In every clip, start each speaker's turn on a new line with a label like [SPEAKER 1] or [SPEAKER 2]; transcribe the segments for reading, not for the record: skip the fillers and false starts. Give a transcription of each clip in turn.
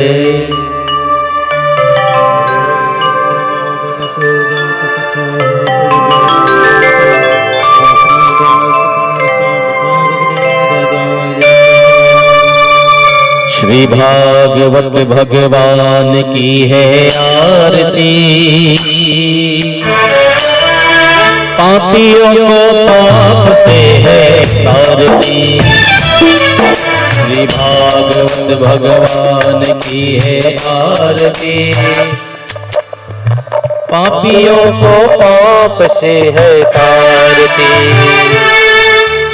[SPEAKER 1] श्री भागवत भगवान की है आरती, पापियों को पाप से है तारती। श्री भागवत भगवान की है आरती, पापियों को पाप से है तारती।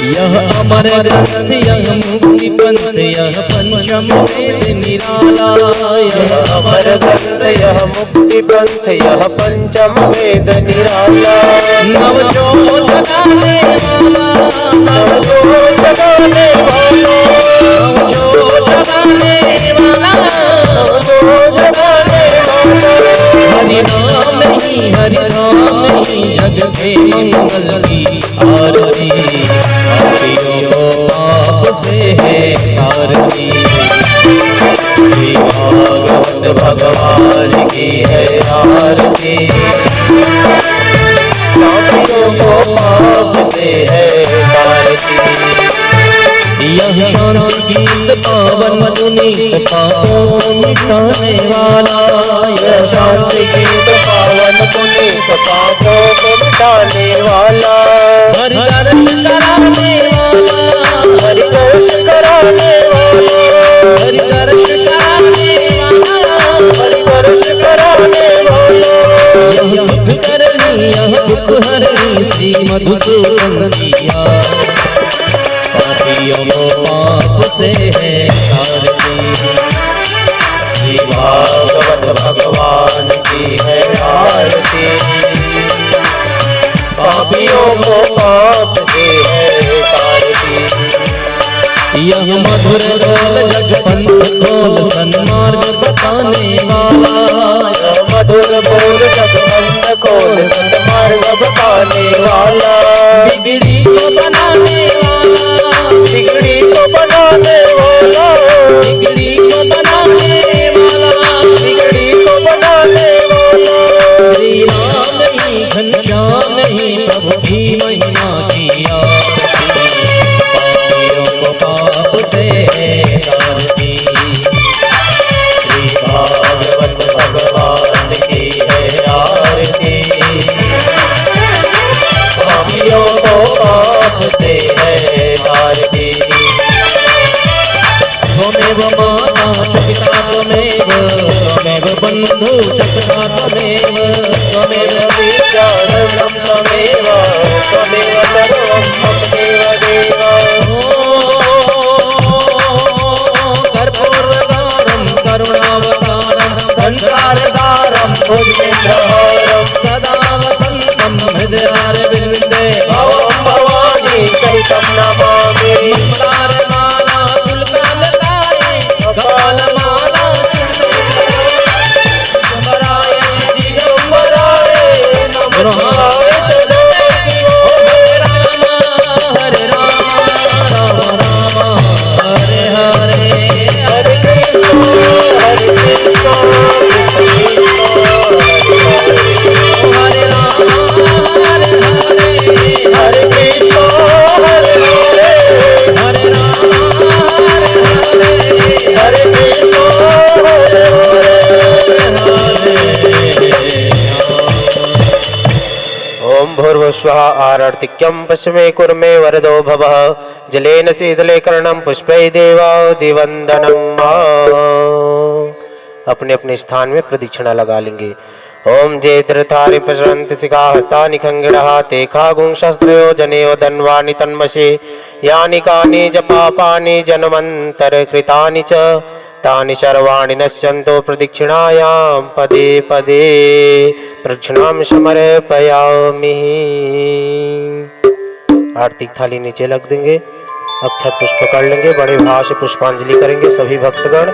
[SPEAKER 1] यह अमर ग्रंथ यह मुक्ति पंथ यह पंचम वेद निराला। यह अमर ग्रंथ यह मुक्ति पंथ यह पंचम वेद निराला। नव जो जगाने वाला, नव जो जगाने वाला, नव जो जगाने वाला, नव जो जगाने वाला। हरि नाम ही जग के मंगल की आरती, पापियों को पाप से है तारती। श्री भागवत भगवान की है आरती, पापियों को पाप से है तारती। यह शांति गीत पावन पुनीत पापों को मिटाने वाला। यह शांति गीत पावन पुनीत पापों को मिटाने वाला। हरि दर्श कराने वाला, हरि दर्श कराने वाला, हरि दर्श कराने वाला, हरि दर्श कराने वाला। यह सुख करनी यह दुख हरनी श्री मधुसूदन की आरती, पापियों को पाप से है तारती। श्री भागवत भगवान की है आरती, पापियों को पाप से है तारती। यह मधुर बोल जग पंथ खोल सन्मार्ग बताने वाला। यह मधुर बोल जग पंथ खोल सन्मार्ग बताने वाला। बिगड़ी को बनाने वाला, बिगड़ी को बनाने वाला, बिगड़ी को बनाने वाला, बिगड़ी को बनाने वाला। श्री राम ही घनश्याम ही प्रभु की महिमा की आरती, पापियों को पाप से है तारती। श्री भागवत भगवान की है आरती, पापियों को पाप से है तारती। त्वमेव माता च पिता त्वमेव, त्वमेव बन्धु च सखा त्वमेव, त्वमेव विद्या सर्वं त्वमेव, त्वमेव सर्वं मम देव देव। कर्पूरगारं करुणावतारं संसारसारं भुजगेन्द्रहारं सदा वसन्तं हृदयारविन्दे भवं भवानी सहितं नमामि। मंगलारमाला तुलकालकाय कालमाला दिगंबराय दिगंबराय नमः। हरे राम राम राम हरे हरे, हरे कृष्ण हरे कृष्ण हरे राम हरे हरे, हरे कृष्ण हरे हरे, हरे राम हरे हरे, हरे कृष्ण हरे हरे। ओम भूर्भुवस्वः आरर्तिक्यं पश्चिमे कुर्मे वरदो भवः, जलेन शीतले कर्णं पुष्पै देवादिवन्दनम्। अपने अपने स्थान में प्रदक्षिणा लगा लेंगे। ओम जेत्रथारि पशरन्ति शिखा हस्तानि खंगिणः ते खागुंशस्त्रयो जनेयो धन्वानि तन्मषे, यानि कानि च पापानि जन्मन्तरकृतानि च तानि सर्वाणि नश्यन्तो प्रदक्षिणायां पदे पदे प्रदक्षिणां समर्पयामि। आरती थाली नीचे रख देंगे, अक्षत पुष्प पकड़ लेंगे, बड़े भाव से पुष्पांजलि करेंगे सभी भक्तगण।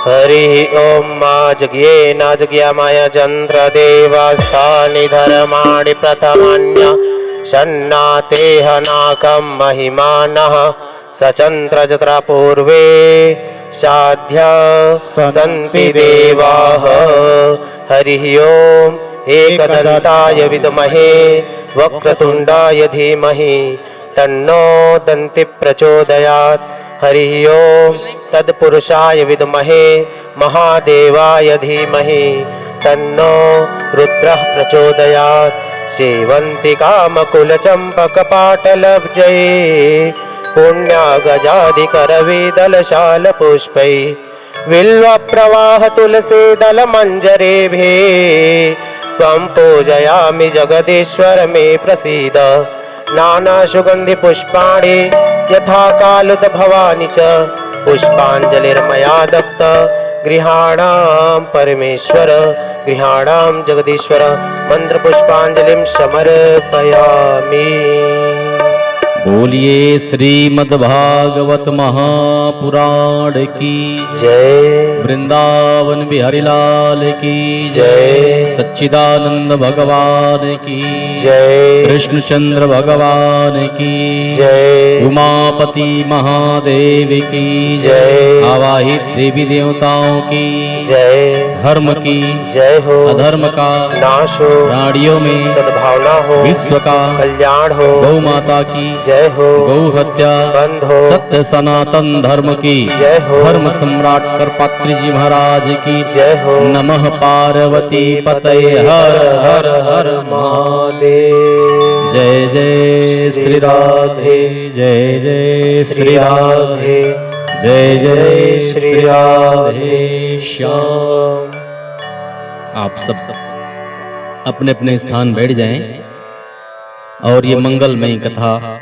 [SPEAKER 1] हरि ओम मा जज्ञे न जज्ञा माया जंत्र देवस्थानि धर्माणि प्रथमान्य सन्नाते हनाकं महिमानः सचंत्र जत्रा पूर्वे साध्या सन्ति देवाः। हरिः ओम् एकदन्ताय विद्महे वक्रतुण्डाय धीमहि तन्नो दन्ति प्रचोदयात्। हरिः ओम् तत्पुरुषाय विद्महे महादेवाय धीमहि तन्नो रुद्रः प्रचोदयात्। सेवन्ति कामकुलचम्पकपाटलब्जै पुण्यागजादिकरवेदलशालपुष्पै बिल्वप्रवाह तुलसीदलमञ्जरेभे त्वं पूजयामि जगदीश्वर मे प्रसीद। नानासुगन्धिपुष्पाणि यथा कालुद्भवानि च पुष्पाञ्जलिर्मया दत्त गृहाणां परमेश्वर गृहाणां जगदीश्वर मन्त्रपुष्पाञ्जलिं समर्पयामि।
[SPEAKER 2] बोलिए श्रीमद्भागवत महापुराण की
[SPEAKER 1] जय।
[SPEAKER 2] वृंदावन बिहारी लाल की
[SPEAKER 1] जय।
[SPEAKER 2] सच्चिदानंद भगवान की
[SPEAKER 1] जय।
[SPEAKER 2] कृष्णचंद्र भगवान की
[SPEAKER 1] जय।
[SPEAKER 2] उमापति महादेव की
[SPEAKER 1] जय।
[SPEAKER 2] आवाहित देवी देवताओं की
[SPEAKER 1] जय।
[SPEAKER 2] धर्म की
[SPEAKER 1] जय हो।
[SPEAKER 2] अधर्म का
[SPEAKER 1] नाश हो।
[SPEAKER 2] प्राणियों में
[SPEAKER 1] सद्भावना हो।
[SPEAKER 2] विश्व का
[SPEAKER 1] कल्याण हो।
[SPEAKER 2] गौ माता की
[SPEAKER 1] जय हो।
[SPEAKER 2] गौ हत्या
[SPEAKER 1] बंद हो।
[SPEAKER 2] सत्य सनातन धर्म की
[SPEAKER 1] जय हो।
[SPEAKER 2] धर्म सम्राट करपात्री जी महाराज की
[SPEAKER 1] जय हो।
[SPEAKER 2] नमः पार्वती पतये हर हर हर महादेव। जय जय श्री राधे जय जय श्री राधे जय जय श्री राधे श्याम। आप सब अपने अपने स्थान बैठ जाएं और ये मंगलमयी कथा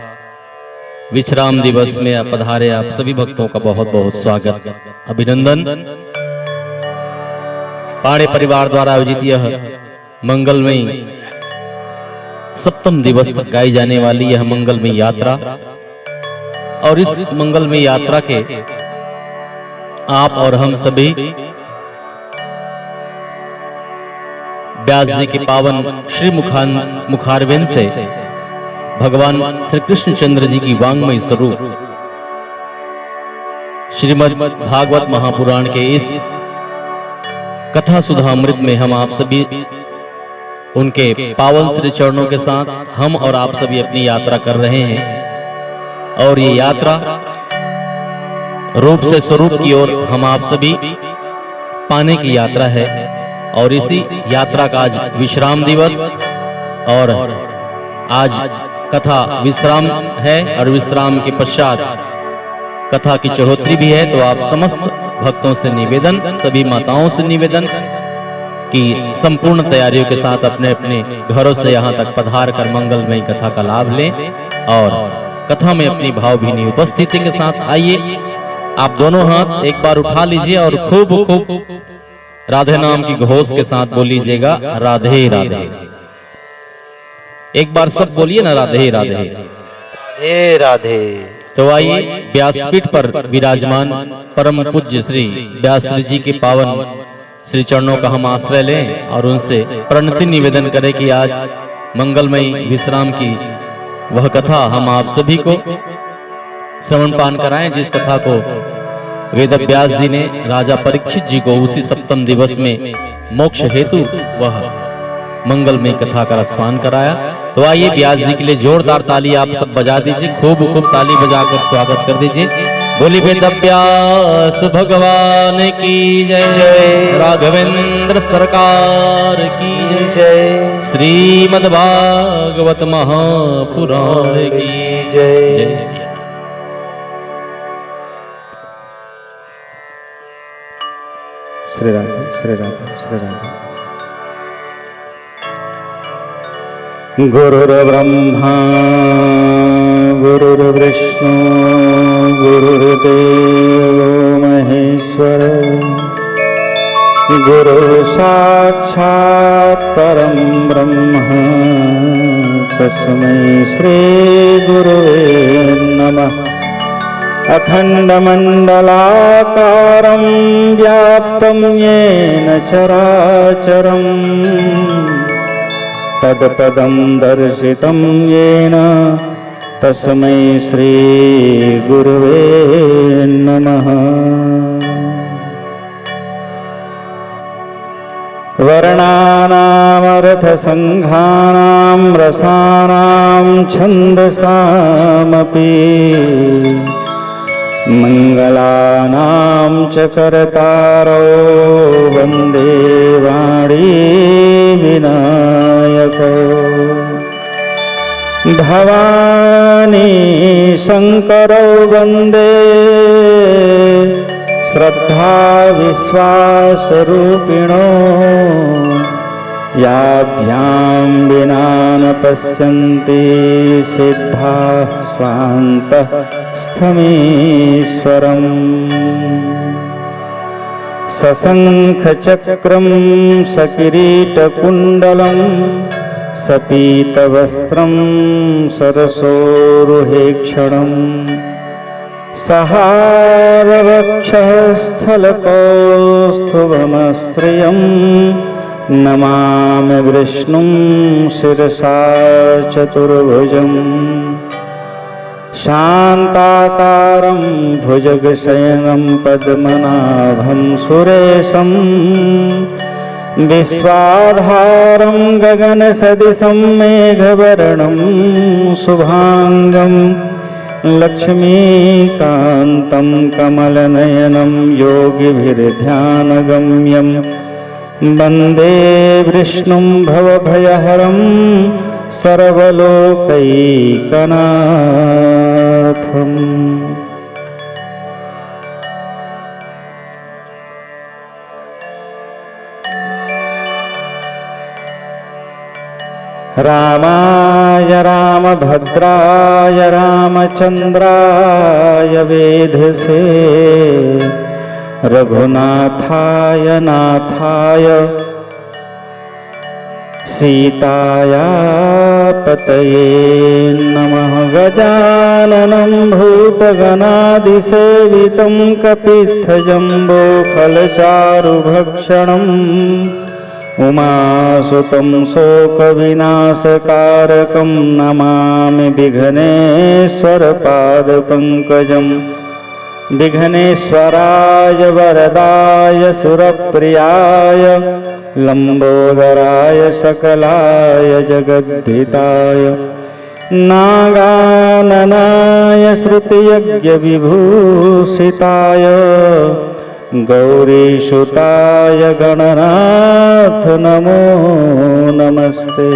[SPEAKER 2] विश्राम दिवस में पधारे आप सभी भक्तों का बहुत बहुत स्वागत अभिनंदन। पाणे परिवार द्वारा आयोजित यह मंगलमयी सप्तम दिवस तक गाई जाने वाली यह मंगलमयी यात्रा और इस मंगलमयी यात्रा के आप और हम सभी व्यास जी के पावन श्री मुखारविंद से भगवान श्री कृष्णचंद्र जी की वांग्मय स्वरूप श्रीमद् भागवत महापुराण के इस कथा सुधामृत में हम आप सभी उनके पावन श्री चरणों के साथ हम और आप सभी अपनी यात्रा कर रहे हैं। और ये यात्रा रूप से स्वरूप की ओर हम आप सभी पाने की यात्रा है। और इसी यात्रा का आज विश्राम दिवस और आज कथा विश्राम है और विश्राम के पश्चात कथा की चढ़ोतरी भी है। तो आप समस्त भक्तों से निवेदन, सभी माताओं से निवेदन कि संपूर्ण तैयारियों के साथ अपने अपने घरों से यहाँ तक पधार कर मंगलमयी कथा का लाभ लें और कथा में अपनी भावभीनी उपस्थिति के साथ आइए। आप दोनों हाथ एक बार उठा लीजिए और खूब खूब राधे नाम की घोष के साथ बोलीजिएगा राधे राधे। एक बार सब बोलिए ना राधे राधे
[SPEAKER 1] राधे राधे।
[SPEAKER 2] तो आइए व्यासपीठ पर विराजमान परम पूज्य श्री व्यास जी के पावन श्री चरणों का हम आश्रय लें और उनसे प्रणति निवेदन करें कि आज मंगलमयी विश्राम की वह कथा हम आप सभी को श्रवण पान कराएं, जिस कथा को वेद व्यास जी ने राजा परीक्षित जी को उसी सप्तम दिवस में मोक्ष हेतु वह मंगलमयी कथा का रसपान कराया। तो आइए व्यास जी के लिए जोरदार ताली आप सब बजा दीजिए, खूब खूब ताली बजाकर स्वागत कर दीजिए। बोली वेद व्यास भगवान की जय जय, राघवेंद्र सरकार की जय जय, श्रीमद् भागवत महापुराण की जय जय।
[SPEAKER 3] श्री राधे श्री राधे श्री राधे। गुरुर्ब्रह्मा गुरुर्विष्णु गुरुर्देवो महेश्वर, गुरु साक्षात् परं ब्रह्म तस्मै श्री गुरुवे नमः। अखण्डमण्डलाकारं व्याप्तं येन चराचरं तत्पदं दर्शितं येन तस्मै श्री गुरुवे नमः। वर्णानामर्थसङ्घानां रसानां छन्दसामपि मङ्गलानां च करतारो वन्दे वाणी विनायको भवानी शङ्करौ वन्दे श्रद्धा विश्वासरूपिणो याभ्यां विना न पश्यन्ति सिद्धाः स्वान्तः स्थमीश्वरम् सशङ्खचक्रं सकिरीटकुण्डलं सपीतवस्त्रं सरसोरुहेक्षणम् सहारवक्षः स्थलकौस्तुभमस्त्रियं नमामि विष्णुं शिरसा चतुर्भुजम् शान्ताकारं भुजगशयनं पद्मनाभं सुरेशं विश्वाधारं गगनसदृशं मेघवर्णं शुभाङ्गं लक्ष्मीकान्तं कमलनयनं योगिभिर्ध्यानगम्यं वन्दे विष्णुं भवभयहरं सर्वलोकैकनाथम्। रामाय रामभद्राय रामचन्द्राय वेधसे रघुनाथाय नाथाय सीताया पतये नमः। गजाननं भूतगणादिसेवितं कपित्थजम्बोफलचारुभक्षणम् उमासुतं शोकविनाशकारकं नमामि विघ्नेश्वरपादपङ्कजं। विघ्नेश्वराय वरदाय सुरप्रियाय लम्बोदराय सकलाय जगद्धिताय नागाननाय श्रुतियज्ञविभूषिताय गौरीसुताय गणनाथ नमो नमस्ते।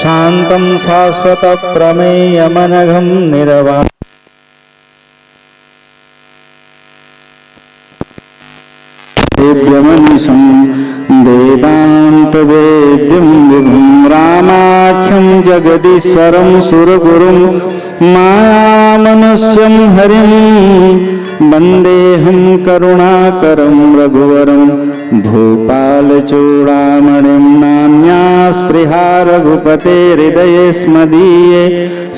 [SPEAKER 3] शान्तं शाश्वतप्रमेयमनघं निर्वाणं मनीषं वेदान्तवेद्यं विभुं रामाख्यं जगदीश्वरं सुरगुरुं मायामनुष्यं हरिं वन्देऽहं करुणाकरं रघुवरं भूपालचूडामणिं नान्या स्पृहा रघुपतेर्हृदये स्मदीये।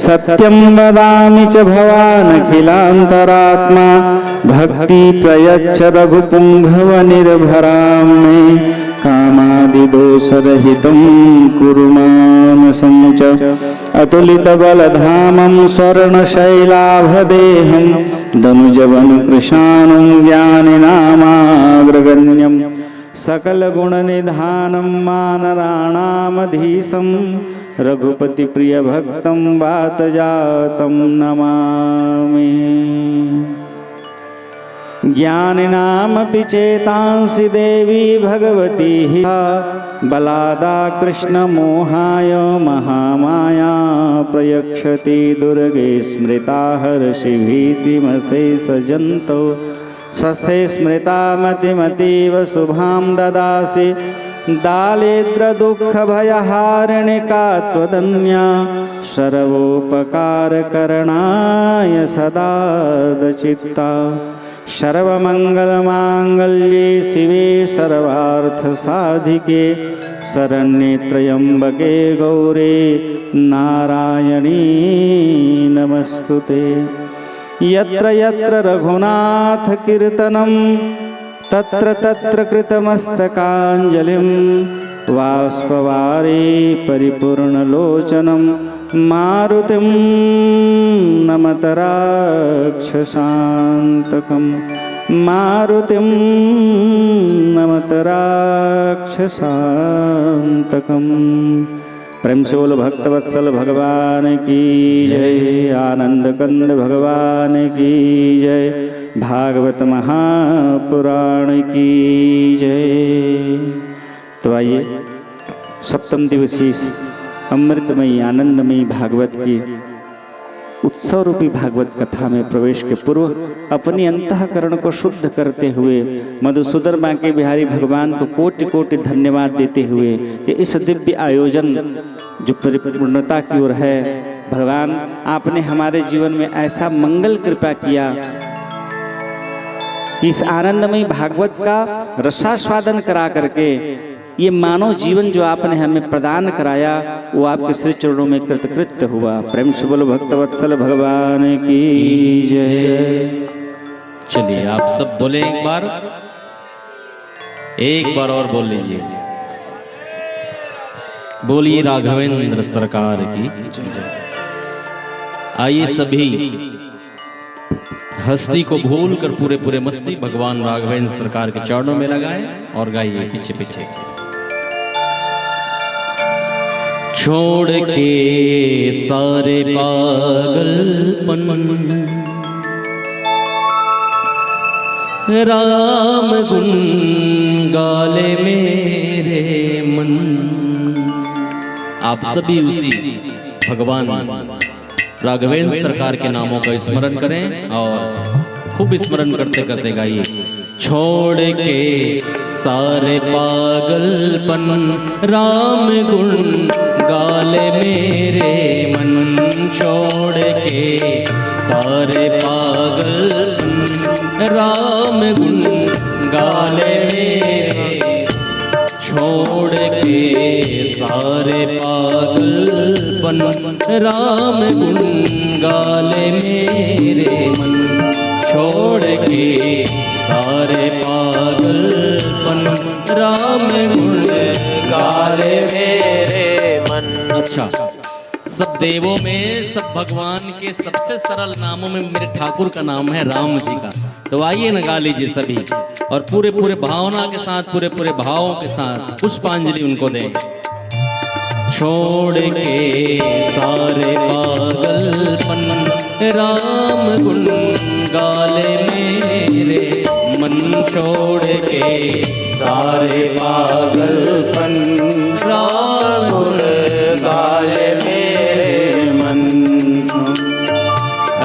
[SPEAKER 3] सत्यं वदामि च भवानखिलान्तरात्मा भक्ति प्रयच्छ रघुपुङ्गवनिर्भरां मे कामादिदोषरहितं कुरु मानसं च अतुलितबलधामं स्वर्णशैलाभदेहं दनुजवनकृशानं ज्ञानिनामाग्रगण्यं सकलगुणनिधानं मानराणामधीशं रघुपतिप्रियभक्तं वातजातं नमामि। ज्ञानिनामपि चेतांसि देवी भगवती बलादा कृष्णमोहाय महामाया प्रयक्षति दुर्गे स्मृता हर्षिभीतिमशेषजन्तौ स्वस्थे स्मृता मतिमतीव शुभां ददासि दारिद्र्यदुःखभयहारिणिका त्वदन्या सर्वोपकारकरणाय सदा दचित्ता। सर्वमङ्गलमाङ्गल्ये शिवे सर्वार्थसाधिके शरण्ये त्र्यम्बके गौरे नारायणी नमस्तुते। यत्र यत्र रघुनाथकीर्तनं तत्र तत्र कृतमस्तकाञ्जलिं बाष्पवारे परिपूर्णलोचनं मारुतिं नमत राक्षसान्तकं मारुतिं नमत नमत राक्षसान्तकम्। प्रेम से बोलो भक्तवत्सल भगवान की जय, आनंद कंद भगवान की जय, भागवत महापुराण की जय। तो आइए सप्तम दिवसीय अमृतमयी आनंदमयी भागवत की उत्सव रूपी भागवत कथा में प्रवेश के पूर्व अपनी अंतःकरण को शुद्ध करते हुए मधुसूदन बांके बिहारी भगवान को कोटि कोटि धन्यवाद देते हुए कि इस दिव्य आयोजन जो परिपूर्णता की ओर है, भगवान आपने हमारे जीवन में ऐसा मंगल कृपा किया कि इस आनंदमयी भागवत का रसास्वादन करा करके ये मानव जीवन जो आपने हमें प्रदान कराया वो आपके श्री चरणों में कृतकृत्य हुआ। प्रेम से बोलो भक्तवत्सल भगवान की जय।
[SPEAKER 2] चलिए आप सब बोले एक बार और बोल लीजिए, बोलिए राघवेंद्र सरकार की जय। आइए सभी हस्ती को भूल कर पूरे पूरे मस्ती भगवान राघवेंद्र सरकार के चरणों में लगाएं और गाइए पीछे पीछे। छोड़ के सारे पागलपन राम गुण गाले मेरे मन। आप सभी उसी भगवान राघवेंद्र सरकार के नामों का स्मरण करें और खूब स्मरण करते करते गाइए। छोड़ के सारे पागलपन राम गुण गाले मेरे मन। छोड़ के सारे पागलपन राम गुण गाले मेरे। छोड़ के सारे पागलपन राम गुण गाले मेरे मन। छोड़ के सारे पागलपन राम गुण गाले मेरे मन। अच्छा, सब देवों में सब भगवान के सबसे सरल नामों में मेरे ठाकुर का नाम है राम जी का। तो आइए ना गा लीजिए सभी और पूरे पूरे भावना के साथ पूरे पूरे भावों के साथ पुष्पांजलि उनको दें। छोड़ के सारे पागलपन राम गुण गाले मेरे मन। छोड़ के सारे पागलपन राम गुण गाले मेरे मन।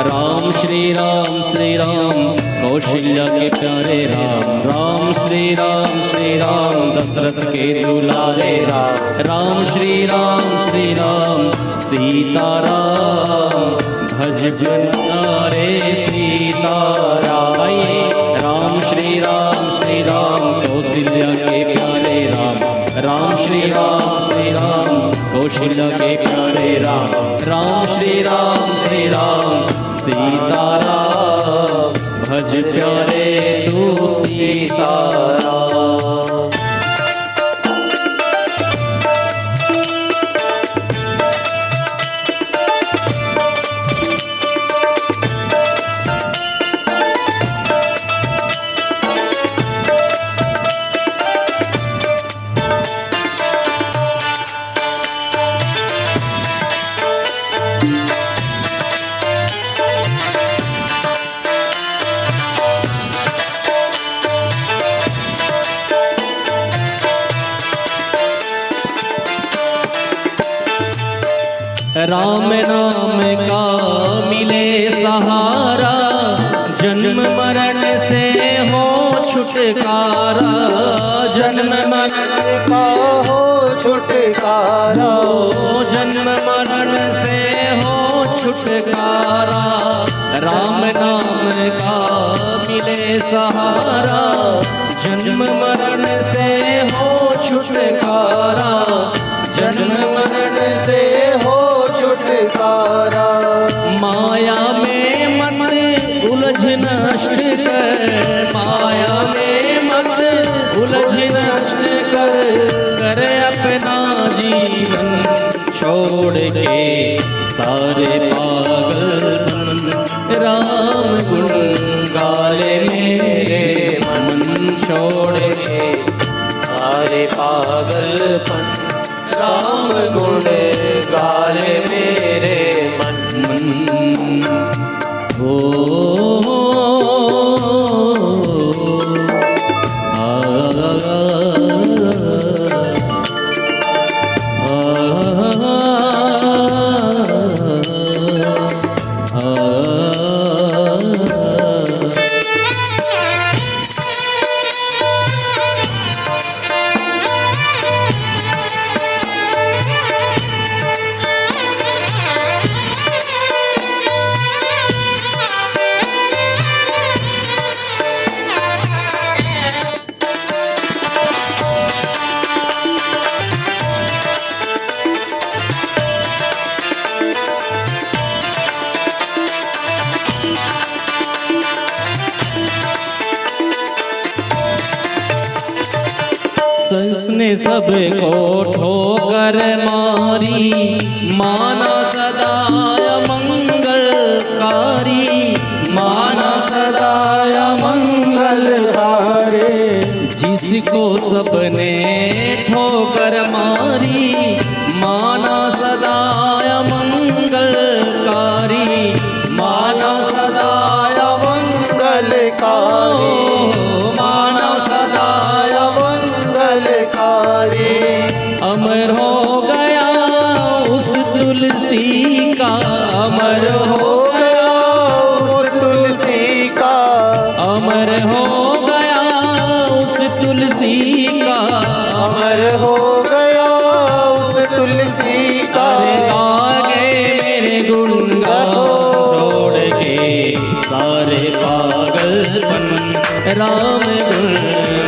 [SPEAKER 2] राम श्री राम कौशल्या के प्यारे राम। राम श्री राम दशरथ के दुलारे राम। राम श्री राम सीताराम भज प्यारे सीताराम। राम श्री राम कौशल्या के प्यारे राम। राम श्री राम कौशल्या के प्यारे राम। राम श्री राम सीताराम भज प्यारे तू सीताराम। राम नाम का मिले सहारा, जन्म मरण से हो छुटकारा। जन्म मरण से हो छुटकारा, जन्म मरण से हो छुटकारा। राम नाम का मिले सहारा, जन्म मरण से हो छुटकारा। जन्म मरण से हो छुटकारा। माया में मत उलझ नष्ट कर, माया में मत उलझ नष्ट कर। कर अपना जीवन छोड़ के सारे पागलपन। राम गुण गाले मेरे मन छोड़ के
[SPEAKER 1] सारे पागलपन राम गुण गाले मेरे मन।
[SPEAKER 2] हो
[SPEAKER 4] उसने सबको ठोकर मारी, माना सदाय मंगलकारी, माना सदाय मंगलकारी। जिसको सबने ठोकर मारी, माना सदाय मंगलकारी, माना सदाय मंगलकारी, माना सदाय मंगलकारी। अमर हो गया उस तुलसी का, अमर हो गया उस तुलसी का, अमर हो गया उस तुलसी का, अमर हो गया उस तुलसी का। आगे मेरे गुणगान छोड़ के सारे पागलपन, राम गुण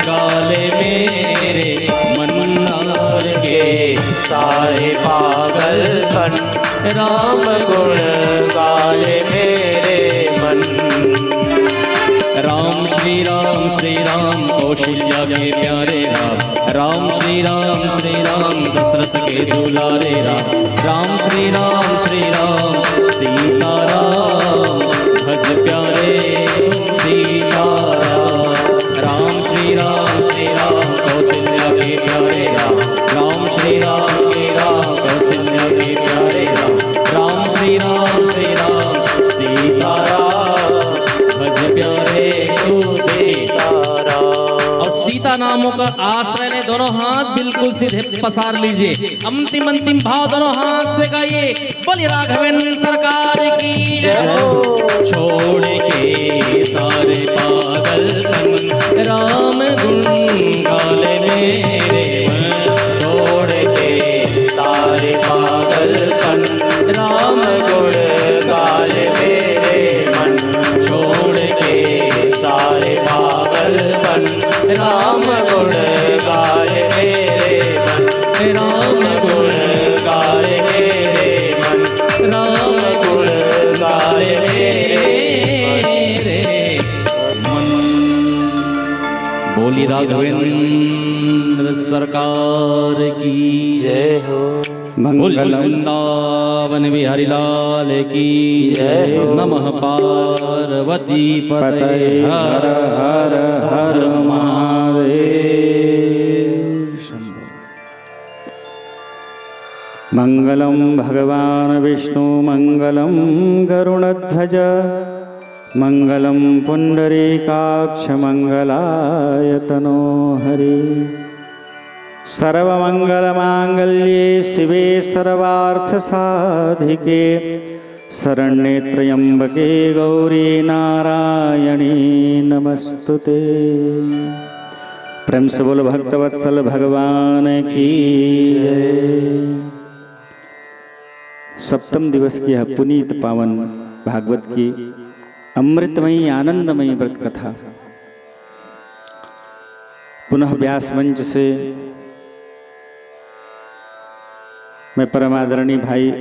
[SPEAKER 4] गाले मेरे मन नार के
[SPEAKER 1] सारे पागलपन राम गुण गाले मेरे मन।
[SPEAKER 4] राम श्री राम कौशल्या के प्यारे राम, राम श्री राम दशरथ के दुलारे राम, राम श्री राम सीता राम भज प्यारे सीता राम। राम श्री राम कौशल्या के प्यारे राम, राम श्री राम कौशल्या के प्यारे राम, राम श्री राम सीता राम भज प्यारे तू सीता राम। और सीता नामों का आश्रय ने दोनों हाथ बिल्कुल सीधे पसार लीजिए, अंतिम भाव दोनों हाथ से गाइए, बोलिए राघवेंद्र सरकार की जय। छोड़ के सारे पागलपन, राम गुण गाले मेरे मन। छोड़ के सारे पागलपन, राम गुण गाले मेरे मन। छोड़ के सारे पागलपन, राम गुण गाले मेरे मन। राम गुण गाले मेरे मन, राम गुण गाले मेरे मन। बोली राघवेंद्र सरकार की
[SPEAKER 1] जय हो।
[SPEAKER 4] बोल वृंदावन बिहारी लाल की जय। नमः पार्वती पतये हर हर हर महादेव।
[SPEAKER 3] मंगलम भगवान विष्णु मंगलम गरुणध्वज मंगलम पुंडरीकाक्ष मंगलायतनो हरि। सर्वमंगलमांगल्ये शिवे सर्वार्थसाधिके शरण्ये त्र्यंबके गौरी नारायणी नमस्तुते। प्रेम से बोलो भक्तवत्सल भगवान की जय। सप्तम दिवस की यह पुनीत पावन भागवत की अमृतमयी आनंदमयी व्रत कथा पुनः व्यास मंच से मैं परमादरणीय भाई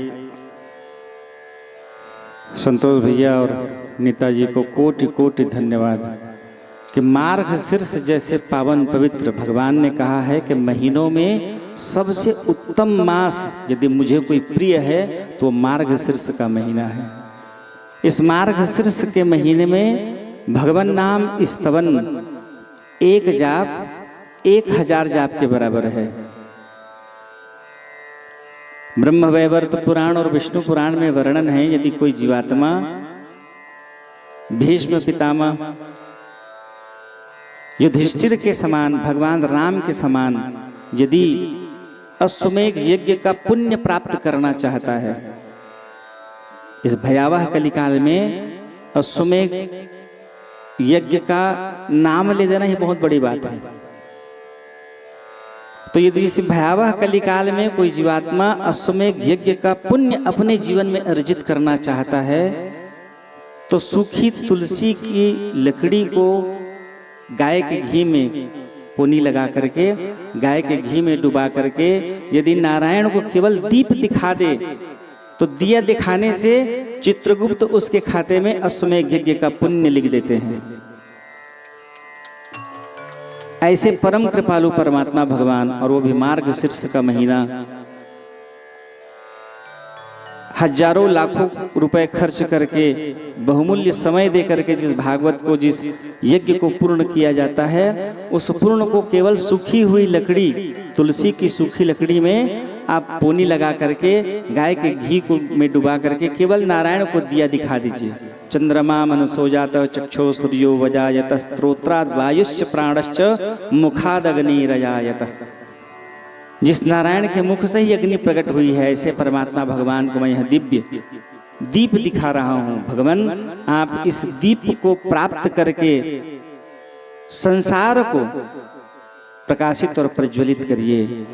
[SPEAKER 3] संतोष भैया और नेताजी को कोटि कोटि धन्यवाद कि मार्गशीर्ष जैसे पावन पवित्र भगवान ने कहा है कि महीनों में सबसे उत्तम मास यदि मुझे कोई प्रिय है तो मार्गशीर्ष का महीना है। इस मार्गशीर्ष के महीने में भगवान नाम स्तवन एक जाप 1000 जाप के बराबर है। ब्रह्म वैवर्त पुराण और विष्णु पुराण में वर्णन है, यदि कोई जीवात्मा भीष्म पितामह युधिष्ठिर के समान, भगवान राम के समान यदि अश्वमेध यज्ञ का पुण्य प्राप्त करना चाहता है, इस भयावह कलिकाल में अश्वमेध यज्ञ का नाम ले देना ही बहुत बड़ी बात है। तो यदि इस भयावह कलिकाल में कोई जीवात्मा अश्वमेध यज्ञ का पुण्य अपने जीवन में अर्जित करना चाहता है, तो सूखी तुलसी की लकड़ी को गाय के घी में पोनी लगा करके, गाय के घी में डुबा करके यदि नारायण को केवल दीप दिखा दे, तो दिया दिखाने से चित्रगुप्त उसके खाते में अश्वमेध यज्ञ का पुण्य लिख देते हैं। ऐसे परम कृपालु परमात्मा भगवान, और वो भी मार्गशीर्ष का महीना, हजारों लाखों रुपए खर्च करके, बहुमूल्य समय दे करके जिस भागवत को, जिस यज्ञ को पूर्ण किया जाता है, उस पूर्ण को केवल सूखी हुई लकड़ी, तुलसी की सूखी लकड़ी में आप पोनी लगा करके, गाय के घी को में डुबा करके केवल नारायण को दिया दिखा दीजिए। चंद्रमा मनसो जात चक्षो सूर्यो वजायत स्त्रोत्राद वायुश्च प्राणश्च मुखाद अग्निरजायत। जिस नारायण के मुख से ही अग्नि प्रकट हुई है, ऐसे परमात्मा भगवान को मैं यह दिव्य दीप दिखा रहा हूं। भगवान, आप इस दीप को प्राप्त करके संसार को प्रकाशित और प्रज्वलित करिए।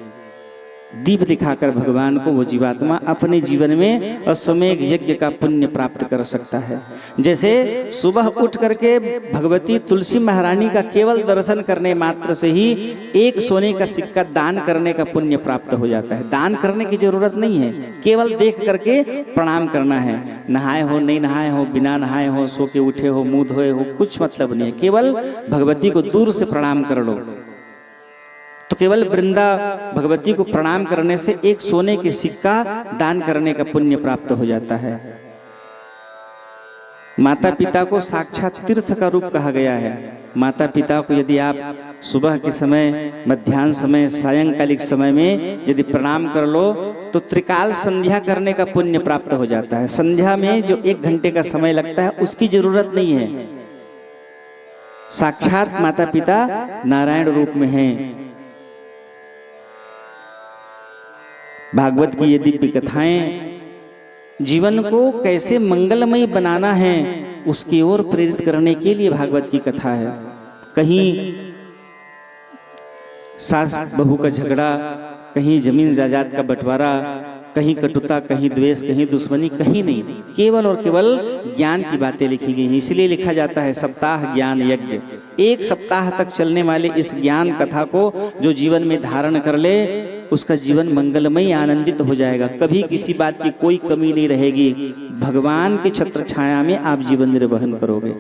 [SPEAKER 3] दीप दिखाकर भगवान को वो जीवात्मा अपने जीवन में अश्वमेध यज्ञ का पुण्य प्राप्त कर सकता है। जैसे सुबह उठ करके भगवती तुलसी महारानी का केवल दर्शन करने मात्र से ही 1 सोने का सिक्का दान करने का पुण्य प्राप्त हो जाता है। दान करने की जरूरत नहीं है, केवल देख करके प्रणाम करना है। नहाए हो नहीं नहाए हो, बिना नहाए हो, सो के उठे हो, मुंह धोए हो, कुछ मतलब नहीं है। केवल भगवती को दूर से प्रणाम कर लो, तो केवल वृंदा भगवती को प्रणाम करने से 1 सोने के सिक्का दान करने का पुण्य प्राप्त हो जाता है। माता पिता को साक्षात तीर्थ का रूप कहा गया है। माता पिता को यदि आप सुबह के समय, मध्याह्न समय, सायंकालिक समय में यदि प्रणाम कर लो, तो त्रिकाल संध्या करने का पुण्य प्राप्त हो जाता है। संध्या में जो 1 घंटे का समय लगता है, उसकी जरूरत नहीं है। साक्षात माता पिता नारायण रूप में हैं। भागवत की ये दिव्य कथाएं जीवन को कैसे मंगलमय बनाना है, उसकी ओर प्रेरित करने के लिए भागवत की कथा है। कहीं सास बहू का झगड़ा, कहीं जमीन जायदाद का बंटवारा, कहीं कटुता, कहीं द्वेष, कहीं दुश्मनी, कहीं नहीं। केवल और केवल ज्ञान की बातें लिखी गई हैं। इसलिए लिखा जाता है सप्ताह ज्ञान यज्ञ। 1 सप्ताह तक चलने वाले इस ज्ञान कथा को जो जीवन में धारण कर ले, उसका जीवन मंगलमय आनंदित हो जाएगा। कभी किसी बात की कोई कमी नहीं रहेगी। भगवान की छत्र छाया में आप जीवन निर्वहन करोगे।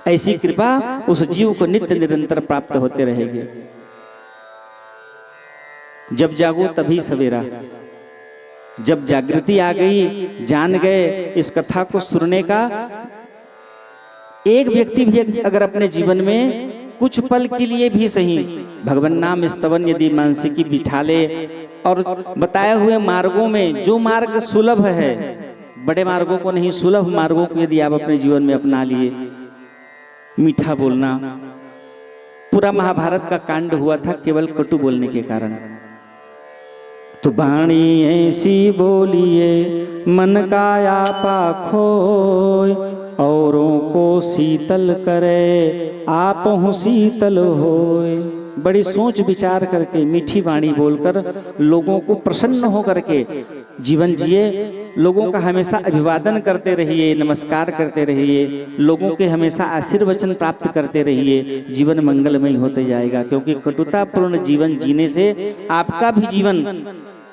[SPEAKER 3] ऐसी कृपा उस जीव को नित्य निरंतर प्राप्त होते रहेगी। जब जागो तभी सवेरा। जब जागृति आ गई, जान गए इस कथा को सुनने का, एक व्यक्ति भी अगर अपने जीवन में कुछ पल के लिए भी सही भगवान नाम स्तवन यदि मानसिकी बिठा ले, और बताए हुए मार्गों में जो मार्ग सुलभ है, बड़े मार्गों को नहीं, सुलभ मार्गों को यदि आप अपने जीवन में अपना लिए, मीठा बोलना, पूरा महाभारत का कांड हुआ था केवल कटु बोलने के कारण। तो बाणी ऐसी बोलिए मन का आपा खोय, औरों को शीतल करे आप हूँ शीतल होय। बड़ी सोच विचार करके, मीठी वाणी बोलकर लोगों को प्रसन्न हो करके जीवन जिए। लोगों का हमेशा अभिवादन करते रहिए, नमस्कार करते रहिए, लोगों के हमेशा आशीर्वचन प्राप्त करते रहिए। जीवन मंगलमय होते जाएगा। क्योंकि कटुतापूर्ण जीवन जीने से आपका भी जीवन,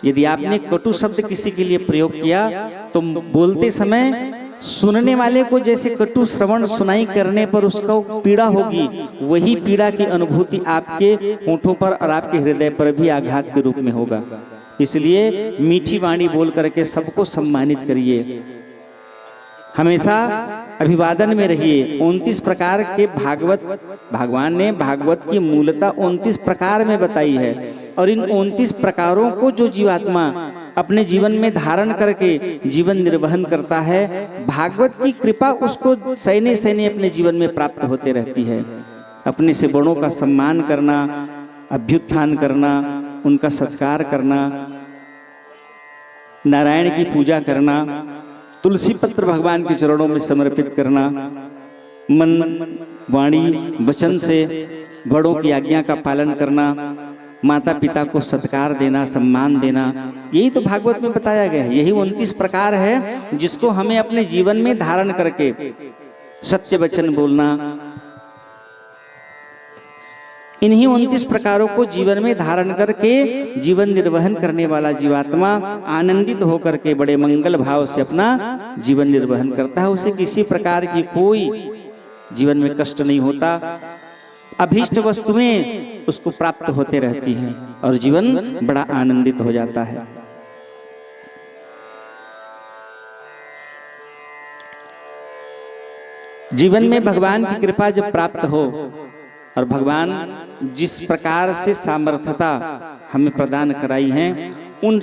[SPEAKER 3] यदि आपने कटु शब्द किसी के लिए प्रयोग किया, तो बोलते समय सुनने वाले को जैसे कटु श्रवण सुनाई करने पर उसको पीड़ा होगी, वही पीड़ा की अनुभूति आपके होठों पर और आपके हृदय पर भी आघात के रूप में होगा। इसलिए मीठी वाणी बोल करके सबको सम्मानित करिए। हमेशा अभिवादन में रहिए। 29 प्रकार के भगवान ने भागवत की मूलता 29 प्रकार में बताई है, और इन 29 प्रकारों को जो जीवात्मा अपने जीवन में धारण करके जीवन निर्वहन करता है, भागवत की कृपा उसको सैने सैने अपने जीवन में प्राप्त होते रहती है। अपने से बड़ों का सम्मान करना, अभ्युत्थान करना, उनका सत्कार करना, नारायण की पूजा करना, तुलसी पत्र भगवान के चरणों में समर्पित करना, मन वाणी वचन से बड़ों की आज्ञा का पालन करना, माता पिता को सत्कार देना, सम्मान देना, यही तो भागवत में बताया गया है। यही 29 प्रकार है जिसको हमें अपने जीवन में धारण करके सत्य वचन बोलना, इन्हीं 29 प्रकारों को जीवन में धारण करके जीवन निर्वहन करने वाला जीवात्मा आनंदित होकर के बड़े मंगल भाव से अपना जीवन निर्वहन करता है। उसे किसी प्रकार की कोई जीवन में कष्ट नहीं होता, अभीष्ट वस्तुएं उसको प्राप्त होते रहती हैं और जीवन बड़ा आनंदित हो जाता है। जीवन में भगवान की कृपा जब प्राप्त हो और भगवान जिस प्रकार से सामर्थ्यता हमें प्रदान कराई है, उन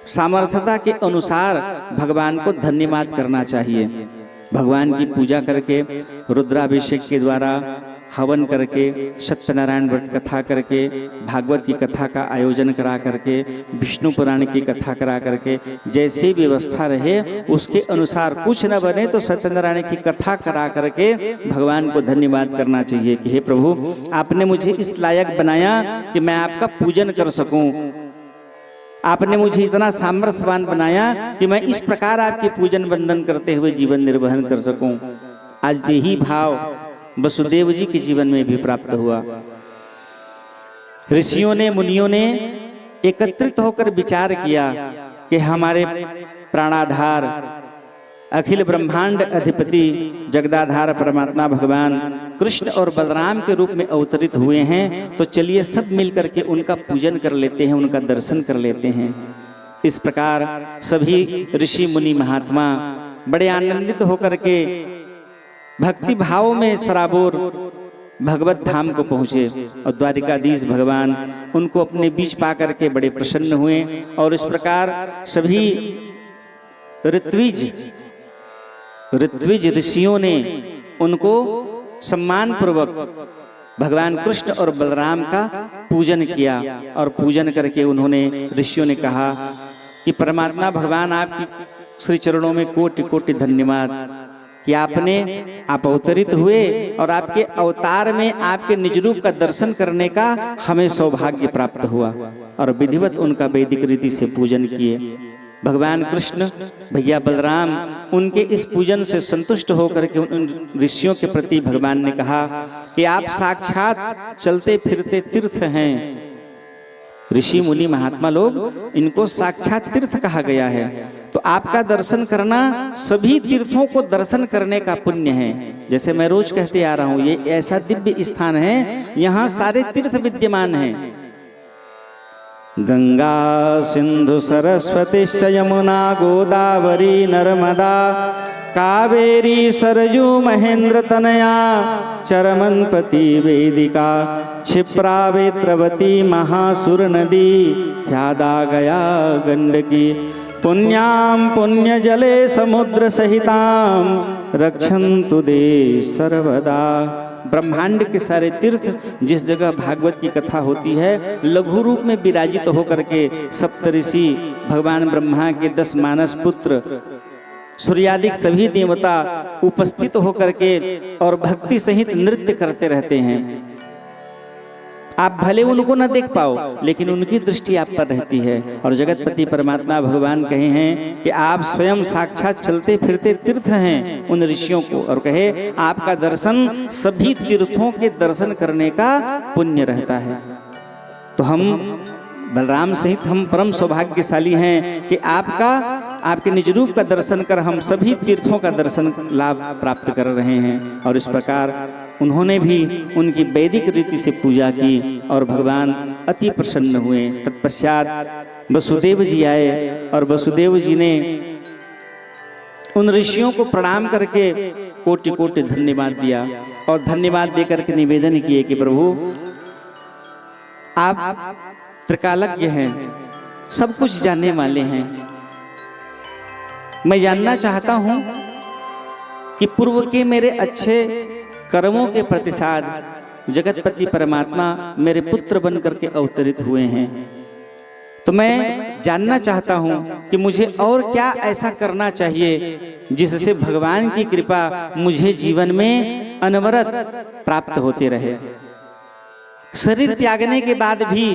[SPEAKER 3] सामर्थ्यता के अनुसार भगवान को धन्यवाद करना चाहिए। भगवान की पूजा करके, रुद्राभिषेक के द्वारा, हवन करके, सत्यनारायण व्रत कथा करके, भागवत की कथा का आयोजन करा करके, विष्णु पुराण की कथा करा करके, जैसे व्यवस्था रहे उसके अनुसार, कुछ न बने तो सत्यनारायण की कथा करा करके भगवान को धन्यवाद करना चाहिए कि हे प्रभु, आपने मुझे इस लायक बनाया कि मैं आपका पूजन कर सकूं, आपने मुझे इतना सामर्थ्यवान बनाया कि मैं इस प्रकार आपके पूजन वंदन करते हुए जीवन निर्वहन कर सकूं। आज यही भाव वसुदेव जी के जीवन में भी प्राप्त हुआ। ऋषियों ने, मुनियों ने एकत्रित होकर विचार किया कि हमारे प्राणाधार, अखिल ब्रह्मांड अधिपति, जगदाधार परमात्मा भगवान कृष्ण और बलराम के रूप में अवतरित हुए हैं, तो चलिए सब मिलकर के उनका पूजन कर लेते हैं, उनका दर्शन कर लेते हैं। इस प्रकार सभी ऋषि मुनि महात्मा बड़े आनंदित होकर के भक्ति भाव में सराबोर भगवत धाम को पहुँचे और द्वारिकाधीश भगवान उनको अपने बीच पा करके बड़े प्रसन्न हुए। और इस प्रकार सभी ऋत्विज ऋषियों ने उनको सम्मान पूर्वक भगवान कृष्ण और बलराम का पूजन किया। और पूजन करके उन्होंने, ऋषियों ने कहा कि परमात्मा भगवान आपकी श्री चरणों में कोटि कोटि धन्यवाद कि आप अवतरित हुए और आपके अवतार में आपके निज रूप का दर्शन करने का हमें सौभाग्य प्राप्त हुआ। और विधिवत उनका वैदिक रीति से पूजन किए। भगवान कृष्ण, भैया बलराम, उनके इस पूजन से संतुष्ट होकर के उन ऋषियों के प्रति भगवान ने कहा कि आप साक्षात चलते फिरते तीर्थ हैं। ऋषि मुनि महात्मा लोग, इनको साक्षात तीर्थ कहा गया है, तो आपका दर्शन करना सभी तीर्थों को दर्शन करने का पुण्य है। जैसे मैं रोज कहते आ रहा हूँ, ये ऐसा दिव्य स्थान है, यहाँ सारे तीर्थ विद्यमान हैं। गंगा सिंधु सरस्वती यमुना गोदावरी नर्मदा कावेरी सरजू महेंद्र तनया चरमनपति वेदिका क्षिप्रा वेत्रवती महासुर नदी ख्यादा गया गंडकी पुण्याम पुण्य जले समुद्र सहिताम रक्षन्तु दे सर्वदा। ब्रह्मांड के सारे तीर्थ जिस जगह भागवत की कथा होती है, लघु रूप में विराजित होकर के सप्तऋषि, भगवान ब्रह्मा के 10 मानस पुत्र, सूर्यादिक सभी देवता उपस्थित होकर के और भक्ति सहित नृत्य करते रहते हैं। आप भले उनको न देख पाओ, लेकिन उनकी दृष्टि आप पर रहती है। और जगतपति परमात्मा भगवान कहे हैं कि आप स्वयं साक्षात चलते फिरते तीर्थ हैं उन ऋषियों को, और कहे आपका दर्शन सभी तीर्थों के दर्शन करने का पुण्य रहता है। तो हम बलराम सहित हम परम सौभाग्यशाली हैं कि आपके निज रूप का दर्शन कर हम सभी तीर्थों का दर्शन लाभ प्राप्त कर रहे हैं। और इस प्रकार उन्होंने भी उनकी वैदिक रीति से पूजा की और भगवान अति प्रसन्न हुए। तत्पश्चात वसुदेव जी आए और वसुदेव जी ने उन ऋषियों को प्रणाम करके कोटि कोटि धन्यवाद दिया और धन्यवाद देकर के निवेदन किए कि प्रभु आप त्रिकालज्ञ हैं, सब कुछ जानने वाले हैं। मैं जानना चाहता हूं कि पूर्व के मेरे अच्छे कर्मों के प्रतिसाद जगतपति परमात्मा मेरे पुत्र बन करके अवतरित हुए हैं, तो मैं जानना चाहता हूं कि मुझे और क्या ऐसा करना चाहिए जिससे भगवान की कृपा मुझे जीवन में अनवरत प्राप्त होते रहे। शरीर त्यागने के बाद भी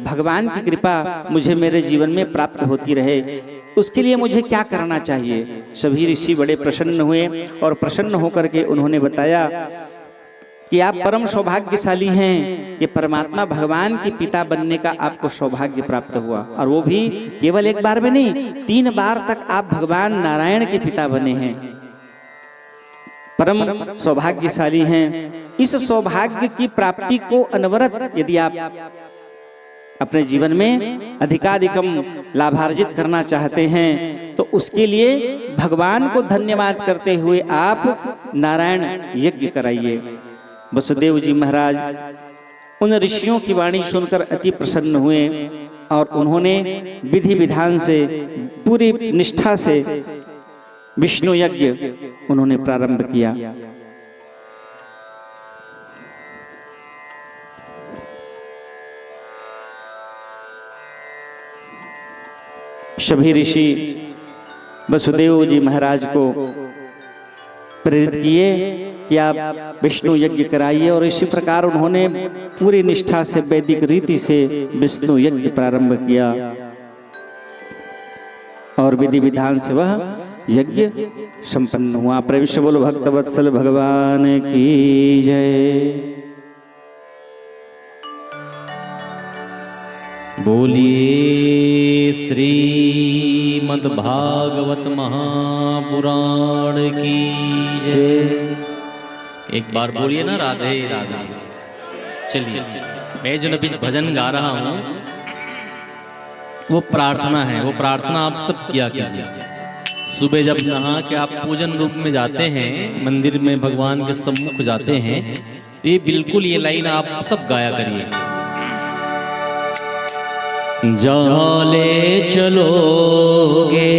[SPEAKER 3] भगवान की कृपा मुझे मेरे जीवन में प्राप्त होती रहे, उसके लिए मुझे क्या करना चाहिए। सभी ऋषि बड़े प्रसन्न हुए और प्रसन्न होकर के उन्होंने बताया कि आप परम सौभाग्यशाली हैं कि परमात्मा भगवान के पिता बनने का आपको सौभाग्य प्राप्त हुआ, और वो भी केवल एक बार में नहीं, 3 बार तक आप भगवान नारायण के पिता बने हैं। परम सौभाग्यशाली हैं। इस सौभाग्य की प्राप्ति को अनवरत यदि आप अपने जीवन में अधिकाधिकम लाभार्जित करना चाहते हैं तो उसके लिए भगवान को धन्यवाद करते हुए आप नारायण यज्ञ कराइए। वसुदेव जी महाराज उन ऋषियों की वाणी सुनकर अति प्रसन्न हुए और उन्होंने विधि विधान से पूरी निष्ठा से विष्णु यज्ञ उन्होंने प्रारंभ किया। सभी ऋषि वसुदेव जी महाराज को प्रेरित किए कि आप विष्णु यज्ञ कराइए, और इसी प्रकार उन्होंने पूरी निष्ठा से वैदिक रीति से विष्णु यज्ञ प्रारंभ किया और विधि विधान से वह यज्ञ संपन्न हुआ। प्रेम से बोलो भक्तवत्सल भगवान की जय।
[SPEAKER 2] बोलिए श्रीमद् भागवत महापुराण की जय। एक बार बोलिए ना राधे राधे। चलिए, मैं जो अभी भजन गा रहा हूँ वो प्रार्थना है, वो प्रार्थना आप सब किया कीजिए। सुबह जब नहा के आप पूजन रूप में जाते हैं, मंदिर में भगवान के सम्मुख जाते हैं, ये बिल्कुल ये लाइन आप सब गाया करिए। जहाँ ले चलोगे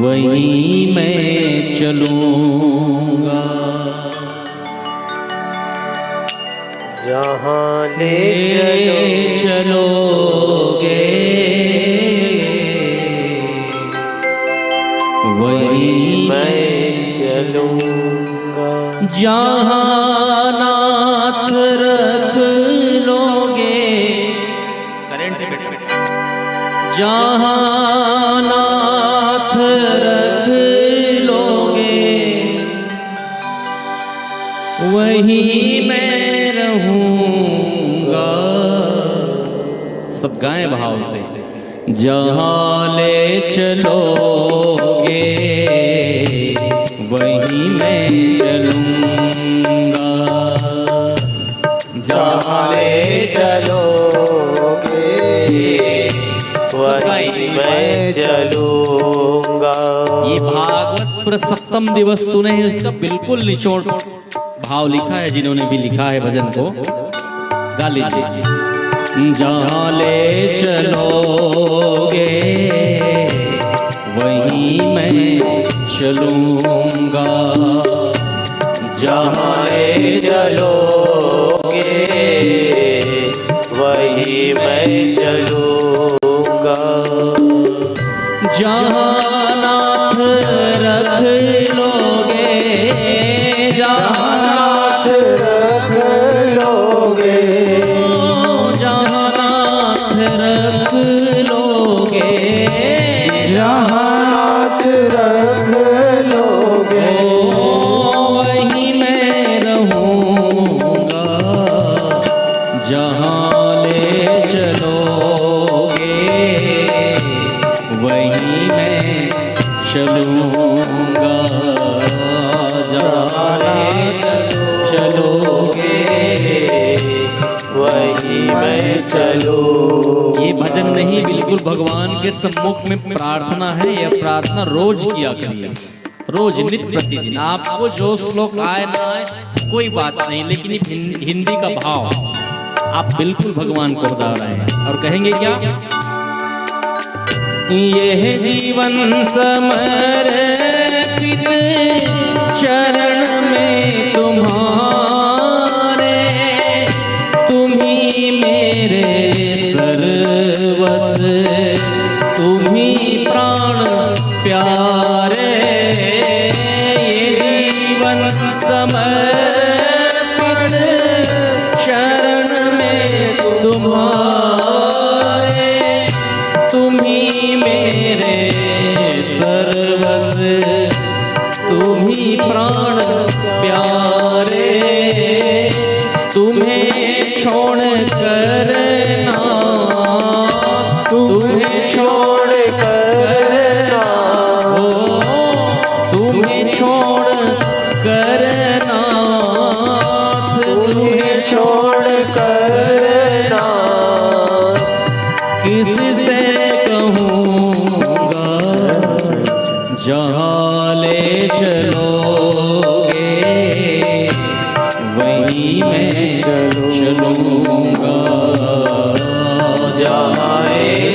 [SPEAKER 2] वहीं मैं चलूँगा,
[SPEAKER 1] जहाँ ले
[SPEAKER 2] चलोगे वहीं मैं
[SPEAKER 1] चलूँगा,
[SPEAKER 2] जहाँ नाथ रख लोगे, करंट जहाँ नाथ रख लोगे वहीं मैं रहूँगा। सब गाएं भाव से। जहाँ ले चलोगे वहीं मैं चलूँगा,
[SPEAKER 1] जहाँ ले चलोगे वहीं मैं चलूँगा।
[SPEAKER 2] ये भागवत पूरा सप्तम दिवस सुने हैं, इसका बिल्कुल निचोड़ भाव लिखा है, जिन्होंने भी लिखा है भजन को गा लीजिए। जहाँ ले चलोगे वहीं मैं चलूँगा,
[SPEAKER 1] जहाँ ले चलोगे वहीं मैं चलूँगा,
[SPEAKER 2] जहाँ नाथ रख लोगे, जहाँ
[SPEAKER 1] नाथ रख लोगे,
[SPEAKER 2] जहाँ नाथ रख लोगे,
[SPEAKER 1] जहाँ नाथ रख लोगे
[SPEAKER 2] वहीं मैं रहूँगा,
[SPEAKER 1] में चलो।
[SPEAKER 4] ये भजन नहीं, बिल्कुल भगवान के सम्मुख में प्रार्थना है। यह प्रार्थना रोज किया करिए, रोज नित्य प्रतिदिन। आपको जो श्लोक आए ना आए कोई बात नहीं, लेकिन हिंदी का भाव आप बिल्कुल भगवान को बता रहे हैं और कहेंगे क्या? यह जीवन समर्पित चरण में तुम्हारे, तुम्ही मेरे सर्वस, तुम्ही प्राण प्यारे। ये जीवन समर्पित शरण में तुम्हारे, तुम्ही मेरे सर्वस, तुम्ही प्राण प्यारे। तुम्हें छोड़ कर ना, तुम्हें छोड़ कर ना, तुम्हें छोड़ कर नाथ, तुम्हें छोड़ कर नाथ, किससे कहूँगा जहाँ ले चलोगे वहीं मैं चलूँगा,
[SPEAKER 1] जहाँ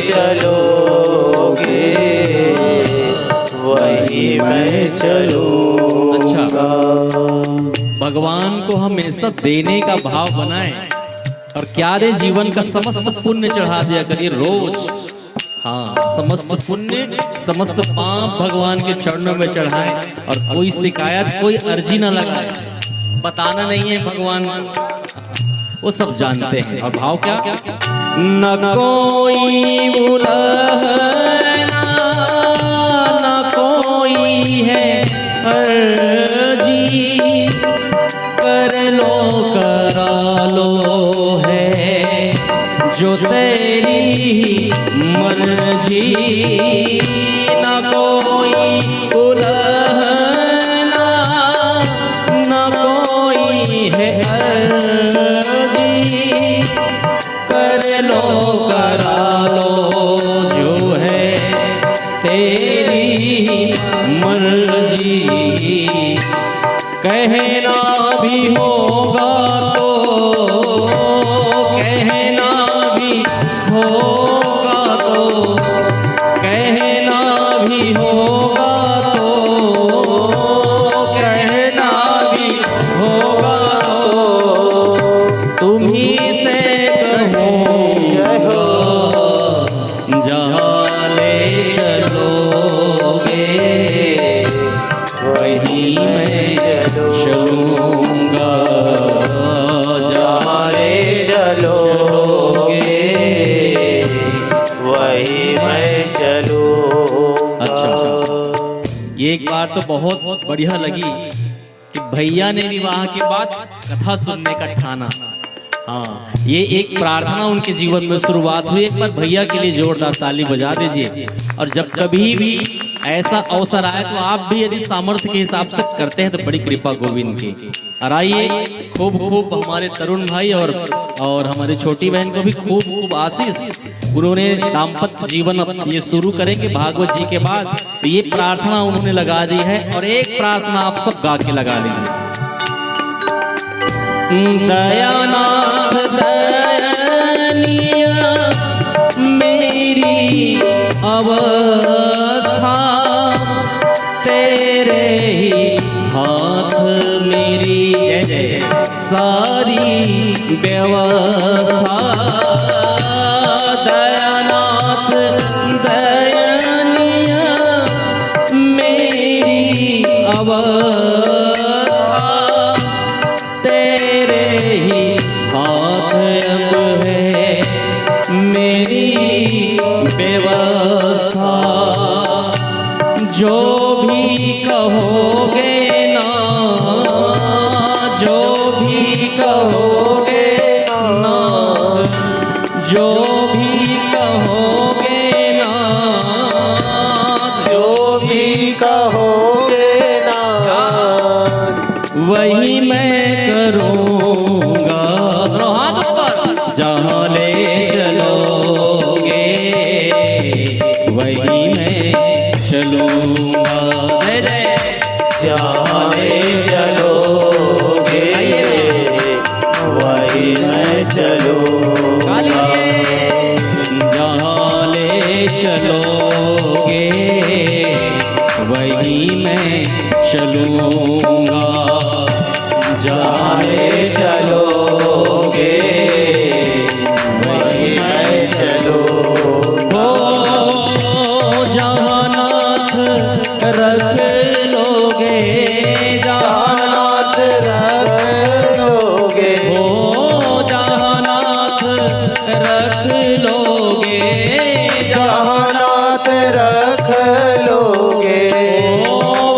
[SPEAKER 1] चलोगे वहीं मैं चलूँगा।
[SPEAKER 4] अच्छा, भगवान को हमेशा देने का भाव बनाएं और क्या दे? जीवन का समस्त पुण्य चढ़ा दिया करिए रोज। हाँ, समस्त पुण्य समस्त पाप भगवान के चरणों में चढ़ाएं और कोई शिकायत कोई अर्जी ना लगाए। बताना नहीं है भगवान, वो सब जानते हैं। और भाव क्या? न कोई बुलाना, न कोई है अर्जी, कर लो करा लो है जो तेरी मर्जी। न कोई उलहना, न कोई है अर्जी, कर लो करा लो जो है तेरी मर्जी। कहना भी होगा तो, कहना भी होगा तो, कहना भी होगा तो, कहना भी होगा तो, तुम्ही से कहूँगा जहाँ ले चलोगे वहीं मैं चलूँगा, जहाँ ले चलोगे
[SPEAKER 1] वहीं मैं चलूँगा।
[SPEAKER 4] अच्छा, ये एक बार तो बहुत बढ़िया लगी कि भैया ने विवाह के बाद कथा सुनने का ठाना। हाँ, ये एक प्रार्थना उनके जीवन में शुरुआत हुई। एक बार भैया के लिए जोरदार ताली बजा दीजिए। और जब कभी भी ऐसा अवसर आए तो आप भी यदि सामर्थ्य के हिसाब से करते हैं तो बड़ी कृपा गोविंद की। और आइए, खूब खूब हमारे तरुण भाई और हमारी छोटी बहन को भी खूब खूब आशीष। उन्होंने दाम्पत्य जीवन अब ये शुरू करेंगे भागवत जी के बाद, तो ये प्रार्थना उन्होंने लगा दी है। और एक प्रार्थना आप सब गा के लगा लीजिए। दयानाथ दयनीय मेरी अवस्था, तेरे ही हाथ मेरी जय जय सारी व्यवस्था। दयानाथ दयनीय मेरी अवस्था, तेरे ही हाथ अब है मेरी व्यवस्था। जो भी कहोगे ना, जो भी कहोगे ना, जो भी कहोगे ना, जो भी
[SPEAKER 1] कहोगे ना,
[SPEAKER 4] वही मैं करूँगा। हाथ ऊपर, जहाँ ले
[SPEAKER 2] जहाँ ले चलोगे वहीं मैं चलो। हो जहाँ नाथ रख लोगे, जहाँ नाथ रख लोगे, हो जहाँ नाथ रख लोगे, जहाँ नाथ रख लोगे,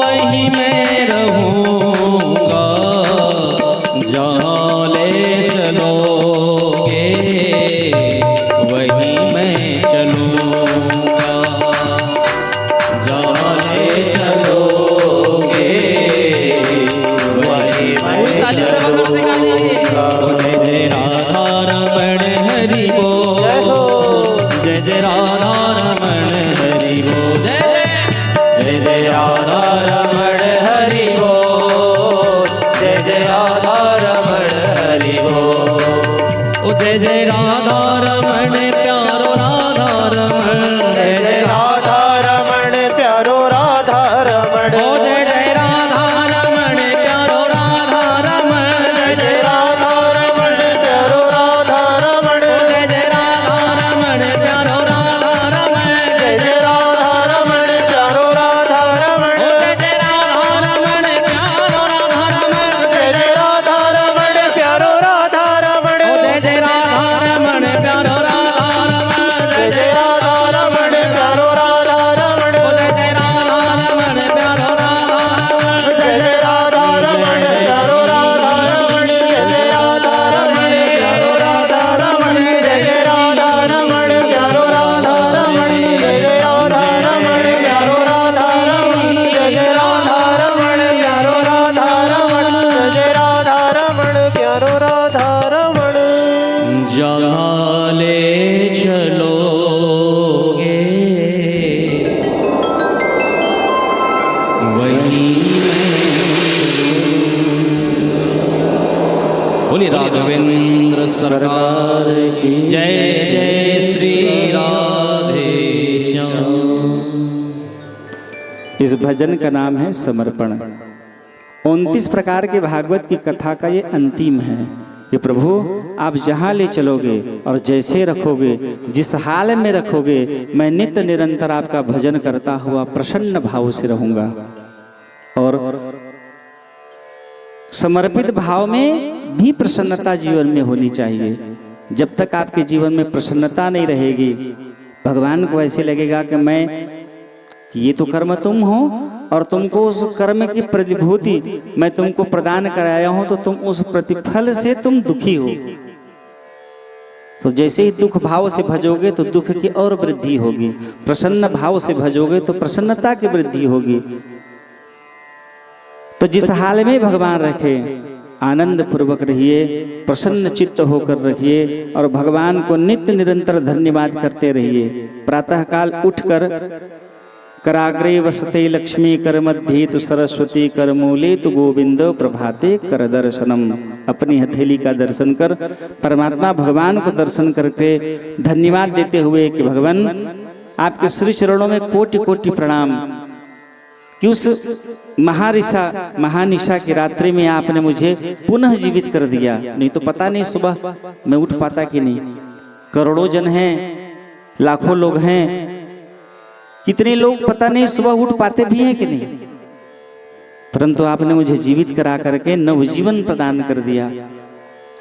[SPEAKER 2] वहीं मैं रहूँगा, जहाँ ले चलोगे वहीं मैं चलूँगा, जहाँ ले चलोगे वहीं मैं चलूँगा। जय जय राधा रमण हरि बोल, जय जय राधा रमण हरि बोल, जय जय राधा रमण हरि बोल, जय जय राधा रमण हरि बोल। ओ जय जय राधा रमण प्यारो राधा रमण, जय जय राधा रमण प्यारो राधा रमण, ओ जय जय राधा रमण प्यारो राधा रमण, जय जय राधा रमण प्यारो राधा रमण, जय जय राधा रमण प्यारो राधा रमण, जय जय राधा रमण प्यारो राधा रमण, जय जय राधा रमण प्यारो राधा रमण, जय जय राधा रमण प्यारो राधा रमण, जय जय राधा रमण प्यारो राधा रमण, जय जय राधा रमण प्यारो राधा रमण, जय जय राधा रमण प्यारो राधा रमण, जय जय राधा रमण प्यारो राधा रमण, जय जय राधा रमण प्यारो राधा रमण, जय जय राधा रमण प्यारो राधा रमण, जय जय राधा रमण प्यारो राधा रमण, जय जय राधा रमण प्यारो राधा रमण, जय जय राधा रमण प्यारो राधा रमण। जहाँ ले चलोगे वहीं बोली राघवेंद्र सरकार की जय। जय श्री राधे श्याम।
[SPEAKER 3] इस भजन का नाम है समर्पण। 29 प्रकार के भागवत की कथा का ये अंतिम है कि प्रभु आप जहाँ ले चलोगे और जैसे रखोगे, जिस हाल में रखोगे, मैं नित्य निरंतर आपका भजन करता हुआ प्रसन्न भाव से रहूंगा। और समर्पित भाव में भी प्रसन्नता जीवन में होनी चाहिए। जब तक आपके जीवन में प्रसन्नता नहीं रहेगी, भगवान को ऐसे लगेगा कि ये तो कर्म तुम हो और तुमको उस कर्म की प्रतिभूति मैं तुमको प्रदान कराया हूं, तो तुम उस प्रतिफल से तुम दुखी हो। तो जैसे ही दुख भाव से भजोगे तो दुख की और वृद्धि होगी, प्रसन्न भाव से भजोगे तो प्रसन्नता की वृद्धि होगी। तो जिस हाल में भगवान रखे आनंद पूर्वक रहिए, प्रसन्न चित्त होकर रहिए और भगवान को नित्य निरंतर धन्यवाद करते रहिए। प्रातःकाल उठकर कराग्रे वसते लक्ष्मी कर मध्य तु सरस्वती कर मूले तु गोविंद प्रभाते कर दर्शनम। अपनी हथेली का दर्शन कर परमात्मा भगवान को दर्शन करके धन्यवाद देते हुए कि भगवान आपके श्री चरणों में कोटि कोटि प्रणाम कि उस महानिशा की रात्रि में आपने मुझे पुनः जीवित कर दिया। नहीं तो पता नहीं सुबह मैं उठ पाता कि नहीं। करोड़ों जन हैं, लाखों लोग हैं, कितने लोग पता नहीं सुबह उठ पाते भी हैं कि नहीं, परंतु आपने मुझे जीवित करा करके नवजीवन प्रदान कर दिया।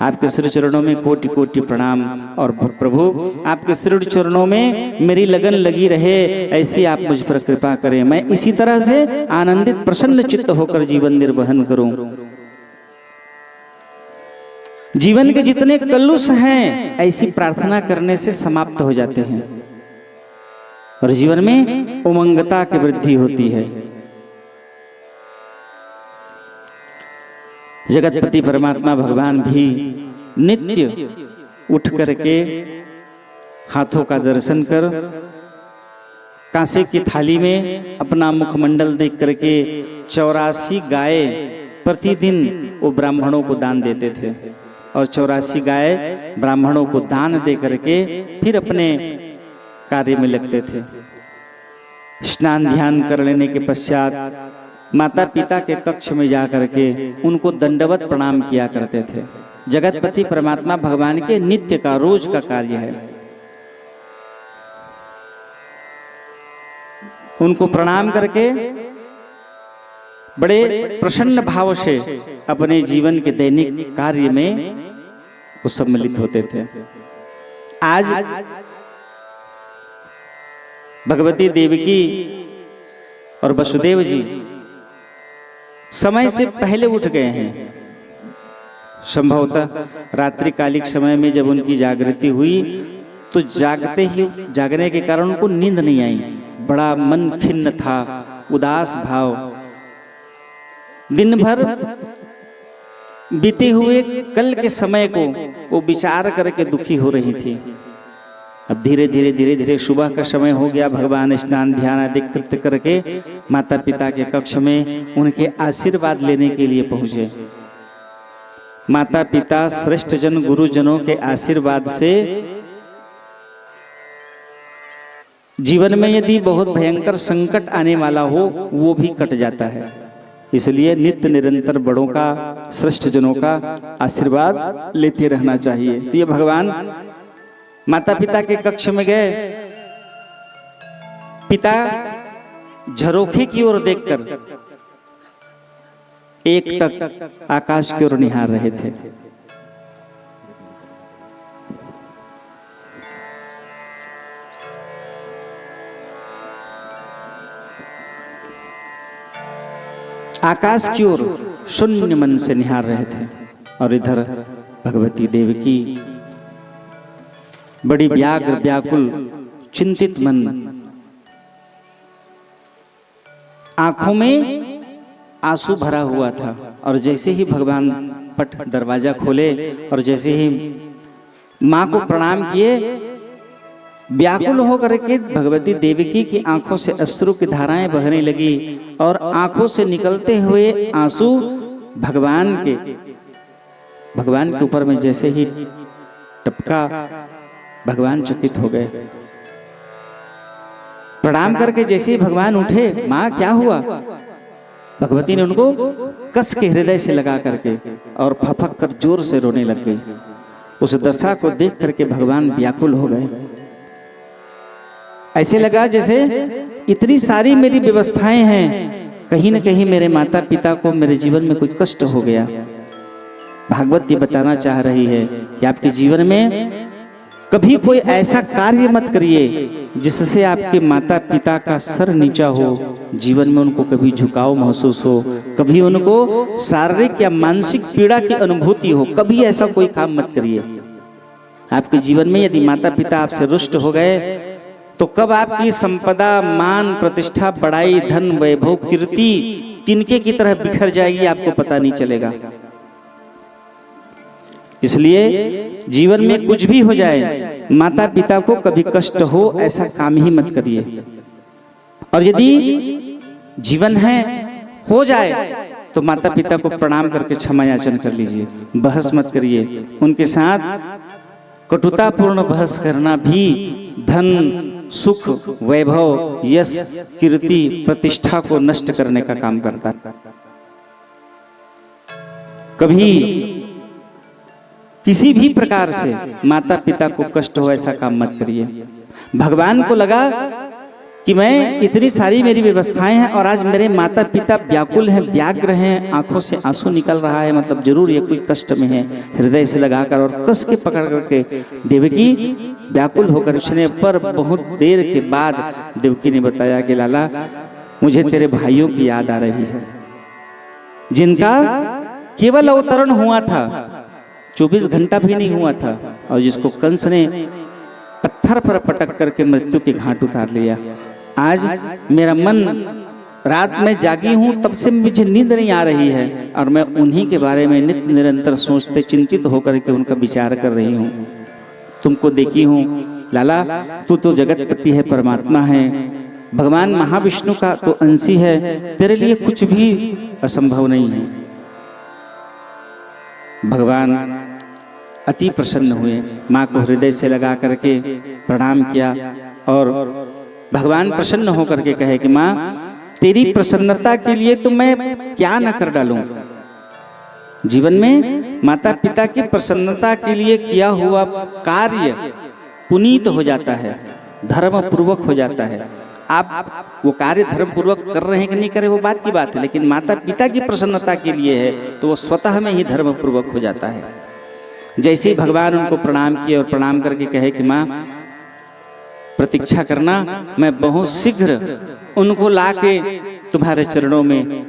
[SPEAKER 3] आपके श्री चरणों में कोटि कोटि प्रणाम। और प्रभु आपके श्री चरणों में मेरी लगन लगी रहे, ऐसी आप मुझ पर कृपा करें। मैं इसी तरह से आनंदित प्रसन्न चित्त होकर जीवन निर्वहन करूं। जीवन के जितने कलुष हैं ऐसी प्रार्थना करने से समाप्त हो जाते हैं और जीवन में उमंगता की वृद्धि होती है। जगतपति परमात्मा भगवान भी नित्य उठ करके हाथों का दर्शन कर कांसे की थाली में अपना मुखमंडल देख करके 84 गाय प्रतिदिन वो ब्राह्मणों को दान देते थे और 84 गाय ब्राह्मणों को दान दे करके फिर अपने कार्य में लगते थे। स्नान ध्यान कर लेने के पश्चात माता पिता के कक्ष में जा करके उनको दंडवत प्रणाम किया करते थे। जगतपति परमात्मा भगवान के नित्य का, रोज का कार्य है। उनको प्रणाम करके बड़े प्रसन्न भाव से अपने जीवन के दैनिक कार्य में वो सम्मिलित होते थे। आज भगवती देवकी और वसुदेव जी समय से पहले उठ गए हैं। संभवतः रात्रिकालिक समय में जब उनकी जागृति हुई तो जागने के कारण उनको नींद नहीं आई। बड़ा मन खिन्न था, उदास भाव। दिन भर बीते हुए कल के समय को वो विचार करके दुखी हो रही थी। अब धीरे धीरे सुबह का समय हो गया। भगवान स्नान ध्यान आदि कृत्य करके माता पिता के कक्ष में उनके आशीर्वाद लेने के लिए पहुंचे। माता पिता श्रेष्ठ जन गुरुजनों के आशीर्वाद से जीवन में यदि बहुत भयंकर संकट आने वाला हो वो भी कट जाता है। इसलिए नित्य निरंतर बड़ों का, श्रेष्ठ जनों का आशीर्वाद लेते रहना चाहिए। तो ये भगवान माता पिता के कक्ष में गए। पिता झरोखे की ओर देखकर एकटक आकाश की ओर निहार रहे थे। आकाश की ओर शून्य मन से निहार रहे थे। और इधर भगवती देवकी बड़ी व्याग्र व्याकुल चिंतित मन, आंखों में आंसू भरा हुआ था। और जैसे ही भगवान पट दरवाजा खोले और जैसे ही मां को प्रणाम किए, व्याकुल होकर के भगवती देवकी की आंखों से अश्रु की धाराएं बहने लगी। और आंखों से निकलते हुए आंसू भगवान के ऊपर में जैसे ही टपका, भगवान चकित हो गए। प्रणाम करके जैसे ही भगवान उठे, मां क्या हुआ? भगवती ने उनको कस के हृदय से लगा करके और फपक कर जोर से रोने लग गई। उस दशा को देख करके भगवान व्याकुल हो गए। ऐसे लगा जैसे इतनी सारी मेरी व्यवस्थाएं हैं, कहीं न कहीं मेरे माता पिता को मेरे जीवन में कोई कष्ट हो गया। भागवत ये बताना चाह रही है कि आपके जीवन में कभी कोई ऐसा कार्य मत करिए जिससे आपके माता पिता का सर नीचा हो, जीवन में उनको कभी झुकाव महसूस हो, कभी उनको शारीरिक या मानसिक पीड़ा की अनुभूति हो। कभी ऐसा कोई काम मत करिए। आपके जीवन में यदि माता पिता आपसे रुष्ट हो गए तो कब आपकी संपदा, मान, प्रतिष्ठा, बड़ाई, धन, वैभव, कीर्ति तिनके की तरह बिखर जाएगी, आपको पता नहीं चलेगा। इसलिए जीवन में कुछ भी हो जाए, माता पिता को कभी कष्ट हो ऐसा काम ही मत करिए। और यदि जीवन है हो जाए तो माता पिता को प्रणाम करके क्षमा याचन कर लीजिए, बहस मत करिए। उनके साथ कटुतापूर्ण बहस करना भी धन, सुख, वैभव, यश, कीर्ति, प्रतिष्ठा को नष्ट करने का काम करता है। कभी किसी भी प्रकार से माता पिता को कष्ट हो ऐसा काम मत करिए। भगवान को लगा कि मैं इतनी सारी मेरी व्यवस्थाएं हैं और आज मेरे माता पिता व्याकुल हैं, व्यग्र हैं, आंखों से आंसू निकल रहा है, मतलब जरूर ये कोई कष्ट में है। हृदय से लगाकर और कस के पकड़ करके देवकी व्याकुल होकर उसने पर बहुत देर के बाद देवकी ने बताया कि लाला, मुझे तेरे भाइयों की याद आ रही है जिनका केवल अवतरण हुआ था, 24 घंटा भी नहीं हुआ था, और जिसको कंस ने पत्थर पर पटक करके मृत्यु के घाट उतार लिया। आज मेरा मन, रात में जागी हूं तब से मुझे नींद नहीं आ रही है और मैं उन्हीं के बारे में नित्य निरंतर सोचते चिंतित होकर के उनका विचार कर रही हूं। तुमको देखी हूं लाला, तू तो जगतपति है, परमात्मा है, भगवान महाविष्णु का तो अंशी है, तेरे लिए कुछ भी असंभव नहीं है। भगवान अति प्रसन्न हुए, माँ को हृदय से लगा करके प्रणाम किया और भगवान प्रसन्न होकर के कहे कि माँ, तेरी प्रसन्नता के लिए तो मैं क्या न कर डालूं। जीवन में माता पिता की प्रसन्नता के लिए किया हुआ कार्य पुनीत हो जाता है, धर्म पूर्वक हो जाता है। आप वो कार्य धर्म पूर्वक कर रहे हैं कि नहीं कर रहे वो बात की बात है, लेकिन माता पिता की प्रसन्नता के लिए है तो वो स्वतः में ही धर्म पूर्वक हो जाता है। जैसे ही भगवान उनको प्रणाम किए और प्रणाम करके कहे कि माँ प्रतीक्षा करना, मैं बहुत शीघ्र उनको लाके तुम्हारे चरणों में,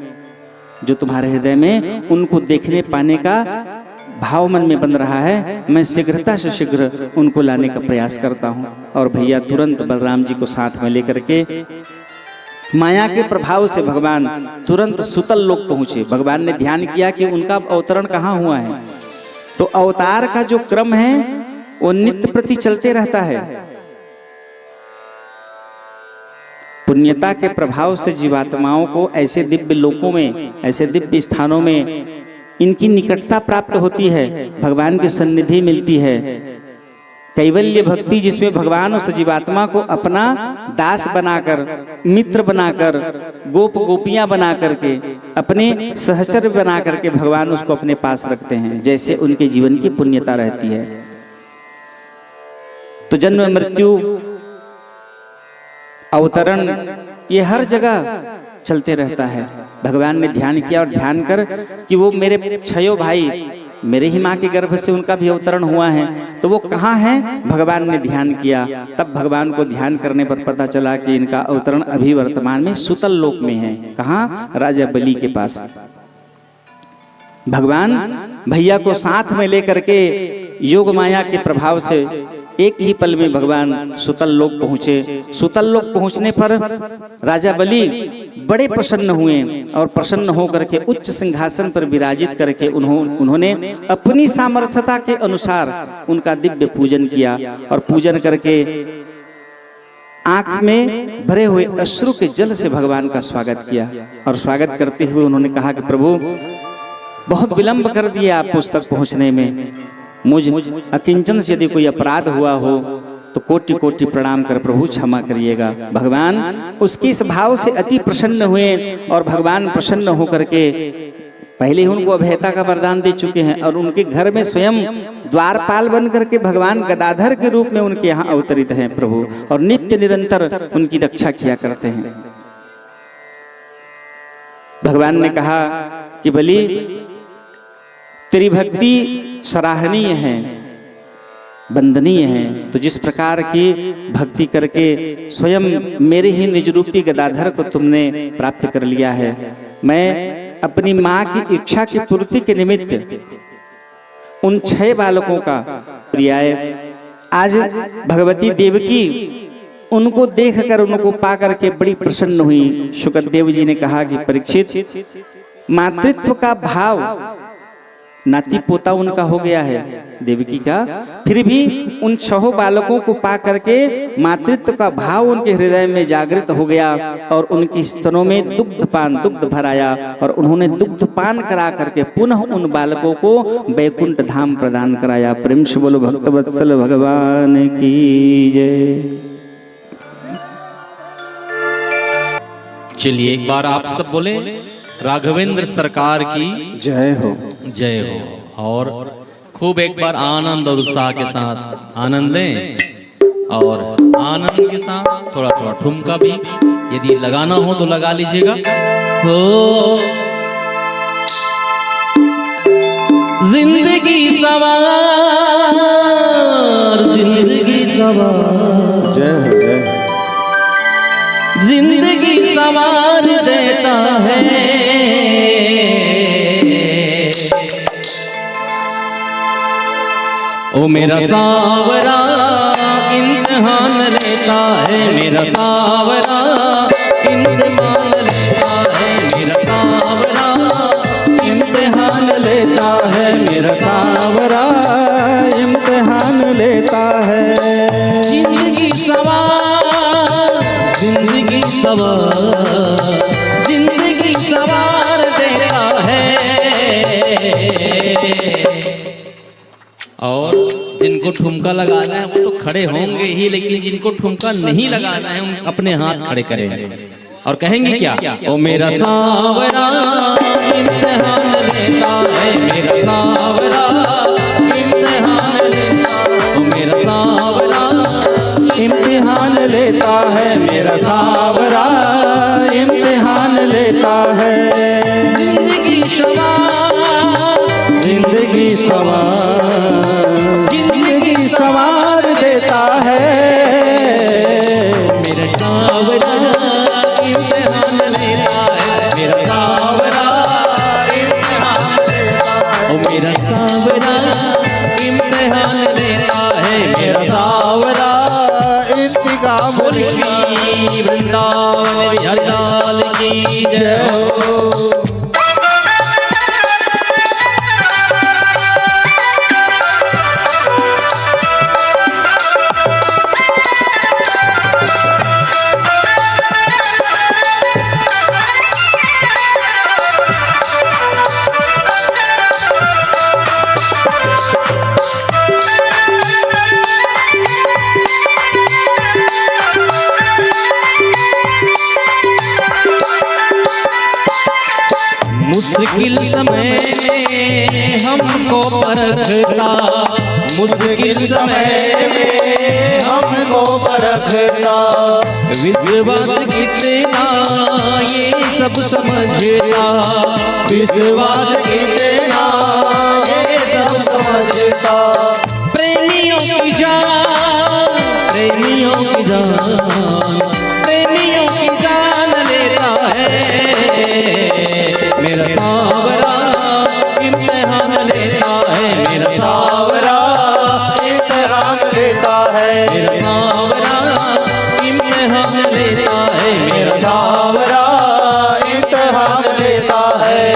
[SPEAKER 3] जो तुम्हारे हृदय में उनको देखने पाने का भाव मन में बन रहा है, मैं शीघ्रता से शीघ्र उनको लाने का प्रयास करता हूँ। और भैया तुरंत बलराम जी को साथ में लेकर के माया के प्रभाव से भगवान तुरंत सुतल लोक पहुंचे। भगवान ने ध्यान किया कि उनका अवतरण कहाँ हुआ है, तो अवतार का जो क्रम है वो नित्य प्रति चलते रहता है। पुण्यता के प्रभाव से जीवात्माओं को ऐसे दिव्य लोकों में, ऐसे दिव्य स्थानों में इनकी निकटता प्राप्त होती है, भगवान की सन्निधि मिलती है। कैवल्य भक्ति जिसमें भगवान उस जीवात्मा को अपना दास बनाकर, मित्र बनाकर, गोप गोपियां बना करके, अपने सहचर बना करके भगवान उसको अपने पास रखते हैं, जैसे उनके जीवन की पुण्यता रहती है। तो जन्म मृत्यु अवतरण ये हर जगह चलते रहता है। भगवान ने ध्यान किया और ध्यान कर कि वो मेरे छयो भाई, मेरे ही माँ के गर्भ से उनका भी अवतरण हुआ है, तो वो कहाँ है, भगवान ने ध्यान किया। तब भगवान को ध्यान करने पर पता चला कि इनका अवतरण अभी वर्तमान में सुतल लोक में है। कहाँ, राजा बलि के पास। भगवान भैया को साथ में लेकर के योग माया के प्रभाव से एक ही पल में भगवान सुतल लोक पहुंचे। सुतल लोक पहुंचने पर राजा बलि बड़े प्रसन्न हुए और प्रसन्न होकर के उच्च सिंहासन पर विराजित करके उन्होंने अपनी सामर्थ्यता के अनुसार उनका दिव्य पूजन किया। और पूजन करके आंख में भरे हुए अश्रु के जल से भगवान का स्वागत किया। और स्वागत करते हुए उन्होंने कहा कि प्रभु बहुत विलंब कर दिया आप पुस्तक पहुंचने में, मुझ अकिंचन से यदि कोई अपराध हुआ हो तो कोटि कोटि प्रणाम कर प्रभु क्षमा करिएगा। भगवान उसकी इस भाव से अति प्रसन्न हुए और भगवान प्रसन्न होकर के पहले ही उनको अभयता का वरदान दे चुके हैं और उनके घर में स्वयं द्वारपाल बन करके भगवान गदाधर के रूप में उनके यहाँ अवतरित हैं प्रभु, और नित्य निरंतर उनकी रक्षा किया करते हैं। भगवान ने कहा कि बलि तेरी भक्ति सराहनीय है, वंदनीय है। तो जिस प्रकार की भक्ति करके स्वयं मेरे ही निज रूपी गदाधर को तुमने प्राप्त कर लिया है, मैं अपनी माँ की इच्छा की पूर्ति के निमित्त उन 6 बालकों का प्रियाय आज भगवती देवकी उनको देखकर, उनको पा करके बड़ी प्रसन्न हुई। शुकदेव जी ने कहा कि परीक्षित, मातृत्व का भाव नाती पोता उनका हो गया है देवकी का, फिर भी उन 6 बालकों को पा करके मातृत्व का भाव उनके हृदय में जागृत हो गया और उनकी स्तनों में दुग्ध भराया और उन्होंने दुग्ध पान करा करके पुनः उन बालकों को वैकुंठ धाम प्रदान कराया। प्रेम से बोलो भक्तवत्सल भगवान की जय।
[SPEAKER 4] चलिए एक बार आप सब बोले राघवेंद्र सरकार की
[SPEAKER 3] जय हो,
[SPEAKER 4] जय हो। और खूब एक बार आनंद और उत्साह के साथ आनंद लें और आनंद के साथ थोड़ा थोड़ा ठुमका भी यदि लगाना हो तो लगा लीजिएगा। हो जिंदगी सवार, जिंदगी सवार,
[SPEAKER 3] जय हो, जय हो।
[SPEAKER 4] जिंदगी सवार देता है, ओ मेरा सावरा इम्तिहान लेता है, मेरा सावरा इम्तिहान लेता है, मेरा सावरा इम्तिहान लेता है,
[SPEAKER 3] मेरा सावरा इम्तिहान लेता है।
[SPEAKER 4] जिंदगी सवार, जिंदगी सवार, जिंदगी सवार देता है। और जिनको ठुमका लगाना है वो तो खड़े होंगे ही, लेकिन जिनको ठुमका नहीं लगाना है उन अपने हाथ खड़े करें। और कहेंगे क्या? ओ मेरा सांवरा इम्तिहान लेता है, मेरा सांवरा इम्तिहान लेता है, ओ मेरा सांवरा
[SPEAKER 3] इम्तिहान लेता है, मेरा सांवरा इम्तिहान लेता है।
[SPEAKER 4] जिंदगी
[SPEAKER 3] सवार देता है,
[SPEAKER 4] मेरा सांवरा इम्तिहान लेता है, मेरा सांवरा इम्तिहान लेता है, ओ मेरा सांवरा इम्तिहान लेता है, मेरा सांवरा इंतकाम। बोल श्री वृंदावन बिहारी लाल की जय हो। मुश्किल समय में हमको परखता, मुश्किल समय में हमको परखता, विश्वास कितना ये सब समझता, विश्वास कितना ये सब समझता। प्रेमियों की जान, प्रेमियों की जान, प्रेमियों की जान लेता है, मेरा सांवरा इम्तिहान लेता है, मेरा सांवरा इम्तिहान लेता है, मेरा सांवरा इम्तिहान लेता है, मेरा सांवरा इम्तिहान लेता है।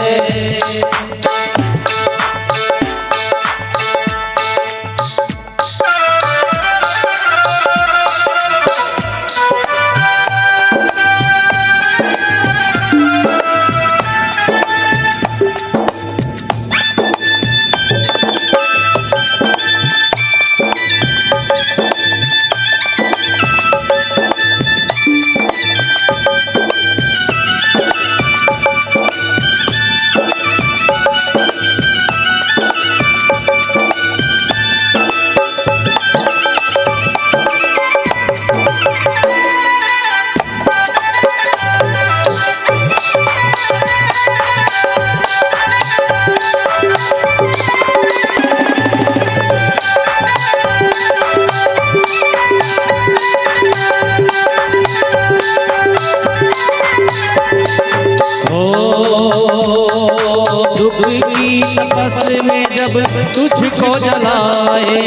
[SPEAKER 4] दुख की तपस में जब तुझको जलाए,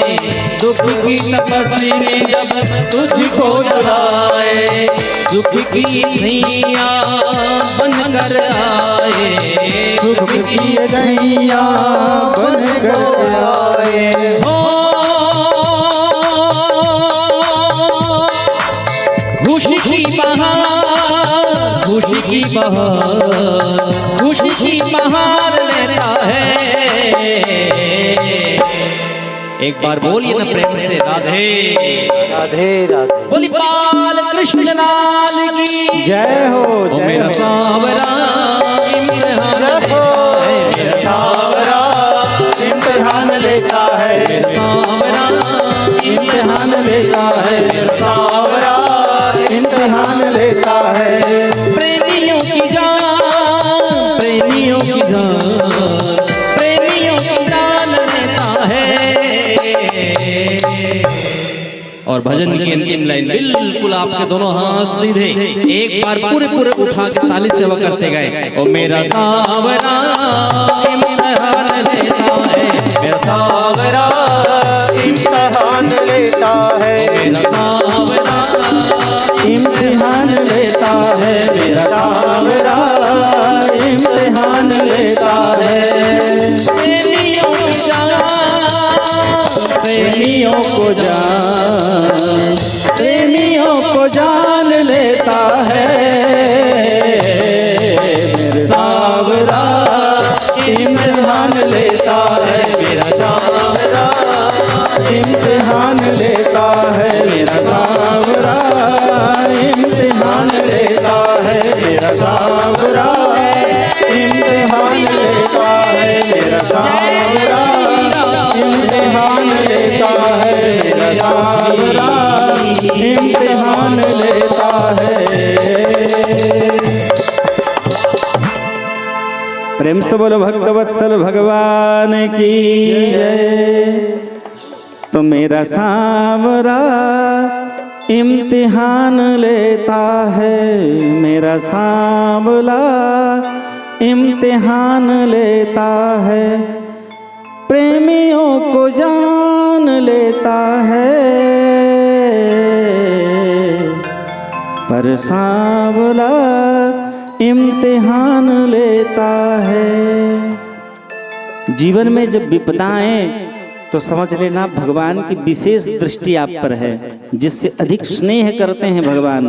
[SPEAKER 4] दुख की तपस में जब तुझको जलाए, सुख की नैया बन कर आए, सुख की नैया बन कर आए। खुशी की बहार, खुशी की बहार, खुशी की बहार लेता है। एक बार बोलिए ना प्रेम से, राधे
[SPEAKER 1] राधे राधे।
[SPEAKER 4] बोली बाल कृष्ण लाल की
[SPEAKER 3] जय हो।
[SPEAKER 4] ओ मेरा सांवरा इम्तिहान लेता है, मेरा सांवरा
[SPEAKER 3] इम्तिहान लेता है,
[SPEAKER 4] मेरा सांवरा
[SPEAKER 3] इम्तिहान लेता है,
[SPEAKER 4] सांवरा
[SPEAKER 3] इम्तिहान लेता है।
[SPEAKER 4] प्रेमियों की जान, प्रेमियों की जान, प्रेमियों की जान लेता है। और भजन की अंतिम लाइन बिल्कुल आपके दोनों हाथ सीधे एक बार पूरे पूरे उठा के ताली सेवा करते गए। ओ मेरा सांवरा इम्तिहान लेता है, मेरा सांवरा
[SPEAKER 1] इम्तिहान लेता है,
[SPEAKER 4] मेरा सांवरा
[SPEAKER 3] इम्तिहान लेता है, मेरा सांवरा इम्तिहान लेता है।
[SPEAKER 4] प्रेमियों की जान,
[SPEAKER 3] प्रेमियों को जान, प्रेमियों को जान लेता है, मेरा सांवरा इम्तिहान लेता है, मेरा सांवरा इम्तिहान लेता है, मेरा सांवरा इम्तिहान लेता है। प्रेम से बोलो भक्तवत्सल भगवान की जय। तो मेरा सांवरा इम्तिहान लेता है, मेरा सांवला इम्तिहान लेता है, प्रेमियों को जान लेता है, पर सांवला इम्तिहान लेता है। जीवन में जब विपदाएं तो समझ लेना भगवान की विशेष दृष्टि आप पर है, जिससे अधिक स्नेह करते हैं भगवान।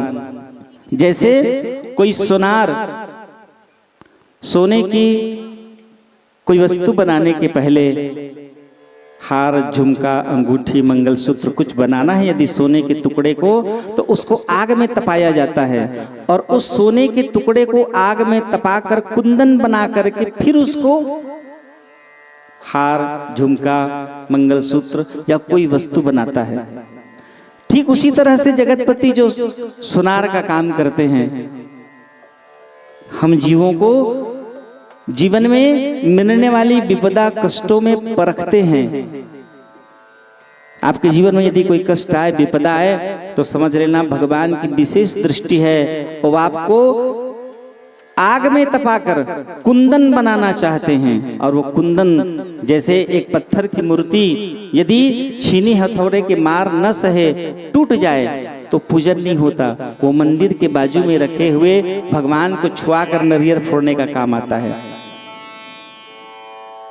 [SPEAKER 3] जैसे कोई सोनार सोने की कोई वस्तु बनाने के पहले हार, झुमका, अंगूठी, मंगलसूत्र कुछ बनाना है यदि सोने के टुकड़े को, तो उसको आग में तपाया जाता है और उस सोने के टुकड़े को आग में तपाकर कुंदन बना करके फिर उसको हार, झुमका, मंगलसूत्र या कोई वस्तु बनाता है। ठीक उसी तरह से जगतपति जो सुनार का काम करते हैं, हम जीवों को जीवन में मिलने वाली विपदा कष्टों में परखते हैं। आपके जीवन में यदि कोई कष्ट आए, विपदा आए, तो समझ लेना भगवान की विशेष दृष्टि है। वो आपको आग में तपाकर कुंदन बनाना चाहते हैं। और वो कुंदन जैसे एक पत्थर की मूर्ति यदि छीनी हथौड़े के मार न सहे टूट जाए तो पूजन नहीं होता, वो मंदिर के बाजू में रखे हुए भगवान को छुआ कर नारियल फोड़ने का काम आता है।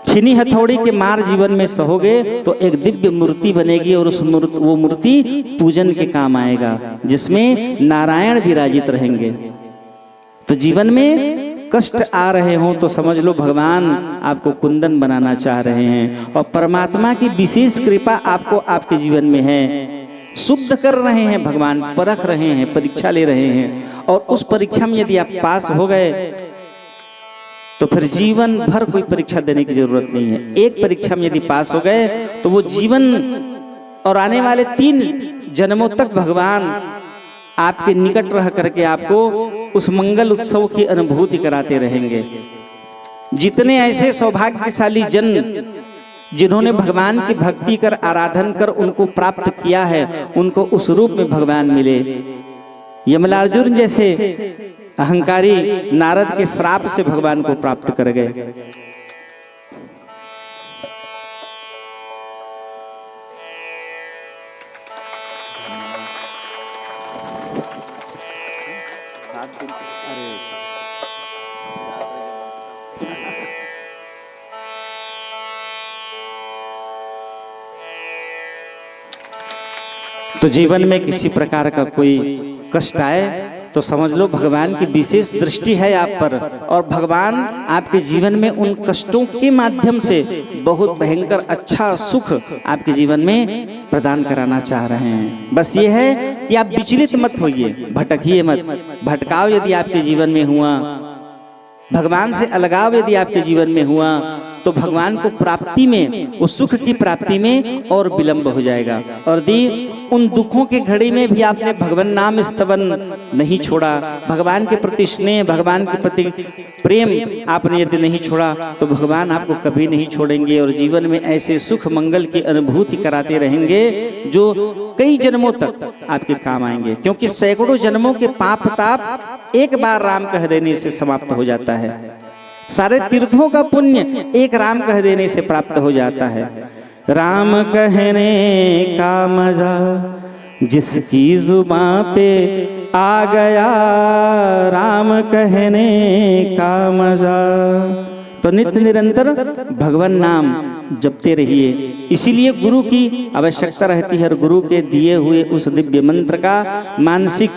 [SPEAKER 3] छीनी हथौड़ी के मार जीवन में सहोगे तो एक दिव्य मूर्ति बनेगी और वो मूर्ति पूजन के काम आएगा, जिसमें नारायण विराजित रहेंगे। तो जीवन में कष्ट आ रहे हों तो समझ लो भगवान आपको कुंदन बनाना चाह रहे हैं और परमात्मा की विशेष कृपा आपको आपके जीवन में है। शुद्ध कर रहे हैं भगवान, परख रहे हैं, परीक्षा ले रहे हैं। और उस परीक्षा में यदि आप पास हो गए तो फिर जीवन भर कोई परीक्षा देने की जरूरत नहीं है। एक परीक्षा में यदि पास हो गए तो वो जीवन और आने वाले 3 जन्मों तक भगवान आपके निकट रह करके आपको उस मंगल उत्सव की अनुभूति कराते रहेंगे। जितने ऐसे सौभाग्यशाली जन जिन्होंने भगवान की भक्ति कर, आराधन कर उनको प्राप्त किया है, उनको उस रूप में भगवान मिले। यमलार्जुन जैसे अहंकारी नारद के श्राप से भगवान को प्राप्त कर गए। तो जीवन में किसी प्रकार का कोई कष्ट आए तो समझ लो भगवान की विशेष दृष्टि है आप पर, और भगवान आपके जीवन में उन कष्टों के माध्यम से बहुत भयंकर अच्छा सुख आपके जीवन में प्रदान कराना चाह रहे हैं। बस ये है कि आप विचलित मत होइए, भटकिए मत। भटकाव यदि आपके जीवन में हुआ, भगवान से अलगाव यदि आपके जीवन में हुआ, तो भगवान को प्राप्ति में, उस सुख की प्राप्ति में और विलंब हो जाएगा। और दी उन दुखों के घड़ी में भी आपने भगवान नाम स्तवन नहीं छोड़ा, भगवान के प्रति स्नेह, भगवान के प्रति प्रेम आपने यदि नहीं छोड़ा, तो भगवान आपको कभी नहीं छोड़ेंगे और जीवन में ऐसे सुख मंगल की अनुभूति कराते रहेंगे जो कई जन्मों तक आपके काम आएंगे। क्योंकि सैकड़ों जन्मों के पाप ताप एक बार राम कह देने से समाप्त हो जाता है। सारे तीर्थों का पुण्य एक राम कह देने से प्राप्त हो जाता है। राम कहने का मजा जिसकी जुबां पे आ गया, राम कहने का मजा। तो नित्य निरंतर भगवान नाम जपते रहिए। इसीलिए गुरु की आवश्यकता रहती है और गुरु के दिए हुए उस दिव्य मंत्र का मानसिक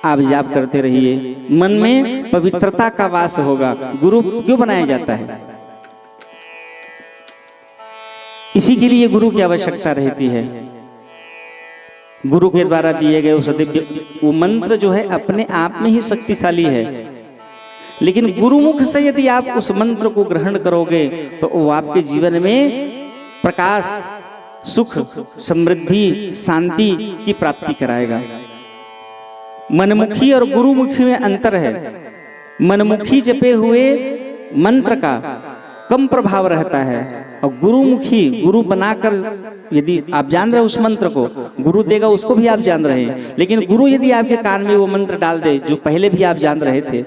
[SPEAKER 3] आप जाप करते रहिए। मन में पवित्रता का वास होगा। गुरु क्यों बनाया जाता है? इसी के लिए गुरु की आवश्यकता रहती है। गुरु के द्वारा दिए गए उस दिव्य वो मंत्र जो है अपने आप में ही शक्तिशाली है, लेकिन गुरुमुख से यदि आप उस मंत्र को ग्रहण करोगे तो वो आपके जीवन में प्रकाश, सुख, समृद्धि, शांति की प्राप्ति कराएगा। मनमुखी और गुरुमुखी में अंतर है। मनमुखी जपे हुए मंत्र का कम प्रभाव रहता है। और गुरुमुखी, गुरु बनाकर यदि आप जान रहे उस मंत्र को, गुरु देगा उसको भी आप जान रहे हैं, लेकिन गुरु यदि आपके कान में वो मंत्र डाल दे जो पहले भी आप जान रहे थे,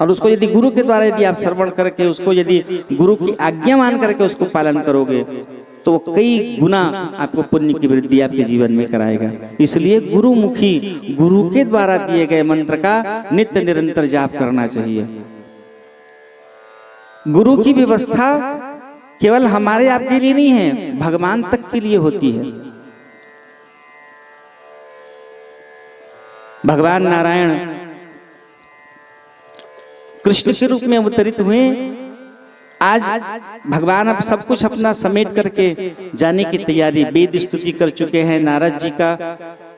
[SPEAKER 3] और उसको यदि गुरु के द्वारा यदि आप श्रवण करके उसको यदि गुरु की आज्ञा मान करके उसको पालन करोगे तो कई गुना आपको पुण्य की वृद्धि आपके जीवन में कराएगा। इसलिए गुरुमुखी, गुरु के द्वारा दिए गए मंत्र का नित्य निरंतर जाप करना चाहिए। गुरु की व्यवस्था केवल हमारे आपके लिए नहीं है, भगवान तक के लिए होती है। भगवान नारायण कृष्ण के रूप में अवतरित हुए। आज भगवान अब सब कुछ अपना समेट करके जाने की तैयारी, वेद स्तुति कर चुके हैं। नारद जी का,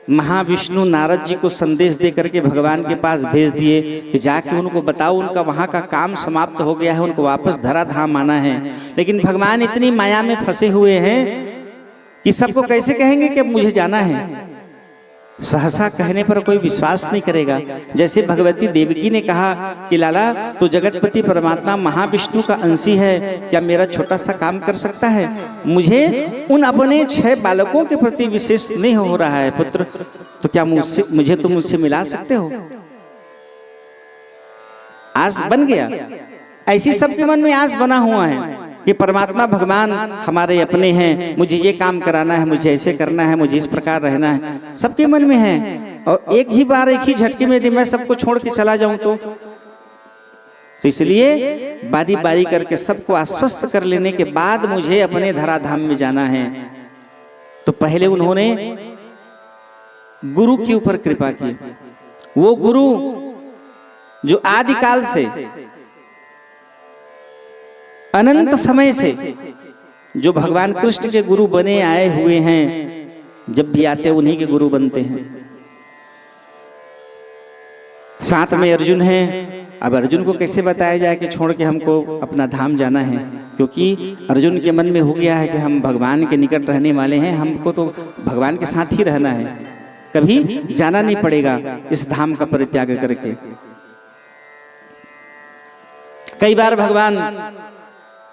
[SPEAKER 3] महाविष्णु नारद जी को संदेश दे करके भगवान के पास भेज दिए कि जाके उनको बताओ, उनका वहां का काम समाप्त हो गया है, उनको वापस धराधाम आना है। लेकिन भगवान इतनी माया में फंसे हुए हैं कि सबको कैसे कहेंगे कि मुझे जाना है। सहसा कहने पर कोई विश्वास नहीं करेगा। जैसे भगवती देवकी ने कहा कि लाला तो जगतपति परमात्मा महाविष्णु का अंशी है, क्या मेरा छोटा सा काम कर सकता है? मुझे उन अपने 6 बालकों के प्रति विशेष स्नेह हो रहा है पुत्र, तो क्या मुझे तुम मुझसे मिला सकते हो? आस बन गया। ऐसी सबके मन में आस बना हुआ है कि परमात्मा भगवान हमारे अपने हैं, मुझे ये काम कराना है, मुझे ऐसे करना है, मुझे इस प्रकार रहना है, सबके मन में है। और एक ही बार, एक ही झटके में यदि मैं सबको छोड़ के चला जाऊं तो इसलिए बारी बारी करके सबको आश्वस्त कर लेने के बाद मुझे अपने धराधाम में जाना है। तो पहले उन्होंने गुरु के ऊपर कृपा की। वो गुरु जो आदिकाल से, अनंत समय से जो भगवान कृष्ण के गुरु बने आए हुए हैं, जब भी आते उन्हीं के गुरु बनते हैं। साथ में अर्जुन है। अब अर्जुन को कैसे बताया जाए कि छोड़ के हमको अपना धाम जाना है, क्योंकि अर्जुन के मन में हो गया है कि हम भगवान के निकट रहने वाले हैं, हमको तो भगवान के साथ ही रहना है, कभी जाना नहीं पड़ेगा इस धाम का परित्याग करके। कई बार भगवान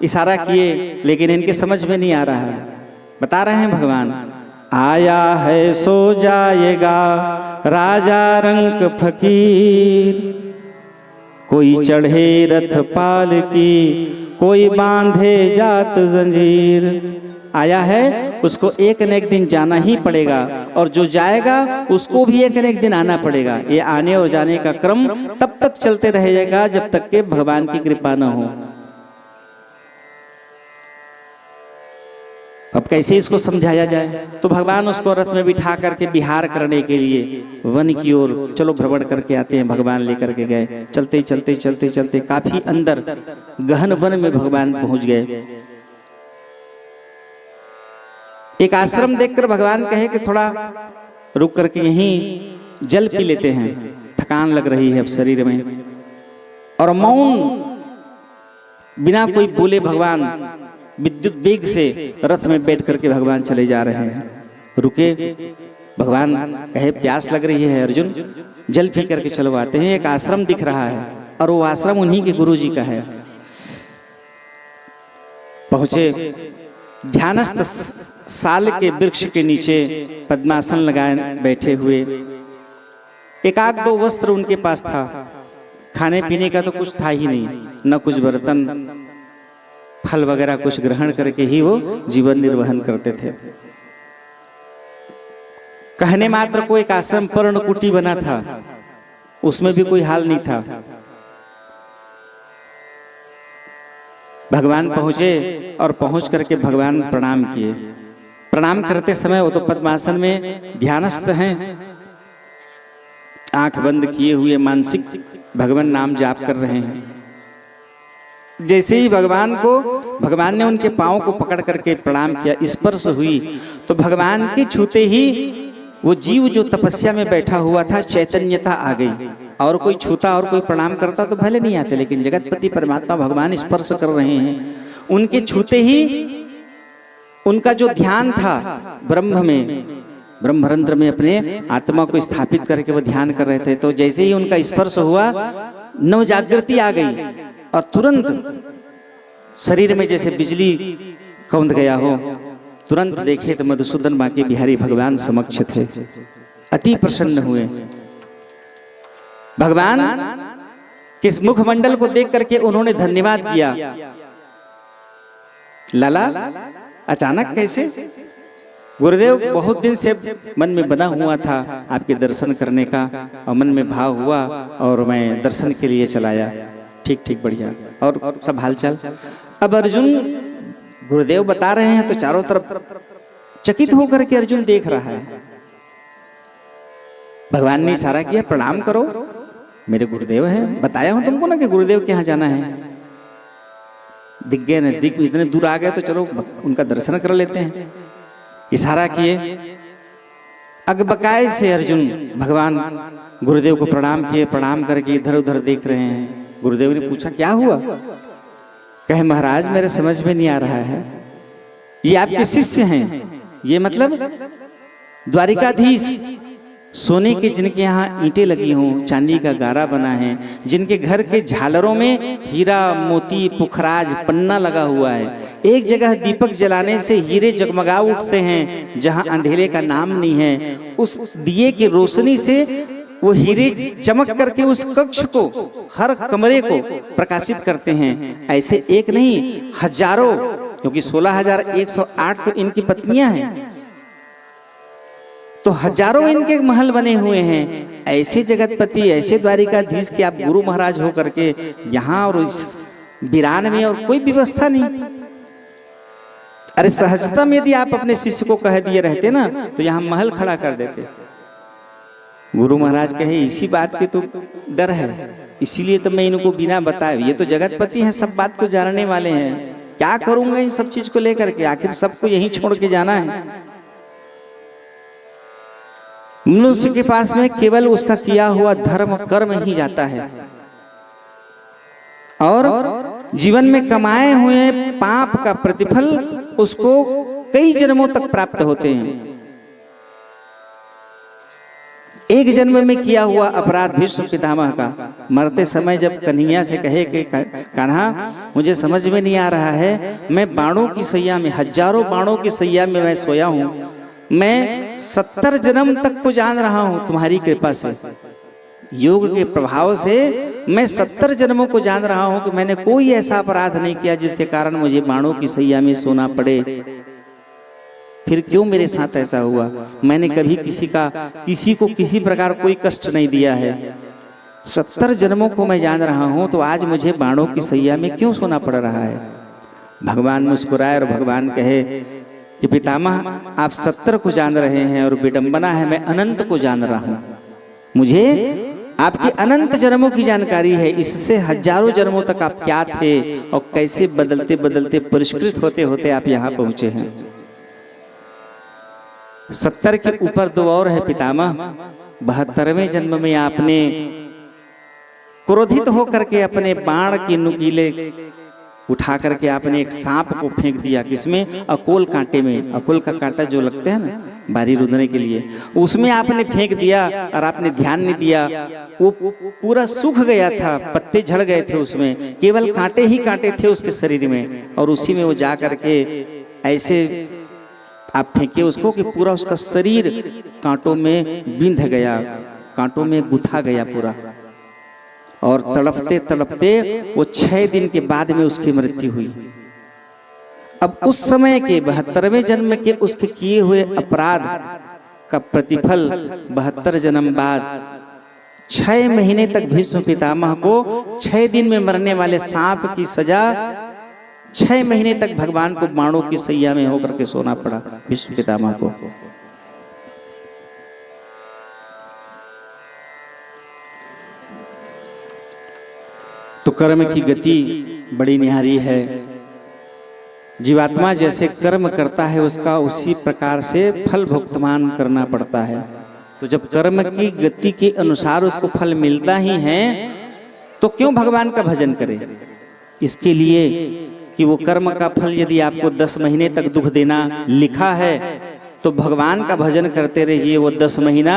[SPEAKER 3] इशारा किए लेकिन इनके समझ में नहीं आ रहा है। बता रहे हैं भगवान, आया है सो जाएगा राजा रंक फकीर, कोई चढ़े रथ पाल की, कोई बांधे जात जंजीर। आया है, उसको एक न एक दिन जाना ही पड़ेगा, और जो जाएगा उसको भी एक न एक दिन आना पड़ेगा। ये आने और जाने का क्रम तब तक चलते रहेगा जब तक के भगवान की कृपा न हो। अब कैसे इसको समझाया जाए? तो भगवान उसको रथ में बिठा करके विहार करने के लिए वन की ओर चलो भ्रमण करके आते हैं। भगवान लेकर के गए। चलते चलते चलते चलते काफी अंदर गहन वन में भगवान पहुंच गए। एक आश्रम देखकर भगवान कहे कि थोड़ा रुक करके यहीं जल पी लेते हैं, थकान लग रही है अब शरीर में। और मौन, बिना कोई बोले भगवान विद्युत वेग से रथ में बैठ करके भगवान चले जा रहे हैं। रुके, भगवान कहे प्यास लग रही है अर्जुन, जल पी करके चलो आते हैं। एक आश्रम दिख रहा है और वो आश्रम उन्हीं के गुरु जी का है। पहुंचे, ध्यानस्थ साल के वृक्ष के नीचे पद्मासन लगाए बैठे हुए। एक आध दो वस्त्र उनके पास था, खाने पीने का तो कुछ था ही नहीं, न कुछ बर्तन, फल वगैरह कुछ ग्रहण करके ही वो जीवन निर्वहन करते थे। कहने मात्र को एक आश्रम पर्णकुटी बना था, उसमें भी कोई हाल नहीं था। भगवान पहुंचे और पहुंच करके भगवान प्रणाम किए। प्रणाम करते समय वो तो पद्मासन में ध्यानस्थ हैं, आंख बंद किए हुए मानसिक भगवान नाम जाप कर रहे हैं। जैसे ही भगवान ने उनके पांव को पकड़ करके प्रणाम किया, स्पर्श हुई, तो भगवान के छूते ही वो जीव जो तपस्या में बैठा हुआ था चैतन्यता आ गई। और कोई छूता और कोई प्रणाम करता तो भले नहीं आते, लेकिन जगतपति परमात्मा भगवान स्पर्श कर रहे हैं। उनके छूते ही उनका जो ध्यान था ब्रह्म में, ब्रह्मरंध्र में अपने आत्मा को स्थापित करके वो ध्यान कर रहे थे। तो जैसे ही उनका स्पर्श हुआ, नवजागृति आ गई और तुरंत शरीर में जैसे बिजली कौंध गया हो। तुरंत देखे तो मधुसूदन बांके बिहारी भगवान समक्ष थे, अति प्रसन्न हुए। भगवान के मुखमंडल को देख करके उन्होंने धन्यवाद किया। लाला अचानक कैसे? गुरुदेव बहुत दिन से मन में बना हुआ था आपके दर्शन करने का, और मन में भाव हुआ और मैं दर्शन के लिए चलाया। ठीक ठीक, बढ़िया। और सब हालचाल? अब अर्जुन गुरुदेव बता रहे हैं तो चारों तरफ चकित होकर के अर्जुन देख रहा है। भगवान ने इशारा किया, प्रणाम करो, मेरे गुरुदेव हैं। बताया हूं तुमको ना कि गुरुदेव के यहाँ जाना है। दिख गए नजदीक, इतने दूर आ गए तो चलो उनका दर्शन कर लेते हैं। इशारा किए, अगबकाए से अर्जुन भगवान गुरुदेव को प्रणाम किए। प्रणाम करके इधर उधर देख रहे हैं। गुरुदेव ने पूछा, क्या हुआ? कहे, महाराज मेरे समझ में नहीं आ रहा है, ये आपके शिष्य हैं, ये मतलब द्वारिकाधीश, सोने के जिनके यहाँ ईंटें लगी हों, चांदी का गारा बना है, जिनके घर के झालरों में हीरा मोती पुखराज पन्ना लगा हुआ है, एक जगह दीपक जलाने से हीरे जगमगा उठते हैं, जहाँ अंधेरे का नाम नहीं है, उस दिए की रोशनी से वो हीरे चमक करके उस कक्ष को, हर कमरे को प्रकाशित करते हैं। ऐसे एक नहीं, हजारों, क्योंकि 16,108 तो इनकी पत्नियां हैं, तो हजारों इनके महल बने हुए हैं। ऐसे जगतपति, ऐसे द्वारिकाधीश के आप गुरु महाराज हो करके यहाँ और इस वीरान में और कोई व्यवस्था नहीं। अरे सहजता में यदि आप अपने शिष्य को कह दिए रहते ना तो यहाँ महल खड़ा कर देते। गुरु महाराज कहे, इसी बात के तो डर है, इसीलिए तो मैं इनको बिना बताए, ये तो जगतपति हैं, सब बात को जानने वाले हैं, क्या करूंगा इन सब चीज को लेकर के, आखिर सबको यहीं छोड़ के जाना है। मनुष्य के पास में केवल उसका किया हुआ धर्म कर्म ही जाता है, और जीवन में कमाए हुए पाप का प्रतिफल उसको कई जन्मों तक प्राप्त होते हैं। एक जन्म में किया हुआ अपराध भीष्म पितामह का मरते समय जब कन्हैया से कहे कि कान्हा मुझे समझ में नहीं आ रहा है, मैं बाणों की सैया में, हजारों बाणों की सैया में मैं सोया हूं, मैं 70 जन्म तक को जान रहा हूं तुम्हारी कृपा से, योग के प्रभाव से मैं 70 जन्मों को जान रहा हूं कि मैंने कोई ऐसा अपराध नहीं किया जिसके कारण मुझे बाणों की सैया में सोना पड़े। फिर क्यों मेरे साथ ऐसा हुआ? मैंने कभी किसी को किसी प्रकार कोई कष्ट नहीं दिया है। 70 जन्मों को मैं जान रहा हूं, तो आज मुझे बाणों की सैया में क्यों सोना पड़ रहा है? भगवान मुस्कुराए और भगवान कहे कि पितामह आप 70 को जान रहे हैं और विडंबना है, मैं अनंत को जान रहा हूं, मुझे आपकी अनंत जन्मों की जानकारी है, इससे हजारों जन्मों तक आप क्या थे और कैसे बदलते बदलते परिष्कृत होते होते आप यहाँ पहुंचे हैं। 70 के ऊपर 2 और है पितामह। 72वें जन्म में आपने क्रोधित होकर के अपने बाण के नुकीले उठा करके आपने एक सांप को फेंक दिया, किसमें? अकोल कांटे में। अकोल का कांटा जो लगता है ना बारी रुदने के लिए, उसमें आपने फेंक दिया और आपने ध्यान नहीं दिया, वो पूरा सूख गया था, पत्ते झड़ गए थे उसमें, केवल कांटे ही कांटे थे उसके शरीर में, और उसी में वो जा करके ऐसे आप फेंके उसको कि पूरा उसका शरीर कांटों में बिंध गया, कांटों में गुथा गया पूरा, और तड़पते तड़पते वो 6 दिन के बाद में उसकी मृत्यु हुई। अब उस समय के 72वें जन्म के उसके किए हुए अपराध का प्रतिफल 72 जन्म बाद 6 महीने तक भीष्म पितामह को 6 दिन में मरने वाले सांप की सजा 6 महीने तक भगवान को बाणों की सैया में होकर के सोना पड़ा भीष्म पितामह को। तो कर्म की गति बड़ी निहारी है। जीवात्मा जैसे कर्म करता है उसका उसी प्रकार से फल भुगतान करना पड़ता है। तो जब कर्म की गति के अनुसार उसको फल मिलता ही है तो क्यों भगवान का भजन करे? इसके लिए कि वो कर्म का फल यदि आपको 10 महीने तक दुख देना लिखा है तो भगवान का भजन करते रहिए, वो 10 महीना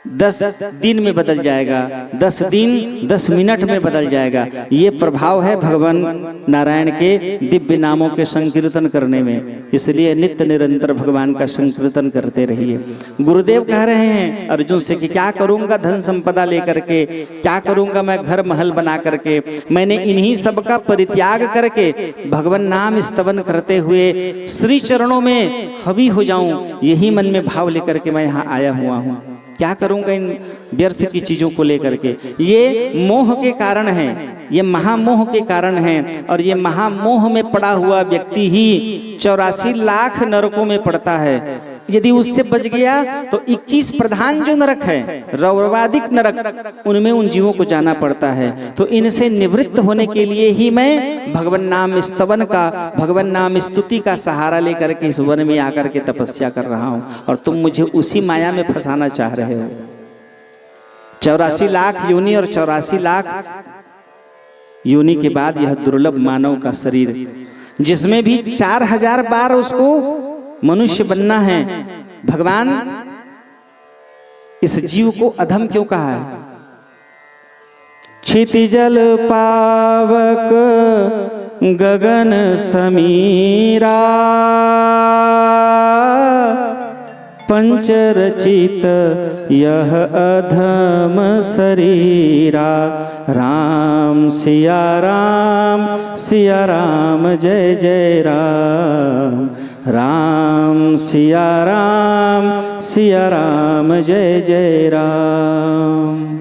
[SPEAKER 3] 10 दिन में बदल जाएगा, 10 दिन 10 मिनट में बदल जाएगा। ये प्रभाव है भगवान नारायण के दिव्य नामों के संकीर्तन करने में। इसलिए नित्य निरंतर भगवान का संकीर्तन करते रहिए। गुरुदेव कह रहे हैं अर्जुन से कि क्या करूंगा धन संपदा लेकर के, क्या करूंगा मैं घर महल बना करके, मैंने इन्हीं सब का परित्याग करके भगवान नाम स्तवन करते हुए श्री चरणों में हवी हो जाऊं, यही मन में भाव लेकर के मैं यहाँ आया हुआ हूँ। क्या करूंगा इन व्यर्थ की चीजों को लेकर के। ये मोह के कारण है, ये महामोह के कारण है, और ये महामोह में पड़ा हुआ व्यक्ति ही 84 लाख नरकों में पड़ता है। यदि उससे बच गया तो 21 प्रधान जो नरक है, रौरवादिक नरक, उनमें उन जीवों को जाना पड़ता है। तो इनसे निवृत्त होने के लिए ही मैं भगवान नाम स्तवन का, भगवान नाम स्तुति का सहारा लेकर के इस वन में आकर के तपस्या कर रहा हूं, और तुम मुझे उसी माया में फंसाना चाह रहे हो। 84 लाख योनि और 84 लाख योनि के बाद यह दुर्लभ मानव का शरीर, जिसमें भी 4000 बार उसको मनुष्य बनना है। भगवान इस जीव को अधम क्यों कहा है? क्षितिजल पावक गगन समीरा, पंचरचित यह अधम शरीरा। राम सिया राम जय जय राम, राम सिया राम जय जय राम।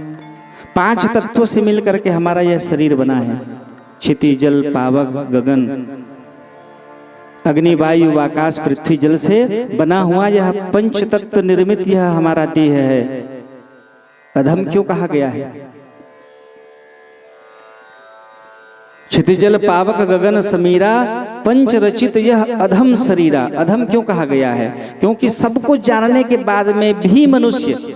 [SPEAKER 3] 5 तत्वों से मिलकर के हमारा यह शरीर बना है। क्षिति जल पावक गगन, अग्नि वायु आकाश पृथ्वी जल से बना हुआ यह पंच तत्व निर्मित यह हमारा देह है। अधम क्यों कहा गया है? क्षितिजल पावक गगन समीरा पंच रचित यह अधम शरीरा। अधम क्यों कहा गया है? क्योंकि सबको जानने के बाद में भी मनुष्य,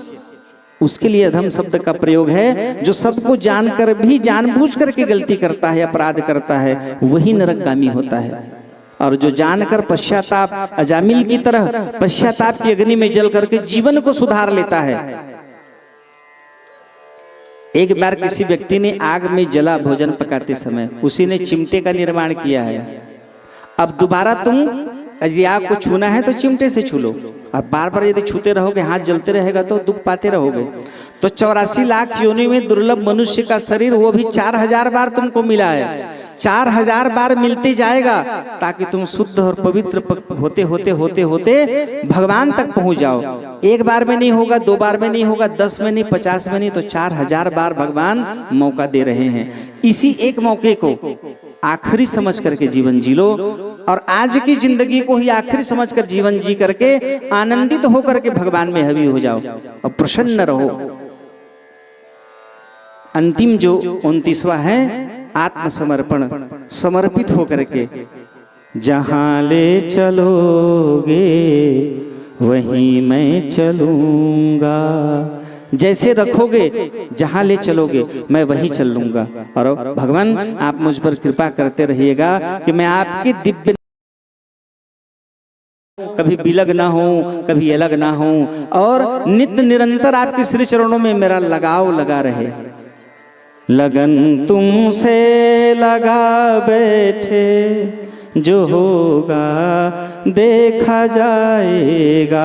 [SPEAKER 3] उसके लिए अधम शब्द का प्रयोग है। जो सबको जानकर भी जानबूझ करके गलती करता है, अपराध करता है, वही नरकगामी होता है। और जो जानकर पश्चाताप, अजामिल की तरह पश्चाताप की अग्नि में जल करके जीवन को सुधार लेता है। एक बार किसी व्यक्ति ने आग में जला भोजन पकाते समय, उसी ने चिमटे का निर्माण किया है। अब दोबारा तुम यदि आग को छूना है तो चिमटे से छू लो, और बार बार यदि छूते रहोगे, हाथ जलते रहेगा तो दुख पाते रहोगे। तो 84 लाख योनि में दुर्लभ मनुष्य का शरीर, वो भी 4000 बार तुमको मिला है। 4000 बार मिलते जाएगा ताकि तुम शुद्ध और पवित्र होते होते होते होते भगवान तक पहुंच जाओ। एक बार में नहीं होगा, 2 बार में नहीं होगा, 10 में नहीं, 50 में नहीं, तो 4000 बार भगवान मौका दे रहे हैं। इसी एक मौके को आखिरी समझ करके जीवन जी लो, और आज की जिंदगी को ही आखिरी समझकर जीवन जी करके आनंदित होकर के भगवान में हवी हो जाओ और प्रसन्न रहो। अंतिम जो 29वां है आत्मसमर्पण, समर्पित होकर के जहां ले चलोगे वहीं मैं चलूंगा। जैसे रखोगे, जहां ले चलोगे, मैं वहीं चल लूंगा। और भगवान आप मुझ पर कृपा करते रहिएगा कि मैं आपके दिव्य, कभी बिलग ना हो, कभी अलग ना हो, और नित्य निरंतर आपके श्री चरणों में मेरा लगाव लगा रहे। लगन तुमसे लगा बैठे, जो होगा देखा जाएगा।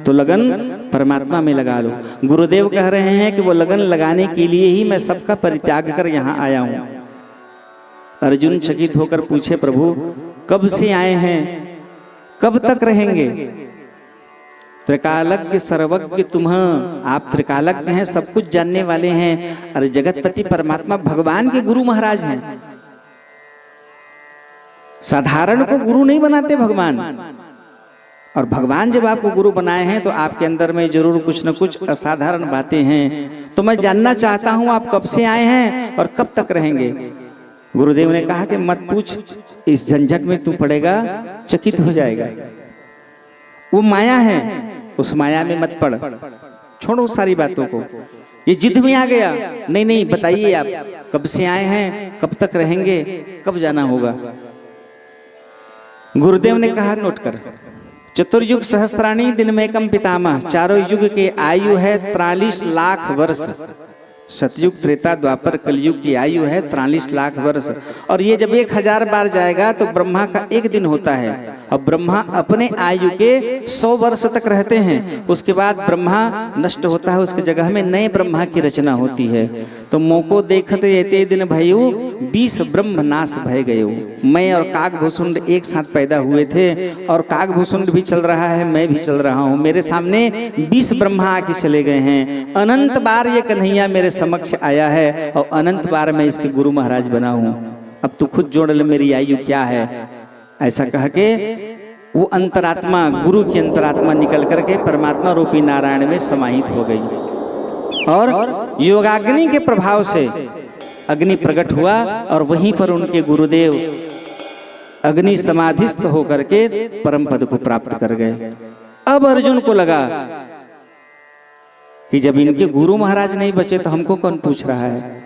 [SPEAKER 3] तो लगन परमात्मा में लगा लो। गुरुदेव कह रहे हैं कि वो लगन लगाने के लिए ही मैं सबका परित्याग कर यहाँ आया हूँ। अर्जुन चकित होकर पूछे, प्रभु कब से आए हैं, कब तक रहेंगे? त्रिकालज्ञ सर्वज्ञ तुम, आप त्रिकालज्ञ हैं, सब कुछ जानने वाले हैं। अरे जगतपति परमात्मा भगवान के गुरु महाराज हैं। साधारण को गुरु नहीं बनाते भगवान, और भगवान जब आपको गुरु बनाए हैं तो आपके अंदर में जरूर कुछ न कुछ असाधारण बातें हैं। तो मैं जानना चाहता हूं आप कब से आए हैं और कब तक रहेंगे। गुरुदेव ने कहा कि मत पूछ, इस झंझट में तू पड़ेगा, चकित हो जाएगा। वो माया है, उस माया में मत पड़, छोड़ो सारी बातों को। ये जिद में आ गया, नहीं नहीं बताइए आप कब से आए हैं, कब तक रहेंगे, कब जाना होगा। गुरुदेव ने कहा नोट कर, चतुर्युग सहस्त्राणी दिनमेकम पितामह, चारों युग के आयु है 43 लाख वर्ष। सतयुग, त्रेता, द्वापर, कलयुग की आयु है 43 लाख वर्ष। और ये जब 1000 बार जाएगा तो ब्रह्मा का एक दिन होता है। और ब्रह्मा अपने आयु के 100 वर्ष तक रहते हैं। उसके बाद ब्रह्मा नष्ट होता है, उसके जगह में नए ब्रह्मा की रचना होती है। तो मोको देखते एते दिन भयउ 20 ब्रह्म नाश भय गयउ। मैं और काकभूषुंड एक साथ पैदा हुए थे, और काकभूषुंड भी चल रहा है, मैं भी चल रहा हूँ। मेरे सामने 20 ब्रह्मा आके चले गए हैं। अनंत बार ये कन्हैया मेरे समक्ष आया है, और अनंत बार मैं इसके गुरु महाराज बना हूँ। अब तू खुद जोड़ ले मेरी आयु क्या है। ऐसा कह के वो अंतरात्मा, गुरु की अंतरात्मा निकल करके परमात्मा रूपी नारायण में समाहित हो गई। और योगाग्नि के प्रभाव से अग्नि प्रकट हुआ, और वहीं पर उनके गुरुदेव अग्नि समाधिस्थ होकर के परम पद को प्राप्त कर गए। अब अर्जुन को लगा कि जब इनके गुरु महाराज नहीं बचे तो हमको कौन पूछ रहा है।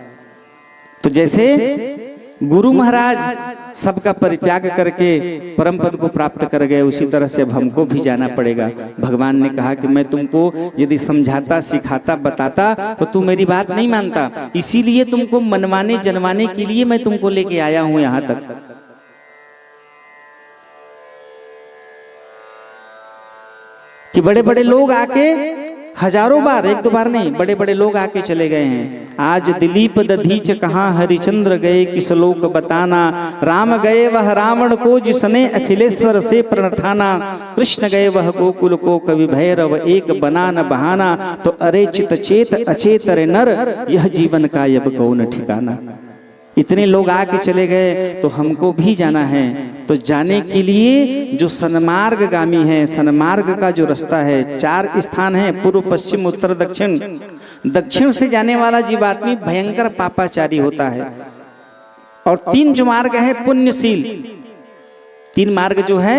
[SPEAKER 3] तो जैसे गुरु महाराज सबका परित्याग करके परम पद को प्राप्त कर गए, उसी तरह से अब हमको भी जाना पड़ेगा। भगवान ने कहा कि मैं तुमको यदि समझाता, सिखाता, बताता तो तू मेरी बात नहीं मानता, इसीलिए तुमको मनवाने जनवाने के लिए मैं तुमको लेके आया हूं यहां तक। कि बड़े बड़े लोग आके हजारों बार, एक दो बार नहीं, बड़े बड़े लोग आके चले गए हैं। आज दिलीप दधीच कहाँ हरिचंद्र गए, किस लोक बताना। राम गए वह रावण को, जिसने अखिलेश्वर से प्रण ठाना। कृष्ण गए वह गोकुल को, कवि भैरव एक बना न बहाना। तो अरे चित चेत अचेत रे नर, यह जीवन का अब कौन ठिकाना। इतने लोग आके चले गए तो हमको भी जाना है। तो जाने के लिए जो सन्मार्गगामी है, सन्मार्ग का जो रास्ता है, 4 स्थान है, पूर्व, पश्चिम, उत्तर, दक्षिण। दक्षिण से जाने वाला जीवात्मी भयंकर पापाचारी होता है। और 3 जो मार्ग है पुण्यशील, 3 मार्ग जो है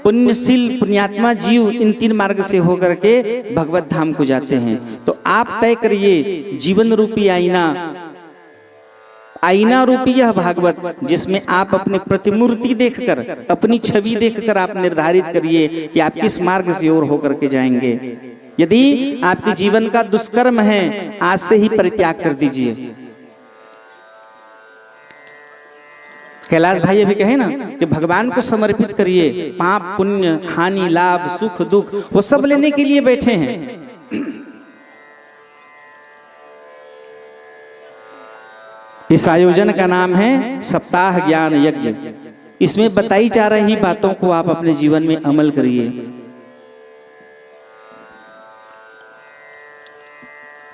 [SPEAKER 3] पुण्यशील पुण्यात्मा जीव, इन 3 मार्ग से होकर के भगवत धाम को जाते हैं। तो आप तय करिए जीवन रूपी आईना रूपी यह भागवत, जिसमें आप अपने प्रतिमूर्ति देखकर, अपनी छवि देखकर आप निर्धारित करिए कि आप किस मार्ग से ओर होकर के जाएंगे। यदि आपके जीवन का दुष्कर्म है, आज से ही परित्याग कर दीजिए। कैलाश भाई अभी कहे ना कि भगवान को समर्पित करिए। पाप, पुण्य, हानि, लाभ, सुख, दुख, वो सब लेने के लिए बैठे हैं। इस आयोजन का नाम है सप्ताह ज्ञान यज्ञ। इसमें बताई जा रही बातों को आप अपने जीवन में अमल करिए।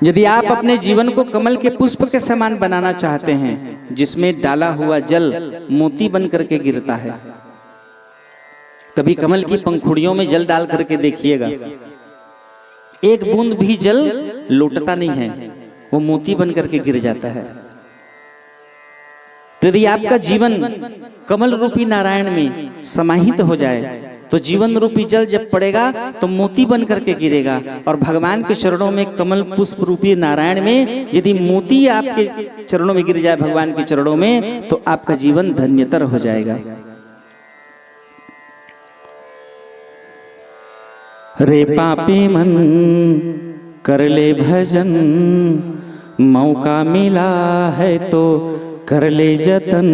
[SPEAKER 3] यदि आप अपने जीवन को कमल के पुष्प के समान बनाना चाहते हैं, जिसमें डाला हुआ जल मोती बन करके गिरता है, कभी कमल की पंखुड़ियों में जल डाल करके देखिएगा, एक बूंद भी जल लौटता नहीं है, वो मोती बन करके गिर जाता है। तो यदि आपका जीवन कमल रूपी नारायण में समाहित हो जाए, तो जीवन रूपी जल जब पड़ेगा तो मोती बन करके गिरेगा। और भगवान के चरणों में, कमल पुष्प रूपी नारायण में यदि मोती आपके चरणों में गिर जाए, भगवान के चरणों में, तो आपका जीवन धन्यतर हो जाएगा। रे पापी मन कर ले भजन, मौका मिला है तो कर ले जतन।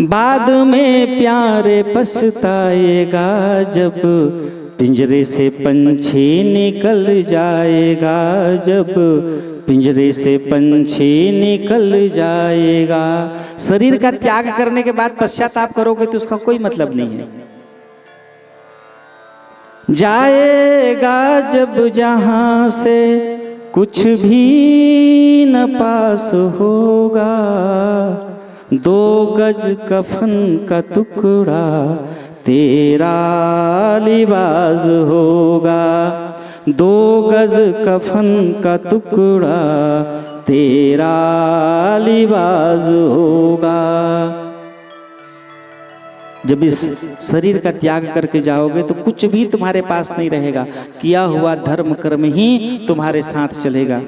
[SPEAKER 3] बाद में प्यारे पछताएगा, जब पिंजरे से पंछी निकल जाएगा, जब पिंजरे से पंछी निकल जाएगा। शरीर का त्याग करने के बाद पश्चाताप करोगे तो उसका कोई मतलब नहीं है। जाएगा जब जहां से कुछ भी न पास होगा, 2 गज कफन का टुकड़ा तेरा लिबास होगा, 2 गज कफन का टुकड़ा तेरा लिबास होगा। जब इस शरीर का त्याग करके जाओगे तो कुछ भी तुम्हारे पास नहीं रहेगा। किया हुआ धर्म कर्म ही तुम्हारे साथ चलेगा।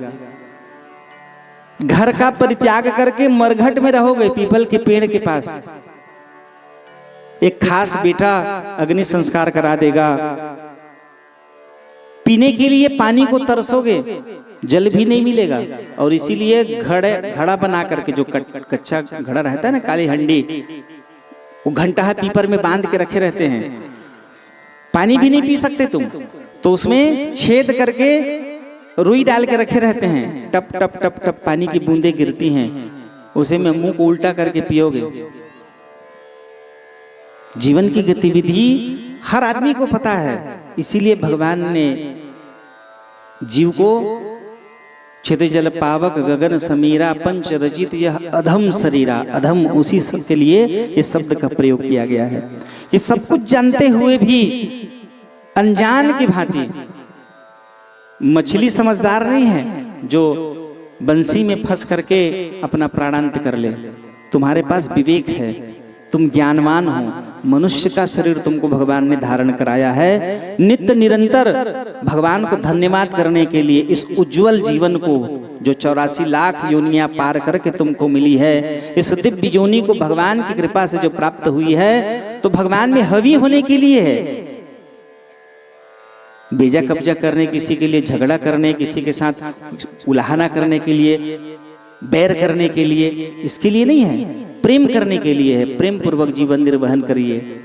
[SPEAKER 3] घर का परित्याग करके मरघट में रहोगे, पीपल के पेड़ के पास। एक खास बेटा अग्नि संस्कार करा देगा। पीने के लिए पानी को तरसोगे, जल भी नहीं मिलेगा, और इसीलिए घड़ा बना करके, जो कच्चा घड़ा रहता है ना, काली हंडी, वो घंटा पीपर में बांध के रखे रहते हैं। पानी भी नहीं पी सकते तुम, तो उसमें छेद करके रुई डाल के रखे रहते हैं। टप टप टप टप पानी की बूंदें गिरती हैं, उसे में मुंह को उल्टा करके पियोगे। जीवन की गतिविधि हर आदमी को पता है, इसीलिए भगवान ने जीव को छित जल पावक गगन समीरा पंच रचित यह अधम शरीरा, अधम उसी सब के लिए इस शब्द का प्रयोग किया गया है कि सब कुछ जानते हुए भी अनजान की भांति, मछली समझदार नहीं है जो बंसी में फंस करके अपना प्राणांत कर ले। तुम्हारे पास विवेक है, तुम ज्ञानवान हो, मनुष्य का शरीर तुमको भगवान ने धारण कराया है। नित्य निरंतर भगवान को धन्यवाद करने के लिए इस उज्जवल जीवन को, जो 84 लाख योनियां पार करके तुमको मिली है, इस दिव्य योनि को भगवान की कृपा से जो प्राप्त हुई है, तो भगवान में हवी होने के लिए है। बेजा कब्जा करने, किसी के लिए झगड़ा करने, किसी के साथ उलाहना करने के लिए, बैर करने के लिए, इसके लिए नहीं है, प्रेम करने के लिए है। प्रेम पूर्वक जीवन निर्वहन करिए।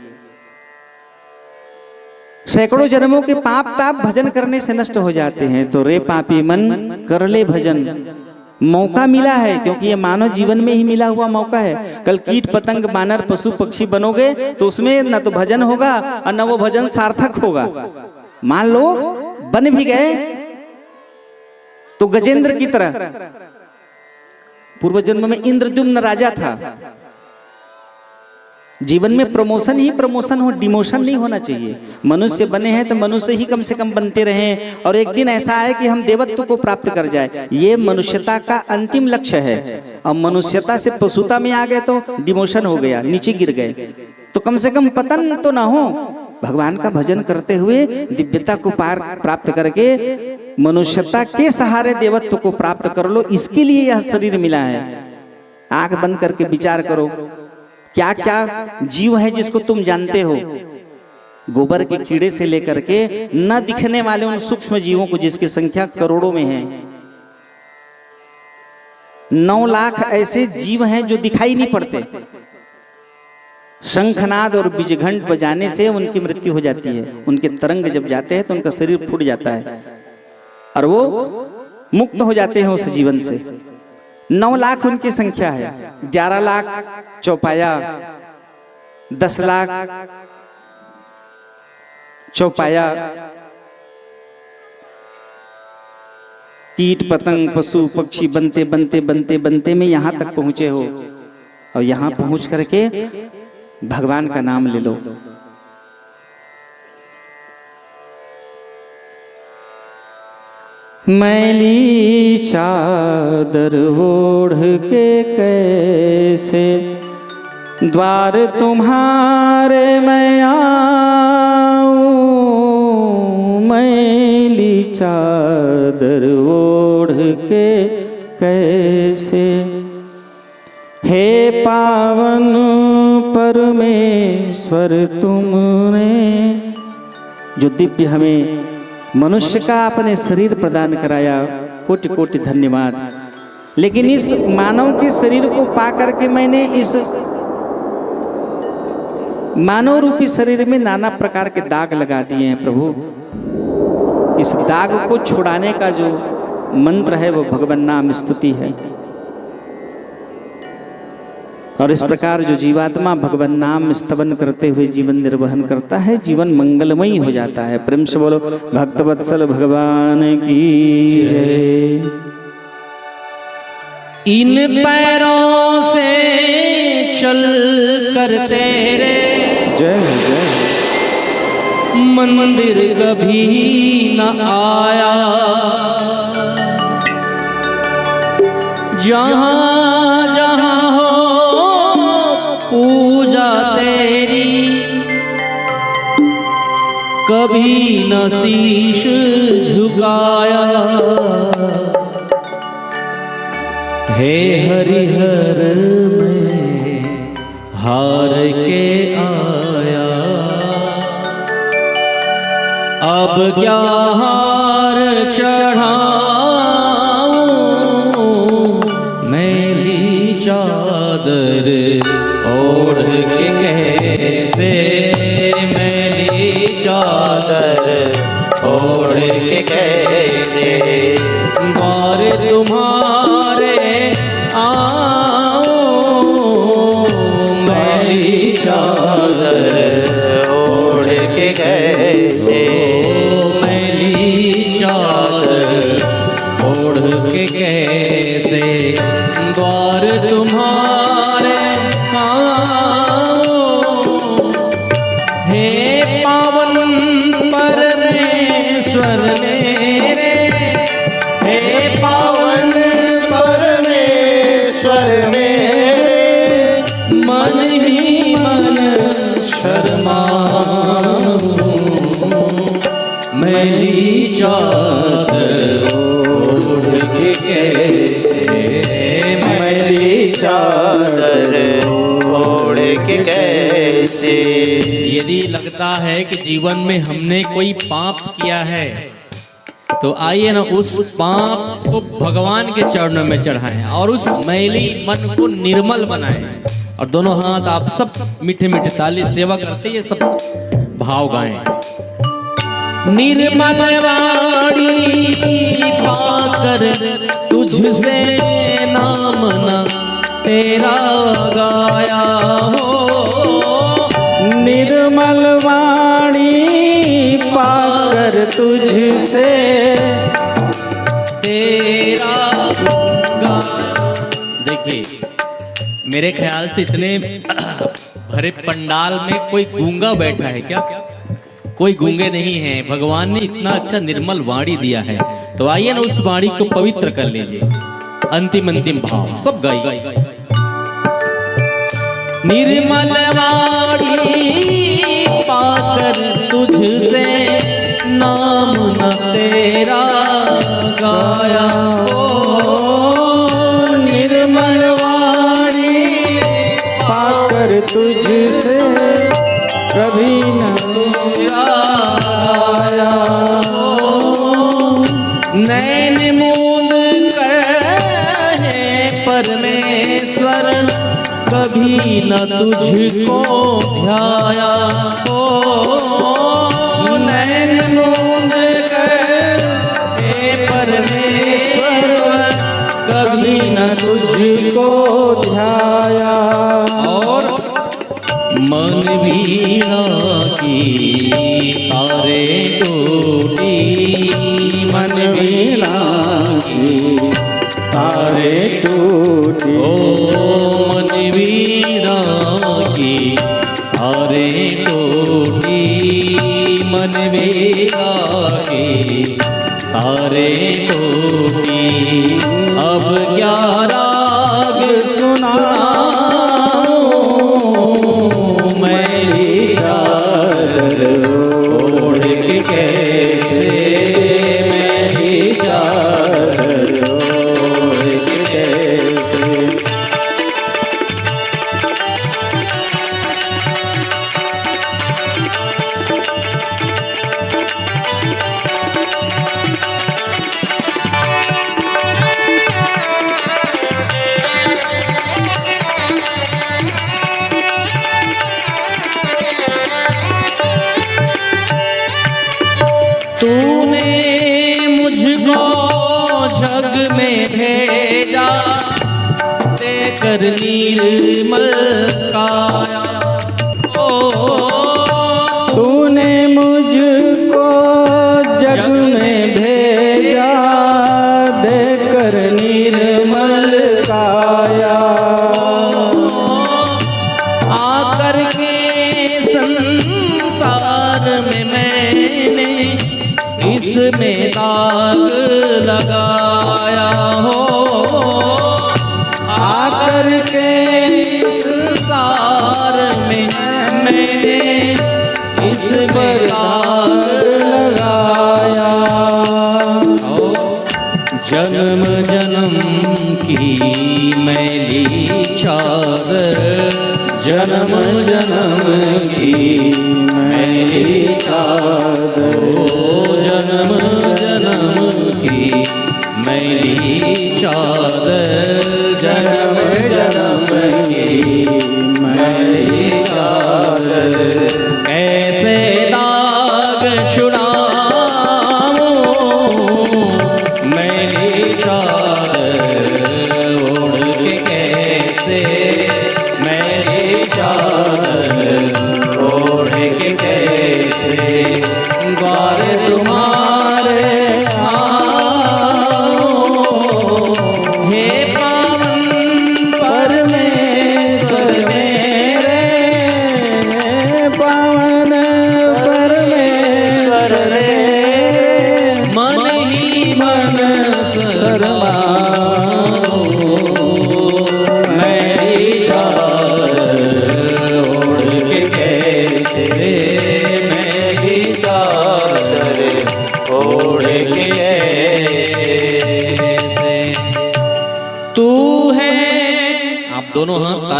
[SPEAKER 3] सैकड़ों जन्मों के पाप ताप भजन करने से नष्ट हो जाते हैं, तो रे पापी मन कर ले भजन। मौका मिला है, क्योंकि ये मानव जीवन में ही मिला हुआ मौका है। कल कीट पतंग बानर पशु पक्षी बनोगे तो उसमें न तो भजन होगा और न वो भजन सार्थक होगा। मान लो बन भी गए तो गजेंद्र की तरह, पूर्व जन्म में इंद्रद्युम्न राजा था। जीवन में प्रमोशन ही प्रमोशन हो, डिमोशन नहीं होना चाहिए। मनुष्य बने हैं तो मनुष्य ही कम से कम बनते रहें, और एक दिन ऐसा है कि हम देवत्व को प्राप्त कर जाए। ये मनुष्यता का अंतिम लक्ष्य है। और मनुष्यता से पशुता में आ गए तो डिमोशन हो गया, नीचे गिर गए, तो कम से कम पतन तो ना हो। भगवान का भजन करते हुए दिव्यता को प्राप्त करके मनुष्यता के सहारे देवत्व को प्राप्त कर लो। इसके लिए यह शरीर मिला है। आंख बंद करके विचार करो, क्या क्या जीव है जिसको तुम जानते हो। गोबर के कीड़े से लेकर के न दिखने वाले उन सूक्ष्म जीवों को, जिसकी संख्या करोड़ों में है। 9 लाख ऐसे जीव हैं जो दिखाई नहीं पड़ते। शंखनाद और बीजघंट बजाने से उनकी मृत्यु हो जाती है। उनके तरंग जब जाते हैं तो उनका शरीर फूट जाता है और वो मुक्त हो जाते हैं उस जीवन से। 9 लाख उनकी संख्या है। 11 लाख चौपाया, 10 लाख चौपाया, कीट पतंग पशु पक्षी बनते बनते बनते बनते में यहां तक पहुंचे हो, और यहां पहुंच करके भगवान का नाम ले लो। मैली चादर ओढ़ के कैसे द्वार तुम्हारे मैं आऊं। मैली चादर ओढ़ के कैसे, हे पावन परमेश्वर तुमने जो दिव्य हमें मनुष्य का अपने शरीर प्रदान कराया, कोटि कोटि धन्यवाद। लेकिन इस मानव के शरीर को पा करके मैंने इस मानव रूपी शरीर में नाना प्रकार के दाग लगा दिए हैं। प्रभु, इस दाग को छुड़ाने का जो मंत्र है वो भगवान नाम स्तुति है। और इस प्रकार जो जीवात्मा भगवान नाम स्तवन करते हुए जीवन निर्वहन करता है, जीवन मंगलमयी हो जाता है। प्रेम से बोलो भक्तवत्सल भगवान की जय।
[SPEAKER 4] इन पैरों से चल कर तेरे
[SPEAKER 3] जय जय
[SPEAKER 4] मंदिर कभी न आया। जहाँ जहाँ हो पूजा तेरी, कभी न शीश झुकाया। हे हरिहर में हार के आ अब क्या हार चढ़ाऊं मैली चादर ओढ़ के कैसे, मैली चादर
[SPEAKER 1] ओढ़ के कैसे
[SPEAKER 4] द्वार तुम्हारे आऊं मैली चादर
[SPEAKER 1] ओढ़ के कैसे,
[SPEAKER 4] मैली चादर ओढ़ के कैसे द्वार तुम्हारे आऊं। हे पावन परमेश्वर मेरे, हे पावन
[SPEAKER 1] परमेश्वर मेरे
[SPEAKER 4] मन ही मन शर्माऊं मैली चादर ओढ़ के कैसे,
[SPEAKER 1] मैली चादर ओढ़ के कैसे।
[SPEAKER 4] यदि लगता है कि जीवन में हमने कोई पाप किया है तो आइए ना उस पाप को भगवान के चरणों में चढ़ाएं और उस मैली मन को निर्मल बनाएं। और दोनों हाथ आप सब मीठे मीठे ताली सेवा करते ये सब भाव गाएं। निर्मल वाणी पाकर तुझसे नाम न तेरा गाया हो,
[SPEAKER 3] निर्मल वाणी पाकर तुझसे
[SPEAKER 4] तेरा गाया। देखिए मेरे ख्याल से इतने भरे पंडाल में कोई गूंगा बैठा है क्या? कोई गूंगे नहीं है। भगवान ने इतना अच्छा निर्मल वाणी दिया है, तो आइए ना उस वाणी को पवित्र कर लीजिए। अंतिम अंतिम भाव सब गाइए। निर्मल वाणी पाकर तुझसे नाम न तेरा गाया हो,
[SPEAKER 3] निर्मल वाणी पाकर तुझसे कभी न
[SPEAKER 4] गाया हो। नैन मूंद कहे परमेश्वर कभी न तुझको ध्याया हो, नैन मूंद कहे परमेश्वर कभी न तुझको
[SPEAKER 3] ध्याया।
[SPEAKER 4] और मन वीणा की तारे टूटी, मन वीणा
[SPEAKER 3] की तारे टूटी,
[SPEAKER 4] ओ मन वीणा की तारे टूटी, मन वीणा की तारे टूटी। अब क्या राग सुनाऊं मैली चादर ओढ़ के कैसे, मैली चादर ओढ़ के कैसे। तूने मुझको जग में भेजा देकर निर्मल काया, ओ
[SPEAKER 3] तूने मुझको जग में भेजा देकर निर्मल काया।
[SPEAKER 4] आकर के संसार में मैंने इसमें दाग लगाया हो, आकर के संसार में मैंने इसमें दाग लगाया। जन्म जन्म की मैली चादर, जन्म जन्म की मैली चादर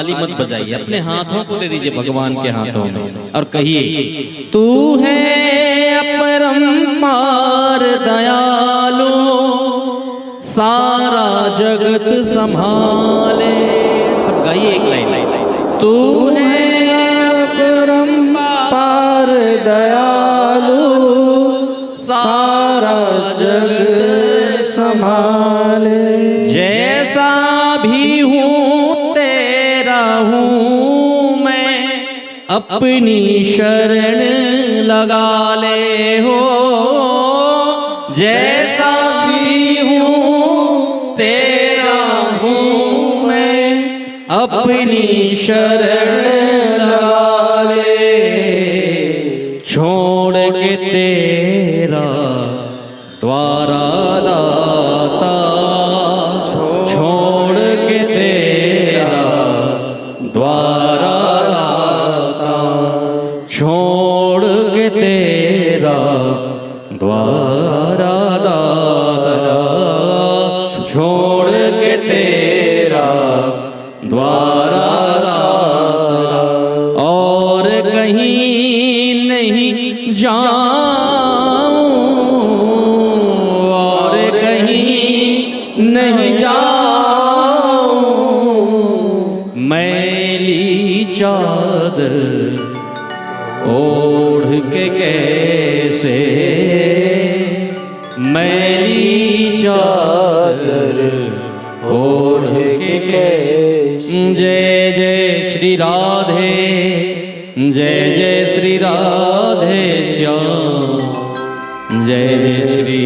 [SPEAKER 4] ताली मत बजाइए, अपने हाथों को दे दीजिए भगवान के हाथों में और कहिए, तू है अपरंपार दयालु, सारा जगत संभाले। सब गाइए एक लाइन, तू है
[SPEAKER 3] अपरंपार दयालु, सारा जगत संभाले।
[SPEAKER 4] जैसा भी हूँ तेरा हूँ मैं, अपनी शरण लगा ले हो। जैसा भी हूँ तेरा हूँ मैं, अपनी शरण लगा ले। छोड़ के तेरा द्वारा दाता, छोड़ के तेरा द्वारा दाता, छोड़ के तेरा द्वारा दाता, छोड़ के तेरा द्वारा दाता, और कहीं नहीं जाऊं, और कहीं नहीं जाऊं, मैली चादर ओढ़ के कैसे, मैली चादर ओढ़ के कैसे। जय जय श्री राधे, जय जय श्री राधे श्याम, जय जय श्री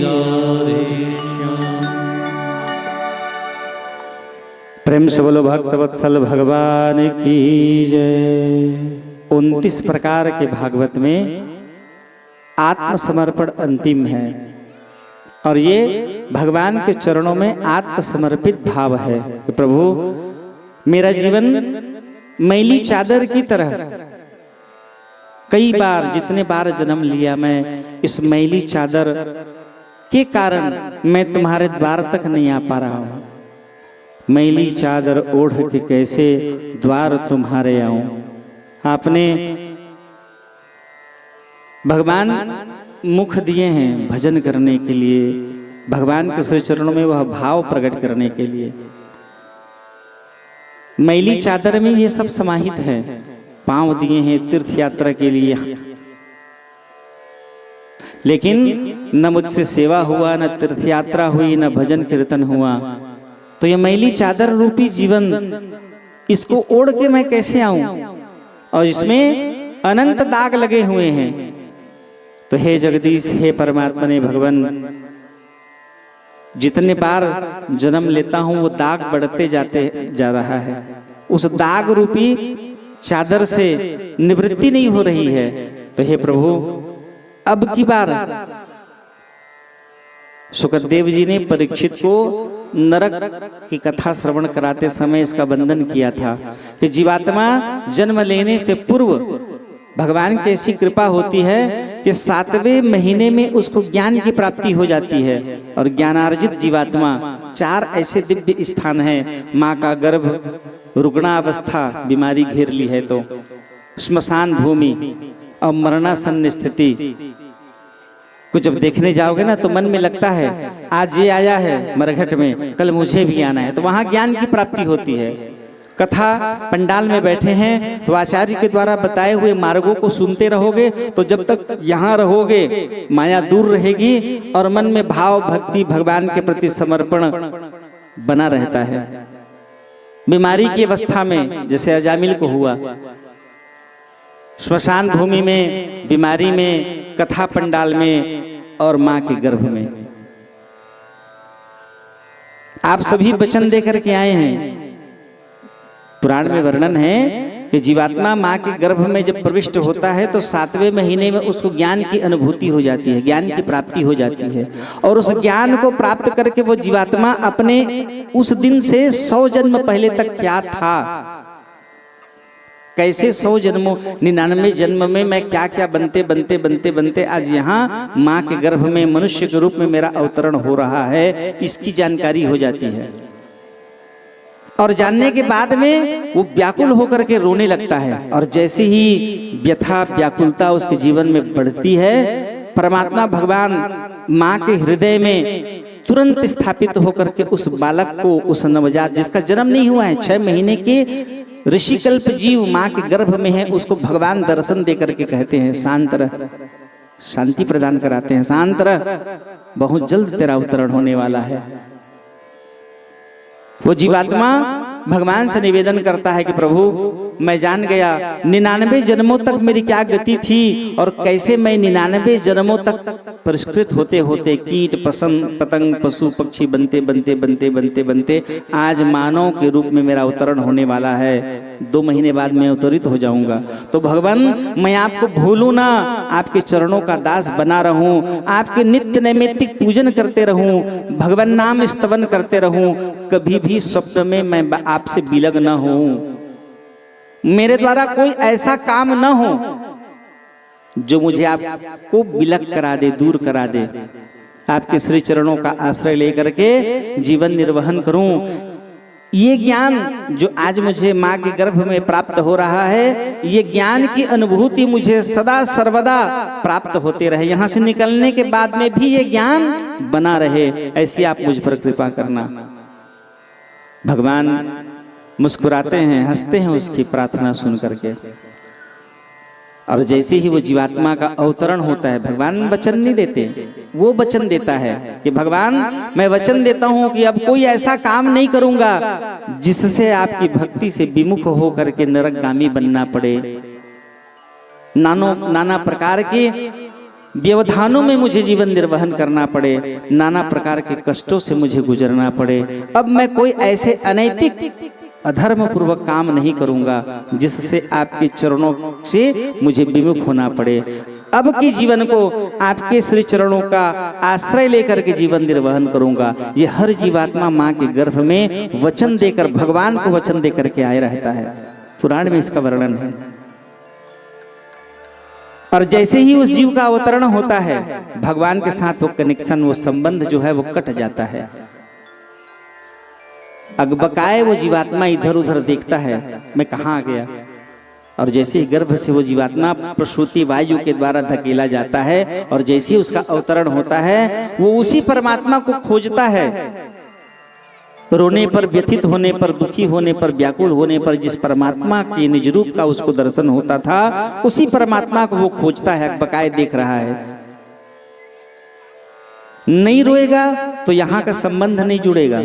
[SPEAKER 4] राधे श्याम।
[SPEAKER 3] प्रेम से बोलो भक्तवत्सल भगवान की जय। 29 प्रकार के भागवत में आत्मसमर्पण अंतिम है और ये भगवान के चरणों में आत्मसमर्पित भाव है कि प्रभु मेरा जीवन मैली चादर की तरह, कई बार जितने बार जन्म लिया मैं इस मैली चादर के कारण मैं तुम्हारे द्वार तक नहीं आ पा रहा हूं। मैली चादर ओढ़ के कैसे द्वार तुम्हारे आऊं। आपने भगवान मुख दिए हैं भजन करने के लिए, भगवान के श्री चरणों में वह भाव प्रकट करने के लिए। मैली चादर में ये सब समाहित है। पांव दिए हैं तीर्थ यात्रा के लिए, लेकिन न मुझसे सेवा हुआ, न तीर्थ यात्रा हुई, न भजन कीर्तन हुआ। तो ये मैली चादर रूपी जीवन, इसको ओढ़ के मैं कैसे आऊं, और इसमें अनंत दाग लगे हुए हैं। तो हे जगदीश, हे परमात्मा ने भगवान, जितने बार जन्म लेता हूं वो दाग बढ़ते जाते जा रहा है। उस दाग रूपी चादर से निवृत्ति नहीं हो रही है। तो हे प्रभु, अब की बार सुखदेव जी ने परीक्षित को नरक की कथा श्रवण कराते समय इसका बंधन किया था कि जीवात्मा जन्म लेने से पूर्व भगवान की ऐसी कृपा होती है कि 7वें महीने में उसको ज्ञान की प्राप्ति हो जाती है। और ज्ञानार्जित जीवात्मा 4 ऐसे दिव्य स्थान हैं। माँ का गर्भ, रुग्णावस्था बीमारी घेर ली है तो, श्मशान भूमि और मरणासन्न स्थिति को जब देखने जाओगे ना तो मन में लगता है आज ये आया है मरघट में, कल मुझे भी आना है। तो वहां ज्ञान की प्राप्ति होती है। कथा पंडाल में बैठे हैं तो आचार्य के द्वारा बताए हुए मार्गों को सुनते रहोगे तो जब तक यहाँ रहोगे माया दूर रहेगी और मन में भाव भक्ति भगवान के प्रति समर्पण बना रहता है। बीमारी की अवस्था में जैसे अजामिल को हुआ, श्मशान भूमि में, बीमारी में, कथा पंडाल में और मां के गर्भ में। आप सभी वचन देकर के आए हैं। पुराण में वर्णन है कि जीवात्मा मां के गर्भ में जब प्रविष्ट होता है तो 7वें महीने में उसको ज्ञान की अनुभूति हो जाती है, ज्ञान की प्राप्ति हो जाती है। और उस ज्ञान को प्राप्त करके वो जीवात्मा अपने उस दिन से 100 जन्म पहले तक क्या था, कैसे 100 जन्मों 99 जन्म में मैं क्या क्या बनते बनते बनते बनते आज यहाँ माँ के गर्भ में मनुष्य के रूप में मेरा अवतरण हो रहा है, इसकी जानकारी हो जाती है। और जानने के बाद में वो व्याकुल होकर के रोने लगता है। और जैसे ही व्यथा व्याकुलता उसके जीवन में बढ़ती है, परमात्मा भगवान माँ के हृदय में तुरंत स्थापित होकर के उस बालक को, उस नवजात जिसका जन्म नहीं हुआ है, 6 महीने के ऋषिकल्प जीव माँ के गर्भ में है, उसको भगवान दर्शन दे करके कहते हैं शांत रह, शांति प्रदान कराते हैं, शांत रह, बहुत जल्द तेरा अवतरण होने वाला है। वो जीवात्मा भगवान से निवेदन करता है कि प्रभु मैं जान गया 99 जन्मों तक मेरी क्या गति थी और कैसे मैं 99 जन्मों तक परिष्कृत होते होते कीट पतंग पशु पक्षी बनते बनते बनते बनते बनते आज मानव के रूप में मेरा अवतरण होने वाला है। 2 महीने बाद मैं अवतरित हो जाऊंगा। तो भगवान मैं आपको भूलूं ना, आपके चरणों का दास बना रहूं, आपके नित्य नैमित्तिक पूजन करते रहूं, भगवान नाम स्तवन करते रहूं, कभी भी स्वप्न में मैं आपसे विलग न हूं, मेरे द्वारा कोई ऐसा काम न हो जो मुझे आपको विलग करा दे, दूर करा दे। आपके श्री चरणों का आश्रय लेकर के जीवन निर्वहन करूं। ये ज्ञान जो आज मुझे माँ के गर्भ में प्राप्त हो रहा है, ये ज्ञान की अनुभूति मुझे सदा सर्वदा प्राप्त होते रहे, यहाँ से निकलने के बाद में भी ये ज्ञान बना रहे, ऐसी आप मुझ पर कृपा करना। भगवान मुस्कुराते हैं, हंसते हैं उसकी प्रार्थना सुन करके। और जैसे ही वो जीवात्मा का अवतरण होता है, भगवान वचन नहीं देते, वो वचन देता है कि भगवान मैं वचन देता हूं कि अब कोई ऐसा काम नहीं करूंगा जिससे आपकी भक्ति से विमुख हो करके नरकगामी बनना पड़े। नाना प्रकार के व्यवधानों में मुझे जीवन निर्वहन करना पड़े, नाना प्रकार के कष्टों से मुझे गुजरना पड़े। अब मैं कोई ऐसे अनैतिक अधर्म पूर्वक काम नहीं करूंगा जिससे आपके चरणों से मुझे विमुख होना पड़े। अब की जीवन को आपके श्री चरणों का आश्रय लेकर के जीवन निर्वहन करूंगा। ये हर जीवात्मा माँ के गर्भ में वचन देकर, भगवान को वचन देकर के आए रहता है। पुराण में इसका वर्णन है। और जैसे ही उस जीव का अवतरण होता है, भगवान के साथ वो कनेक्शन, वो संबंध जो है वो कट जाता है। अगबकाए वो जीवात्मा इधर उधर देखता है, मैं कहाँ आ गया। और जैसे ही गर्भ से वो जीवात्मा प्रसूति वायु के द्वारा धकेला जाता है और जैसे ही उसका अवतरण होता है, वो उसी परमात्मा को खोजता है। रोने पर, व्यथित होने पर, दुखी होने पर, व्याकुल होने पर जिस परमात्मा के निज रूप का उसको दर्शन होता था, उसी परमात्मा को वो खोजता है, अगबकाए देख रहा है। नहीं रोएगा तो यहाँ का संबंध नहीं जुड़ेगा।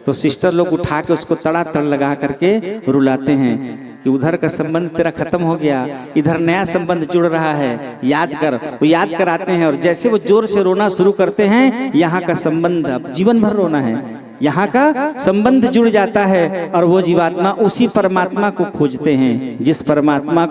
[SPEAKER 3] तो सिस्टर लोग उठा के उसको तड़ातड़ लगा करके रुलाते हैं कि उधर का संबंध तेरा खत्म हो गया, इधर नया संबंध जुड़ रहा है, याद कर। वो याद कराते हैं और जैसे वो जोर से रोना शुरू करते हैं, यहाँ का संबंध अब जीवन भर रोना है, यहाँ का संबंध जुड़ जाता है। और वो जीवात्मा उसी परमात्मा को खोजते हैं जिस परमात्मा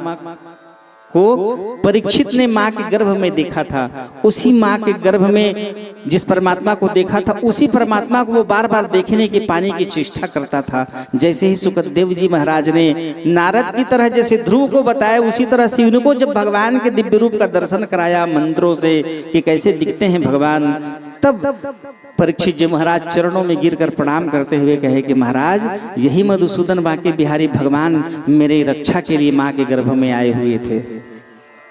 [SPEAKER 3] को परीक्षित ने माँ के गर्भ में देखा था, उसी माँ के गर्भ में जिस परमात्मा को देखा था, उसी परमात्मा को वो बार बार देखने की, पाने की चेष्टा करता था। जैसे ही सुखदेव जी महाराज ने नारद की तरह जैसे ध्रुव को बताया, उसी तरह से उनको जब भगवान के दिव्य रूप का दर्शन कराया मंत्रों से कि कैसे दिखते हैं भगवान, तब परीक्षित जी महाराज चरणों में गिरकर प्रणाम करते हुए कहे कि महाराज, यही मधुसूदन बांके बिहारी भगवान मेरे रक्षा के लिए माँ के गर्भ में आए हुए थे।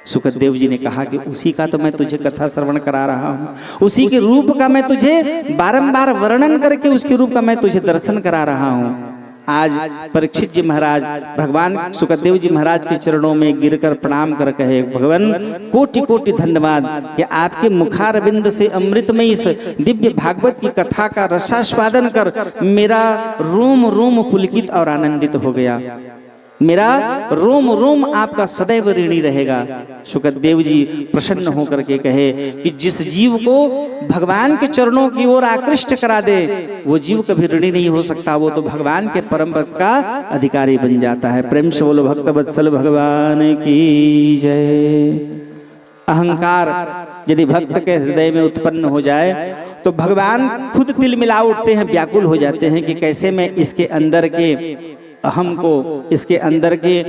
[SPEAKER 3] सुखदेव जी ने कहा कि उसी का तो मैं तुझे कथा श्रवण करा रहा हूँ, उसी के रूप का मैं तुझे बारंबार वर्णन करके उसके रूप का मैं तुझे दर्शन करा रहा हूँ। आज परीक्षित जी महाराज भगवान सुखदेव जी महाराज के चरणों में गिरकर प्रणाम कर कहे, भगवान कोटि कोटि धन्यवाद कि आपके मुखारविंद से अमृतमय इस दिव्य भागवत की कथा का रसास्वादन कर मेरा रोम रोम पुलकित और आनंदित हो गया। मेरा रोम रोम आपका सदैव ऋणी रहेगा। सुखदेव जी प्रसन्न होकर के कहे कि जिस जीव को भगवान के चरणों की ओर आकृष्ट करा दे, वो जीव कभी ऋणी नहीं हो सकता, वो तो भगवान के परम भक्त का अधिकारी बन जाता है। प्रेम से बोलो भक्त वत्सल भगवान की जय। अहंकार यदि भक्त के हृदय में उत्पन्न हो जाए तो भगवान खुद तिलमिला उठते हैं, व्याकुल हो जाते हैं कि कैसे मैं इसके अंदर के अहम को, इसके अंदर के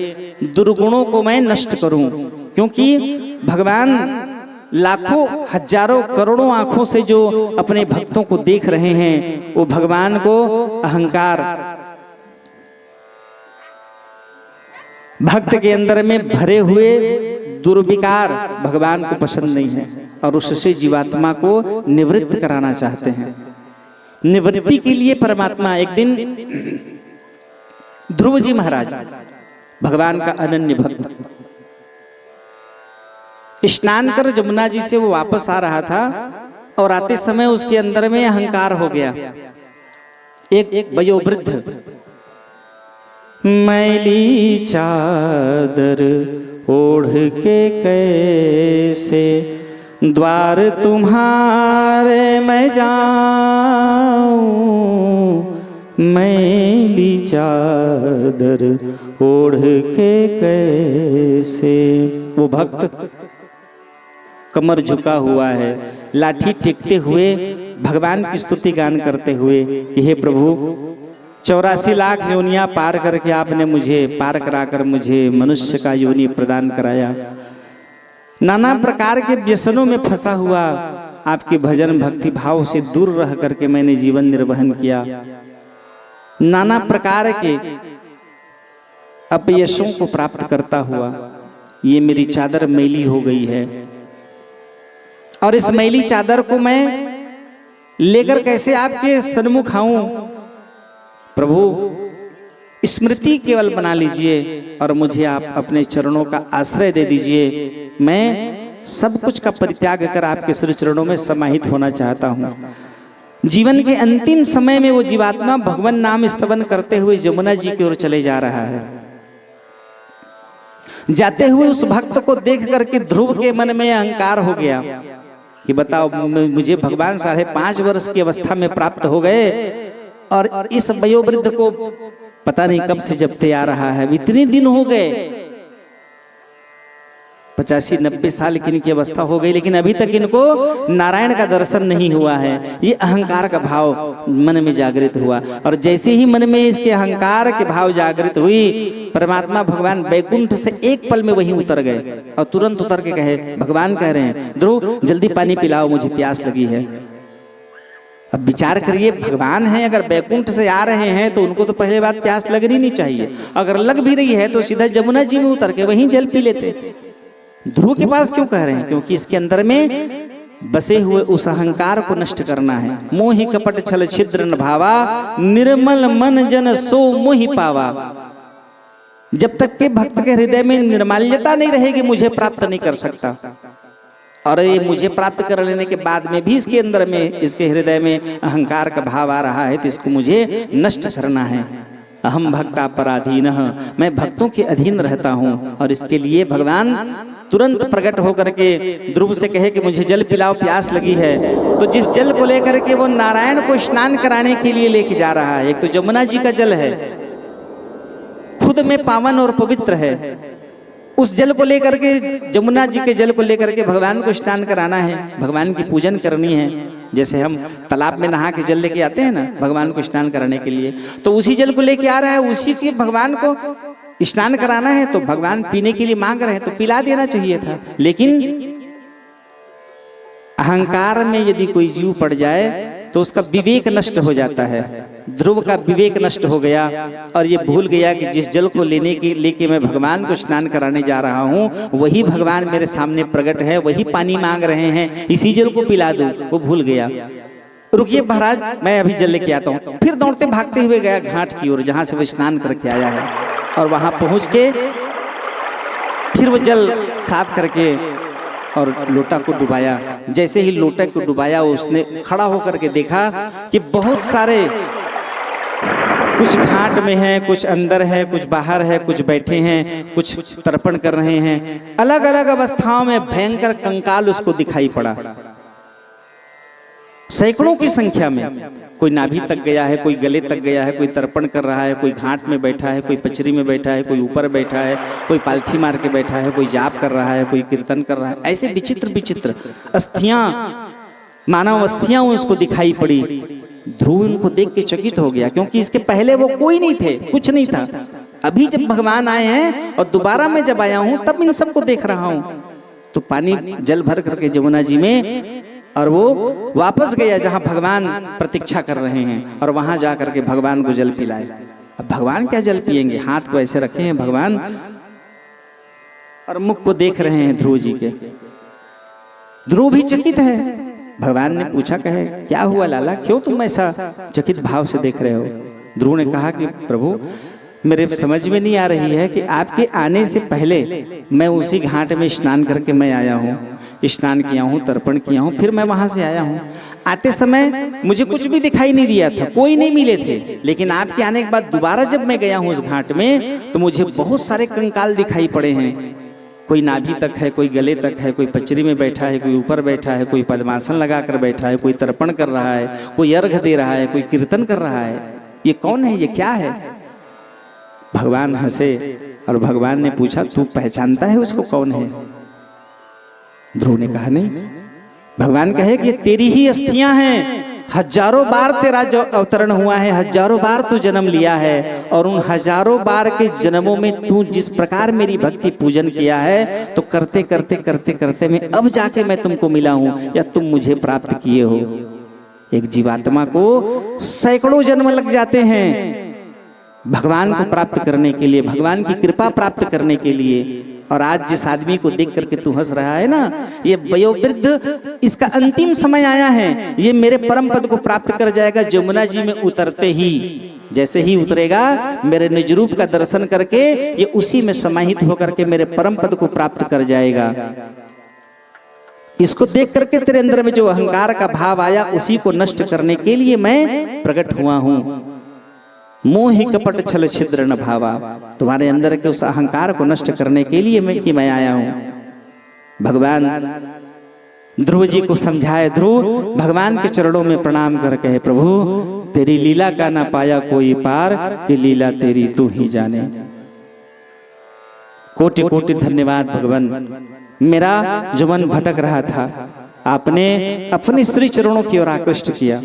[SPEAKER 3] दुर्गुणों को मैं नष्ट करूं। क्योंकि भगवान लाखों हजारों करोड़ों आंखों से जो अपने भक्तों को देख रहे हैं, वो भगवान को अहंकार भक्त के अंदर में भरे हुए दुर्विकार भगवान को पसंद नहीं है और उससे जीवात्मा को निवृत्त कराना चाहते हैं। निवृत्ति के लिए परमात्मा एक दिन ध्रुव जी महाराज भगवान का अनन्य भक्त स्नान कर जमुना जी से वो वापस आ रहा था और आते समय उसके अंदर में अहंकार हो गया। एक वयोवृद्ध मैली चादर ओढ़ के कैसे द्वार तुम्हारे मैं जाऊं, मैली चादर ओढ़ के कैसे। वो भक्त कमर झुका हुआ है, लाठी टेकते हुए भगवान की स्तुति गान करते हुए कि हे प्रभु 84 लाख योनियां पार करके आपने मुझे पार कराकर मुझे मनुष्य का योनि प्रदान कराया। नाना प्रकार के व्यसनों में फंसा हुआ आपके भजन भक्ति भाव से दूर रह करके मैंने जीवन निर्वहन किया। नाना प्रकार के अपयशों को प्राप्त करता हुआ ये मेरी चादर मैली हो गई है और इस मैली चादर को मैं लेकर कैसे आपके सन्मुख आऊं। प्रभु स्मृति केवल बना लीजिए और मुझे आप अपने चरणों का आश्रय दे दीजिए। मैं सब कुछ का परित्याग कर आपके श्री चरणों में समाहित होना चाहता हूं। जीवन के अंतिम समय में वो जीवात्मा भगवान नाम स्तवन करते हुए जमुना जी की ओर चले जा रहा है। जाते हुए उस भक्त को देख करके ध्रुव के मन में अहंकार हो गया कि बताओ मुझे भगवान 5.5 वर्ष की अवस्था में प्राप्त हो गए और इस वयोवृद्ध को पता नहीं कब से जपते आ रहा है। इतने दिन हो गए, 85-90 साल की इनकी अवस्था हो गई, लेकिन अभी तक इनको नारायण का दर्शन नहीं हुआ है। ये अहंकार का भाव मन में जागृत हुआ और जैसे ही मन में इसके अहंकार के भाव जागृत हुई, परमात्मा भगवान वैकुंठ से एक पल में वहीं उतर गए और तुरंत उतर के कहे, भगवान कह रहे हैं ध्रुव जल्दी पानी पिलाओ, मुझे प्यास लगी है। अब विचार करिए, भगवान हैं अगर वैकुंठ से आ रहे हैं तो उनको तो पहले बात प्यास लगनी नहीं चाहिए। अगर लग भी रही है तो सीधा जमुना जी में उतर के वहीं जल पी लेते। ध्रुव के पास क्यों कह रहे हैं? क्योंकि इसके अंदर में बसे हुए उस अहंकार को नष्ट करना है। मोहि कपट छल छिद्र न भावा, निर्मल मन जन सो मोहि पावा। जब तक के भक्त के हृदय में निर्माल्यता नहीं रहेगी मुझे प्राप्त नहीं कर सकता। और ये मुझे प्राप्त कर लेने के बाद में भी इसके अंदर में इसके हृदय में अहंकार का भाव आ रहा है तो इसको मुझे नष्ट करना है। अहम भक्ता पराधीन, मैं भक्तों के अधीन रहता हूँ। और इसके लिए भगवान तुरंत प्रकट होकर के ध्रुव से कहे कि मुझे जल पिलाओ, प्यास लगी है। तो जिस जल को लेकर के वो नारायण को स्नान कराने के लिए लेके जा रहा है, एक तो जमुना जी का जल है, खुद में पावन और पवित्र है। उस जल को लेकर के, जमुना जी के जल को लेकर के भगवान को स्नान कराना है, भगवान की पूजन करनी है। जैसे हम तालाब में नहा के जल लेके आते हैं ना भगवान को स्नान कराने के लिए, तो उसी जल को लेके आ रहा है, उसी के भगवान को स्नान कराना है। तो भगवान पीने के लिए मांग रहे हैं तो पिला देना चाहिए था। लेकिन अहंकार में यदि कोई जीव पड़ जाए तो उसका विवेक नष्ट हो जाता है। ध्रुव का विवेक नष्ट हो गया और ये भूल गया कि जिस जल को लेके मैं भगवान को स्नान कराने जा रहा हूँ वही भगवान मेरे सामने प्रकट है, वही पानी मांग रहे हैं, इसी जल को पिला दूं। वो भूल गया। रुकिए महाराज, मैं अभी जल लेके आता हूँ। फिर दौड़ते भागते हुए गया घाट की ओर जहां से वो स्नान करके आया है और वहां पहुंच के फिर वो जल साफ करके और लोटा को डुबाया। जैसे ही लोटे को डुबाया उसने खड़ा होकर के देखा कि बहुत सारे, कुछ घाट में है, कुछ अंदर है, कुछ बाहर है, कुछ बैठे हैं, कुछ तर्पण कर रहे हैं। अलग अलग अवस्थाओं में भयंकर कंकाल उसको दिखाई पड़ा, सैकड़ों की संख्या में। कोई नाभि तक गया है, कोई गले तक गया है, कोई तर्पण कर रहा है, कोई घाट में बैठा है, कोई पचरी में बैठा है, कोई ऊपर बैठा है, कोई पालथी मार के बैठा है, कोई जाप कर रहा है, कोई कीर्तन कर रहा है। ऐसे विचित्र विचित्र अस्थियां, मानव अस्थियां उसको दिखाई पड़ी। ध्रुव उनको देख के चकित हो गया, क्योंकि इसके पहले वो कोई नहीं थे, कुछ नहीं था। अभी जब भगवान आए हैं और दोबारा मैं जब आया हूं तब इन सबको देख रहा हूं। तो पानी जल भर करके जमुना जी में और वो वापस गया जहां भगवान प्रतीक्षा कर रहे हैं और वहां जा करके भगवान को जल पिलाए। अब भगवान क्या जल पिएंगे, हाथ को ऐसे रखे हैं भगवान और मुख को देख रहे हैं ध्रुव जी के। ध्रुव भी चकित है। भगवान ने पूछा, कहे क्या हुआ लाला, क्यों तुम ऐसा चकित भाव से देख रहे हो? ध्रुव ने कहा कि प्रभु मेरे समझ में नहीं आ रही है कि आपके आने से पहले मैं उसी घाट में स्नान करके मैं आया हूँ, स्नान किया हूँ, तर्पण किया हूँ, फिर मैं वहां से आया हूँ। आते समय मुझे कुछ भी दिखाई नहीं दिया था, कोई नहीं मिले थे, लेकिन आपके आने के बाद दोबारा जब मैं गया हूँ उस घाट में तो मुझे बहुत सारे कंकाल दिखाई पड़े हैं। कोई नाभि तक है, कोई गले तक है, कोई पचरी में बैठा है, कोई ऊपर बैठा है, कोई पद्मासन लगाकर बैठा है, कोई तर्पण कर रहा है, कोई अर्घ दे रहा है, कोई कीर्तन कर रहा है। ये कौन है, ये क्या है? भगवान हंसे और भगवान ने पूछा, तू पहचानता है उसको कौन है? ध्रुव ने कहा नहीं। भगवान कहे कि ये तेरी ही अस्थियां हैं, हजारों बार तेरा जो अवतरण हुआ है, हजारों बार तू जन्म लिया है, और उन हजारों बार के जन्मों में तू जिस प्रकार मेरी भक्ति पूजन किया है, तो करते करते करते करते मैं अब जाके मैं तुमको मिला हूं या तुम मुझे प्राप्त किए हो। एक जीवात्मा को सैकड़ों जन्म लग जाते हैं भगवान को प्राप्त करने के लिए, भगवान की कृपा प्राप्त करने के लिए। और आज जिस आदमी को देख करके तू हंस रहा है ना, ये वयोवृद्ध, इसका अंतिम समय आया है, ये मेरे परम पद को प्राप्त कर जाएगा। जमुना जी में उतरते ही, जैसे ही उतरेगा, मेरे निज रूप का दर्शन करके ये उसी में समाहित होकर के मेरे परम पद को प्राप्त कर जाएगा। इसको देख करके तेरे अंदर में जो अहंकार का भाव आया, उसी को नष्ट करने के लिए मैं प्रकट हुआ हूं। मोहि कपट छल छिद्र न भावा, तुम्हारे अंदर के उस अहंकार को नष्ट करने के लिए मैं आया हूं। भगवान ध्रुव जी को समझाए। ध्रुव भगवान के चरणों में प्रणाम कर कहे, प्रभु तेरी लीला का ना पाया कोई पार, कि लीला तेरी तू ही जाने। कोटि कोटि धन्यवाद भगवान, मेरा जो मन भटक रहा था आपने अपने श्री चरणों की ओर आकृष्ट किया।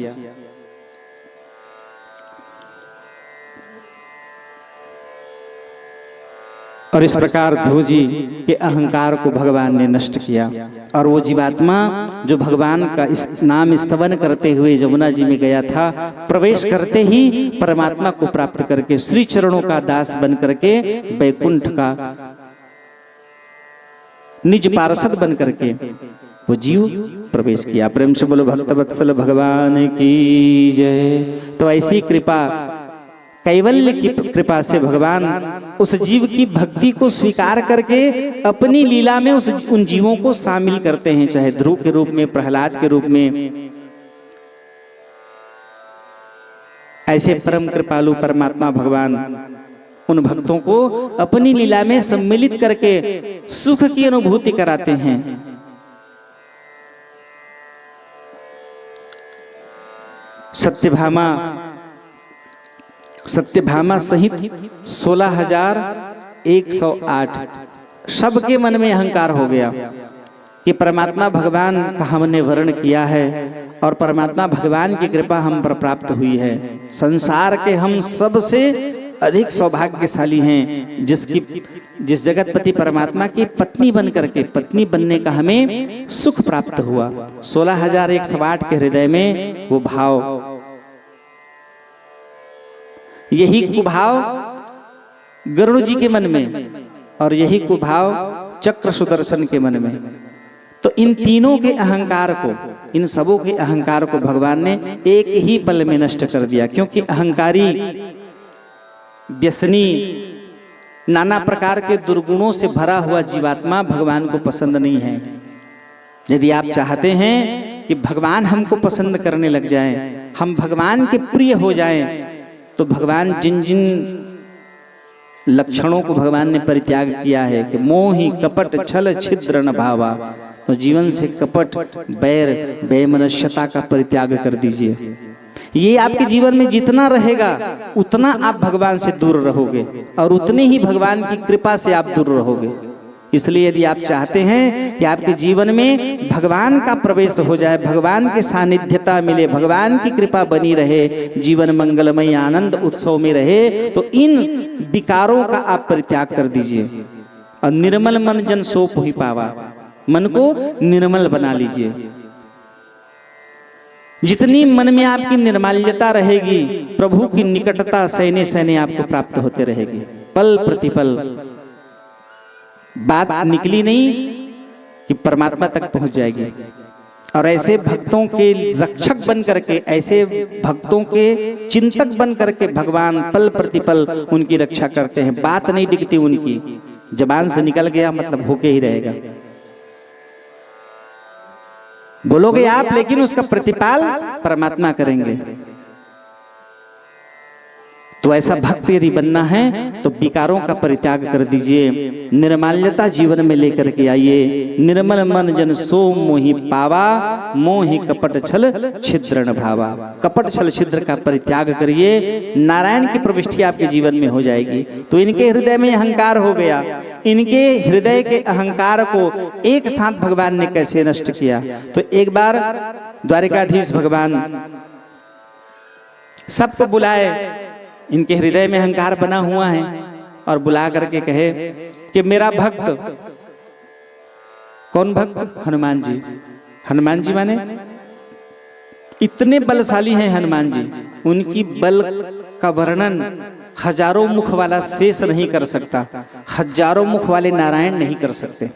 [SPEAKER 3] और इस प्रकार ध्रुव जी के अहंकार को भगवान ने नष्ट किया, और वो जीवात्मा जो भगवान का इस नाम स्तवन करते हुए जमुना जी में गया था, प्रवेश करते ही परमात्मा को प्राप्त करके श्री चरणों का दास बन करके वैकुंठ का निज पार्षद बन करके वो जीव प्रवेश किया। प्रेम से बोलो भक्त वत्सल भगवान की जय। तो ऐसी कृपा, कैवल्य की कृपा से भगवान उस जीव की भक्ति को स्वीकार करके अपनी लीला में उन जीवों को शामिल करते हैं, चाहे ध्रुव के रूप में, प्रहलाद के रूप में। ऐसे परम कृपालु परमात्मा भगवान उन भक्तों को अपनी लीला में सम्मिलित करके सुख की अनुभूति कराते हैं। सत्यभामा सहित 16,108 सबके मन में अहंकार हो गया कि परमात्मा भगवान का हमने वर्ण किया है और परमात्मा भगवान की कृपा हम पर प्राप्त हुई है। संसार के हम सबसे अधिक सौभाग्यशाली हैं जिस जगतपति परमात्मा की पत्नी बन करके, पत्नी बनने का हमें सुख प्राप्त हुआ। 16,108 के हृदय में वो भाव, यही कुभाव गरुड़ जी के मन में और यही कुभाव चक्र सुदर्शन के मन में। तो इन तीनों के अहंकार को, इन सबों के अहंकार को भगवान ने एक ही पल में नष्ट कर दिया, क्योंकि अहंकारी, व्यसनी, नाना प्रकार के दुर्गुणों से भरा हुआ जीवात्मा भगवान को पसंद नहीं है। यदि आप चाहते हैं कि भगवान हमको पसंद करने लग जाएं, हम भगवान के प्रिय हो जाएं, तो भगवान जिन जिन लक्षणों को भगवान ने परित्याग किया है कि मोहि कपट छल छिद्र न भावा, तो जीवन से कपट, बैर, बेमनस्यता का परित्याग कर दीजिए। ये आपके जीवन में जितना रहेगा उतना आप भगवान से दूर रहोगे और उतनी ही भगवान की कृपा से आप दूर रहोगे। इसलिए यदि आप चाहते हैं कि आपके जीवन में भगवान का प्रवेश हो जाए, भगवान की सानिध्यता मिले, भगवान की कृपा बनी रहे, जीवन मंगलमय आनंद उत्सव में रहे, तो इन विकारों का आप परित्याग कर दीजिए और निर्मल मन जन सो पोहि पावा, मन को निर्मल बना लीजिए। जितनी मन में आपकी निर्मलता रहेगी, प्रभु की निकटता सैने सैने आपको प्राप्त होते रहेगी। पल प्रतिपल बात निकली नहीं कि परमात्मा तक पहुंच जाएगी। और ऐसे भक्तों के रक्षक बन करके, ऐसे भक्तों के चिंतक बन करके भगवान पल प्रतिपल उनकी रक्षा करते हैं। बात नहीं डिगती उनकी, जबान से निकल गया मतलब होके ही रहेगा। बोलोगे आप, लेकिन उसका प्रतिपाल परमात्मा करेंगे। तो ऐसा भक्त यदि बनना है तो विकारों का परित्याग कर दीजिए, निर्माल्यता जीवन में लेकर के आइए। निर्मल मन जन सो मोहि पावा, मोहि कपट छल छिद्र भावा। कपट छल छिद्र का परित्याग करिए, नारायण की प्रविष्टि आपके जीवन में हो जाएगी। तो इनके हृदय में अहंकार हो गया। इनके हृदय के अहंकार को एक साथ भगवान ने कैसे नष्ट किया। तो एक बार द्वारिकाधीश भगवान सबको बुलाए, इनके हृदय में अहंकार बना हुआ है, और बुला करके कहे कि मेरा भक्त, कौन भक्त? हनुमान जी। हनुमान जी माने इतने बलशाली हैं हनुमान जी, उनकी बल का वर्णन हजारों मुख वाला शेष नहीं कर सकता, हजारों मुख वाले नारायण नहीं कर सकते,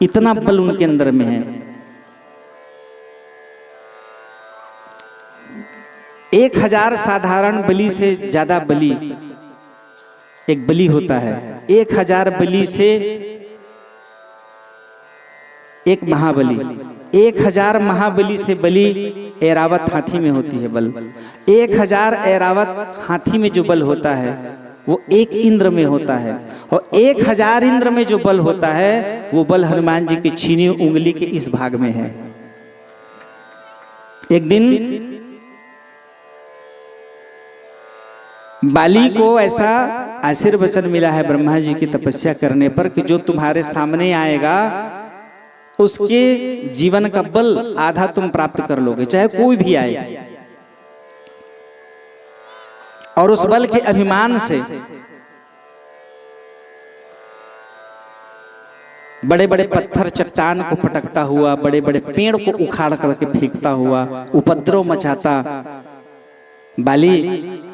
[SPEAKER 3] इतना बल उनके अंदर में है। 1000 साधारण बलि से ज्यादा बलि एक बलि होता है। 1000 बलि से एक महाबली, 1000 महाबली से बलि ऐरावत हाथी में होती है बल। 1000 ऐरावत हाथी में जो बल होता है वो एक इंद्र में होता है, और 1000 इंद्र में जो बल होता है वो बल हनुमान जी की छीनी उंगली के इस भाग में है। एक दिन बाली को ऐसा आशीर्वचन मिला है ब्रह्मा जी की तपस्या करने पर कि जो तुम्हारे सामने आएगा उसके जीवन का बल आधा तुम प्राप्त कर लोगे, चाहे कोई भी आए। और उस बल के अभिमान से बड़े बड़े पत्थर चट्टान को पटकता हुआ, बड़े बड़े पेड़ को उखाड़ करके फेंकता हुआ, उपद्रव मचाता बाली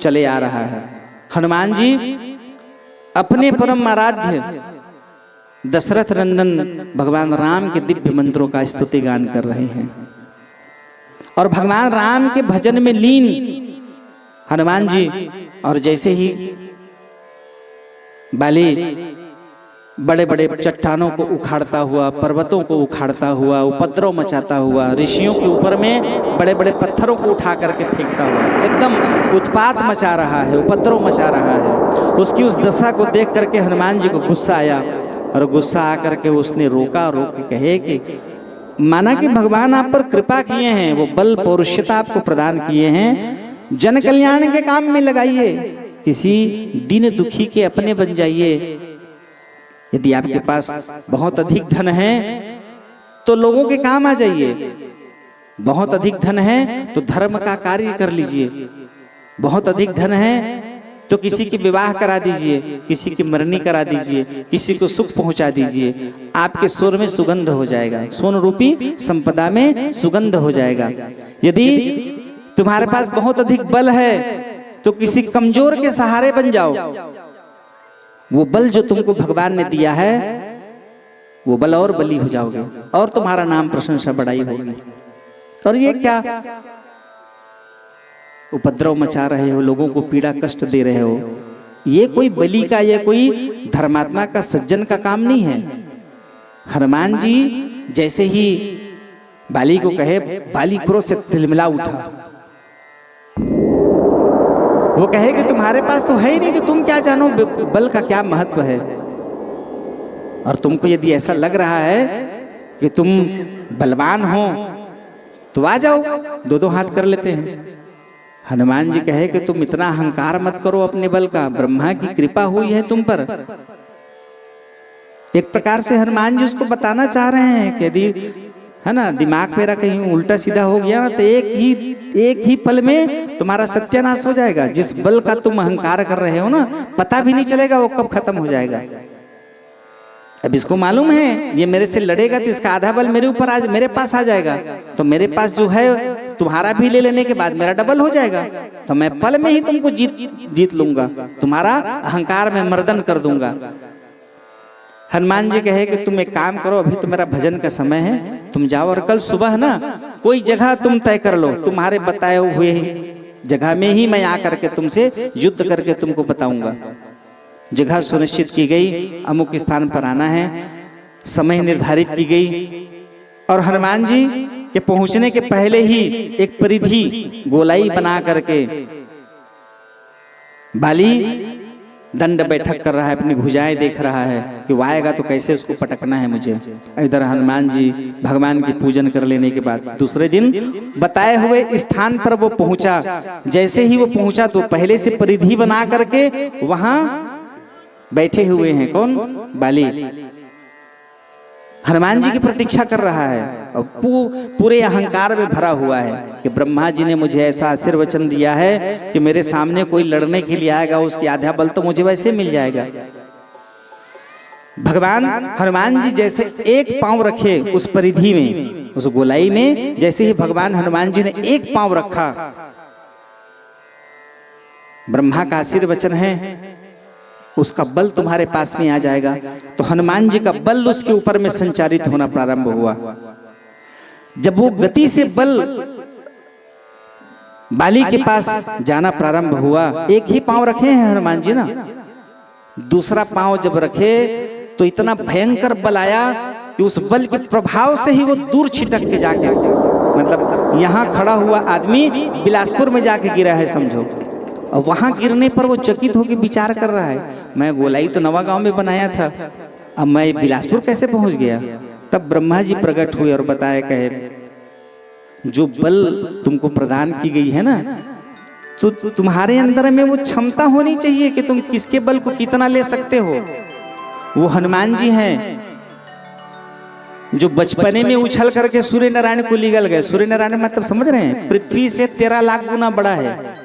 [SPEAKER 3] चले आ रहा है। हनुमान जी अपने परम आराध्य दशरथ नंदन भगवान राम के दिव्य मंत्रों का स्तुति गान कर रहे हैं, और भगवान राम के भजन में लीन हनुमान जी। और जैसे ही बाली बड़े बड़े चट्टानों को उखाड़ता हुआ, पर्वतों को उखाड़ता हुआ, उपद्रव मचाता हुआ, ऋषियों के ऊपर में बड़े बड़े पत्थरों को उठा करके फेंकता हुआ एकदम उत्पात मचा रहा है, उपद्रव मचा रहा है। उसकी उस दशा को देख करके हनुमान जी को गुस्सा आया, और गुस्सा आकर के उसने रोका, रोक के कहे कि माना कि भगवान आप पर कृपा किए हैं, वो बल पौरुषता आपको प्रदान किए हैं, जन कल्याण के काम में लगाइए, किसी दीन दुखी के अपने बन जाइए। यदि आपके पास बहुत अधिक धन है तो लोगों के काम आ जाइए, बहुत अधिक धन है तो धर्म का कार्य कर लीजिए, बहुत अधिक धन है तो किसी की विवाह करा दीजिए, किसी की मरनी करा दीजिए, किसी को सुख पहुंचा दीजिए, आपके स्वर में सुगंध हो जाएगा, सोन रूपी संपदा में सुगंध हो जाएगा। यदि तुम्हारे पास बहुत अधिक बल है तो किसी कमजोर के सहारे बन जाओ, वो बल जो तुमको भगवान ने दिया है वो बल और बली हो जाओगे, और तुम्हारा नाम प्रशंसा बढ़ाई होगी। और ये क्या उपद्रव मचा रहे हो, लोगों को पीड़ा कष्ट दे रहे हो, ये कोई बलि का, ये कोई धर्मात्मा का, सज्जन का काम नहीं है। हनुमान जी जैसे ही बाली को कहे, बाली क्रोध से तिलमिला उठा, वो कहे कि तुम्हारे पास तो है ही नहीं, तो तुम क्या जानो बल का क्या महत्व है। और तुमको यदि ऐसा लग रहा है कि तुम बलवान हो तो आ जाओ, दो दो हाथ कर लेते हैं। हनुमान जी कहे कि तुम इतना अहंकार मत करो अपने बल का, ब्रह्मा की कृपा हुई है तुम पर। एक प्रकार से हनुमान जी उसको बताना चाह रहे हैं कि यदि है ना दिमाग मेरा कहीं उल्टा सीधा हो गया ना तो एक ही पल में तुम्हारा सत्यानाश हो जाएगा। जिस बल का तुम अहंकार कर रहे हो ना, पता भी नहीं चलेगा वो कब खत्म हो जाएगा। अब इसको मालूम है ये मेरे से लड़ेगा तो इसका आधा बल मेरे ऊपर मेरे पास आ जाएगा, तो मेरे पास जो है तुम्हारा भी ले लेने के बाद मेरा डबल हो जाएगा, तो मैं पल में ही तुमको जीत लूंगा, तुम्हारा अहंकार में मर्दन कर दूंगा। हनुमान जी कहे कि तुम एक काम करो, अभी तो मेरा भजन का समय है, तुम जाओ और कल सुबह ना कोई जगह तुम तय कर लो, तुम्हारे बताए हुए जगह में ही मैं आकर के तुमसे युद्ध करके तुमको बताऊंगा। जगह सुनिश्चित की गई, अमुक स्थान पर आना है, समय निर्धारित की गई। और हनुमान जी के पहुंचने के पहले ही एक परिधि गोलाई बना करके बाली दंड बैठक कर रहा है, अपनी भुजाएं देख रहा है कि वो आएगा तो कैसे उसको पटकना है मुझे। इधर हनुमान जी भगवान की पूजन कर लेने के बाद दूसरे दिन बताए हुए स्थान पर वो पहुंचा। जैसे ही वो पहुंचा तो पहले से परिधि बना करके वहां बैठे हुए हैं कौन? बाली हनुमान जी की प्रतीक्षा कर रहा है और पूरे अहंकार में भरा हुआ है कि ब्रह्मा जी ने मुझे ऐसा आशीर्वचन दिया है कि मेरे सामने कोई लड़ने के लिए आएगा, उसकी आधा बल तो मुझे वैसे मिल जाएगा। भगवान हनुमान जी जैसे एक पांव रखे उस परिधि में, उस गोलाई में, जैसे ही भगवान हनुमान जी ने एक पांव रखा, ब्रह्मा का आशीर्वचन है उसका बल तुम्हारे पास में आ जाएगा। तो हनुमान जी का बल उसके ऊपर में संचारित होना प्रारंभ हुआ। जब वो गति से बल बाली के पास जाना प्रारंभ हुआ, एक ही पांव रखे हैं हनुमान जी ना, दूसरा पांव जब रखे तो इतना भयंकर बल आया कि उस बल के प्रभाव से ही वो दूर छिटक के जाके, मतलब यहां खड़ा हुआ आदमी बिलासपुर में जाके गिरा है समझो। और वहां गिरने पर वो चकित होकर विचार कर रहा है, मैं गोलाई तो नवा गांव में बनाया था, अब मैं बिलासपुर कैसे पहुंच गया। तब ब्रह्मा जी प्रकट हुए और बताया, कहे जो बल तुमको प्रदान की गई है ना, तो तुम्हारे अंदर में वो क्षमता होनी चाहिए कि तुम किसके बल को कितना ले सकते हो। वो हनुमान जी हैं जो बचपने में उछल करके सूर्य नारायण को निगल गए। सूर्य नारायण मतलब समझ रहे हैं, पृथ्वी से 13 लाख गुना बड़ा है,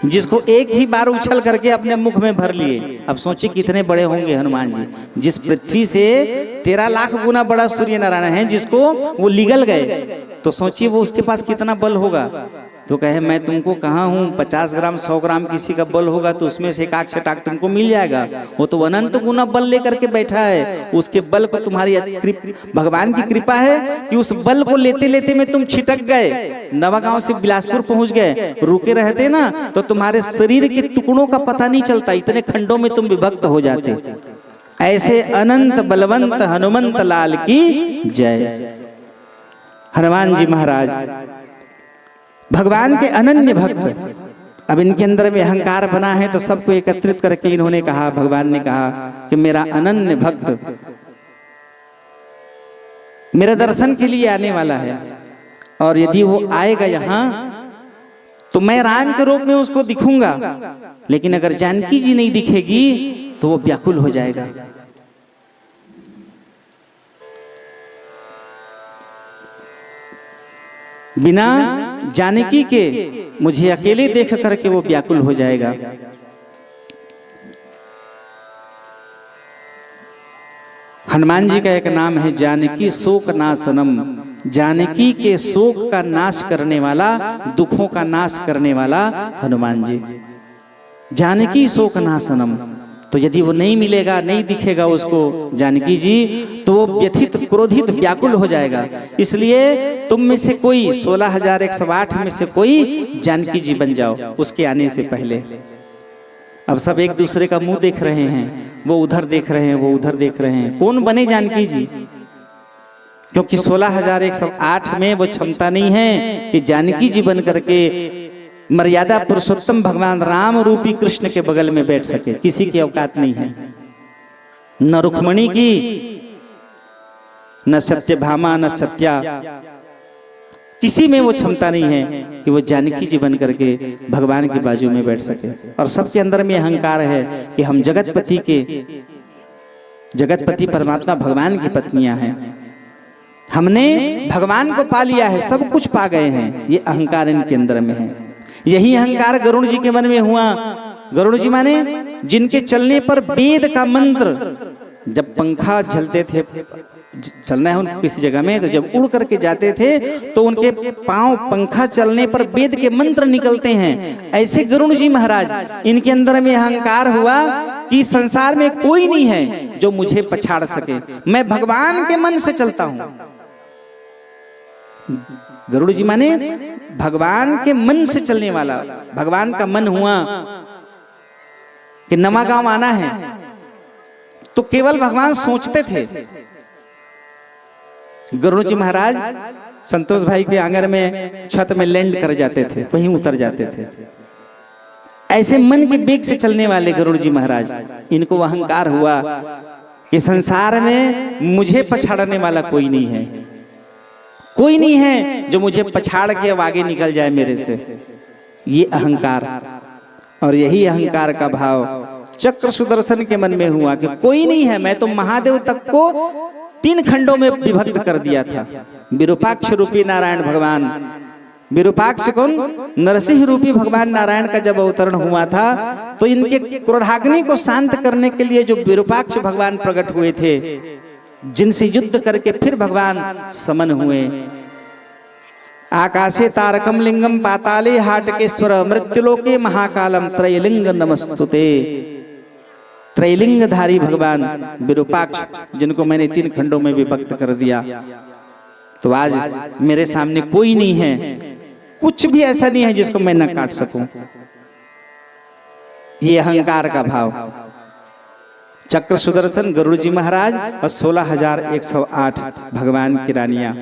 [SPEAKER 3] जिसको एक ही बार उछल करके अपने मुख में भर लिए। अब सोचिए कितने बड़े होंगे हनुमान जी। जिस पृथ्वी से 13 लाख गुना बड़ा सूर्य नारायण है, जिसको वो निगल गए, तो सोचिए वो उसके पास कितना बल होगा। तो कहे मैं तुमको कहा हूँ 50 ग्राम 100 ग्राम किसी का बल होगा तो उसमें से एक छटाक तुमको मिल जाएगा। वो तो अनंत गुना बल लेकर के बैठा है, उसके बल को तुम्हारी भगवान की कृपा है कि उस बल को लेते लेते में तुम छिटक गए, नवागांव से बिलासपुर पहुंच गए। रुके रहते ना तो तुम्हारे शरीर के टुकड़ों का पता नहीं चलता, इतने खंडों में तुम विभक्त हो जाते। ऐसे अनंत बलवंत हनुमंत लाल की जय। हनुमान जी महाराज भगवान के अनन्य भक्त। अब इनके अंदर में अहंकार बना है तो सबको एकत्रित करके इन्होंने कहा, भगवान ने कहा कि मेरा अनन्य भक्त मेरे दर्शन के लिए आने वाला है, और यदि वो आएगा यहाँ तो मैं राम के रूप में उसको दिखूंगा, लेकिन अगर जानकी जी नहीं दिखेगी तो वो व्याकुल हो जाएगा। बिना जानकी के मुझे अकेले देख करके वो व्याकुल हो जाएगा। हनुमान जी का एक नाम है जानकी शोक नाशनम। जानकी के शोक का नाश करने वाला, दुखों का नाश करने वाला हनुमान जी। जानकी शोक नाशनम। तो यदि वो नहीं मिलेगा, नहीं दिखेगा उसको जानकी जी, तो वो व्यथित क्रोधित व्याकुल हो जाएगा। इसलिए तुम में से कोई 16,108 में से कोई जानकी जी बन जाओ उसके आने से पहले। अब सब एक दूसरे का मुंह देख रहे हैं, वो उधर देख रहे हैं, वो उधर देख रहे हैं, कौन बने जानकी जी, क्योंकि 16,108 में वो क्षमता नहीं है कि जानकी जी बन करके मर्यादा पुरुषोत्तम भगवान राम रूपी कृष्ण के बगल में बैठ सके। किसी की औकात नहीं है, न रुक्मणी की, न सत्यभामा, न सत्या, किसी में वो क्षमता नहीं है कि वो जानकी जी बन करके भगवान की बाजू में बैठ सके। और सबके अंदर में अहंकार है कि हम जगतपति परमात्मा भगवान की पत्नियां हैं, हमने भगवान को पा लिया है, सब कुछ पा गए हैं। ये अहंकार इनके अंदर में है। यही अहंकार गरुड़ जी के मन में हुआ। गरुड़ जी माने जिनके चलने पर वेद का मंत्र, जब पंखा झलते थे, चलना है उनको किसी जगह में, तो जब उड़ करके जाते थे तो उनके पांव पंखा चलने पर वेद के मंत्र निकलते हैं। ऐसे गरुड़ जी महाराज, इनके अंदर में अहंकार हुआ कि संसार में कोई नहीं है जो मुझे पछाड़ सके। मैं भगवान के मन से चलता हूं। गरुड़ जी माने भगवान के मन से चलने वाला। भगवान का मन हुआ कि नवागांव आना है तो केवल भगवान सोचते थे। गरुड़ जी महाराज संतोष भाई के आंगन में छत में लैंड कर जाते थे, वहीं उतर जाते थे। ऐसे मन के वेग से चलने वाले गरुड़ जी महाराज, इनको अहंकार हुआ कि संसार में मुझे पछाड़ने वाला कोई नहीं है, कोई नहीं है जो मुझे पछाड़ के अब आगे निकल जाए मेरे से। ये अहंकार, और यही अहंकार का भाव चक्र सुदर्शन के मन में हुआ कि कोई नहीं है। मैं तो महादेव तक को 3 खंडों में विभक्त कर दिया था। विरूपाक्ष रूपी नारायण भगवान, विरूपाक्ष कौन? नरसिंह रूपी भगवान नारायण का जब अवतरण हुआ था तो इनके क्रोधाग्नि को शांत करने के लिए जो विरूपाक्ष भगवान प्रकट हुए थे, जिनसे युद्ध करके फिर भगवान समन हुए। आकाशे तारकम लिंगम पाताले हाटकेश्वर मृत्युलोके महाकालम त्रयलिंग नमस्तुते। त्रैलिंगधारी भगवान विरूपाक्ष, जिनको मैंने 3 खंडों में विभक्त कर दिया। तो आज मेरे सामने कोई नहीं है, कुछ भी ऐसा नहीं है जिसको मैं न काट सकूं। ये अहंकार का भाव। चक्र सुदर्शन गरुड़ जी महाराज और 16,108 भगवान की रानियां,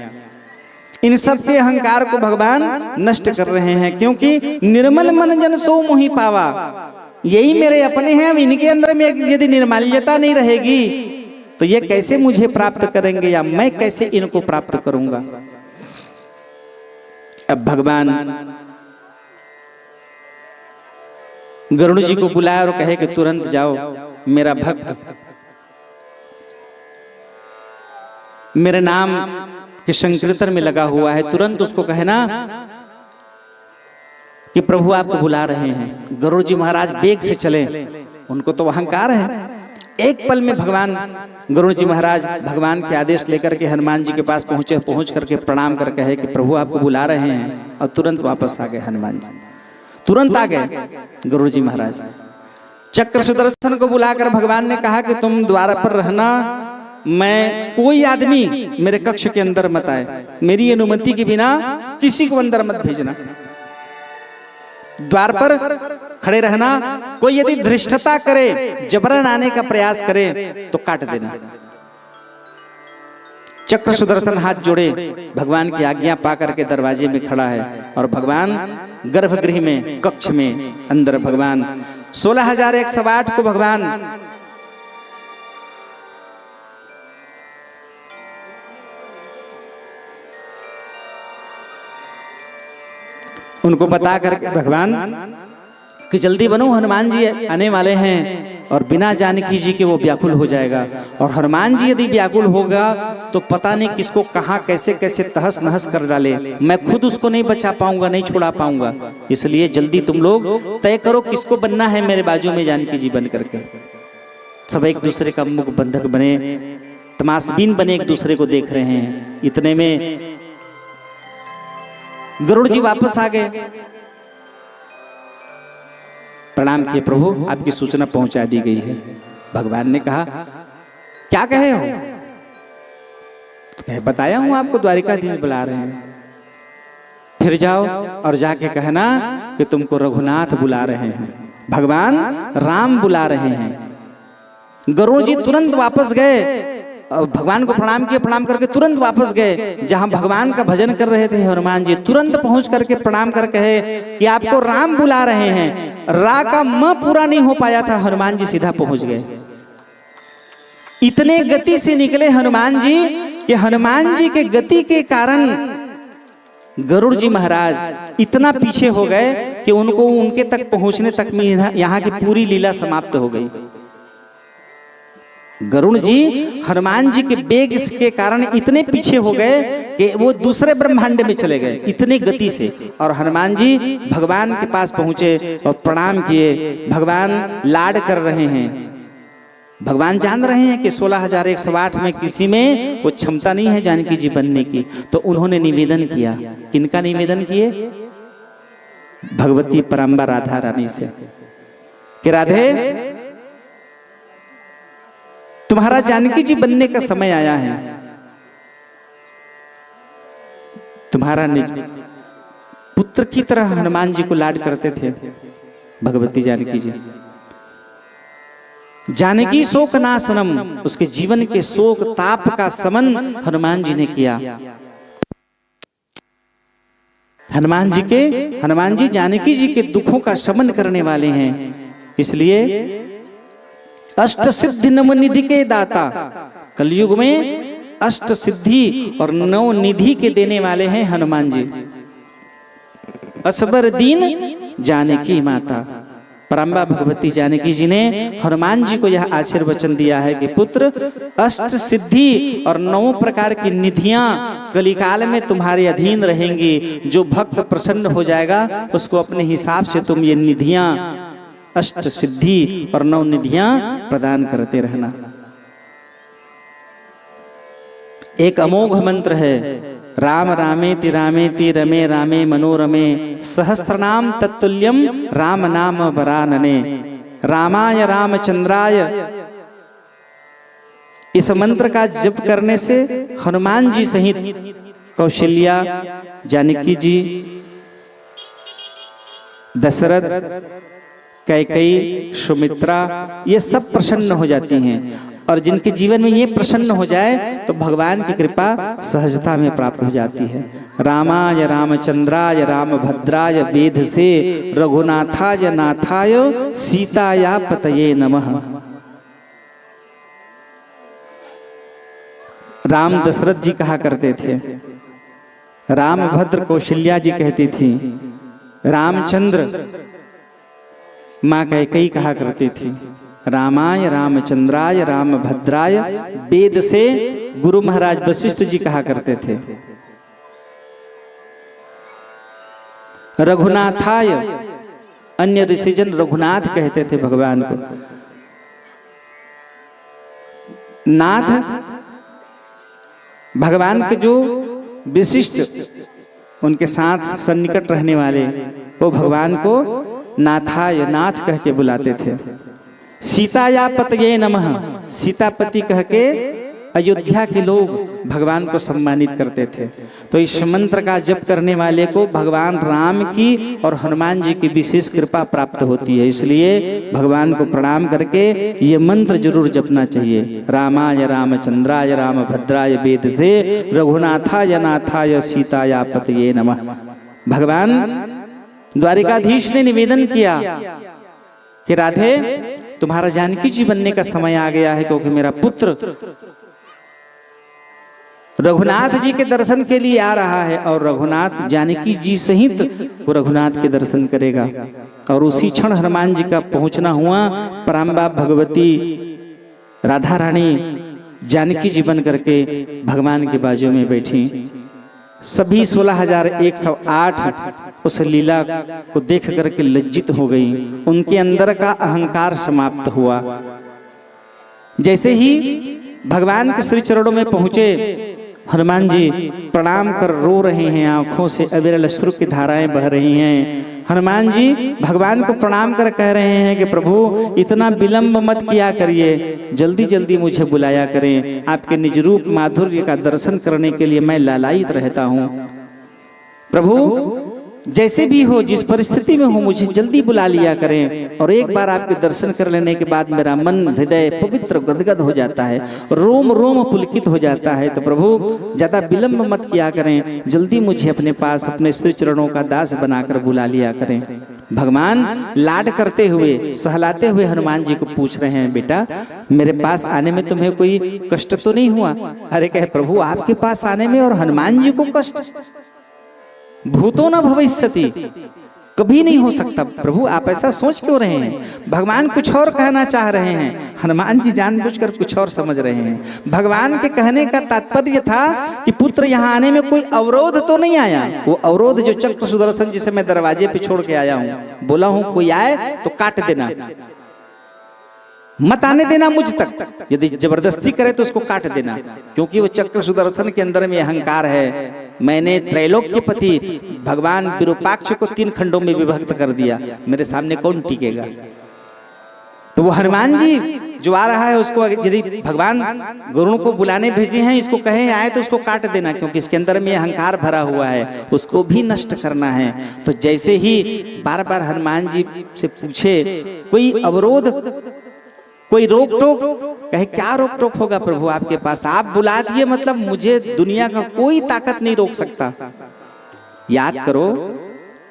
[SPEAKER 3] इन सब के अहंकार को भगवान नष्ट कर रहे हैं। क्योंकि निर्मल मन जन सो मोहि पावा, यही मेरे अपने हैं। अब इनके अंदर में यदि निर्मल्यता नहीं रहेगी तो ये कैसे मुझे प्राप्त करेंगे, या मैं कैसे इनको प्राप्त करूंगा। अब भगवान गरुड़ जी को बुलाया और कहे कि तुरंत जाओ, मेरा भक्त मेरे नाम के संकीर्तन में लगा हुआ है, तुरंत उसको कहना कि प्रभु आपको बुला रहे हैं। गरुड़ जी महाराज वेग से चले, उनको तो अहंकार है। एक पल में भगवान गरुड़ जी महाराज भगवान के आदेश लेकर के हनुमान जी के पास पहुंचे। पहुंच करके प्रणाम कर कहे कि प्रभु आपको बुला रहे हैं, और तुरंत वापस आ गए हनुमान जी। तुरंत आ गए गरुड़ जी महाराज। चक्र सुदर्शन को बुलाकर भगवान ने कहा कि तुम द्वार पर रहना, मैं कोई आदमी मेरे कक्ष के अंदर मत आए, मेरी अनुमति के बिना किसी को अंदर मत भेजना। द्वार पर खड़े रहना। कोई यदि धृष्टता करे, जबरन आने का प्रयास करे तो काट देना। चक्र सुदर्शन हाथ जोड़े भगवान की आज्ञा पा करके दरवाजे में खड़ा है, और भगवान गर्भगृह में कक्ष में अंदर भगवान 16,108 को भगवान उनको बता करके भगवान कि जल्दी बनो, हनुमान जी आने वाले हैं, और बिना जानकी जी के वो व्याकुल हो जाएगा। और हनुमान जी यदि व्याकुल होगा तो पता नहीं किसको कहां कैसे कैसे तहस नहस कर डाले, मैं खुद उसको नहीं बचा पाऊंगा, नहीं छुड़ा पाऊंगा। इसलिए जल्दी तुम लोग तय करो किसको बनना है मेरे बाजू में जानकी जी बन करके। सब एक दूसरे का मुख बंधक बने, तमाशबीन बने, एक दूसरे को देख रहे हैं। इतने में गरुड़ जी वापस आ गए। प्रणाम किए, प्रभु आपकी सूचना पहुंचा दी गई है। भगवान ने कहा क्या कहे हो? तो कहे बताया हूं आपको, द्वारिकाधीश बुला रहे हैं। फिर जाओ और जाके कहना कि तुमको रघुनाथ बुला रहे हैं, भगवान राम बुला रहे हैं। गरुड़ जी तुरंत वापस गए, भगवान को प्रणाम किया, प्रणाम करके तुरंत वापस गए। जहां भगवान का भजन कर रहे थे हनुमान जी, तुरंत पहुंच करके प्रणाम कर कहे कि आपको राम बुला रहे हैं। रा का म पूरा नहीं हो पाया था, हनुमान जी सीधा पहुंच गए। इतने गति से निकले हनुमान जी कि हनुमान जी के गति के कारण गरुड़ जी महाराज इतना पीछे हो गए कि उनको उनके तक पहुंचने तक में यहाँ की पूरी लीला समाप्त हो गई। गरुड़ जी हनुमान जी के वेग के कारण इतने पीछे हो गए कि वो दूसरे ब्रह्मांड में चले गए, इतने गति से। और हनुमान जी भगवान के पास पहुंचे और प्रणाम किए। भगवान लाड कर रहे हैं। भगवान जान रहे हैं कि 16,108 में किसी में वो क्षमता नहीं है जानकी जी बनने की। तो उन्होंने निवेदन किया। किनका निवेदन किए? भगवती पराम्बा राधा रानी से कि राधे तुम्हारा जानकी जी बनने का समय आया है। तुम्हारा निज पुत्र की तरह हनुमान जी को लाड करते थे भगवती जानकी जी। जानकी शोक नाशनम, उसके जीवन के शोक ताप का समन हनुमान जी ने किया। हनुमान जी जानकी जी के दुखों का शमन करने वाले हैं। इसलिए अष्ट सिद्धि नव निधि के दाता, कलयुग में अष्ट सिद्धि और नव निधि के देने वाले हैं हनुमान जी। असबर दीन जानकी माता, परम्बा भगवती जानकी जी ने हनुमान जी को यह आशीर्वचन दिया है कि पुत्र, अष्ट सिद्धि और 9 प्रकार की निधियां कलिकाल में तुम्हारे अधीन रहेंगी। जो भक्त प्रसन्न हो जाएगा उसको अपने हिसाब से तुम ये निधियां, अष्ट सिद्धि और 9 निधियां प्रदान करते रहना। एक अमोघ मंत्र है, राम रामेति रामेति रमे रामे मनोरमे सहस्त्रनाम तत्तुल्यम राम नाम वरानने। रामाय रामचंद्राय, इस मंत्र का जप करने से हनुमान जी सहित कौशल्या, जानकी जी, दशरथ, कैकेयी, सुमित्रा, ये सब प्रसन्न हो जाती हैं। और जिनके जीवन में ये प्रसन्न हो जाए तो भगवान की कृपा सहजता में प्राप्त हो जाती है। रामाय रामचंद्राय रामभद्राय वेद से रघुनाथाय नाथाय सीताया पतये नमः। राम दशरथ जी कहा करते थे, रामभद्र कौशल्या जी कहती थी, रामचंद्र माँ कैकेयी कहा करती थी। रामाय रामचंद्राय रामभद्राय वेद से गुरु महाराज वशिष्ठ जी कहा करते थे। रघुनाथाय, अन्य ऋषिजन रघुनाथ कहते थे भगवान को। नाथ, भगवान के जो विशिष्ट उनके साथ सन्निकट रहने वाले, वो भगवान को नाथाय, नाथ कह के बुलाते थे। सीताया पतये नमः, सीतापति कह के अयोध्या के लोग भगवान को सम्मानित करते थे। तो इस मंत्र का जप करने वाले को भगवान राम की और हनुमान जी की विशेष कृपा प्राप्त होती है। इसलिए भगवान को प्रणाम करके ये मंत्र जरूर जपना चाहिए। रामाय रामचंद्राय रामभद्राय वेद से रघुनाथाय नाथाय सीताया पतये नमः। भगवान द्वारिकाधीश ने निवेदन किया कि राधे, तुम्हारा जानकी जी बनने का समय आ गया है, क्योंकि मेरा पुत्र रघुनाथ जी के दर्शन के लिए आ रहा है और रघुनाथ जानकी जी सहित वो रघुनाथ के दर्शन करेगा। और उसी क्षण हनुमान जी का पहुंचना हुआ। परम्बा भगवती राधा रानी जानकी जी बन करके भगवान के बाजू में बैठी। सभी 16,108 उस लीला को देख करके लज्जित हो गई। उनके अंदर का अहंकार समाप्त हुआ। जैसे ही भगवान के श्री चरणों में पहुंचे, हनुमान जी प्रणाम कर रो रहे हैं, आंखों से अविरल अश्रु की धाराएं बह रही हैं। हनुमान जी भगवान को प्रणाम कर कह रहे हैं कि प्रभु, इतना विलंब मत किया करिए, जल्दी जल्दी मुझे बुलाया करें। आपके निज रूप माधुर्य का दर्शन करने के लिए मैं लालायित रहता हूँ। प्रभु, जैसे भी हो, जिस परिस्थिति में हो, मुझे जल्दी बुला लिया करें। और एक बार आपके दर्शन कर लेने के बाद मेरा मन, हृदय पवित्र गदगद हो जाता है, रोम रोम पुलकित हो जाता है। तो प्रभु, ज्यादा विलंब मत किया करें, जल्दी मुझे अपने पास अपने श्री चरणों का दास बनाकर बुला लिया करें। भगवान लाड करते हुए, सहलाते हुए हनुमान जी को पूछ रहे हैं, बेटा मेरे पास आने में तुम्हें कोई कष्ट तो नहीं हुआ? अरे कहे, प्रभु आपके पास आने में और हनुमान जी को कष्ट? भूतो न भविष्यति, कभी नहीं हो सकता। प्रभु आप ऐसा सोच क्यों रहे हैं? भगवान कुछ और कहना चाह रहे हैं, हनुमान जी जानबूझकर कुछ और समझ रहे हैं। भगवान के कहने का तात्पर्य था कि पुत्र यहाँ आने में कोई अवरोध तो नहीं आया। वो अवरोध जो चक्र सुदर्शन जिसे मैं दरवाजे पे छोड़ के आया हूँ, बोला हूँ कोई आए तो काट देना, मत आने देना मुझ तक। यदि जबरदस्ती करे तो उसको काट देना, क्योंकि वो चक्र सुदर्शन के अंदर में अहंकार है। मैंने त्रैलोक्य पति भगवान विरूपाक्ष को 3 खंडों में विभक्त कर दिया, मेरे सामने कौन टिकेगा? तो वो हनुमान जी जो आ रहा है उसको यदि भगवान गरुड़ को बुलाने भेजे हैं, इसको कहे आए तो उसको काट देना, क्योंकि इसके अंदर में अहंकार भरा हुआ है, उसको भी नष्ट करना है। तो जैसे ही बार बार हनुमान जी से पूछे कोई अवरोध, कोई रोक टोक, कहे क्या रोक टोक होगा प्रभु आपके पास, आप बुला दिए मतलब मुझे दुनिया का कोई ताकत नहीं रोक सकता। याद करो,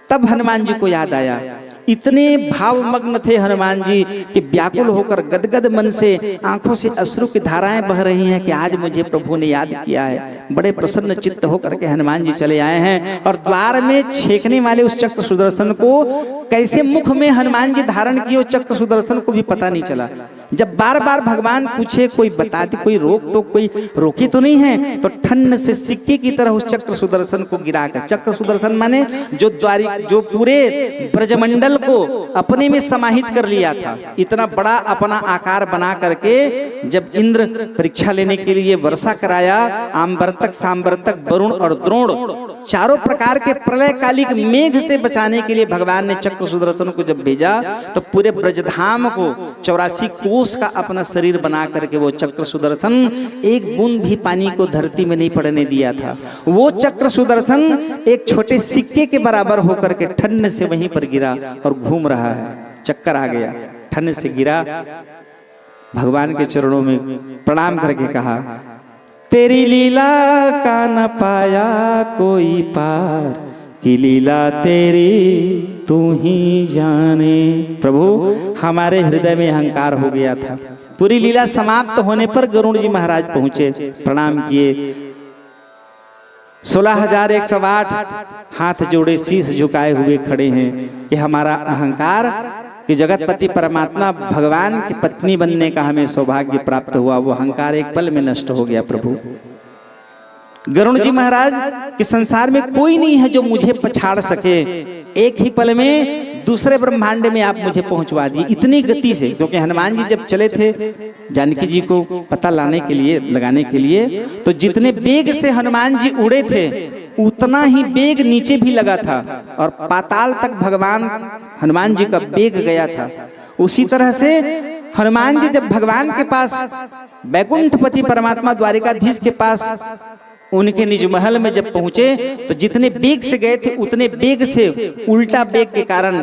[SPEAKER 3] तब हनुमान जी को याद आया, इतने भावमग्न थे हनुमान जी कि व्याकुल होकर गदगद मन से आंखों से अश्रु की धाराएं बह रही हैं कि आज मुझे प्रभु ने याद किया है। बड़े प्रसन्न चित्त होकर के हनुमान जी चले आए हैं और द्वार में छेकने वाले उस चक्र सुदर्शन को कैसे मुख में हनुमान जी धारण किए, चक्र सुदर्शन को भी पता नहीं चला। जब बार बार भगवान पूछे कोई बता दे, कोई रोक टोक, कोई रोकी तो नहीं है, तो ठन्न से सिक्के की तरह उस चक्र सुदर्शन को गिराकर, चक्र सुदर्शन माने जो पूरे ब्रजमंडल को अपने में समाहित कर लिया था, इतना बड़ा अपना आकार बना करके जब इंद्र परीक्षा लेने के लिए वर्षा कराया, आम्बरतक, सांबरतक, वरुण और द्रोण चारों प्रकार के प्रलयकालिक मेघ से बचाने के लिए भगवान ने चक्र सुदर्शन को जब भेजा तो पूरे ब्रजधाम को 84 कोस का अपना शरीर बना करके वो चक्र सुदर्शन एक बूंद भी पानी को धरती में नहीं पड़ने दिया था। वो चक्र सुदर्शन एक छोटे सिक्के के बराबर होकर के ठंड से वहीं पर गिरा और घूम रहा है। चक्कर आ गया, ठंड से गिरा, भगवान के चरणों में प्रणाम करके कहा, तेरी लीला का न पाया कोई पार, की लीला तेरी तू ही जाने। प्रभु हमारे हृदय में अहंकार हो गया था। पूरी लीला समाप्त होने पर गरुड़ जी महाराज पहुंचे, प्रणाम किए, 16,108 हाथ जोड़े शीश झुकाए हुए खड़े हैं कि हमारा अहंकार कि जगतपति परमात्मा भगवान की पत्नी बनने का हमें सौभाग्य प्राप्त हुआ, वो अहंकार एक पल में नष्ट हो गया। प्रभु गरुड़ जी महाराज कि संसार में कोई नहीं है जो मुझे पछाड़ सके, एक ही पल में दूसरे ब्रह्मांड में आप मुझे पहुंचवा दिए इतनी गति से। क्योंकि हनुमान जी जब चले थे जानकी जी को पता लाने के लिए, लगाने के लिए, तो जितने वेग से हनुमान जी उड़े थे उतना ही वेग नीचे भी लगा था और पाताल तक भगवान हनुमान जी का वेग गया था। उसी तरह से हनुमान जी जब भगवान के पास, बैकुंठपति परमात्मा द्वारिकाधीश के पास, उनके निज महल में जब पहुंचे तो जितने वेग से गए थे उतने वेग से उल्टा वेग के कारण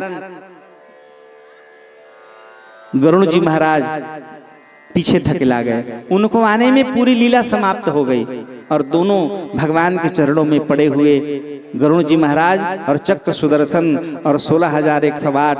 [SPEAKER 3] गरुड़ जी महाराज पीछे धकेला गए। उनको आने में पूरी लीला समाप्त हो गई और दोनों भगवान के चरणों में पड़े हुए गरुड़ जी महाराज और चक्र सुदर्शन और 16,108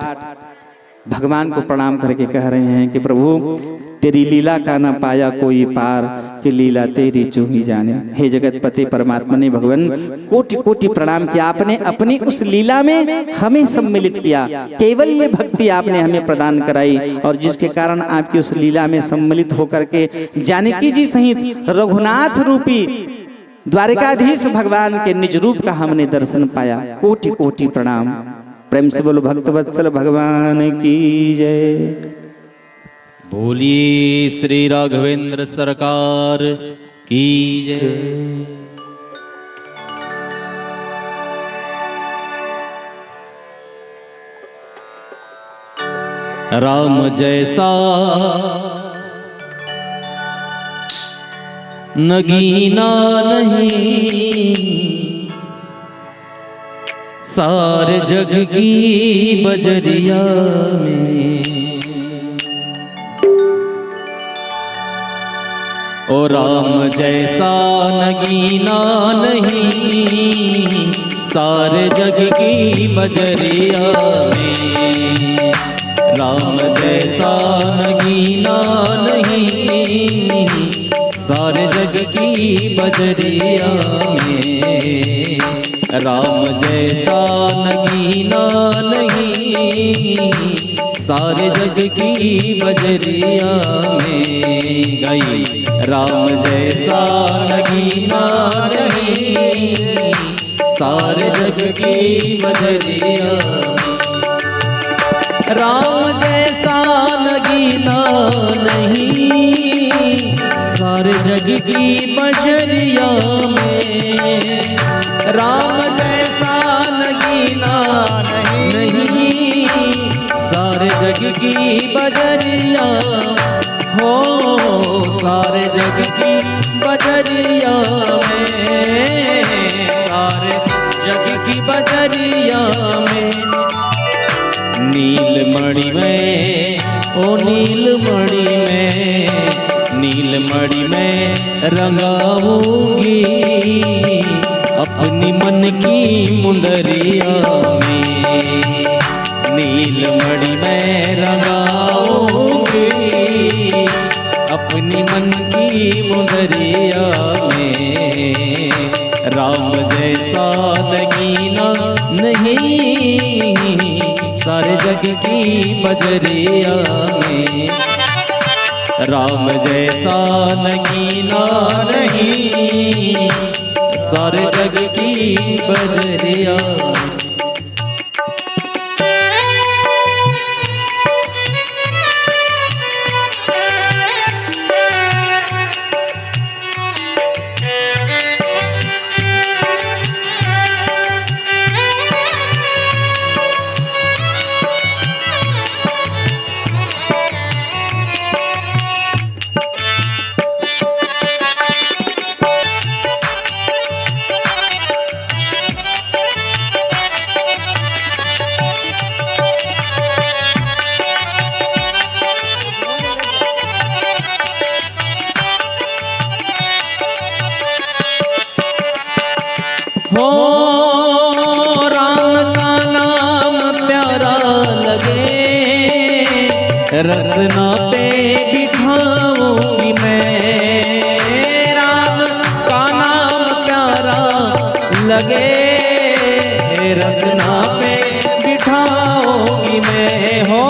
[SPEAKER 3] भगवान को प्रणाम करके कह रहे हैं कि प्रभु तेरी लीला का ना पाया कोई पार, कि लीला तेरी जो ही जाने। हे जगतपति परमात्मा ने भगवान कोटि कोटि प्रणाम किया, आपने अपनी उस लीला में हमें सम्मिलित किया, केवल ये भक्ति आपने हमें प्रदान कराई और जिसके कारण आपकी उस लीला में सम्मिलित होकर के जानकी जी सहित रघुनाथ रूपी द्वारिकाधीश भगवान के निज रूप का हमने दर्शन पाया। कोटि कोटि प्रणाम। प्रेम से बोलो भक्तवत्सल भगवान की जय।
[SPEAKER 2] बोलिए श्री राघवेंद्र सरकार की जय। राम जैसा नगीना नहीं, सारे जग की बजरिया में, ओ राम जैसा नगीना नहीं, सारे जग की बजरिया में। राम जैसा नगीना नहीं, सारे जग की बजरिया में। राम जैसा नगीना नहीं, सारे जग की बजरिया में। गई राम जैसा नगीना नहीं, सारे जग की बजरिया में। राम जैसा नगीना नहीं, सारे जग की बजरिया में। राम जैसा नगीना नहीं, सारे जग की
[SPEAKER 4] बजरिया हो, सारे जग की बजरिया में, सारे जग की बजरिया में। नीलमणि में, ओ नीलमणि में, नीलमणि में रंगाऊंगी अपनी मन की मुंदरिया में। नीलमणि में रंगाऊंगी अपनी मन की मुंदरिया में। राम जैसा नगीना नहीं सारे जग की बजरिया में। राम जैसा नगीना नहीं सारे जग की बजरिया। हो राम का नाम प्यारा लगे, रसना पे बिठाऊंगी मैं। राम का नाम प्यारा लगे, रसना पे बिठाऊंगी मैं। हो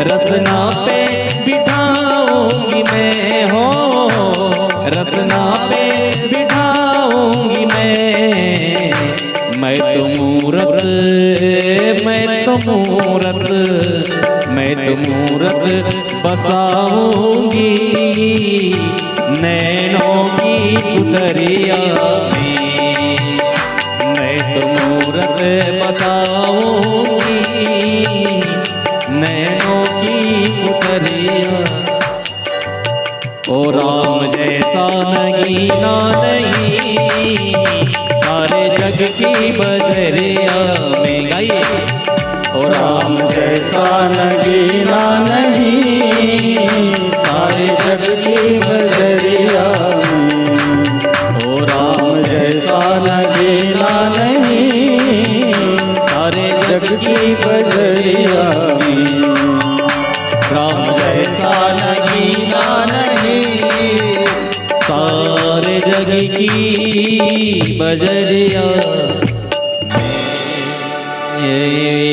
[SPEAKER 4] रसना पे बिठाऊंगी मैं, हो रसना पे बिठाऊंगी मैं तो मूरत, मैं तो मूरत, मैं तो मूरत बसाऊंगी नैनों की पुतरिया में। मैं तो मूरत बसाऊंगी नैनों की पुतरिया। ओ राम जैसा नगीना नहीं सारे जग की बजरिया में। गाइए। ओ राम जैसा नगीना नहीं सारे जग की बजरिया में। ओ राम जैसा नगीना नहीं सारे जग की बजरिया में। राम जैसा नगीना नहीं सारे जग की बजरिया।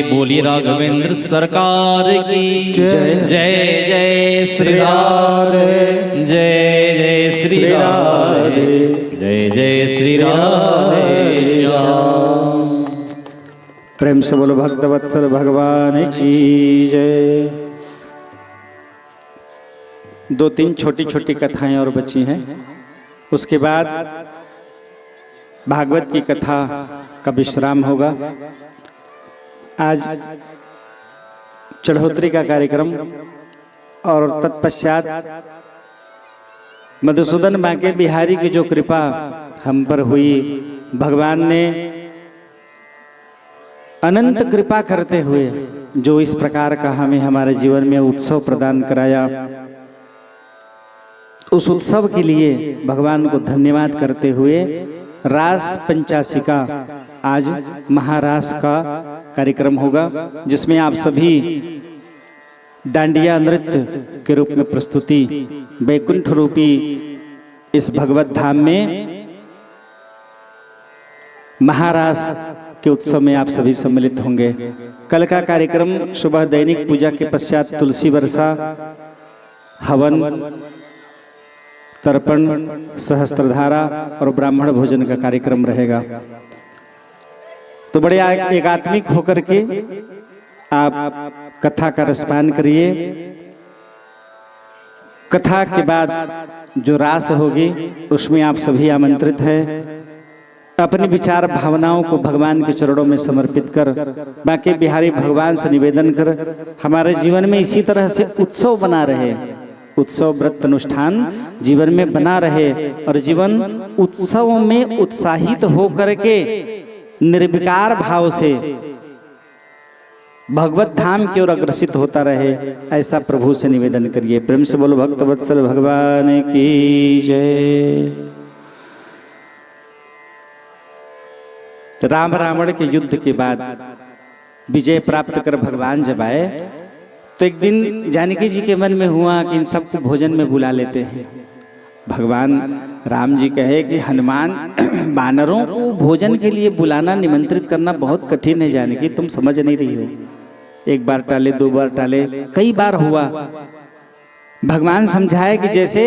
[SPEAKER 4] बोलिए राघवेंद्र सरकार की जय। जय जय श्री राधे, जय जय श्री राधे, जय जय श्री राधे श्याम।
[SPEAKER 3] प्रेम से बोलो भक्त वत्सल भगवान की जय। दो तीन छोटी छोटी कथाएं और बची हैं, उसके बाद भागवत की कथा का विश्राम होगा। आज चढ़ोतरी का कार्यक्रम और तत्पश्चात मधुसूदन बांके बिहारी की जो कृपा हम पर हुई, भगवान ने अनंत कृपा करते हुए जो इस प्रकार का हमें हमारे जीवन में उत्सव प्रदान कराया, उस उत्सव के लिए भगवान को धन्यवाद करते हुए रास पंचासी का आज महारास का कार्यक्रम होगा, जिसमें आप सभी डांडिया नृत्य के रूप में प्रस्तुति वैकुंठ रूपी इस भगवत धाम में महारास के उत्सव में आप सभी सम्मिलित होंगे। कल का कार्यक्रम सुबह दैनिक पूजा के पश्चात तुलसी वर्षा, हवन, तर्पण, सहस्त्रधारा और ब्राह्मण भोजन का कार्यक्रम रहेगा। तो बड़े एकात्मिक होकर के आप कथा का रसपान करिए। कथा के बाद जो रास होगी उसमें आप सभी आमंत्रित हैं। अपने विचार भावनाओं को भगवान के चरणों में समर्पित कर बाकी बिहारी भगवान से निवेदन कर हमारे जीवन में इसी तरह से उत्सव बना रहे, उत्सव व्रत अनुष्ठान जीवन में बना रहे और जीवन उत्सव में उत्साहित होकर के निर्विकार भाव से भगवत धाम की ओर अग्रसित होता रहे, ऐसा प्रभु से निवेदन करिए। प्रेम से बोलो भक्त वत्सल भगवान की जय। राम रावण के युद्ध के बाद विजय प्राप्त कर भगवान जब आए तो एक दिन जानकी जी के मन में हुआ कि इन सबको भोजन में बुला लेते हैं। भगवान राम जी कहे कि हनुमान वानरों को भोजन के लिए बुलाना निमंत्रित करना बहुत कठिन है जानकी, तुम समझ नहीं रही हो। एक बार टाले, दो बार टाले, कई बार हुआ। भगवान समझाए कि जैसे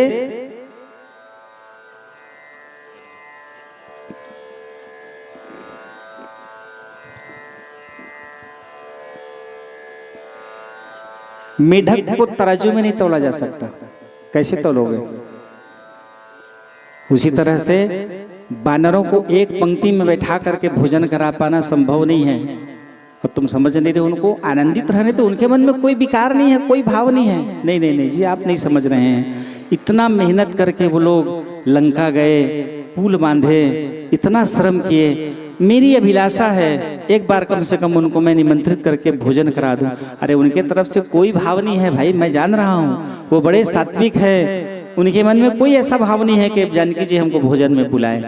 [SPEAKER 3] मेढक को तराजू में नहीं तौला जा सकता, कैसे तौलोगे? उसी तरह से वानरों को एक पंक्ति में बैठा करके भोजन करा पाना संभव नहीं है। और तुम समझ नहीं रहे, उनको आनंदित रहने तो उनके मन में कोई विकार नहीं है, कोई भाव नहीं है। नहीं नहीं नहीं जी, आप नहीं समझ रहे हैं। इतना मेहनत करके वो लोग लंका गए, पुल बांधे, इतना श्रम किए। मेरी अभिलाषा है एक बार कम से कम उनको मैं निमंत्रित करके भोजन करा दूं। अरे उनके तरफ से कोई भाव नहीं है भाई, मैं जान रहा हूँ वो बड़े सात्विक है, उनके मन में कोई ऐसा भाव नहीं है कि जानकी जी हमको भोजन में बुलाए।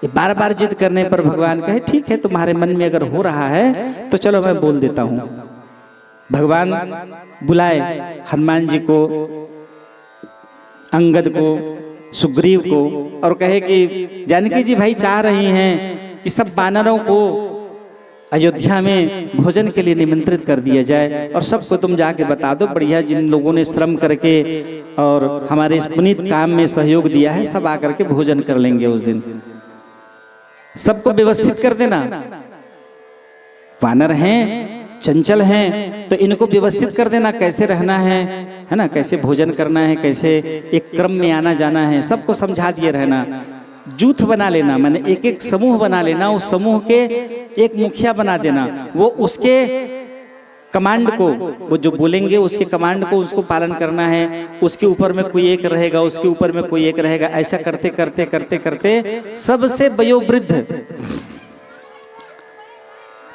[SPEAKER 3] ये बार बार जिद करने पर भगवान कहे ठीक है, तुम्हारे मन में अगर हो रहा है तो चलो मैं बोल देता हूँ। भगवान बुलाए हनुमान जी को, अंगद को, सुग्रीव को और कहे कि जानकी जी भाई चाह रही हैं कि सब वानरों को अयोध्या में भोजन के लिए निमंत्रित कर दिया जाए और सबको तुम जाके बता दो, बढ़िया जिन लोगों ने श्रम करके और हमारे इस पुनीत काम में सहयोग दिया है सब आकर के भोजन कर लेंगे उस दिन। सबको व्यवस्थित कर देना। वानर हैं, चंचल हैं, तो इनको व्यवस्थित कर देना कैसे रहना है ना, कैसे भोजन करना है, कैसे एक क्रम में आना जाना है, सबको समझा दिए रहना। जूथ बना लेना, माने एक एक समूह बना लेना, उस समूह के एक मुखिया बना देना, वो उसके कमांड को, वो जो बोलेंगे उसके कमांड को उसको पालन करना है। उसके ऊपर में कोई एक रहेगा, उसके ऊपर में कोई एक रहेगा, ऐसा करते करते करते करते सबसे वयोवृद्ध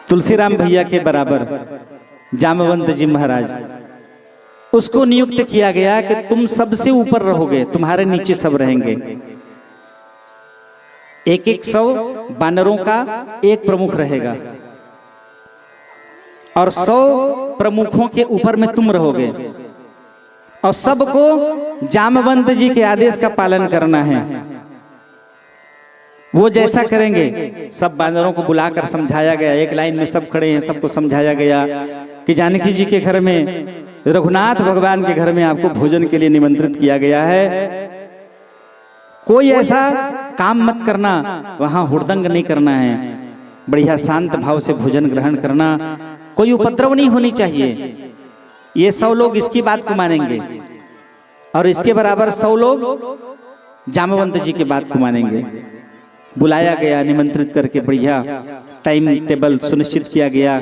[SPEAKER 3] तुलसीराम भैया के बराबर जामवंत जी महाराज, उसको नियुक्त किया गया कि तुम सबसे ऊपर रहोगे, तुम्हारे नीचे सब रहेंगे। एक 100 वानरों का एक प्रमुख रहेगा और 100 प्रमुखों के ऊपर में तुम रहोगे और सबको जामवंत जी के आदेश का पालन करना है। वो जैसा करेंगे। सब वानरों को बुलाकर समझाया गया, एक लाइन में सब खड़े हैं, सबको समझाया गया कि जानकी जी के घर में, रघुनाथ भगवान के घर में आपको भोजन के लिए निमंत्रित किया गया है। कोई ऐसा काम मत करना, वहां हुड़दंग नहीं करना है, बढ़िया शांत भाव से भोजन ग्रहण करना, कोई उपद्रव नहीं होनी चाहिए। ये 100 लोग इसकी बात को मानेंगे और इसके बराबर 100 लोग जामवंत जी की बात को मानेंगे। बुलाया गया, निमंत्रित करके बढ़िया टाइम टेबल सुनिश्चित किया गया।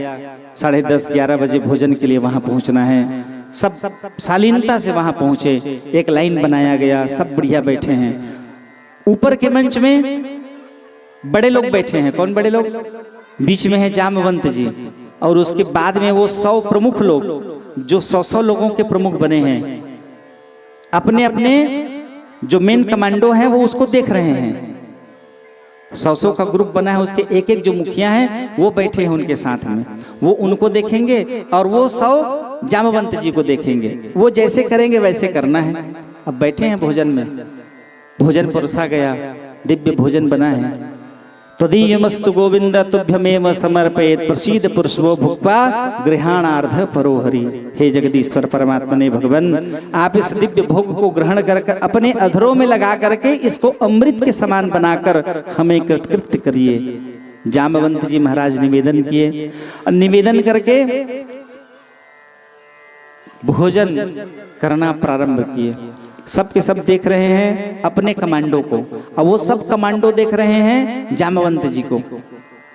[SPEAKER 3] 10:30 11 बजे भोजन के लिए वहां पहुंचना है। सब शालीनता से वहां पहुंचे, एक लाइन बनाया गया, सब बढ़िया बैठे हैं। ऊपर के मंच में बड़े लोग बैठे हैं। कौन बड़े लोग? बीच में है जामवंत जी और उसके बाद में वो 100 प्रमुख लोग जो 100 लोगों के प्रमुख बने हैं, अपने अपने जो मेन कमांडो हैं वो उसको देख रहे हैं। 100 का ग्रुप बना है, उसके एक एक जो मुखिया हैं वो बैठे हैं उनके साथ में, वो उनको देखेंगे और वो 100 जामवंत जी को देखेंगे। वो जैसे करेंगे वैसे करना है। अब बैठे हैं भोजन में, भोजन परोसा गया, दिव्य भोजन बना है। तदीयमस्तु गोविंद तुभ्यमेव समर्पयेत् प्रसीद पुरुषो भुक्त्वा गृहाणार्ध परोहरि। हे जगदीश्वर परमात्मा ने भगवान, आप इस दिव्य भोग को ग्रहण कर अपने अधरों में लगा करके इसको अमृत के समान बनाकर हमें कृतकृत्य करिए। जामवंत जी महाराज निवेदन किए और निवेदन करके भोजन करना प्रारंभ किए। सब के सब देख रहे हैं अपने कमांडो को, और वो सब कमांडो देख रहे हैं जामवंत जी को।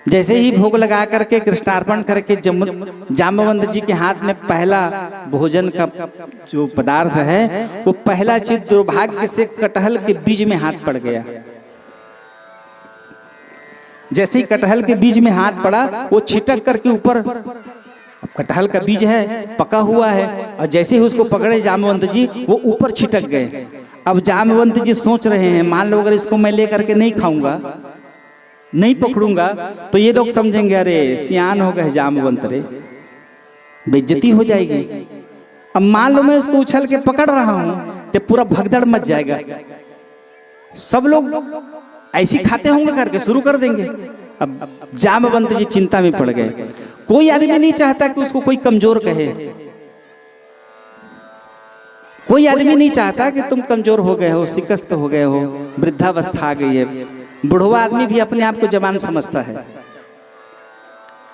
[SPEAKER 3] जैसे ही भोग लगा करके कृष्णार्पण करके जामवंत जी के हाथ में पहला भोजन का जो पदार्थ है, वो पहला चीज दुर्भाग्य से कटहल के बीज में हाथ पड़ गया। जैसे ही कटहल के बीज में हाथ पड़ा, वो छिटक करके ऊपर, कटहल का बीज है पका हुआ है, और जैसे ही उसको पकड़े जामवंत जी, वो ऊपर छिटक गए। अब जामवंत जी सोच रहे हैं, मान लो अगर इसको मैं ले करके नहीं खाऊंगा, नहीं पकड़ूंगा, तो ये लोग समझेंगे अरे सियान हो गए जामवंत, रे बेइज्जती हो जाएगी। अब मान लो मैं उसको उछल के पकड़ रहा हूं, तो पूरा भगदड़ मच जाएगा, सब लोग ऐसी खाते होंगे करके शुरू कर देंगे। अब जामवंत जी चिंता में पड़ गए। कोई आदमी नहीं चाहता कि उसको कोई कमजोर कहे, कोई आदमी नहीं चाहता कि तुम कमजोर हो गए हो, शिकस्त हो गए हो, वृद्धावस्था आ गई है। बुढ़वा आदमी भी अपने आप को जवान समझता है।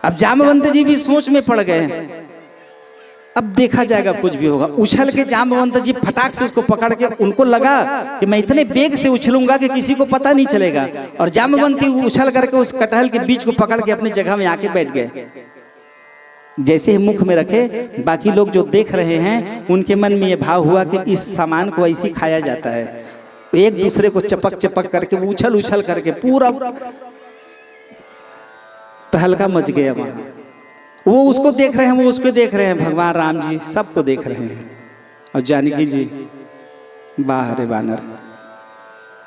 [SPEAKER 3] अब जामवंत जी भी सोच में पड़ गए हैं, अब देखा जाएगा कुछ भी होगा। उछल के जामवंत जी फटाक से उसको पकड़ के, उनको लगा कि मैं इतने बेग से उछलूंगा कि किसी को पता नहीं चलेगा, और जामवंत जी उछल करके उस कटहल के बीज को पकड़ के अपनी जगह में आके बैठ गए। जैसे ही मुख में रखे, बाकी लोग जो देख रहे हैं उनके मन में ये भाव हुआ कि इस सामान को ऐसे खाया जाता है। एक दूसरे को चपक चपक करके उछल उछल करके पूरा तहलका मच गया वहां। वो उसको देख रहे हैं, वो उसको देख रहे हैं, भगवान राम जी सबको देख रहे हैं। और जानकी जी बाहर बानर,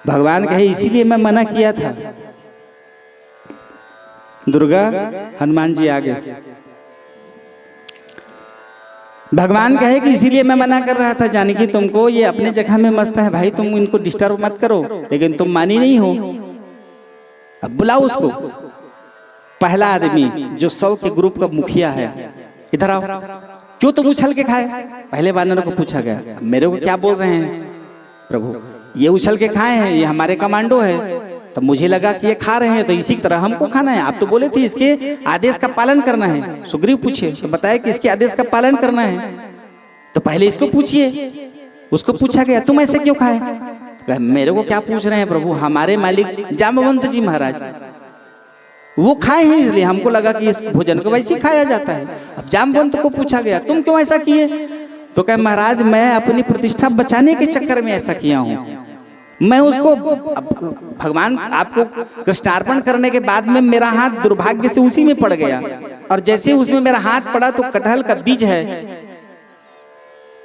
[SPEAKER 3] भगवान कहे इसीलिए मैं मना किया था। दुर्गा हनुमान जी आ गए। भगवान कहे कि इसीलिए मैं मना कर रहा था जानकी तुमको, ये अपने जगह में मस्त है भाई, तुम इनको डिस्टर्ब मत करो, लेकिन तुम मानी नहीं हो। अब बुलाओ उसको, पहला आदमी जो 100 के ग्रुप का मुखिया है, इधर आओ। क्यों तुम उछल के खाए? पहले वानर को पूछा गया। मेरे को क्या बोल रहे हैं प्रभु, ये उछल के खाए हैं, ये हमारे कमांडो है। तब मुझे लगा कि ये खा रहे हैं तो इसी तरह हमको खाना है। आप तो बोले थे इसके आदेश का पालन करना है। सुग्रीव पूछे तो बताया कि इसके आदेश का पालन करना है, तो पहले इसको पूछिए। उसको पूछा गया तुम ऐसे क्यों खाए? मेरे को क्या पूछ रहे हैं प्रभु, हमारे मालिक जामवंत जी महाराज वो खाए हैं, इसलिए हमको लगा कि इस भोजन को वैसे ही खाया जाता है। अब जामवंत को पूछा गया तुम क्यों ऐसा किए? तो कहे महाराज मैं अपनी प्रतिष्ठा बचाने के चक्कर में ऐसा किया हूँ। मैं उसको भगवान आपको कृष्णार्पण करने के बाद में मेरा हाथ दुर्भाग्य से उसी में पड़ गया, और जैसे उसमें मेरा हाथ पड़ा तो कटहल का बीज है।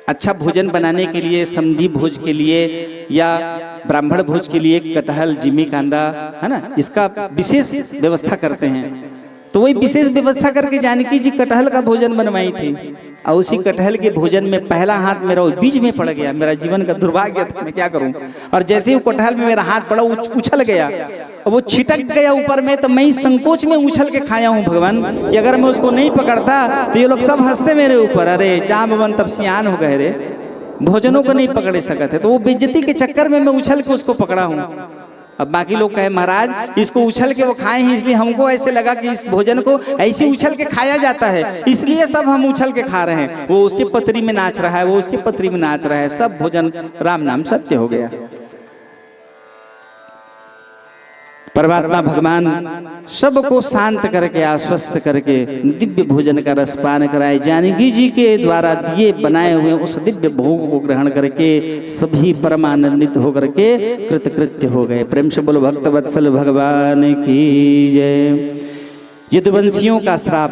[SPEAKER 3] अच्छा भोजन बनाने के लिए, समधी भोज के लिए या ब्राह्मण भोज के लिए कटहल, जिमी कांदा है ना, इसका विशेष व्यवस्था करते हैं। तो वही विशेष व्यवस्था करके जानकी जी कटहल का भोजन बनवाई थी, और उसी कटहल के भोजन में पहला हाथ मेरा वो बीज में पड़ गया। मेरा जीवन का दुर्भाग्य था, मैं क्या करूं। और जैसे ही कटहल में मेरा हाथ पड़ा, उछल गया और वो छिटक गया ऊपर में, तो मैं इस संकोच में उछल के खाया हूं भगवान कि अगर मैं उसको नहीं पकड़ता तो ये लोग सब हंसते मेरे ऊपर, अरे जामवंत तब सियान हो गए रे, भोजनों को नहीं पकड़े सकते। तो वो बेइज्जती के चक्कर में मैं उछल के उसको पकड़ा हूँ। अब बाकी लोग कहे महाराज इसको उछल के वो खाए हैं, इसलिए हमको ऐसे लगा कि इस भोजन को ऐसे उछल के खाया जाता है, इसलिए सब हम उछल के खा रहे हैं। वो उसके पत्री में नाच रहा है, वो उसके पत्री में नाच रहा है, सब भोजन राम नाम सत्य हो गया। परमात्मा भगवान सबको शांत करके, आश्वस्त करके दिव्य भोजन का रसपान कराए। जानकी जी के द्वारा दिए बनाए हुए उस दिव्य भोग को ग्रहण करके सभी परमानंदित होकर के कृतकृत्य हो गए। प्रेम से बोलो भक्त वत्सल भगवान की जय। यदुवंशियों का श्राप।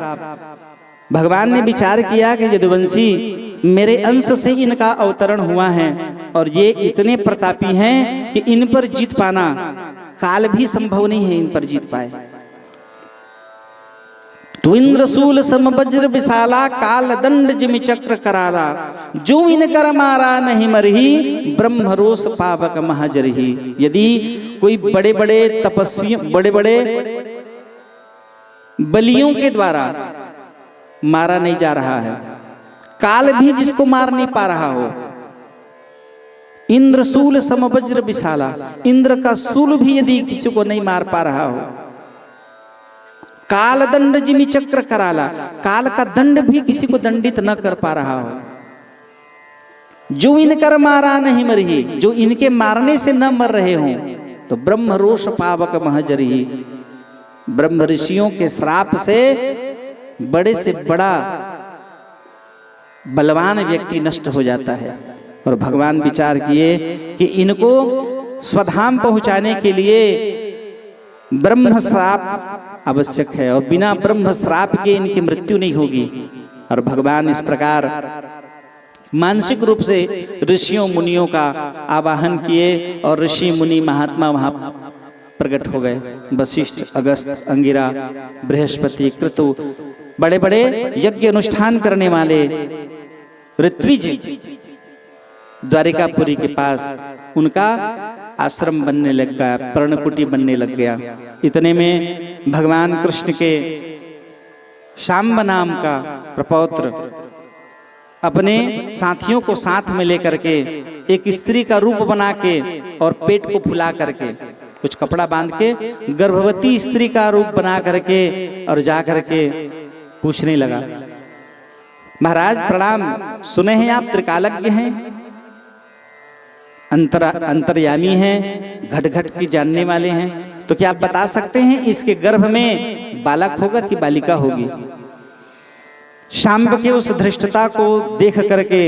[SPEAKER 3] भगवान ने विचार किया कि यदुवंशी मेरे अंश से इनका अवतरण हुआ है, और ये इतने प्रतापी हैं कि इन पर जीत पाना काल भी संभव नहीं है, इन पर जीत पाए। तो इंद्रसूल सम वज्र विशाला, काल दंड जिमि चक्र कराला, जो इन कर मारा नहीं मरही, ब्रह्म रोष पावक महाजरही। यदि कोई बड़े बड़े तपस्वियों, बड़े बड़े बलियों के द्वारा मारा नहीं जा रहा है, काल भी जिसको मार नहीं पा रहा हो, इंद्र सूल समवज्र विशाला, इंद्र का सूल भी यदि किसी को नहीं मार पा रहा हो, काल दंड जिमि चक्र कराला, काल का दंड भी किसी को दंडित न कर पा रहा हो, जो इनकर मारा नहीं मरही, जो इनके मारने से न मर रहे हों तो ब्रह्म रोष पावक महजरी, ब्रह्म ऋषियों के श्राप से बड़े से बड़ा बलवान व्यक्ति नष्ट हो जाता है। और भगवान विचार किए कि इनको स्वधाम पहुंचाने के लिए ब्रह्म श्राप आवश्यक है और बिना ब्रह्म श्राप के इनकी मृत्यु नहीं होगी। और भगवान इस प्रकार मानसिक रूप से ऋषियों मुनियों का आवाहन किए और ऋषि मुनि महात्मा वहां प्रकट हो गए। वशिष्ठ, अगस्त, अंगिरा, बृहस्पति, क्रतु, बड़े बड़े यज्ञ अनुष्ठान करने वाले ऋत्विज द्वारिकापुरी के पास उनका आश्रम बनने लग गया, पर्णकुटी बनने लग गया। इतने में भगवान कृष्ण के शाम्ब नाम का प्रपौत्र अपने साथियों को साथ में लेकर के एक स्त्री का रूप बना के और पेट को फुला करके कुछ कपड़ा बांध के गर्भवती स्त्री का रूप बना करके और जा करके पूछने लगा, महाराज प्रणाम, सुने हैं आप त्रिकालज्ञ हैं, अंतर्यामी हैं, घट घट की जानने वाले हैं, तो क्या आप बता सकते हैं इसके गर्भ में बालक होगा कि बालिका होगी? शाम्ब के उस धृष्टता को देख करके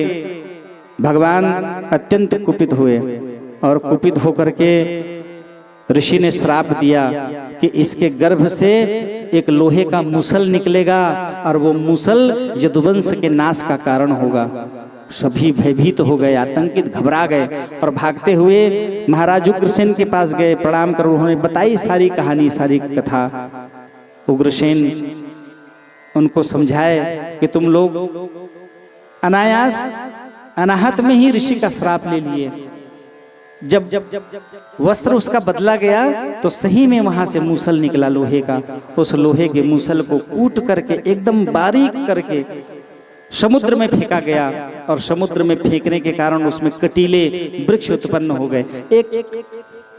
[SPEAKER 3] भगवान अत्यंत कुपित हुए और कुपित होकर के ऋषि ने श्राप दिया कि इसके गर्भ से एक लोहे का मूसल निकलेगा और वो मूसल यदुवंश के नाश का कारण होगा। सभी भयभीत हो गए, आतंकित, घबरा गए और भागते हुए महाराज उग्रसेन के पास गए। प्रणाम कर उन्होंने बताई सारी कहानी, सारी कथा। उग्रसेन उनको समझाए कि तुम लोग अनायास अनाहत में ही ऋषि का श्राप ले लिए। जब वस्त्र उसका बदला गया तो सही में वहां से मूसल निकला लोहे का। उस लोहे के मूसल को कूट करके एकदम बारीक करके समुद्र में फेंका गया और समुद्र में फेंकने के कारण उसमें कटीले वृक्ष उत्पन्न हो गए। एक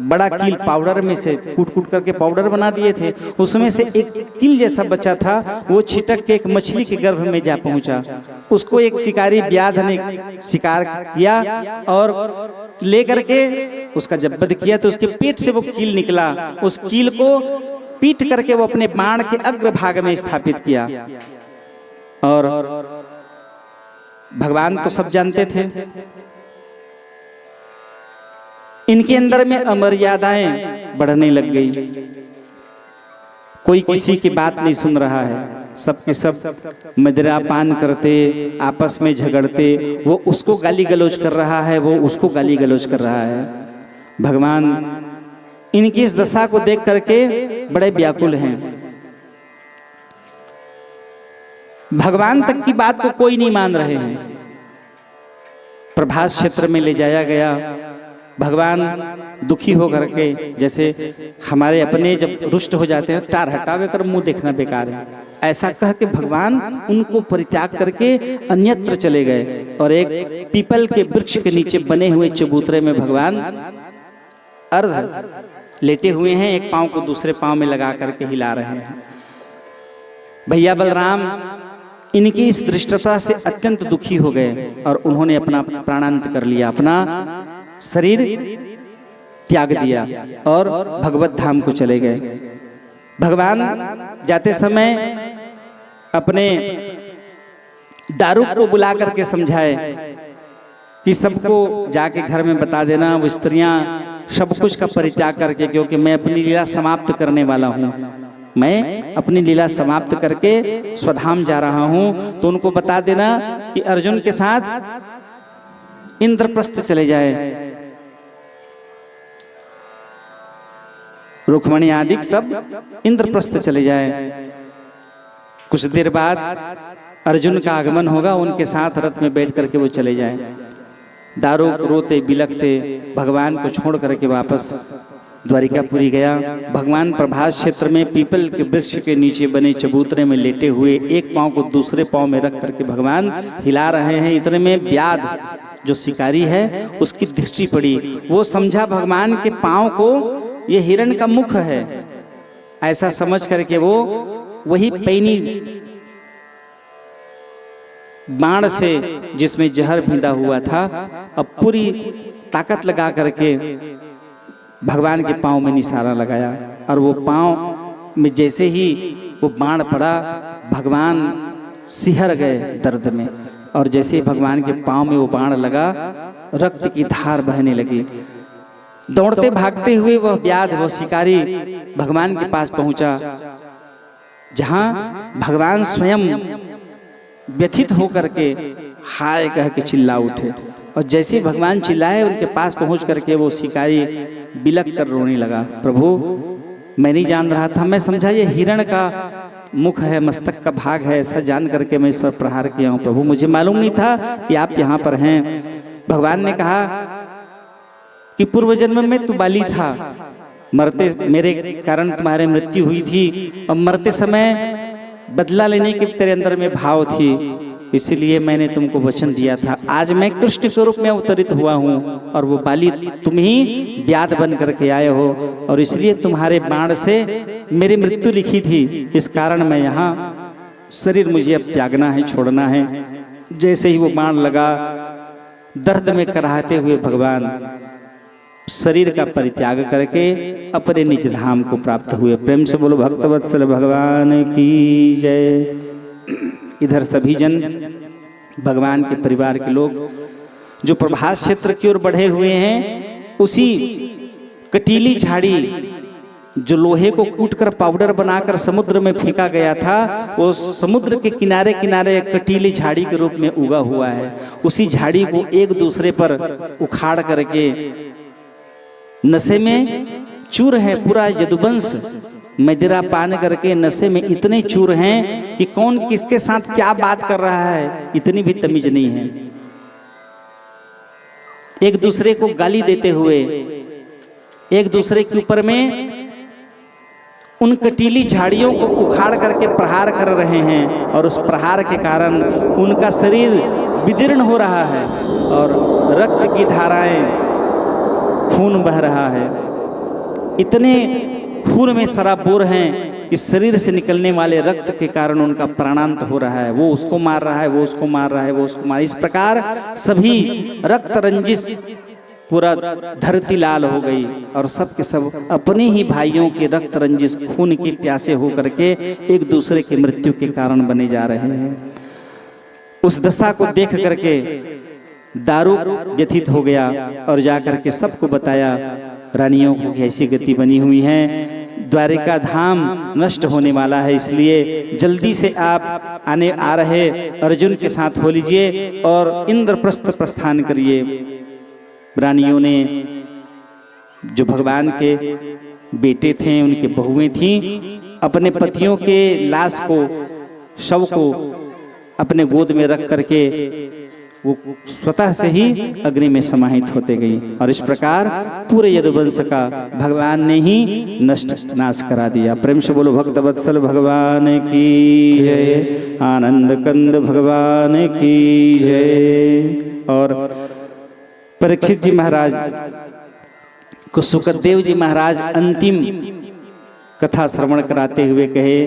[SPEAKER 3] बड़ा कील पाउडर में से कूट कूट करके पाउडर बना दिए थे, उसमें से एक कील जैसा बचा था, वो छिटक के एक मछली के गर्भ में जा पहुंचा। उसको एक शिकारी व्याध ने शिकार किया और लेकर के उसका जब वध किया तो उसके पेट से वो कील निकला। उस कील को पीट करके वो अपने बाण के अग्रभाग में स्थापित किया। और भगवान तो सब जानते थे, इनके अंदर में अमर्यादाएं बढ़ने लग गई। कोई किसी की बात नहीं सुन रहा है, सबके सब मदिरा पान करते, आपस में झगड़ते, वो उसको गाली गलौज कर रहा है, वो उसको गाली गलौज कर रहा है। भगवान इनकी इस दशा को देख करके बड़े व्याकुल हैं। भगवान तक की बात को कोई नहीं मान रहे हैं। प्रभास क्षेत्र में ले जाया गया। भगवान दुखी हो करके, जैसे हमारे अपने जब रुष्ट हो जाते हैं, टार हटावे कर मुंह देखना बेकार है, ऐसा कह के भगवान उनको परित्याग करके अन्यत्र चले गए और एक पीपल के वृक्ष के नीचे बने हुए चबूतरे में भगवान अर्ध लेटे हुए हैं, एक पांव को दूसरे पांव में लगा करके हिला रहे हैं। भैया बलराम इनकी इस दृष्टता से अत्यंत दुखी हो गए और उन्होंने अपना प्राणांत कर लिया, अपना शरीर त्याग दिया और भगवत धाम को चले गए। भगवान जाते समय अपने दारुक को बुला करके समझाए कि सबको जाके घर में बता देना, वो स्त्रियां सब कुछ का परित्याग करके, क्योंकि मैं अपनी लीला समाप्त करने वाला हूँ, मैं अपनी लीला समाप्त करके स्वधाम जा रहा हूँ, तो उनको बता देना कि अर्जुन के साथ इंद्रप्रस्थ चले जाए। रुक्मणी आदि सब इंद्रप्रस्थ चले जाए। कुछ देर बाद अर्जुन का आगमन होगा, उनके साथ रथ में बैठ करके वो चले जाए। दारुक रोते बिलखते भगवान को छोड़ करके वापस द्वारिकापुरी गया। भगवान प्रभास क्षेत्र में पीपल के वृक्ष के नीचे बने चबूतरे में लेटे हुए एक पांव को दूसरे पांव में रख करके भगवान हिला रहे हैं। इतने में व्याध जो शिकारी है उसकी दृष्टि पड़ी, वो समझा भगवान के पांव को ये हिरण का मुख है, ऐसा समझ करके वो वही पैनी बाण से जिसमें जहर भिंदा हुआ था, अब पूरी ताकत लगा करके भगवान के पांव में निशाना लगाया और वो पांव में जैसे ही वो बाण पड़ा, भगवान सिहर गए दर्द में। और जैसे ही भगवान के पांव में वो बाण लगा, रक्त की धार बहने लगी। दौड़ते भागते हुए वह व्याध, वह शिकारी भगवान के पास पहुंचा, जहां भगवान स्वयं व्यथित होकर के हाय कह के चिल्ला उठे। और जैसे भगवान चिल्लाए, उनके पास पहुंच करके वो शिकारी बिलक कर रोने लगा। प्रभु, मैं नहीं जान रहा था, मैं समझा ये हिरण का मुख है, मस्तक का भाग है, ऐसा जान करके मैं इस पर प्रहार किया हूं। प्रभु, मुझे मालूम नहीं था कि आप यहाँ पर हैं। भगवान ने कहा कि पूर्व जन्म में तू बाली था, मरते मेरे कारण तुम्हारी मृत्यु हुई थी, और मरते समय बदला लेने के तेरे अंदर में भाव थी, इसलिए मैंने तुमको वचन दिया था। आज मैं कृष्ण के रूप में अवतरित हुआ हूँ, और वो बाली तुम ही व्याध बन करके आए हो, और इसलिए तुम्हारे बाण से मेरी मृत्यु लिखी थी। इस कारण मैं यहाँ, शरीर मुझे अब त्यागना है, छोड़ना है। जैसे ही वो बाण लगा, दर्द में कराहते हुए भगवान शरीर का परित्याग करके अपने निज धाम को प्राप्त हुए। प्रेम से बोलो भक्तवत्सल भगवान की जय। इधर सभी जन, भगवान के परिवार के लोग जो प्रभास क्षेत्र की ओर बढ़े हुए हैं, उसी कटीली झाड़ी जो लोहे को कूटकर पाउडर बनाकर समुद्र में फेंका गया था, वो समुद्र के किनारे किनारे कटीली झाड़ी के रूप में उगा हुआ है। उसी झाड़ी को एक दूसरे पर उखाड़ करके नशे में चूर है पूरा यदुवंश। मदिरा पान करके नशे में इतने चूर हैं कि कौन किसके साथ क्या बात कर रहा है, इतनी भी तमीज नहीं है। एक दूसरे को गाली देते हुए एक दूसरे के ऊपर में उन कटीली झाड़ियों को उखाड़ करके प्रहार कर रहे हैं, और उस प्रहार के कारण उनका शरीर विदीर्ण हो रहा है और रक्त की धाराएं, खून बह रहा है। इतने खून में सराबोर हैं कि शरीर से निकलने वाले रक्त के कारण उनका प्राणांत हो रहा है। वो उसको मार रहा है, वो उसको मार रहा है, वो उसको मार। इस प्रकार सभी रक्त रंजिश, पूरा धरती लाल हो गई, और सब के सब अपने ही भाइयों के रक्त रंजिश खून की प्यासे होकर के एक दूसरे की मृत्यु के कारण बने जा रहे हैं। उस दशा को देख करके दारुक व्यथित हो गया और जाकर के सबको बताया, रानियों को ऐसी गति बनी हुई है, द्वारिका धाम नष्ट होने वाला है, इसलिए जल्दी से आप आ रहे अर्जुन के साथ हो लीजिए और इंद्रप्रस्थ प्रस्थान करिए। रानियों ने, जो भगवान के बेटे थे, उनके बहुएं थीं, अपने पतियों के लाश को, शव को अपने गोद में रख करके वो स्वतः से ही अग्नि में समाहित होते गई, और इस प्रकार पूरे यदुवंश का भगवान ने ही नाश करा दिया। प्रेम से बोलो भक्तवत्सल भगवान की जय, आनंद कंद भगवान की जय। और परीक्षित जी महाराज को सुखदेव जी महाराज अंतिम कथा श्रवण कराते हुए कहे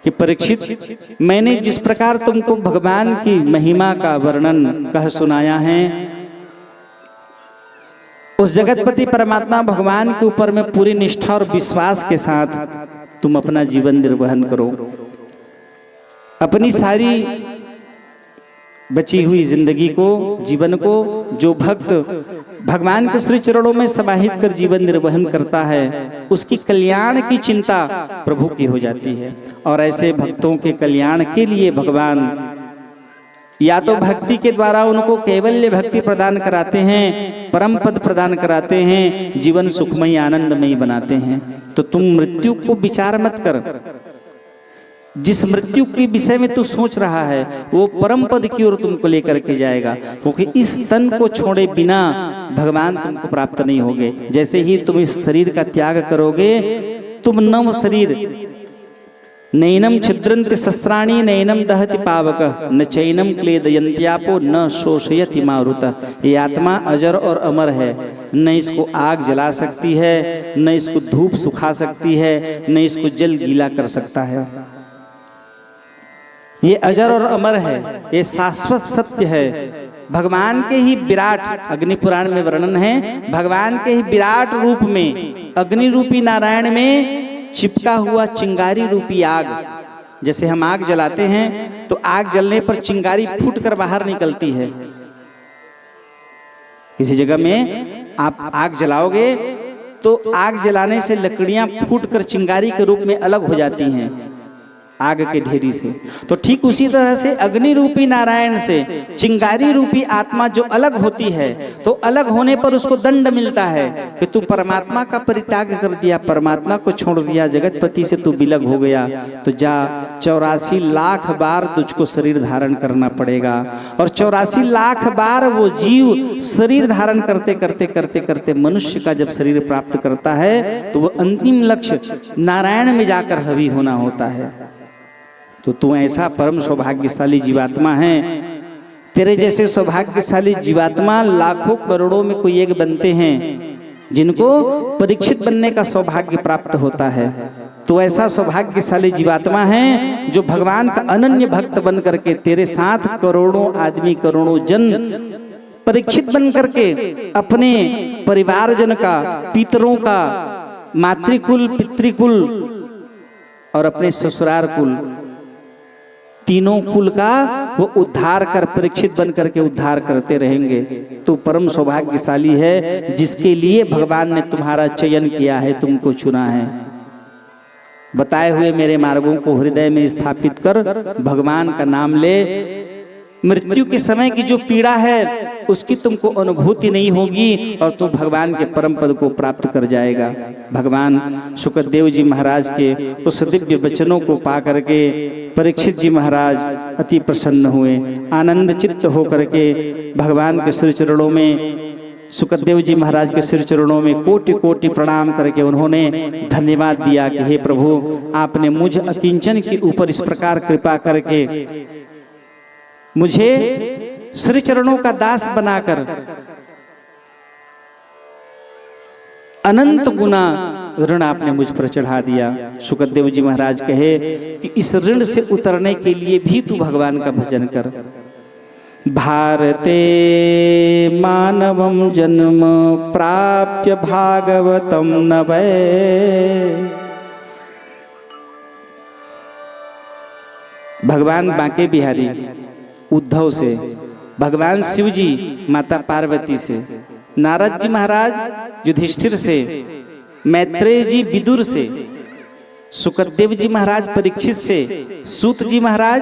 [SPEAKER 3] कि परीक्षित, मैंने जिस प्रकार तुमको भगवान की महिमा का वर्णन कह सुनाया है, उस जगतपति परमात्मा भगवान के ऊपर में पूरी निष्ठा और विश्वास के साथ तुम अपना जीवन निर्वहन करो। अपनी सारी बची हुई जिंदगी को, जीवन को, जो भक्त भगवान के श्री चरणों में समाहित कर जीवन निर्वहन करता है, उसकी कल्याण की चिंता प्रभु की हो जाती है। और ऐसे भक्तों के कल्याण के लिए भगवान या तो भक्ति के द्वारा उनको कैवल्य भक्ति प्रदान कराते हैं, परम पद प्रदान कराते हैं, जीवन सुखमय आनंदमय बनाते हैं। तो तुम मृत्यु को विचार मत कर, जिस मृत्यु के विषय में तू सोच रहा है वो परम पद की ओर तुमको लेकर के जाएगा, क्योंकि इस तन को छोड़े बिना भगवान तुमको प्राप्त नहीं होगे। जैसे ही तुम इस शरीर का त्याग करोगे, तुम नव शरीर, नैनम छिद्रन्ति शस्त्राणि नैनम दहति पावक न चैनम क्लेदयन्त्यापो न शोषयति मारुतः। ये आत्मा अजर और अमर है, न इसको आग जला सकती है, न इसको धूप सुखा सकती है, न इसको जल गीला कर सकता है। ये अजर और अमर है, ये शाश्वत सत्य है। भगवान के ही विराट, अग्नि पुराण में वर्णन है, भगवान के ही विराट रूप में अग्नि रूपी नारायण में चिपका हुआ चिंगारी रूपी आग। जैसे हम आग जलाते हैं तो आग जलने पर चिंगारी फूटकर बाहर निकलती है। किसी जगह में आप आग जलाओगे तो आग जलाने से लकड़ियां फूटकर चिंगारी के रूप में अलग हो जाती हैं आग के ढेरी से। तो ठीक उसी तरह से अग्नि रूपी नारायण से चिंगारी रूपी आत्मा जो अलग होती है, तो अलग होने पर उसको दंड मिलता है कि तू परमात्मा का परित्याग कर दिया, परमात्मा को छोड़ दिया, जगतपति से तू विलग हो गया, तो जा 84 लाख बार तुझको शरीर धारण करना पड़ेगा। और 84 लाख बार वो जीव शरीर धारण करते करते करते करते मनुष्य का जब शरीर प्राप्त करता है तो वो अंतिम लक्ष्य नारायण में जाकर हवि होना होता है। तो तू ऐसा परम सौभाग्यशाली जीवात्मा है। तेरे जैसे सौभाग्यशाली जीवात्मा लाखों करोड़ों में कोई एक बनते हैं जिनको परीक्षित बनने का सौभाग्य प्राप्त होता है। तो ऐसा सौभाग्यशाली जीवात्मा है जो भगवान का अनन्य भक्त बन करके तेरे साथ करोड़ों आदमी, करोड़ों जन परीक्षित बन करके अपने परिवारजन का, पितरों का, मातृकुल, पितृकुल और अपने ससुराल कुल, तीनों कुल का वो उद्धार कर, परीक्षित बन करके उद्धार करते रहेंगे। तो परम सौभाग्यशाली है जिसके लिए भगवान ने तुम्हारा चयन किया है, तुमको चुना है। बताए हुए मेरे मार्गों को हृदय में स्थापित कर भगवान का नाम ले। मृत्यु के समय की जो पीड़ा है उसकी तुमको अनुभूति नहीं होगी और तू भगवान के परम पद को प्राप्त कर जाएगा। भगवान शुकदेव जी महाराज के उस दिव्य वचनों को पा करके परीक्षित जी महाराज अति प्रसन्न हुए। आनंद चित्त होकर के भगवान के श्री चरणों में, शुकदेव जी महाराज के श्री चरणों में कोटि कोटि प्रणाम करके उन्होंने धन्यवाद दिया कि हे प्रभु, आपने मुझ अकिंचन के ऊपर इस प्रकार कृपा करके मुझे श्री चरणों का दास बनाकर अनंत गुना ऋण आपने मुझ पर चढ़ा दिया। शुकदेव जी महाराज कहे कि इस ऋण से उतरने के लिए भी तू भगवान का भजन कर। भारते मानवम जन्म प्राप्य भागवतम नवै। भगवान बांके बिहारी उद्धव से, भगवान शिव जी माता पार्वती से, नारद जी महाराज युधिष्ठिर से, मैत्रेय जी विदुर से, शुकदेव जी महाराज परीक्षित से, सूत जी महाराज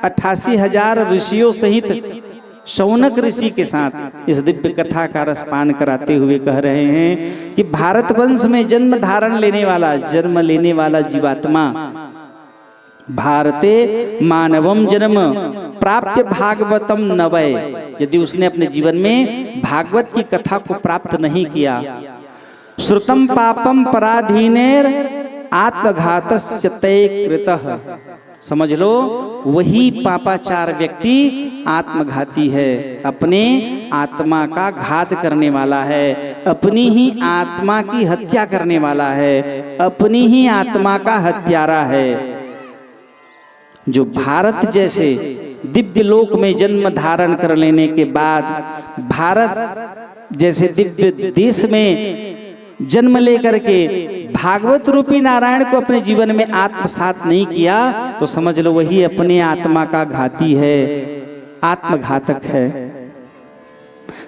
[SPEAKER 3] 88,000 ऋषियों सहित शौनक ऋषि के साथ इस दिव्य कथा का रसपान कराते हुए कह रहे हैं कि भारत वंश में जन्म धारण लेने वाला, जन्म लेने वाला जीवात्मा भारते मानवम जन्म प्राप्य भागवतम नवय। यदि उसने अपने जीवन में भागवत की कथा को प्राप्त नहीं किया, श्रुतम पापम पराधीनेर आत्मघातस्य तय कृतः, समझ लो वही पापाचार व्यक्ति आत्मघाती है, अपने आत्मा का घात करने वाला है, अपनी ही आत्मा की हत्या करने वाला है, अपनी ही आत्मा का हत्यारा है। जो भारत जैसे दिव्य लोक में जन्म धारण कर लेने के बाद, भारत जैसे दिव्य देश में जन्म लेकर के भागवत रूपी नारायण को अपने जीवन में आत्मसात नहीं किया, तो समझ लो वही अपने आत्मा का घाती है, आत्मघातक है।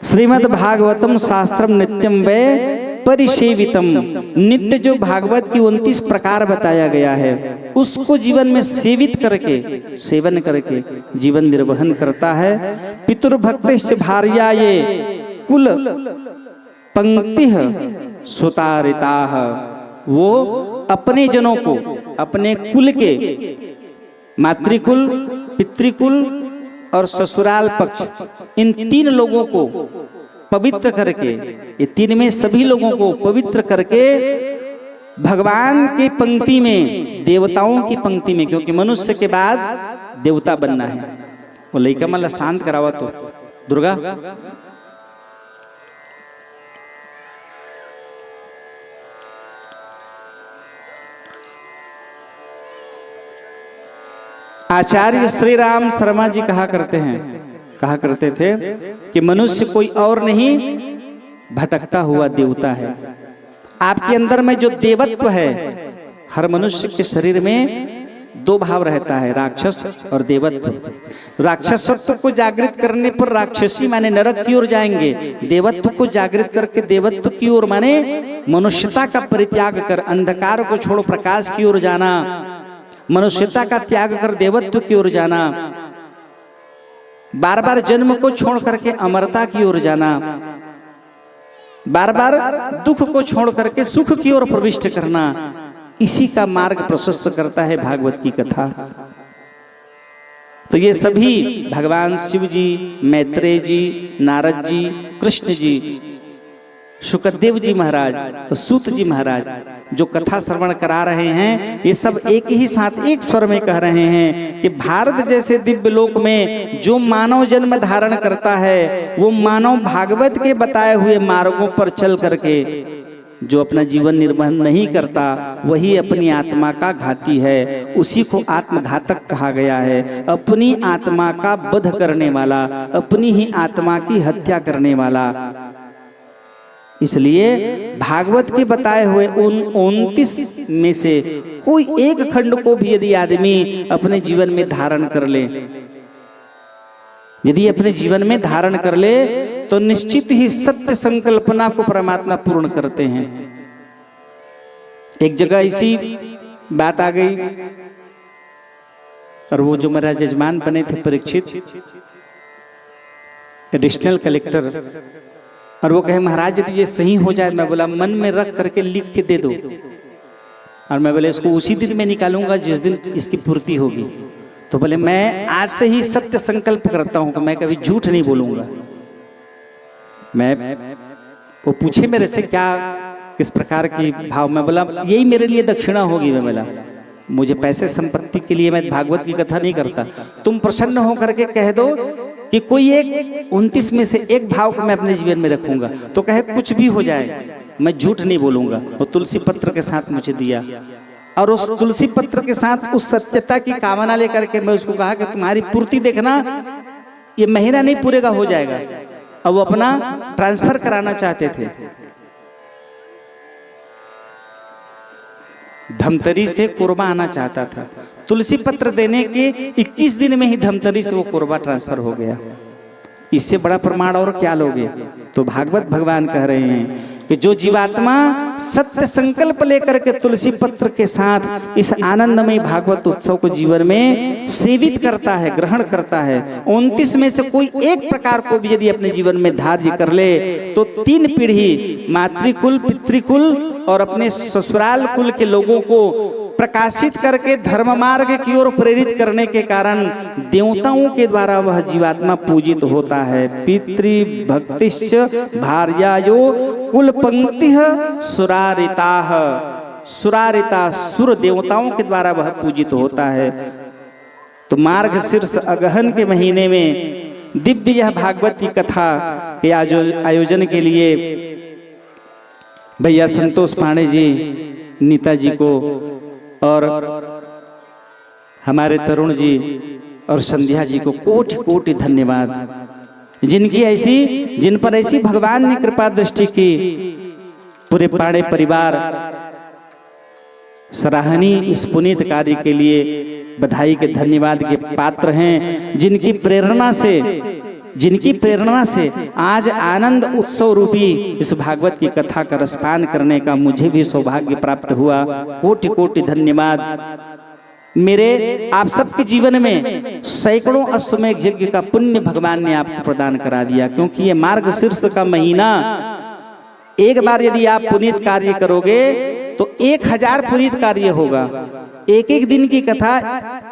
[SPEAKER 3] श्रीमद् भागवतम शास्त्रम नित्यम वे परिसेवितम, नित्य जो भागवत की 29 प्रकार बताया गया है उसको जीवन में सेवित करके, सेवन करके जीवन निर्वहन करता है। पितृभक्तिश्च भार्या ये कुल पंक्ति सुतारिता, वो अपने जनों को, अपने कुल के मातृकुल, पितृकुल और ससुराल पक्ष, इन 3 लोगों को पवित्र करके, ये 3 में सभी लोगों को पवित्र करके भगवान की पंक्ति में, देवताओं की पंक्ति में, क्योंकि मनुष्य के बाद देवता बनना है। वो लइका मला शांत करावा तो दुर्गा, आचार्य श्री राम शर्मा जी कहा करते थे कि मनुष्य कोई और नहीं भटकता हुआ देवता है। आपके अंदर में जो देवत्व है, हर मनुष्य के शरीर में दो भाव रहता है, राक्षस और देवत्व। राक्षसत्व को जागृत करने पर राक्षसी माने नरक की ओर जाएंगे, देवत्व को जागृत करके देवत्व की ओर माने मनुष्यता का परित्याग कर अंधकार को छोड़ प्रकाश की ओर जाना, मनुष्यता का त्याग कर देवत्व की ओर जाना, बार बार जन्म को छोड़ करके अमरता की ओर जाना, बार बार दुख को छोड़ करके सुख की ओर प्रविष्ट करना, इसी का मार्ग प्रशस्त करता है भागवत की कथा। तो ये सभी भगवान शिव जी, मैत्रेय जी, नारद जी, कृष्ण जी, शुकदेव जी महाराज और सूत जी महाराज जो कथा श्रवण करा रहे हैं, ये सब एक ही साथ एक स्वर में कह रहे हैं कि भारत जैसे दिव्य लोक में जो मानव जन्म धारण करता है, वो मानव भागवत के बताए हुए मार्गों पर चल करके जो अपना जीवन निर्वहन नहीं करता, वही अपनी आत्मा का घाती है। उसी को आत्मघातक कहा गया है, अपनी आत्मा का वध करने वाला, अपनी ही आत्मा की हत्या करने वाला। इसलिए भागवत के बताए हुए उन 29 में से कोई एक खंड को भी यदि आदमी अपने जीवन में धारण कर ले, यदि अपने जीवन में धारण कर ले, तो निश्चित ही सत्य संकल्पना को परमात्मा पूर्ण करते हैं। एक जगह ऐसी बात आ गई, और वो जो मेरा जजमान बने थे परीक्षित, एडिशनल कलेक्टर, और वो कहे महाराज यदि ये सही हो जाए, मैं बोला मन में रख करके लिख के दे दो, और मैं बोले इसको उसी दिन में निकालूंगा जिस दिन इसकी पूर्ति होगी। तो बोले मैं आज से ही सत्य संकल्प करता हूं कि मैं कभी झूठ नहीं बोलूंगा। मैं वो पूछे मेरे से क्या किस प्रकार की भाव, मैं बोला यही मेरे लिए दक्षिणा होगी। मैं बोला मुझे पैसे संपत्ति के लिए मैं भागवत की कथा नहीं करता, तुम प्रसन्न होकर के कह दो कि कोई एक 29 में से एक भाव को मैं अपने जीवन में रखूंगा। तो कहे कुछ भी हो जाए मैं झूठ नहीं बोलूंगा। वो तुलसी पत्र के साथ मुझे दिया, और उस तुलसी पत्र के साथ उस सत्यता की कामना लेकर के मैं उसको कहा कि तुम्हारी पूर्ति देखना, ये महीना नहीं पूरेगा हो जाएगा। अब वो अपना ट्रांसफर कराना चाहते थे, धमतरी से कोरबा आना चाहता था। तुलसी पत्र देने के 21 दिन में ही धमतरी से वो कोरबा ट्रांसफर हो गया। इससे बड़ा प्रमाण और क्या लोगे। तो भागवत भगवान कह रहे हैं कि जो जीवात्मा सत्य संकल्प लेकर के तुलसी पत्र के साथ इस आनंदमय भागवत उत्सव को जीवन में सेवित करता है, ग्रहण करता है, 29 में से कोई एक प्रकार को भी यदि अपने जीवन में धार्य कर ले, तो 3 पीढ़ी मातृकुल, पितृकुल और अपने ससुराल कुल के लोगों को प्रकाशित करके धर्म मार्ग की ओर प्रेरित करने के कारण देवताओं के द्वारा वह जीवात्मा पूजित होता है। पितृभक्तिश्च भार्यायो कुल पंक्ति सुरारिताः, सुरारिता सुर देवताओं के द्वारा वह पूजित होता है। तो मार्ग शीर्ष अगहन के महीने में दिव्य यह भागवत की कथा के आयोजन के लिए भैया संतोष पांडे जी, नीता जी को और हमारे तरुण जी और संध्या जी को कोटि कोटि धन्यवाद, जिन पर ऐसी भगवान ने कृपा दृष्टि की। पूरे पांडे परिवार सराहनीय इस पुनीत कार्य के लिए बधाई के धन्यवाद के पात्र हैं, जिनकी प्रेरणा से आज आनंद उत्सव रूपी इस भागवत की कथा का रसपान करने का मुझे भी सौभाग्य प्राप्त हुआ। कोटि कोटि धन्यवाद। मेरे आप सबके जीवन में सैकड़ों अश्वमेध यज्ञ का पुण्य भगवान ने आपको प्रदान करा दिया, क्योंकि ये मार्ग शीर्ष का महीना, एक बार यदि आप पुनीत कार्य करोगे तो 1000 पुनीत कार्य होगा। एक एक दिन की कथा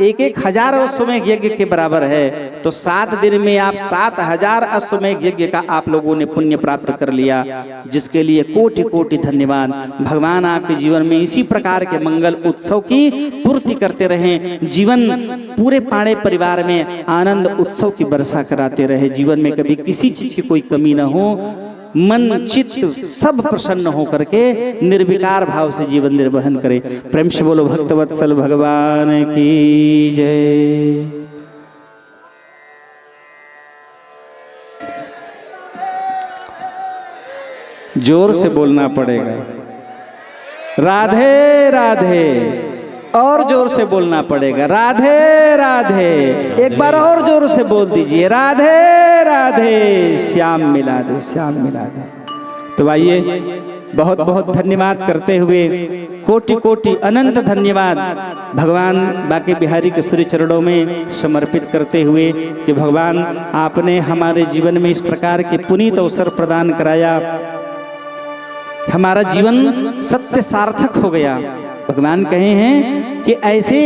[SPEAKER 3] 1000 अश्वमेध यज्ञ के बराबर है। तो 7 दिन में आप 7000 अश्वमेध यज्ञ का आप लोगों ने पुण्य प्राप्त कर लिया, जिसके लिए कोटि कोटि धन्यवाद। भगवान आपके जीवन में इसी प्रकार के मंगल उत्सव की पूर्ति करते रहें, जीवन पूरे पांडे परिवार में आनंद उत्सव की वर्षा कराते रहे, जीवन में कभी किसी चीज की कोई कमी न हो। मन चित्त सब प्रसन्न होकर के निर्विकार भाव से जीवन निर्वहन करे। प्रेम से बोलो भक्तवत्सल भगवान की जय। जोर से बोलना पड़ेगा, राधे राधे, और जोर से बोलना पड़ेगा, राधे राधे। एक बार और जोर से बोल दीजिए, राधे राधे, श्याम मिला दे, श्याम मिला दे। तो आइए बहुत बहुत धन्यवाद करते हुए, कोटि कोटि अनंत धन्यवाद भगवान बांके बिहारी के श्री चरणों में समर्पित करते हुए कि भगवान आपने हमारे जीवन में इस प्रकार के पुनीत अवसर प्रदान कराया, हमारा जीवन सत्य सार्थक हो गया। भगवान कहे हैं कि ऐसे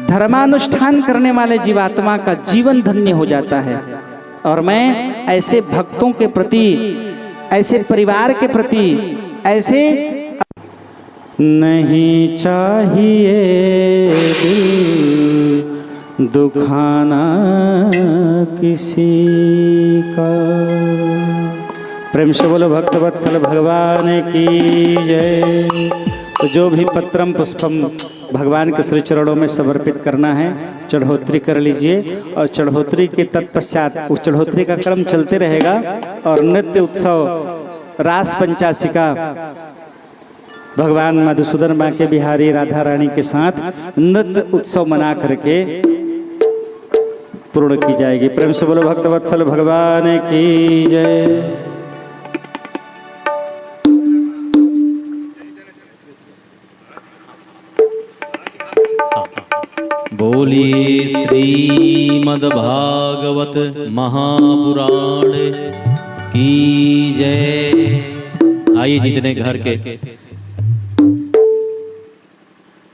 [SPEAKER 3] धर्मानुष्ठान करने वाले जीवात्मा का जीवन धन्य हो जाता है, और मैं ऐसे भक्तों के प्रति, ऐसे परिवार के प्रति, ऐसे नहीं चाहिए दिल दुखाना किसी का। प्रेम से बोलो भक्तवत्सल भगवान की जय। तो जो भी पत्रम पुष्पम भगवान के श्री चरणों में समर्पित करना है, चढ़ोतरी कर लीजिए, और चढ़ोतरी के तत्पश्चात उस चढ़ोतरी का क्रम चलते रहेगा, और नृत्य उत्सव रास पंचाशिका भगवान मधुसूदन बांके बिहारी राधा रानी के साथ नृत्य उत्सव मना करके पूर्ण की जाएगी। प्रेम से बोलो भक्तवत्सल भगवान की जय।
[SPEAKER 2] बोलिए श्रीमद्भागवत महापुराण की जय। आइए जितने घर के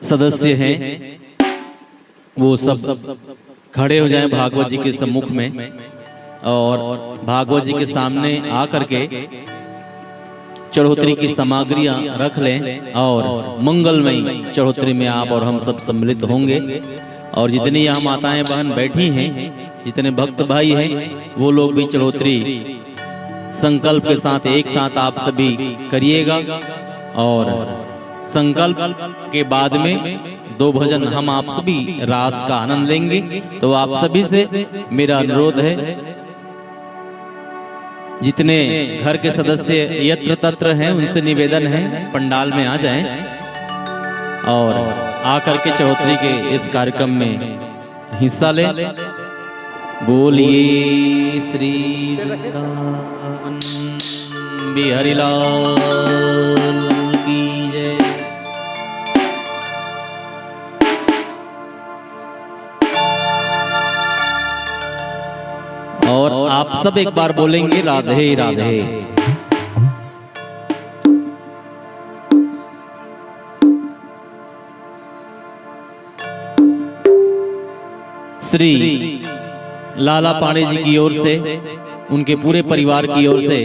[SPEAKER 2] सदस्य हैं वो सब खड़े हो जाएं भागवत जी के सम्मुख में, और भागवत जी के सामने आकर के चढ़ोतरी की सामग्रियां रख लें, और मंगलमयी चढ़ोतरी में आप और हम सब सम्मिलित होंगे। और जितनी यहाँ माताएं बहन बैठी हैं, जितने भक्त भाई हैं, वो लोग भी चढ़ोतरी संकल्प के साथ एक साथ आप सभी करिएगा। और संकल्प के बाद में 2 भजन हम आप सभी रास का आनंद लेंगे। तो आप सभी से मेरा अनुरोध है, जितने घर के सदस्य यत्र तत्र हैं उनसे निवेदन है पंडाल में आ जाएं, और आकर के चढ़ोतरी के इस कार्यक्रम में हिस्सा लें। बोलिए श्री वृंदावन बिहारी लाल की जय। और आप सब एक बार बोलेंगे राधे राधे। श्री लाला पांडे जी की ओर से, उनके पूरे परिवार की ओर से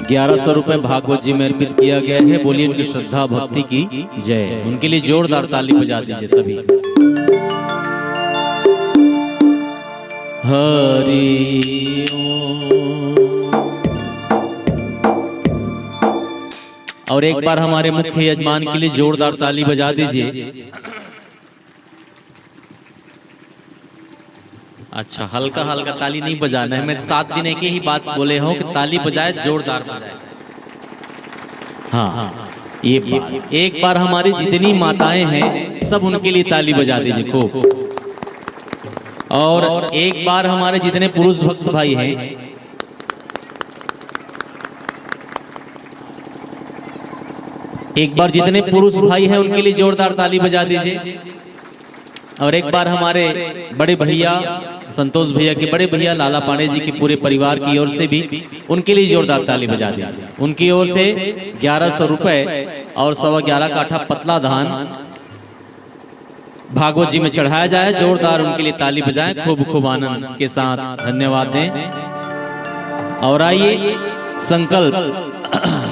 [SPEAKER 2] 1100 रुपए भागवत जी में अर्पित किया गया है। बोलिए उनकी श्रद्धा भक्ति की जय। उनके लिए जोरदार ताली बजा दीजिए सभी। हरि ओम। और एक बार हमारे मुख्य यजमान के लिए जोरदार ताली बजा दीजिए। अच्छा, हल्का हल्का ताली नहीं बजाना है, मैं 7 दिन की ही बात बोले हूँ कि ताली बजाए, जोरदार बजाए। हाँ, ये बात। एक बार हमारी जितनी माताएं हैं सब उनके लिए ताली बजा दीजिए खूब। और एक बार हमारे जितने पुरुष भक्त भाई हैं, एक बार जितने पुरुष भाई हैं उनके लिए जोरदार ताली बजा दीजिए। और एक बार हमारे बड़े भैया संतोष भैया के बड़े भैया लाला पांडे जी के पूरे परिवार की ओर से भी उनके लिए जोरदार ताली बजा दीजिए। उनकी ओर से 1100 रुपए और 11.25 काठा पतला धान भागवत जी में चढ़ाया जाए। जोरदार उनके लिए ताली बजाएं, खूब खूब आनंद के साथ धन्यवाद दें। और आइए संकल्प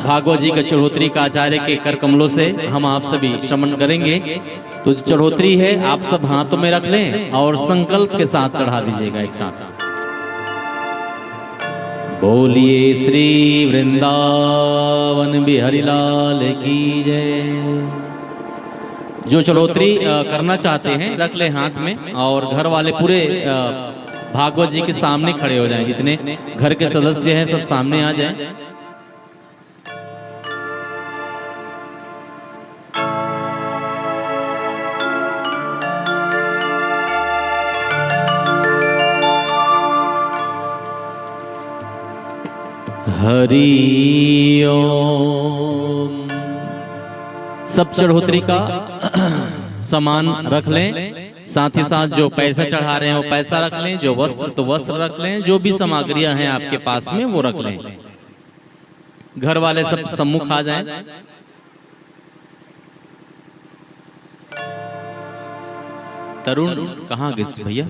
[SPEAKER 2] भागवत जी के चढ़ोतरी का आचार्य के कर कमलों से हम आप सभी श्रवण करेंगे। तो चढ़ोतरी है आप सब हाथों में रख लें और संकल्प के साथ चढ़ा दीजिएगा एक साथ। बोलिए श्री वृंदावन बिहारी लाल की जय। जो चढ़ोतरी करना चाहते हैं रख ले हाथ में, और घर वाले पूरे भागवत जी के सामने खड़े हो जाएं। जितने घर के सदस्य हैं सब सामने आ जाएं। हरि ओम। सब चढ़ोतरी का सामान रख लें, साथ ही साथ जो पैसा चढ़ा रहे हैं वो पैसा रख लें, जो वस्त्र तो वस्त्र रख लें, जो भी सामग्रियां हैं आपके पास में वो रख लें। घर वाले सब सम्मुख आ जाएं। तरुण कहाँ गए भैया?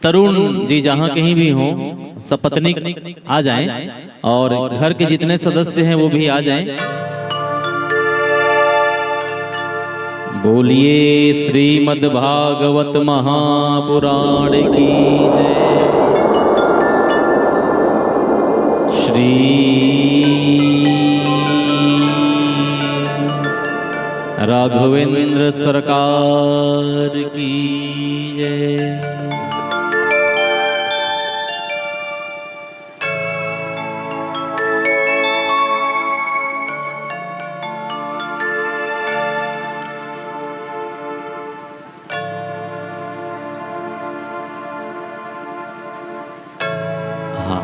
[SPEAKER 2] तरुण जी जहां कहीं भी हो सपत्नीक आ जाएं, और घर के जितने सदस्य हैं वो भी आ जाएं। बोलिए श्रीमद् भागवत महापुराण की जय। श्री राघवेंद्र सरकार की जय।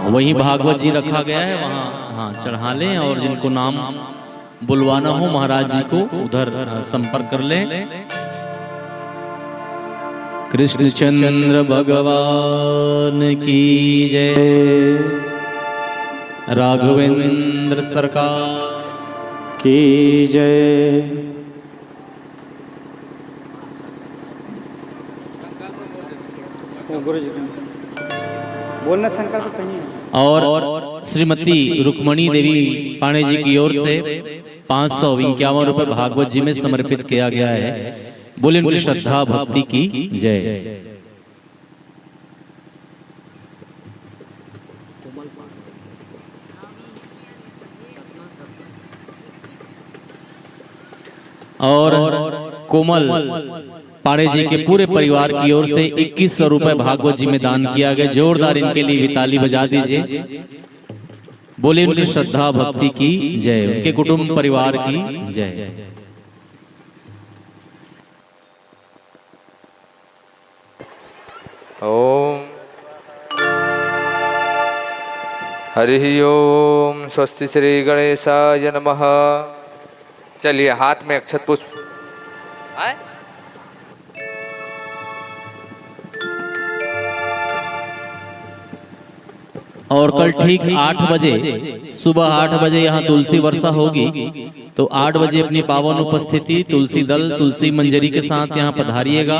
[SPEAKER 2] वहीं भागवत जी रखा गया है, वहाँ हाँ चढ़ा लें, और जिनको नाम बुलवाना हो महाराज जी को उधर संपर्क कर लें। कृष्णचंद्र भगवान की जय। राघवेंद्र सरकार
[SPEAKER 3] की जय। गुरु जी बोलना संकल्प कहीं है।
[SPEAKER 2] और श्रीमती रुक्मणी देवी पाणे जी की ओर से 551 रुपए भागवत जी में समर्पित किया गया है। बोले उनकी श्रद्धा भक्ति की जय। और कोमल पाड़े जी के पूरे परिवार की ओर से 2100 रुपए भागवत जी में दान किया गया। जोरदार इनके लिए भी ताली बजा दीजिए। बोले उनकी श्रद्धा भक्ति की जय, उनके कुटुंब परिवार की जय।
[SPEAKER 5] ओम हरि ओम। स्वस्ति श्री गणेशाय नमः। चलिए हाथ में अक्षत पुष्प आए।
[SPEAKER 2] और कल ठीक 8 बजे सुबह 8 बजे यहाँ तुलसी वर्षा होगी, तो 8 बजे अपनी पावन उपस्थिति तुलसी दल तुलसी मंजरी के साथ यहाँ पधारिएगा।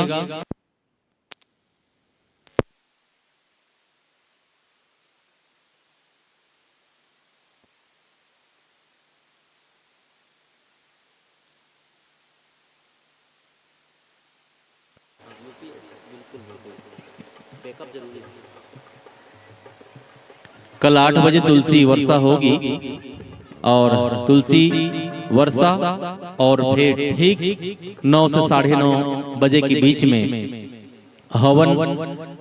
[SPEAKER 2] कल 8 बजे तुलसी वर्षा होगी, और तुलसी वर्षा और फिर ठीक 9 से 9:30 बजे के बीच में हवन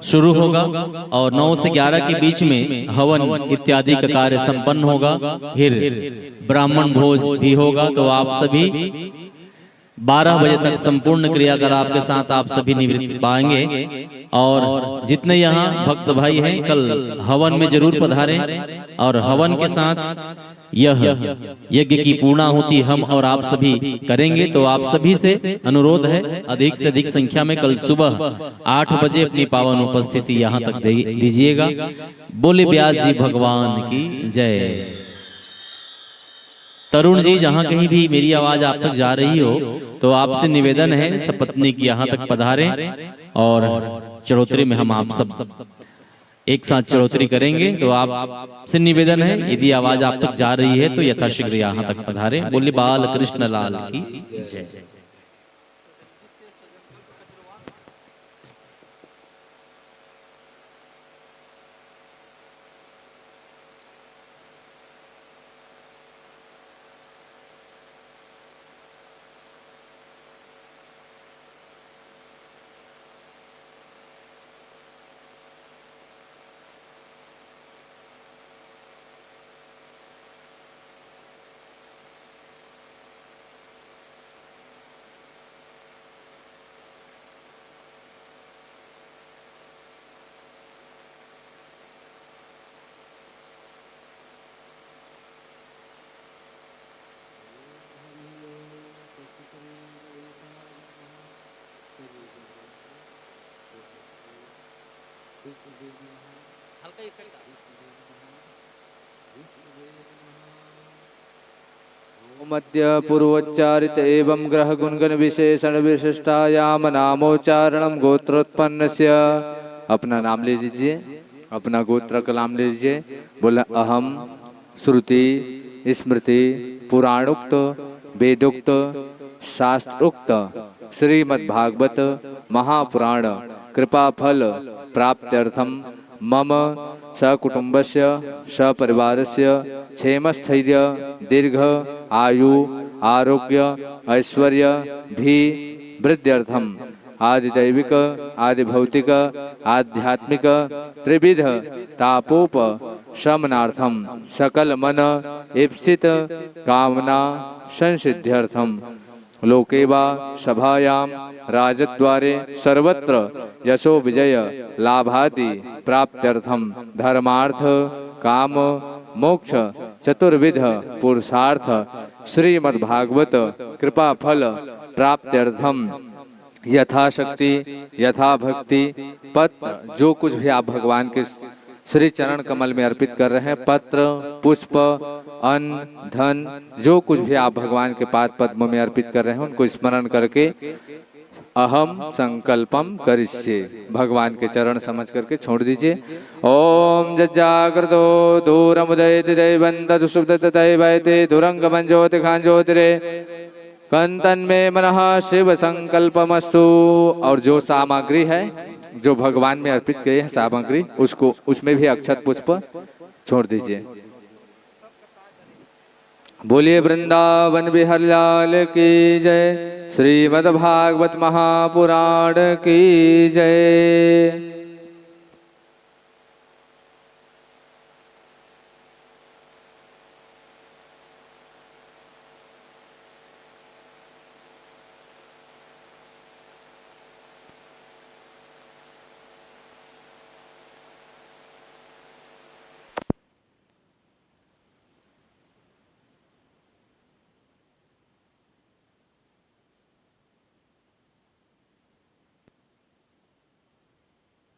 [SPEAKER 2] शुरू होगा, और 9 से 11 के बीच में हवन इत्यादि का कार्य संपन्न होगा। फिर ब्राह्मण भोज भी होगा। तो आप सभी 12 बजे तक संपूर्ण क्रियाकलाप के साथ आप सभी निवृत्त पाएंगे। और जितने यहाँ भक्त भाई हैं कल हवन में जरूर पधारें, और हवन के साथ यह यज्ञ की पूर्णाहुति हम और आप सभी करेंगे। तो आप सभी से अनुरोध है अधिक से अधिक संख्या में कल सुबह 8 बजे अपनी पावन उपस्थिति यहाँ तक दीजिएगा। बोले व्यास जी भगवान की जय। तरुण जी जहाँ कहीं भी मेरी आवाज आप तक जा रही हो, तो आपसे निवेदन है सपत्नी की यहाँ तक पधारें, और चढ़ोतरी में हम आप सब एक साथ चढ़ोतरी करेंगे। तो आप से निवेदन है यदि आवाज आप तक जा रही है तो यथाशीघ्र यहाँ तक पधारें। बोले बाल कृष्ण लाल की जय।
[SPEAKER 5] मध्य पूर्वोच्चारित एवं ग्रह गुणगण विशेषण विशिष्टायाम नामोच्चारणम गोत्रोत्पन्नस्य। अपना नाम ले लीजिए, अपना गोत्र का नाम ले लीजिए। बोला अहम श्रुति स्मृति पुराणोक्त वेदोक्त शास्त्रोक्त श्रीमद् भागवत महापुराण कृपा फल प्राप्त्यर्थम मम सकुटुंबस्य सपरिवारस्य क्षेमस्थैर्य दीर्घ आयु आरोग्य ऐश्वर्य भी वृद्ध्यर्थम आदिदैविक आदिभौतिक आध्यात्मिक त्रिविध तापोप शमनार्थम सकल मन ईप्सित कामना संसिद्ध्यर्थम लोके वा सभायां राजद्वारे सर्वत्र यशो विजय लाभादि प्राप्त्यर्थम धर्मार्थ काम मोक्ष चतुर्विध पुरुषार्थ श्रीमद्भागवत कृपा फल प्राप्त्यर्थम यथाशक्ति यथा भक्ति पत्र जो कुछ भी आप भगवान के श्री चरण कमल में अर्पित कर रहे हैं, पत्र पुष्प अन्न धन जो कुछ भी आप भगवान के पाद पद्म में अर्पित कर रहे हैं, उनको स्मरण करके अहम संकल्पम करिष्ये भगवान के चरण समझ करके छोड़ दीजिए। ओम जज्जाग्रतो दूरमुदयति दैवन्त सुप्त दैवैते दुरंगमं ज्योतिखां ज्योतिरे कंतन में मनः शिव संकल्पमस्तु। और जो सामग्री है जो भगवान में अर्पित किए हैं सामग्री, उसको उसमें भी अक्षत पुष्प छोड़ दीजिए। बोलिए वृंदावन बिहारी लाल की जय, श्रीमद् भागवत महापुराण की जय।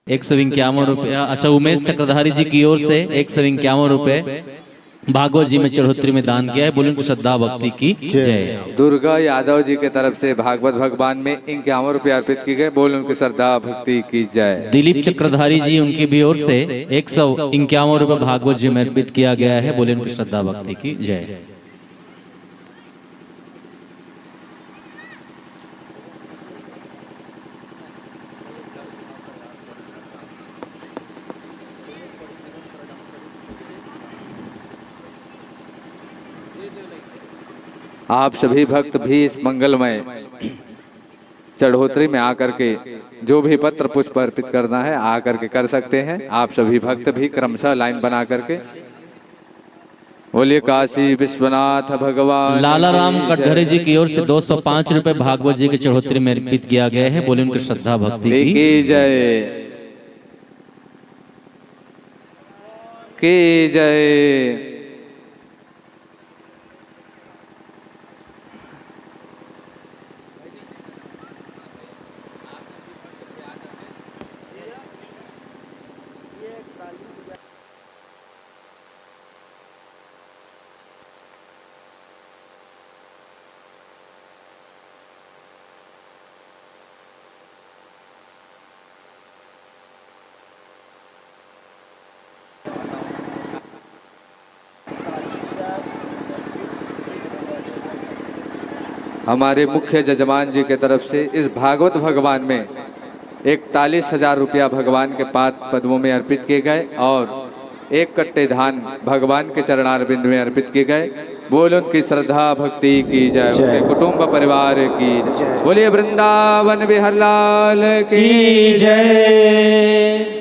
[SPEAKER 2] ₹151। अच्छा, उमेश चक्रधारी जी की ओर से ₹151 भागवत जी में चढ़ोतरी में दान किया है। बोले उनको श्रद्धा भक्ति की जय।
[SPEAKER 5] दुर्गा यादव जी के तरफ से भागवत भगवान में ₹51 अर्पित की गए। बोले उनकी श्रद्धा भक्ति की जय।
[SPEAKER 2] दिलीप चक्रधारी जी उनकी भी ओर से ₹151 भागवत जी में अर्पित किया गया है। बोले उनकी श्रद्धा भक्ति की जय।
[SPEAKER 5] आप सभी भक्त भी इस मंगलमय चढ़ोतरी में आकर के जो भी पत्र पुष्प अर्पित करना है आकर के कर सकते हैं। आप सभी भक्त भी क्रमशः लाइन बना करके बोलिए काशी विश्वनाथ भगवान।
[SPEAKER 2] लाला राम कटघरे जी की ओर से ₹205 भागवत जी के चढ़ोतरी में अर्पित किया गया है। बोले उनकी श्रद्धा भक्ति की
[SPEAKER 5] जय की जय। हमारे मुख्य जजमान जी के तरफ से इस भागवत भगवान में 41,000 रुपया भगवान के पाद पद्मों में अर्पित किए गए और 1 कट्टे धान भगवान के चरणारविंद में अर्पित किए गए। बोल उनकी श्रद्धा भक्ति की जय, उनके कुटुंब परिवार की जय। बोलिए वृंदावन बिहारी लाल की जय।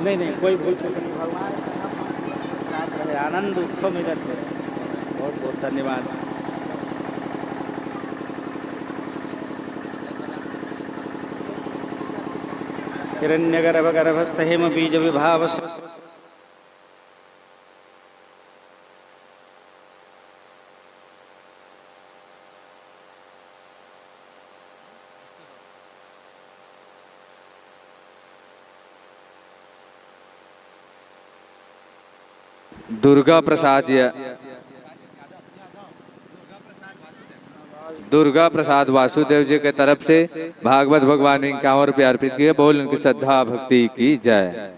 [SPEAKER 3] नहीं कोई भूल चूक नहीं, भगवान रहे, आनंद उत्सव में रहते हैं। बहुत बहुत धन्यवाद। हिरण्यगर्भगर्भस्थ हेम बीज विभाव
[SPEAKER 5] दुर्गा प्रसाद वासुदेव जी के तरफ से भागवत भगवान ने 51 रुपये अर्पित किए। बोल उनकी श्रद्धा भक्ति की जय।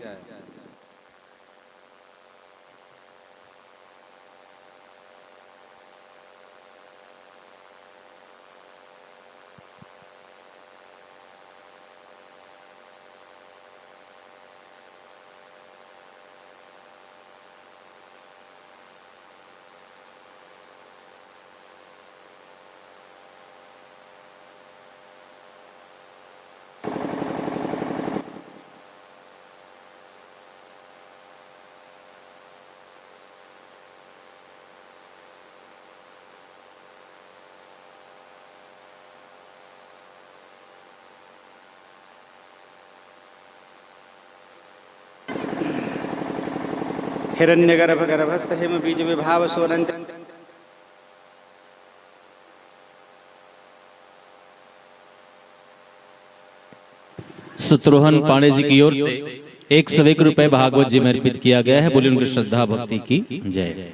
[SPEAKER 3] हिरण्यगर्भगर्भस्थ हेम बीज विभाव स्वरंत
[SPEAKER 2] शत्रुघ्न पांडे जी की ओर से 101 रुपए भागवत जी में अर्पित किया गया है। बोलिए उनकी श्रद्धा भक्ति की जय।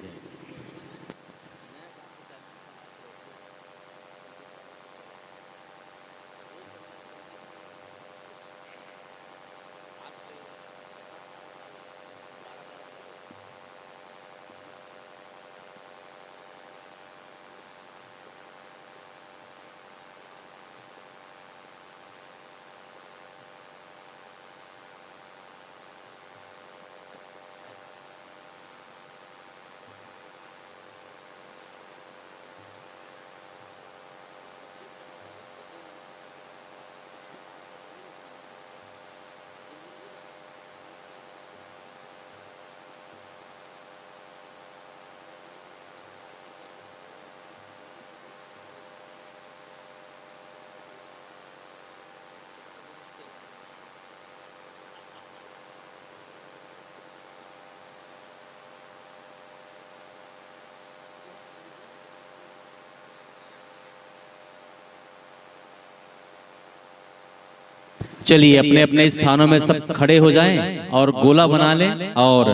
[SPEAKER 2] चलिए अपने अपने स्थानों में सब खड़े हो जाएं और गोला बना लें और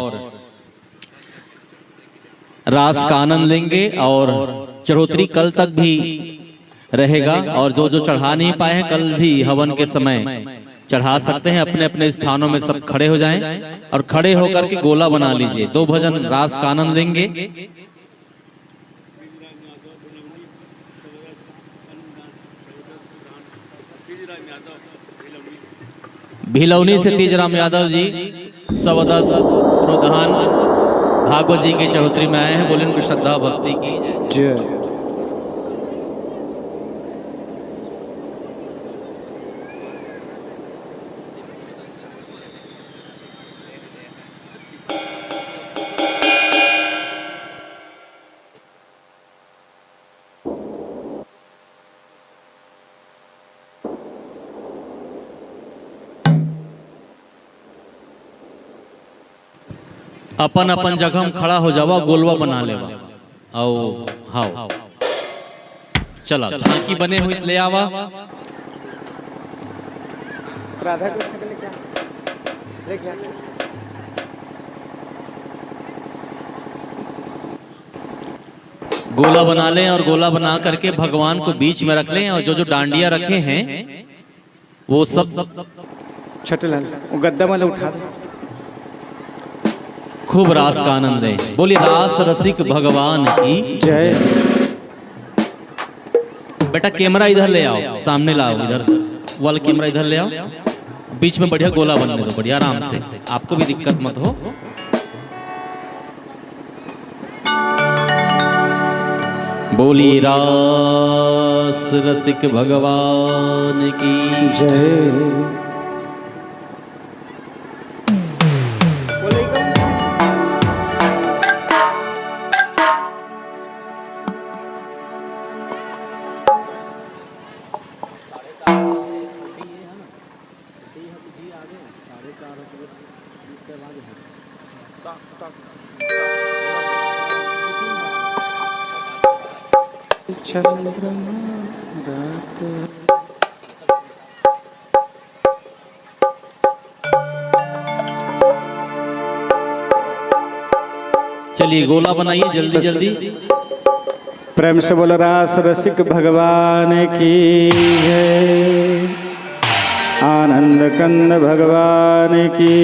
[SPEAKER 2] रास का आनंद लेंगे। और चढ़ोतरी कल तक भी रहेगा और जो जो चढ़ा नहीं पाए हैं कल भी हवन के समय चढ़ा सकते हैं। अपने अपने स्थानों में सब खड़े हो जाएं और खड़े होकर के गोला बना लीजिए। 2 भजन रास का आनंद लेंगे। भिलौनी से तेजराम यादव जी 110 प्रोधान भागवत जी के चौधरी में आए हैं। बोले उनकी श्रद्धा भक्ति की जय। अपन अपन जगह में खड़ा हो जावा, गोलवा बना लेवा। आओ हाओ चला झांकी बने हुई ले आवा।
[SPEAKER 3] राधा कृष्ण के लिए क्या लेके आ?
[SPEAKER 2] गोला बना लें और गोला बना करके भगवान को बीच में रख लें और जो जो डांडिया रखे हैं वो सब
[SPEAKER 3] छठलाल वो गद्दा वाला उठा दे।
[SPEAKER 2] खूब रास का आनंद लें। बोलिए रास रसिक भगवान की
[SPEAKER 3] जय।
[SPEAKER 2] बेटा कैमरा इधर ले आओ, सामने लाओ, इधर वाला कैमरा इधर ले आओ। बीच में बढ़िया गोला बनने दो, बढ़िया आराम से, आपको भी दिक्कत मत हो। बोलिए रास रसिक भगवान की
[SPEAKER 3] जय।
[SPEAKER 4] चलिए गोला बनाइए जल्दी जल्दी।
[SPEAKER 3] प्रेम से बोल रास रसिक भगवान की जय, आनंद कंद भगवान की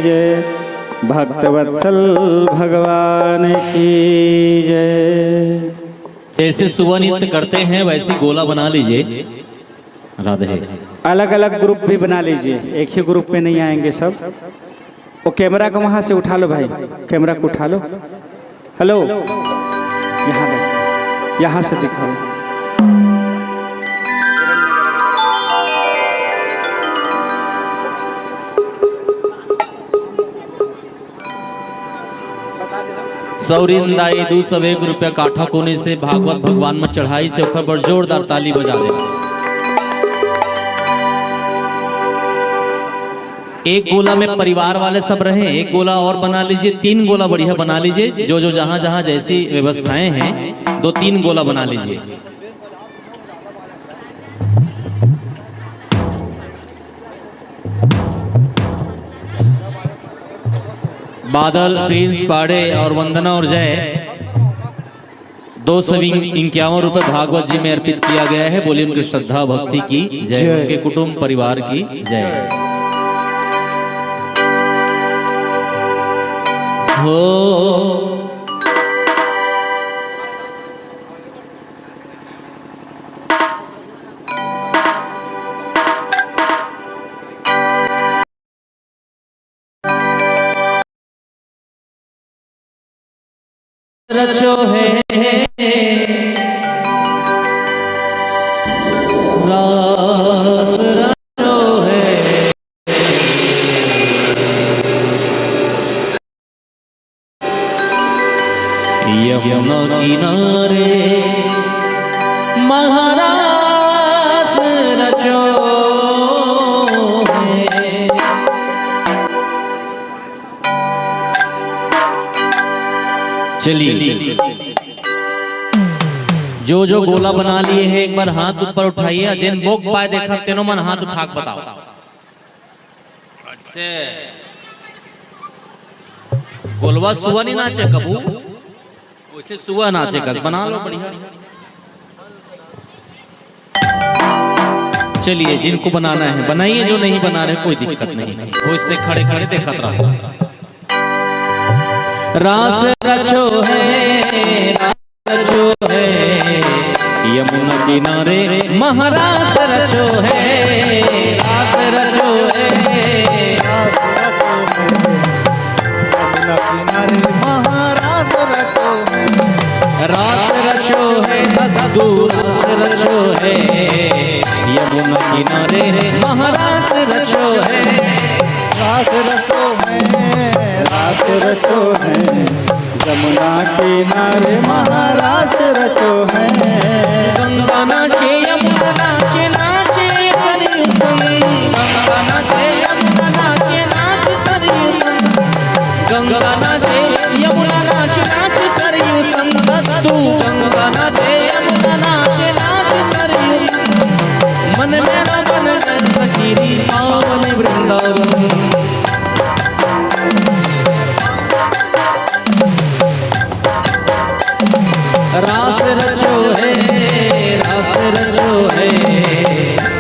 [SPEAKER 3] जय, भक्तवत्सल भगवान की जय।
[SPEAKER 4] जैसे सुबह नृत्य करते हैं वैसे गोला बना लीजिए। राधे।
[SPEAKER 3] अलग अलग ग्रुप भी बना लीजिए, एक ही ग्रुप में नहीं आएंगे सब। वो कैमरा को वहां से उठा लो भाई, कैमरा को उठा लो। हेलो, यहाँ देख, यहाँ से दिखाओ।
[SPEAKER 4] सौरिंदाई दू सब 1 रुपया काठा कोने से भागवत भगवान में चढ़ाई से ऊपर पर जोरदार ताली बजा दे। एक गोला में परिवार वाले सब रहे, एक गोला और बना लीजिए, 3 गोला बढ़िया बना लीजिए। जो जो जहां जहां जैसी व्यवस्थाएं हैं 2-3 गोला बना लीजिए। बादल, प्रिंस, पाड़े और वंदना और जय 251 रुपए भागवत जी में अर्पित किया गया है। बोलिए उनकी श्रद्धा भक्ति की जय, उनके कुटुंब परिवार की जय हो। रचो है रास रचो है, यमुना किनारे महारास रचो है। चलिए जो जो गोला बना लिए हैं एक बार हाथ ऊपर उठाइए। जिन बोक पाए देखा तेनो मन हाथ उठा के बताओ। अच्छे गोलवा सुआ नहीं नाचे कबू, वैसे सुआ नाचे कस बना लो बढ़िया। चलिए जिनको बनाना है बनाइए, जो नहीं बना रहे कोई दिक्कत नहीं, वो इससे खड़े खड़े देखत रहो। रास रचो है, रास रचो है, यमुना किनारे महारास रचो है, रास रचो है,
[SPEAKER 6] यमुना किनारे महारास रचो है,
[SPEAKER 4] रास रचो है दद्दू रास रचो है, यमुना किनारे महारास रचो है,
[SPEAKER 6] रास रचो है, रास रचो है, यमुना किनारे महारास रचो है।
[SPEAKER 4] गंगा नाचे यमुना नाचे नाचे सरयू संग, गंगा नाचे यमुना नाचे नाचे सरयू संग, गंगा नाचे यमुना नाचे नाचे सरयू संग, दद्दू गंगा नाचे यमुना नाचे नाचे सरयू संग, मन में न मन में सखीरी पावन वृंदावन। रास रचो है, रास रचो है,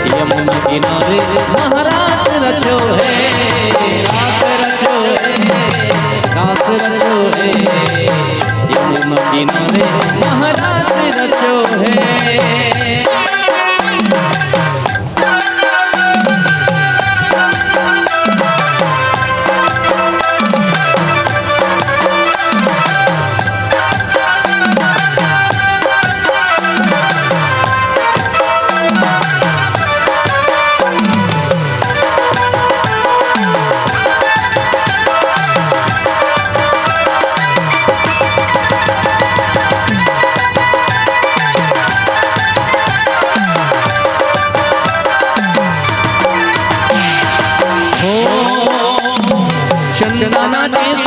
[SPEAKER 4] यमुना किनारे महारास रचो है, रास रचो है, रास रचो है, यमुना किनारे महारास रचो है।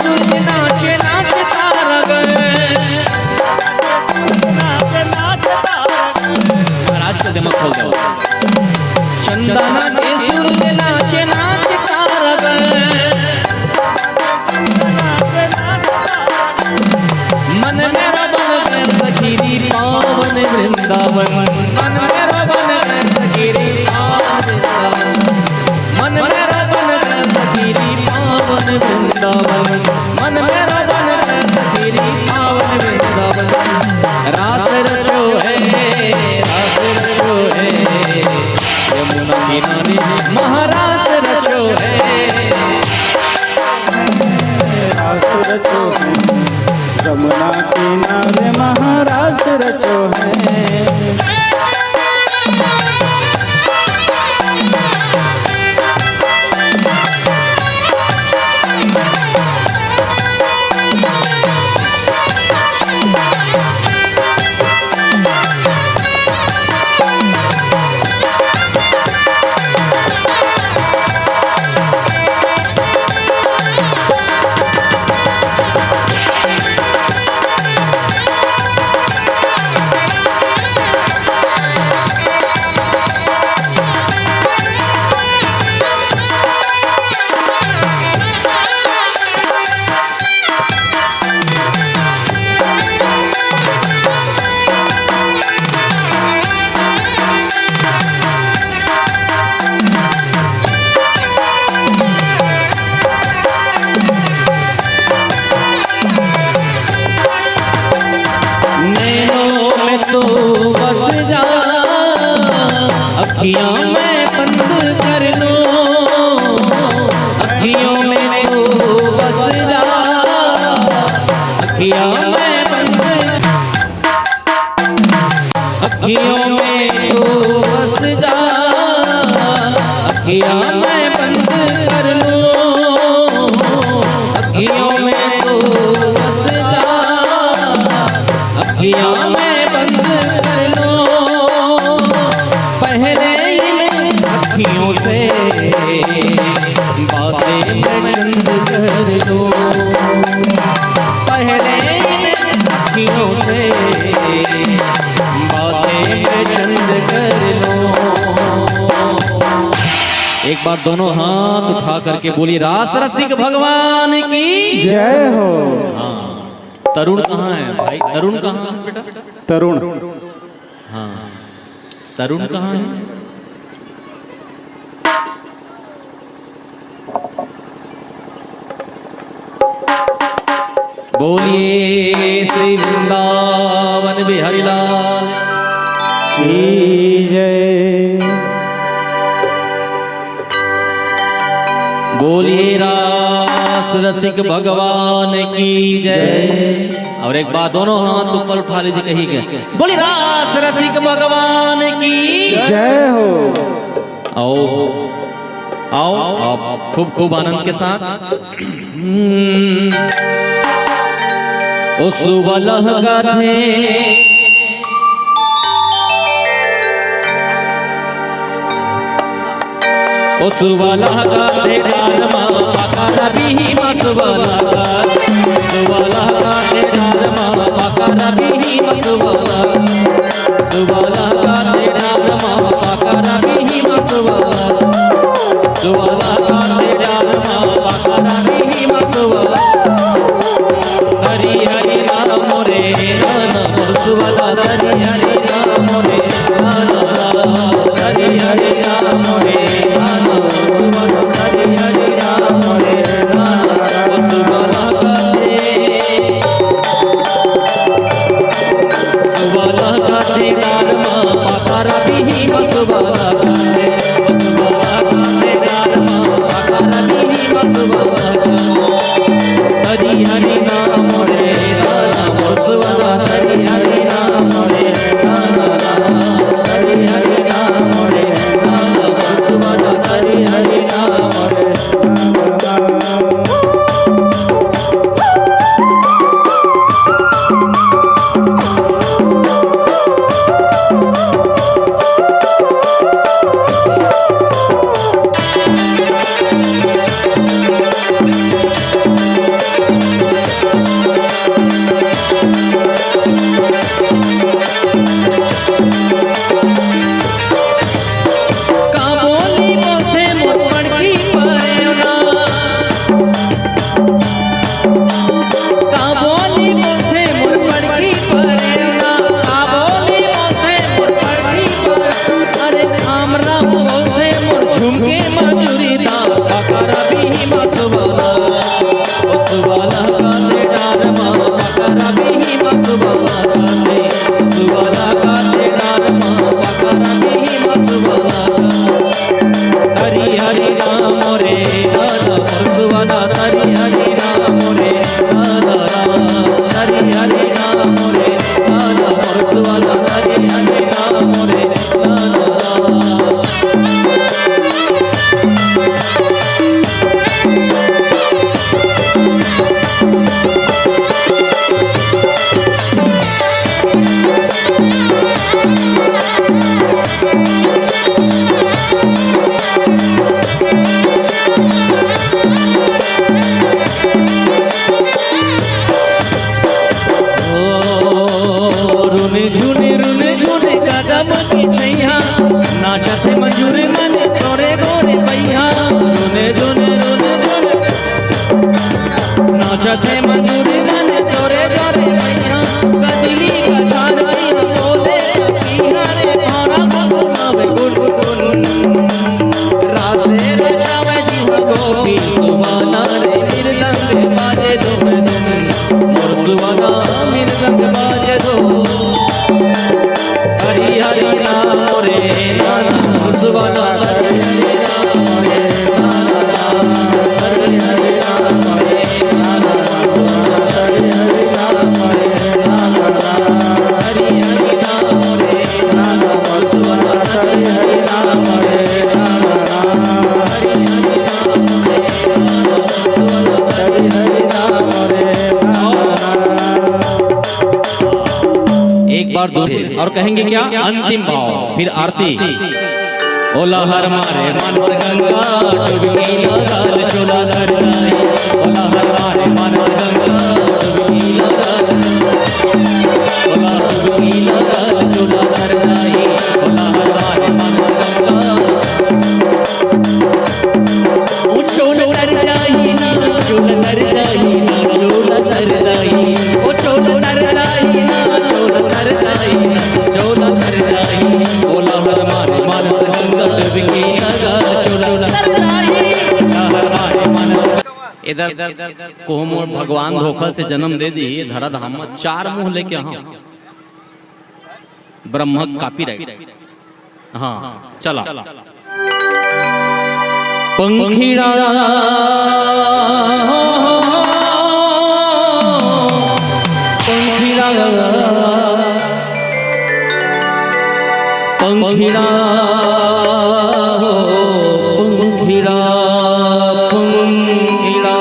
[SPEAKER 4] सूरज नाचे नाचे तारा गए। महाराज का दिमाग खोल दो। चंदा नाचे सूरज नाचे नाचे तारा गए। मन मेरा बन गए सखीरी पावन वृंदावन। मन मेरा बन गए सखीरी पावन वृंदावन। मन मेरा बन गए सखीरी पावन वृंदावन। मन मेरा बन गए सखीरी पावन वृंदावन। रास रचो है रास रचो है यमुना किनारे महारास रचो है।
[SPEAKER 3] रास रचो है यमुना किनारे महारास रचो है।
[SPEAKER 4] अखियों में बंद कर लो, अखियों में तू बस जा, अखियों में बंद, अखियों में तू बस जा, अखियों में बंद कर लो, अखियों में तू बस जा, अखियों में बंद कर लो। पहले अखियों से बातें मैं चंद कर लो, पहले अखियों से बातें मैं चंद कर लो। एक बार दोनों हाथ उठा करके बोली रास रसिक भगवान की
[SPEAKER 3] जय हो।
[SPEAKER 4] हाँ, तरुण कहाँ है भाई? तरुण कहाँ है बेटा?
[SPEAKER 3] तरुण,
[SPEAKER 4] हाँ, तरुण कहाँ है? बोलिए श्री वृंदावन बिहारी लाल
[SPEAKER 3] की जय।
[SPEAKER 4] बोलिए रास रसिक भगवान की जय। और एक बार दोनों हाथ ऊपर उठा लीजिए, कही गए बोलिए रास रसिक भगवान की
[SPEAKER 3] जय हो।
[SPEAKER 4] आओ आओ आप खूब खूब आनंद के साथ। ओ सुबलह गाथे ओ सुबलह गाथे डालमा पाका रबी मा सुबलह गाथे, सुबलह गाथे डालमा पाका रबी मा सुबलह, सुबलह गाथे डालमा पाका रबी मा सुबलह, सुबलह गाथे डालमा पाका रबी मा सुबलह। हरि हरि नाम रे नाम सुबला, हरि हरि नाम रे नाम, हरि हरि नाम रे नाम सुबला, हरि हरि नाम रे नाम सुबला। नाचते मजूरी मन जोरे जोरे मैया कजली का छान आई बोले पिया रे भारा गुनगुनावे गुनगुन रासे रचावे जीव गोपी सुवाना रे मृदंग बाजे धुम धुम और सुवाना मृदंग बाजे धुम हरि हरि नाम रे नाम सुवाना हरि हरि नाम रे नाम हरि हरि नाम रे नाम हरि हरि नाम रे नाम हरि हरि नाम रे नाम सुवाना हरि हरि नाम रे नाम हरि हरि नाम रे नाम हरि हरि नाम रे एक बार दो और कहेंगे क्या अंतिम भाव फिर आरती ओला हर मारे मानस गंगा डुबकी लगाल चोला कर जाए ओला हर मारे मानस गंगा डुबकी लगाल ओला डुबकी लगाल चोला कर जाए ओला हर मारे मानस गंगा चोला कर जाए ना चोला कर जाए ना चोला कर जाए ओ चोला कर जाए ना चोला कर जाए चोला कर जाए ओला हर मारे मानस गंगा डुबकी लगाल चोला कर जाए ओला हर मारे मानस इधर कोहम और भगवान धोखा से जन्म दे दी धरा धाम में 4 मुंह लेके हाँ ब्रह्म कॉपीराइट हाँ चला पंखीड़ा पंखीड़ा पंखीड़ा पंखीड़ा पंखीड़ा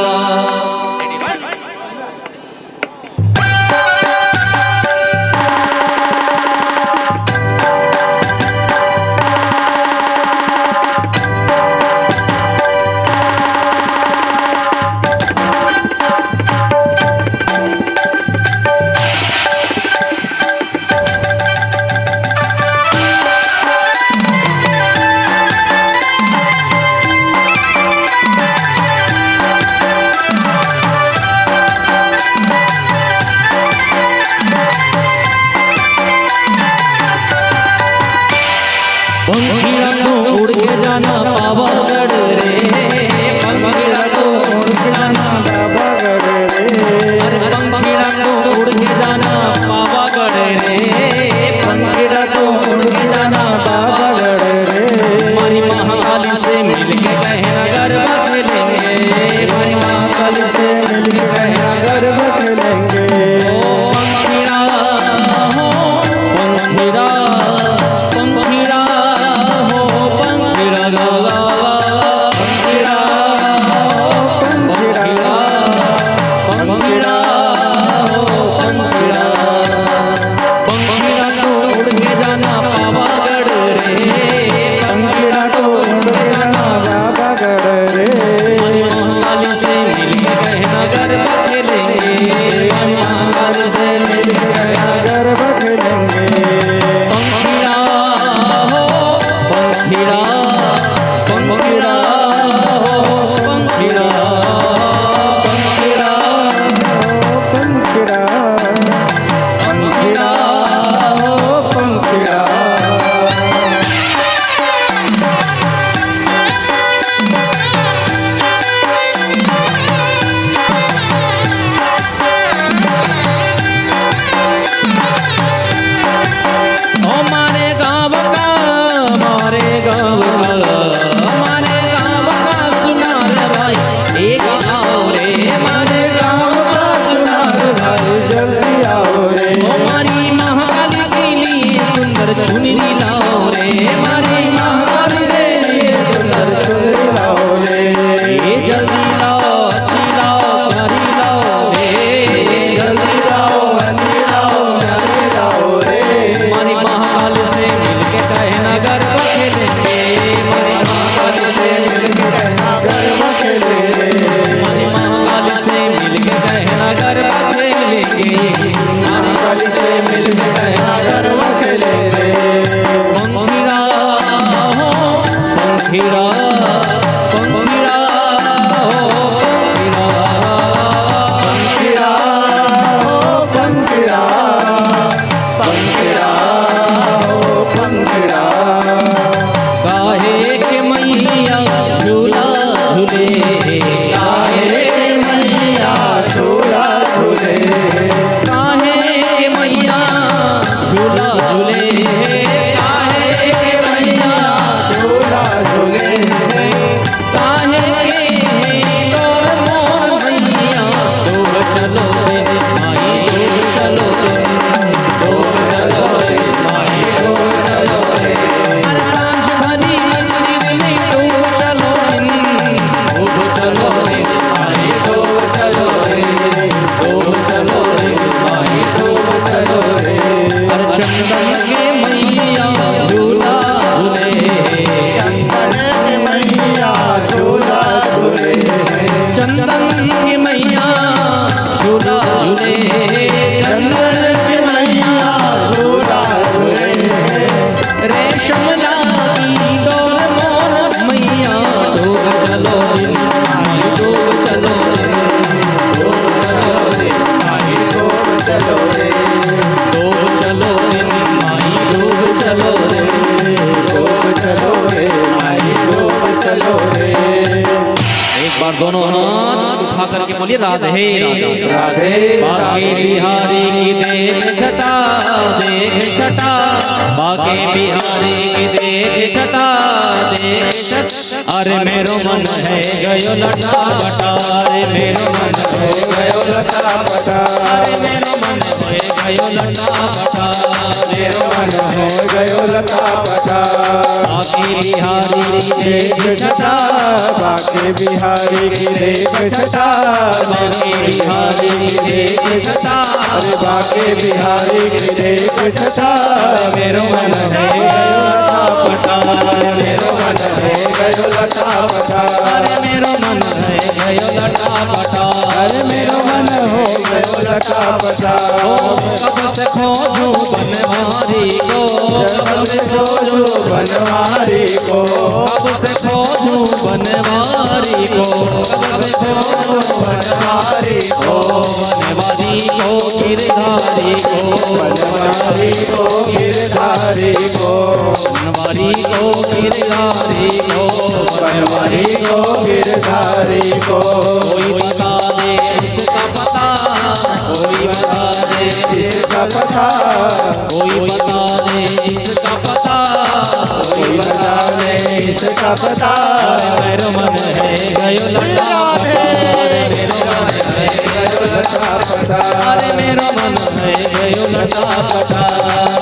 [SPEAKER 4] पंखीड़ा को उड़ के जाना पावागढ़ रे पंखीड़ा को उड़ के जाना
[SPEAKER 3] पावागढ़ रे
[SPEAKER 4] अरे पंखीड़ा को उड़ के जाना पावागढ़ रे पंखीड़ा को उड़ के जाना
[SPEAKER 3] पावागढ़ रे
[SPEAKER 4] हमारी महाकाली से मिल के कहना गरबा खेलेंगे हमारी महाकाली से मिल के कहना
[SPEAKER 3] गरबा खेलेंगे
[SPEAKER 4] पंखीड़ा हो पंखीड़ा पंखीड़ा हो पंखीड़ा गा गा पंखीड़ा पंखीड़ा पंखीड़ा हो पंखीड़ा पंखीड़ा को उड़ के जाना पावागढ़ रे पंखीड़ा को उड़ के जाना
[SPEAKER 3] पावागढ़ रे
[SPEAKER 4] हमारी महाकाली से मिल के कहना गरबा खेलेंगे हमारी महाकाली से मिल के कहना
[SPEAKER 3] गरबा खेलेंगे
[SPEAKER 4] पंखीड़ा हो पंखीड़ा पंखीड़ा हो पंखीड़ा पंखीड़ा
[SPEAKER 3] पंखीड़ा
[SPEAKER 4] पंखीड़ा हो
[SPEAKER 3] पंखीड़ा
[SPEAKER 4] ओ मारे गाँव का मारे गाँव का मारे गाँव का सुनार भाई एक आओ रे मारे गाँव का सुनार भाई
[SPEAKER 3] जल्दी आओ रे
[SPEAKER 4] ओ मारी महाकाली के लिए सुंदर चुनरी लाओ रे मारी महाकाली के लिए सुंदर
[SPEAKER 3] चुनरी लाओ रे
[SPEAKER 4] ये जल्दी लाओ अच्छी लाओ प्यारी लाओ रे जल्दी लाओ अच्छी लाओ प्यारी लाओ रे हमारी महाकाली से मिलके कहना गरबा खेलेंगे हमारी महाकाली से मिलके कहना
[SPEAKER 3] गरबा खेलेंगे
[SPEAKER 4] हमारी महाकाली से मिलके कहना गरबा खेलेंगे महाकाली से मिलके कहना गरबा खेलेंगे पंखीड़ा हो पंखीड़ा पंखीड़ा हो पंखीड़ा
[SPEAKER 6] झूले
[SPEAKER 4] काहे के मैया झूला झूले, काहे के मैया
[SPEAKER 6] झूला झूले
[SPEAKER 4] काहे के डोर मोर मैया डोर चलो रे माई डोर चलो रे, डोर चलो रे माई डोर चलो रे। हर सांझ भरी मंदिर में डोर चलो रे, डोर चलो रे माई डोर चलो रे, डोर चलो रे माई डोर चलो रे। हर चंदन के मैया झूला झूले,
[SPEAKER 6] चंदन के मैया झूला झूले
[SPEAKER 4] चंदन की मैया झूला झूले,
[SPEAKER 6] चंदन के मैया झूला झूले
[SPEAKER 4] रेशम लागी डोर मोर मैया डोर चलो रे माई डोर चलो रे, डोर चलो रे माई डोर चलो रे, डोर चलो रे माई डोर चलो रे,
[SPEAKER 6] डोर चलो रे माई डोर चलो रे।
[SPEAKER 4] एक बार दोनों हाथ उठा करके बोलिए राधे राधे
[SPEAKER 6] राधे
[SPEAKER 4] बाके बिहारी की देख छटा, देख छटा, बाके बिहारी की देख छटा, देख छटा। अरे मेरो मन है गयो लटा बटा, अरे मेरो मन है गयो लटा बटा, अरे मेरो मन है गयो लटा बटा, मेरो मन है
[SPEAKER 6] गयो लता पटा
[SPEAKER 4] बाके बिहारी की देख छटा,
[SPEAKER 6] बाके बिहारी की देख छटा
[SPEAKER 4] बाके बिहारी की देख छटा,
[SPEAKER 6] अरे बाके बिहारी की देख छटा
[SPEAKER 4] मेरो मन है गयो लटा बटा, मेरो मन है
[SPEAKER 6] गयो लता पटा
[SPEAKER 4] अरे मेरो मन है गयो लटा बटा,
[SPEAKER 6] अरे मेरो मन हो गयो लता पटा
[SPEAKER 4] कब से खोजूं बनवारी को, कब से
[SPEAKER 6] खोजो बनवारी को
[SPEAKER 4] कब से खोजूं बनवारी को, कब से खोजूं
[SPEAKER 6] बनवारी को
[SPEAKER 4] बनवारी को गिरधारी को,
[SPEAKER 6] बनवारी को गिरधारी को
[SPEAKER 4] बनवारी को गिरधारी को,
[SPEAKER 6] बनवारी को गिरधारी को
[SPEAKER 4] कोई बता दे इसका पता, कोई बता दे
[SPEAKER 6] इसका पता
[SPEAKER 4] कोई बता दे इसका पता,
[SPEAKER 6] कोई बता दे इसका पता
[SPEAKER 4] मेरो मन है गयो लटा बटा, अरे मेरो मन है
[SPEAKER 6] गयो लता पता
[SPEAKER 4] अरे मेरो मन है गयो लटा बटा,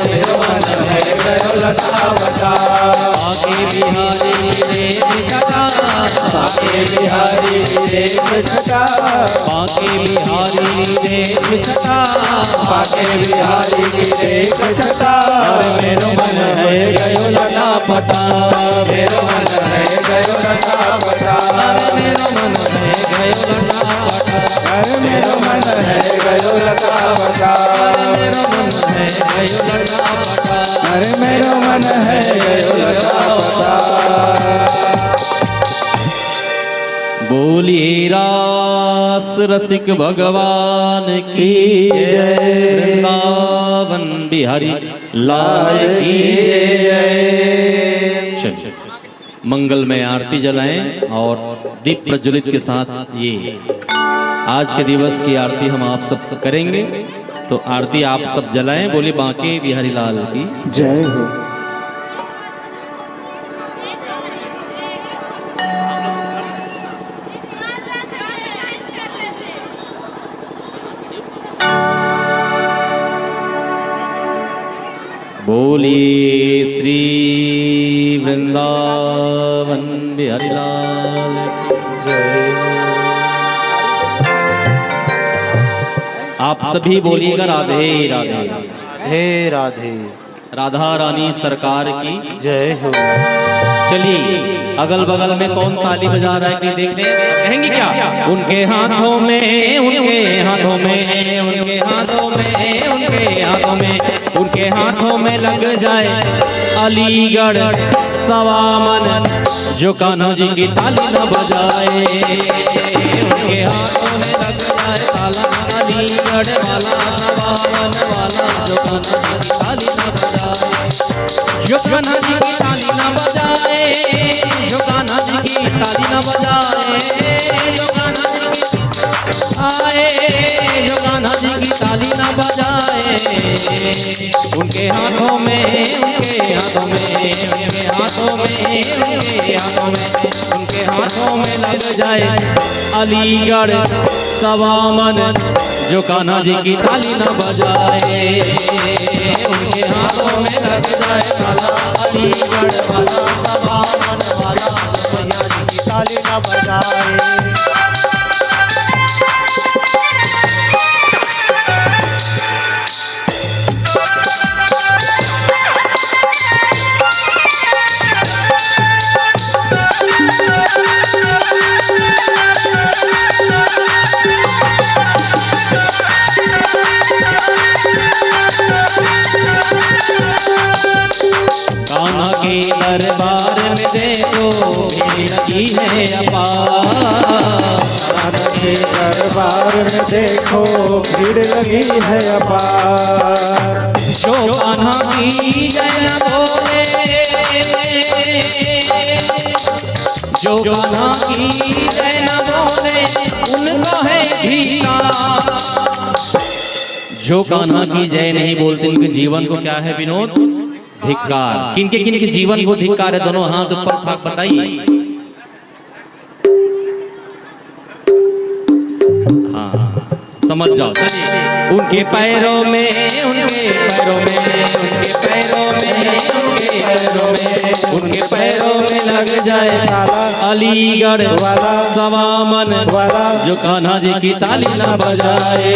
[SPEAKER 4] मेरो मन है
[SPEAKER 6] गयो लता पता
[SPEAKER 4] बाके बिहारी की देख छटा,
[SPEAKER 6] बाके बिहारी की देख छटा
[SPEAKER 4] बाके बिहारी की देख छटा,
[SPEAKER 6] बाके बिहारी की देख छटा
[SPEAKER 4] अरे मेरो मन है गयो लटा बटा,
[SPEAKER 6] मेरो मन है गयो लता पता
[SPEAKER 4] अरे मेरो मन है गयो लटा बटा,
[SPEAKER 6] अरे मेरो मन है गयो लता पता
[SPEAKER 4] मेरो मन है गयो लटा बटा,
[SPEAKER 6] अरे मेरो मन है गयो लता पता
[SPEAKER 4] बोलिए रास रसिक भगवान की जय, वृंदावन बिहारी लाल की जय। चल मंगलमय आरती जलाएं और दीप प्रज्वलित के साथ ये आज के दिवस की आरती हम आप सब करेंगे, तो आरती आप सब जलाएं। बोले बांके बिहारी लाल की
[SPEAKER 6] जय हो।
[SPEAKER 4] बोलिए श्री वृंदावन बिहारी लाल की जय। आप सभी बोलिएगा राधे राधे।
[SPEAKER 1] हे राधे
[SPEAKER 4] राधा रानी सरकार की
[SPEAKER 1] जय हो।
[SPEAKER 4] चलिए अगल बगल में कौन ताली बजा रहा है कि देख ले, कहेंगे क्या? उनके हाथों में, उनके हाथों में, उनके हाथों में, उनके हाथों में, उनके हाथों में लग जाए अलीगढ़ सवा मन, जो कान्हा जी की ताली न बजाए। उनके हाथों में लग जाए ताला अलीगढ़ वाला सवा मन वाला, जो कान्हा जी की ताली न बजाए, जो कान्हा जी की ताली न बजाए, जो कान्हा जी की ताली न बजाए, जो कान्हा जी की आए, जो कान्हा ताली ना बजाए, उनके हाथों में, उनके हाथों में, उनके हाथों में, उनके हाथों में, उनके हाथों में लग जाए अलीगढ़ सवामन, जो कान्हा जी की ताली ना बजाए, उनके हाथों में लग जाए ताला, अलीगढ़ वाला सवामन वाला, मैया जी की ताली ना बजाए। कान्हा के दरबार में देखो भीड़ लगी है अपार,
[SPEAKER 3] कान्हा के दरबार में देखो भीड़ लगी है अपार,
[SPEAKER 4] जो कान्हा की जय न बोले, जो कान्हा की जय न बोले उनका है धिक्कार, जो कान्हा की जय नहीं बोलते उनके जीवन को क्या है विनोद? धिक्कार। किनके किनके जीवन को धिक्कार है? दोनों हाथ ऊपर उठा बताइए। हाँ समझ जाओ, चलिए। उनके पैरों में, उनके पैरों में, उनके पैरों में, उनके पैरों में, उनके पैरों में लग जाए अलीगढ़ वाला सवामन वाला, जो कान्हा जी की ताली ना बजाए,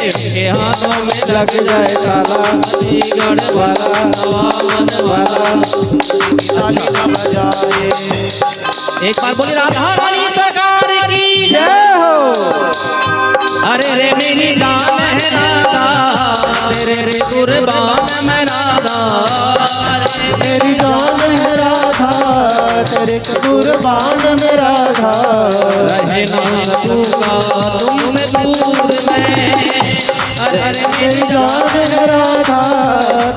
[SPEAKER 4] उनके हाथों में लग जाए ताला, अलीगढ़ वाला सवामन वाला, ताली ना बजाए। एक बार बोली राधा रानी सरकार की जय हो। अरे रे मेरी जान है राधा, तेरे रे कुर्बान मैं राधा,
[SPEAKER 3] तेरी जान है राधा, तेरे कुर्बान में राधा,
[SPEAKER 4] रहे ना सकूंगा तुमसे दूर मैं, अरे
[SPEAKER 3] तेरी जान है राधा,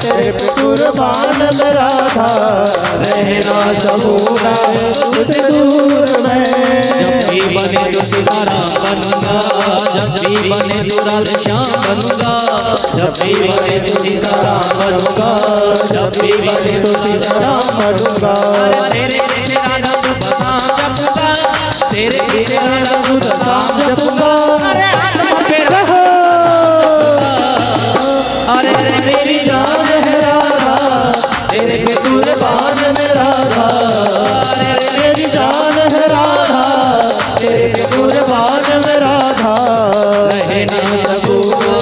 [SPEAKER 3] तेरे कुर्बान में राधा,
[SPEAKER 4] रहे ना सकूंगा
[SPEAKER 3] तुझसे दूर मैं,
[SPEAKER 4] जब भी बने तो सीताराम बनूंगा, जब भी बने तो राधे श्याम बनूंगा, जब भी बने तो सीताराम बनूंगा, जब भी बने तो सीताराम बनूंगा, तेरे पीछे राधा दूत नाम जपूंगा, तेरे पीछे राधा दूत नाम जपूंगा, अरे हाथ पे रहो, अरे मेरी जान है राधा, तेरे पे कुर्बान में राधा, अरे मेरी जान है राधा, तेरे पे कुर्बान में राधा, रहे ना सकूंगा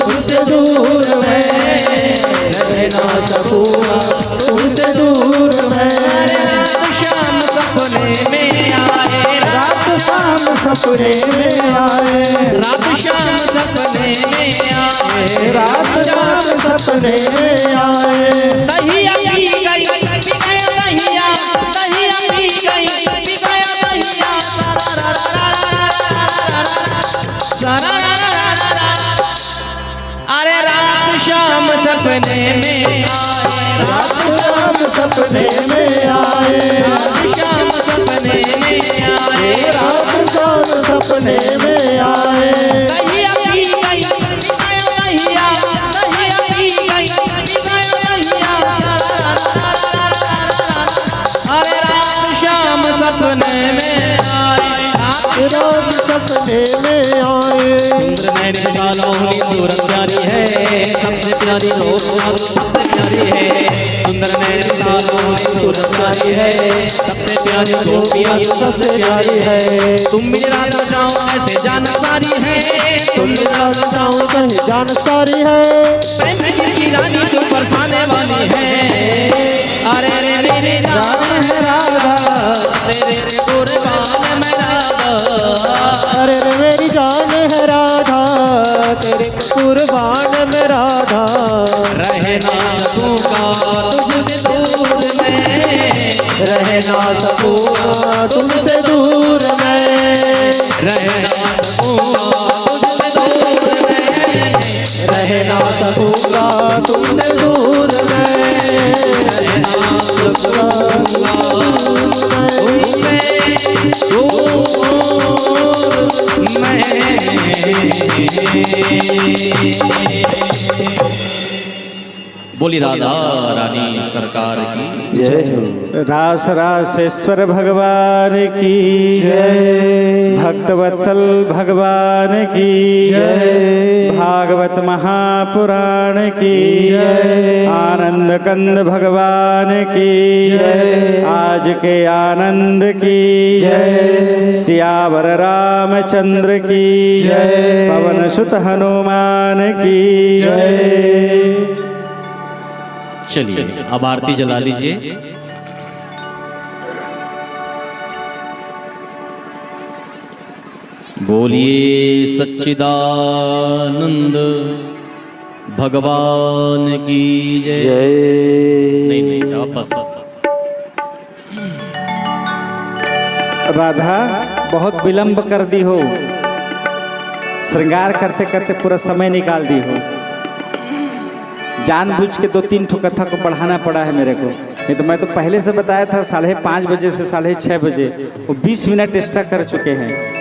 [SPEAKER 4] तुझसे दूर मैं, रहे ना सकूंगा तुझसे दूर मैं, रात शाम सपने में आए, रात शाम सपने में आए, रात शाम सपने में आए, रात शाम सपने में आए, दहिया पी गई, पी गया दहिया, दहिया पी गई, पी गया दहिया, अरे रात शाम सपने में आए, रात शाम सपने में आए, रात शाम सपने में आए,
[SPEAKER 3] रात शाम सपने में आए,
[SPEAKER 4] दहिया पी गई, पी गया दहिया, दहिया पी गई, पी गया दहिया, अरे रात शाम सपने में आए,
[SPEAKER 3] रात सपने में आए,
[SPEAKER 4] सुंदर नैन कालोनी सूरत प्यारी है, सबसे प्यारी रोज सबसे प्यारी है, सुंदर नैन कालोनी सूरत प्यारी है, सबसे प्यारी गोपियाँ सबसे प्यारी है, तुम मेरा सजाओ ऐसे जानकारी है,
[SPEAKER 3] तुम मेरा सजाओ कहीं जानकारी है,
[SPEAKER 4] प्रेम की रानी तो बरसाने वाली है, अरे रे मेरी जान है राधा, तेरे कुर्बान में राधा,
[SPEAKER 3] अरे रे मेरी जान है राधा, तेरे कुर्बान में राधा,
[SPEAKER 4] रहे ना सकूंगा तुझसे दूर मैं,
[SPEAKER 3] रह ना सकूंगा तुमसे दूर मैं,
[SPEAKER 4] रहे ना सकूंगा तुझसे दूर मैं,
[SPEAKER 3] रह ना सकूंगा तुमसे दूर मैं,
[SPEAKER 4] रहे ना सकूंगा तुमसे दूर मैं, बोली राधा रानी सरकार की
[SPEAKER 3] जय हो। रास रासेश्वर भगवान की जय। भक्तवत्सल भगवान की जय। भागवत महापुराण की जय। आनंद कंद भगवान की जय। आज के आनंद की जय। सियावर रामचंद्र की जय। पवन सुत हनुमान की जय।
[SPEAKER 4] चलिए अब आरती जला लीजिए। बोलिए सच्चिदानंद भगवान की जय। नहीं नहीं अब बस।
[SPEAKER 3] राधा बहुत विलंब कर दी हो, श्रृंगार करते करते पूरा समय निकाल दी हो। जानबूझ के 2-3 ठो कथा को बढ़ाना पड़ा है मेरे को, नहीं तो मैं तो पहले से बताया था 5:30 बजे से 6:30 बजे, वो 20 मिनट एक्स्ट्रा कर चुके हैं।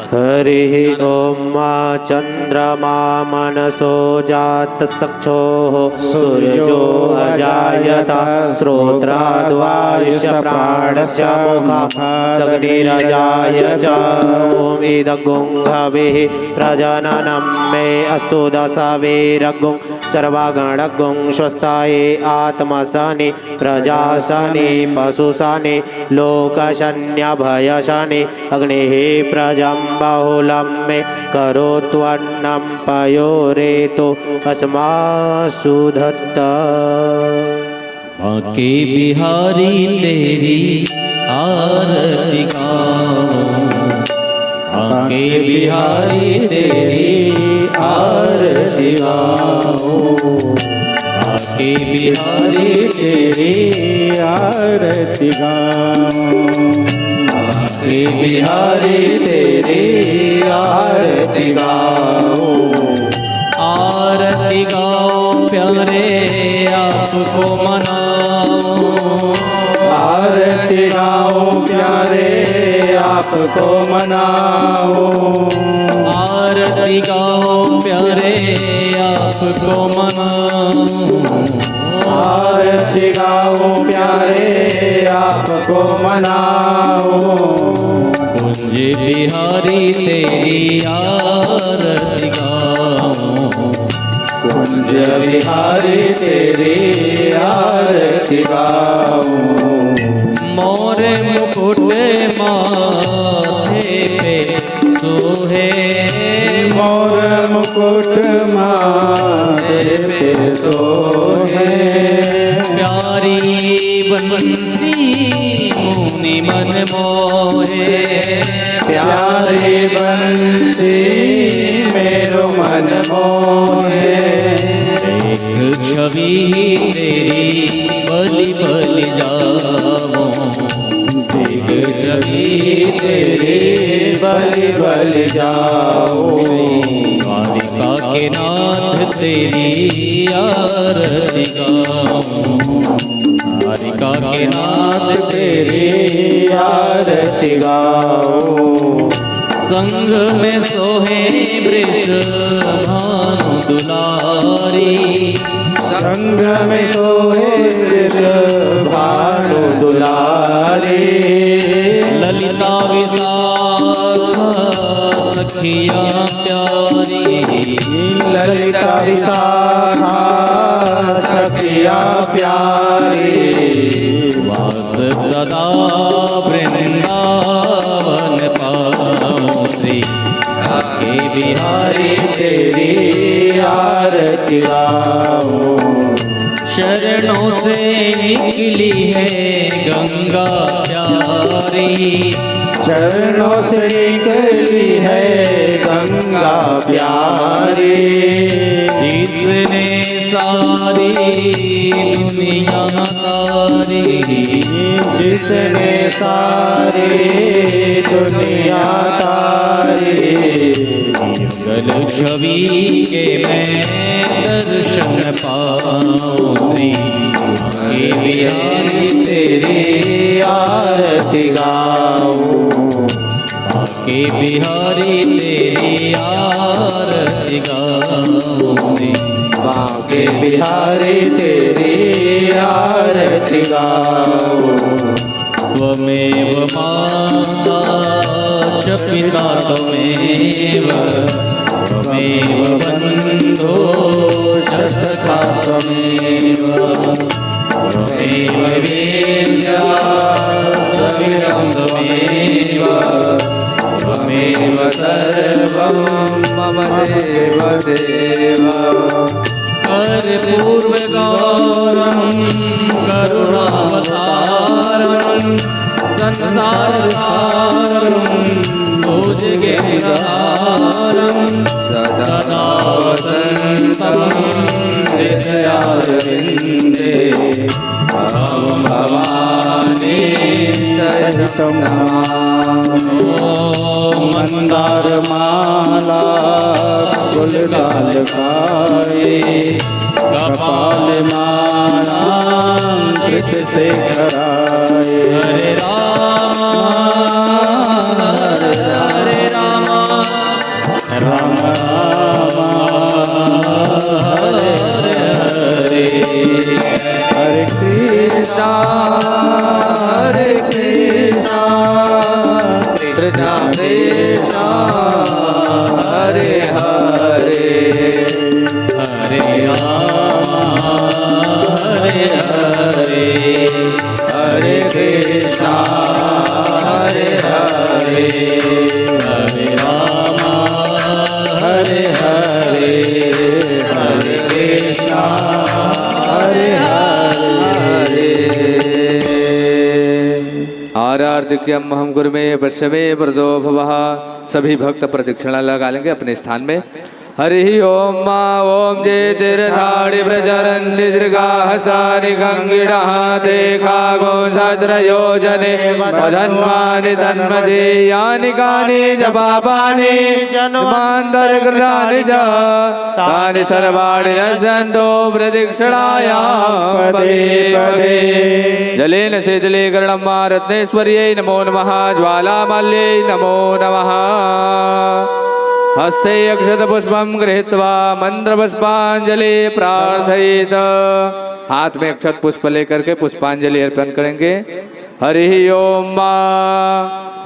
[SPEAKER 1] हरि ओम चंद्रमा मनसो जात चक्षुः सूर्यो अजायत श्रोत्राद्वारिश प्राणस्य मुखादग्निरजाय च ॐ इदगुंहविः प्रजननं मे अस्तु दशवीरगुं सर्वगणगुं स्वस्ताये आत्मसनि प्रजासनि पशुसनि लोकशन्यभयसनि अग्निः प्रजं बहुलं मे करोत्वन्नं पयोरेतो अस्मासु धत्ता।
[SPEAKER 4] बांके बिहारी तेरी आरती गाऊं, बांके बिहारी तेरी आरती गाऊं, बांके बिहारी
[SPEAKER 3] तेरी आरती गाऊं।
[SPEAKER 6] बांके बिहारी तेरी आरती गाऊं,
[SPEAKER 4] आरती गाऊं प्यारे आपको मनाऊं,
[SPEAKER 6] आरती गाऊं प्यारे आपको मनाऊं,
[SPEAKER 4] आरती गाऊं प्यारे आपको मनाऊं,
[SPEAKER 6] आरती गाऊं प्यारे आपको मनाऊं।
[SPEAKER 4] कुंज बिहारी तेरी आरती गाऊं,
[SPEAKER 6] कुंज बिहारी तेरी आरती गाऊं,
[SPEAKER 4] मोर मुकुट माथे पे सोहे,
[SPEAKER 6] मोर मुकुट माथे पे सोहे,
[SPEAKER 4] प्यारी बंसी मुनि मन मोहे,
[SPEAKER 6] प्यारी बंसी मेरो मन मोहे।
[SPEAKER 4] एक छवि तेरी बलि बलि जाऊं, एक छवि
[SPEAKER 6] तेरी बलि बलि जाऊं,
[SPEAKER 4] द्वारिका के नाथ तेरी आरती गाऊं, द्वारिका के नाथ
[SPEAKER 6] तेरी आरती गाऊं।
[SPEAKER 4] संग में सोहे वृष भानु दुलारी,
[SPEAKER 6] संग में सोहे भानु दुलारी,
[SPEAKER 4] ललिता विशाखा सखिया प्यारी,
[SPEAKER 6] ललिता विशाखा सखिया प्यारी,
[SPEAKER 4] वास सदा वृंदावन पाऊं, श्री बांके बिहारी
[SPEAKER 6] तेरी आरती गाऊं।
[SPEAKER 4] शरणों से निकली है गंगा प्यारी,
[SPEAKER 6] चरणों से निकली है गंगा प्यारी,
[SPEAKER 4] जिसने सारी दुनिया तारी,
[SPEAKER 6] जिसने सारी दुनिया तारी,
[SPEAKER 4] युगल छवि के मैं दर्शन पाऊं, श्री बांके बिहारी
[SPEAKER 6] तेरी आरती गाऊं,
[SPEAKER 2] बांके बिहारी तेरी आरती गाऊं।
[SPEAKER 6] बांके बिहारी तेरी आरती गाऊं।
[SPEAKER 2] त्वमेव माता च पिता त्वमेव, त्वमेव बन्धो च सखा त्वमेव, त्वमेव विद्या द्रविणं त्वमेव, त्वमेव सर्वं
[SPEAKER 5] मम देव देव।
[SPEAKER 2] कर्पूर्वगौरं करुणावतारं संसारसारं भुजगेन्द्रहारं सदा वसन्तं हृदयारविन्दे भवं भवानी
[SPEAKER 3] सहितं नमामि। मंदारमाला गुलदालकाये, कपालमालांकृत शेखराय।
[SPEAKER 2] हरे राम हरे राम,
[SPEAKER 3] राम हरे हरे, हरे
[SPEAKER 5] कृष्णा हरे कृष्णा, कृष्णा कृष्णा हरे हरे,
[SPEAKER 2] हरे राम हरे हरे,
[SPEAKER 5] हरे कृष्णा हरे हरे,
[SPEAKER 2] हरे राम
[SPEAKER 3] हरे हरे,
[SPEAKER 5] हरे कृष्णा हरे हरे। आराध्यक्यम हम गुरु में पश्चिमे प्रदो भवः। सभी भक्त प्रदक्षिणा लगा लेंगे अपने स्थान में। हरि ओम मा ओम जे तीर्थाणि प्रचरन्ति दीर्घहस्तानि गङ्गिणः ते खागो सहस्रयोजने वधन्वानि तन्मजे यानि कानि च पापानि जन्मान्तरकृतानि च तानि सर्वाणि नश्यन्तो प्रदक्षिणायां पदे पदे। जलेन शीतलीकरणं रत्नेश्वर्यै नमो नमः, ज्वालामाल्यै नमो नमः। हस्ते अक्षतपुष्पं गृहीत्वा मंत्रपुष्पांजलि प्रार्थयेत। हाथ में अक्षत पुष्प लेकर के पुष्पांजलि अर्पण करेंगे। हरि ओम मा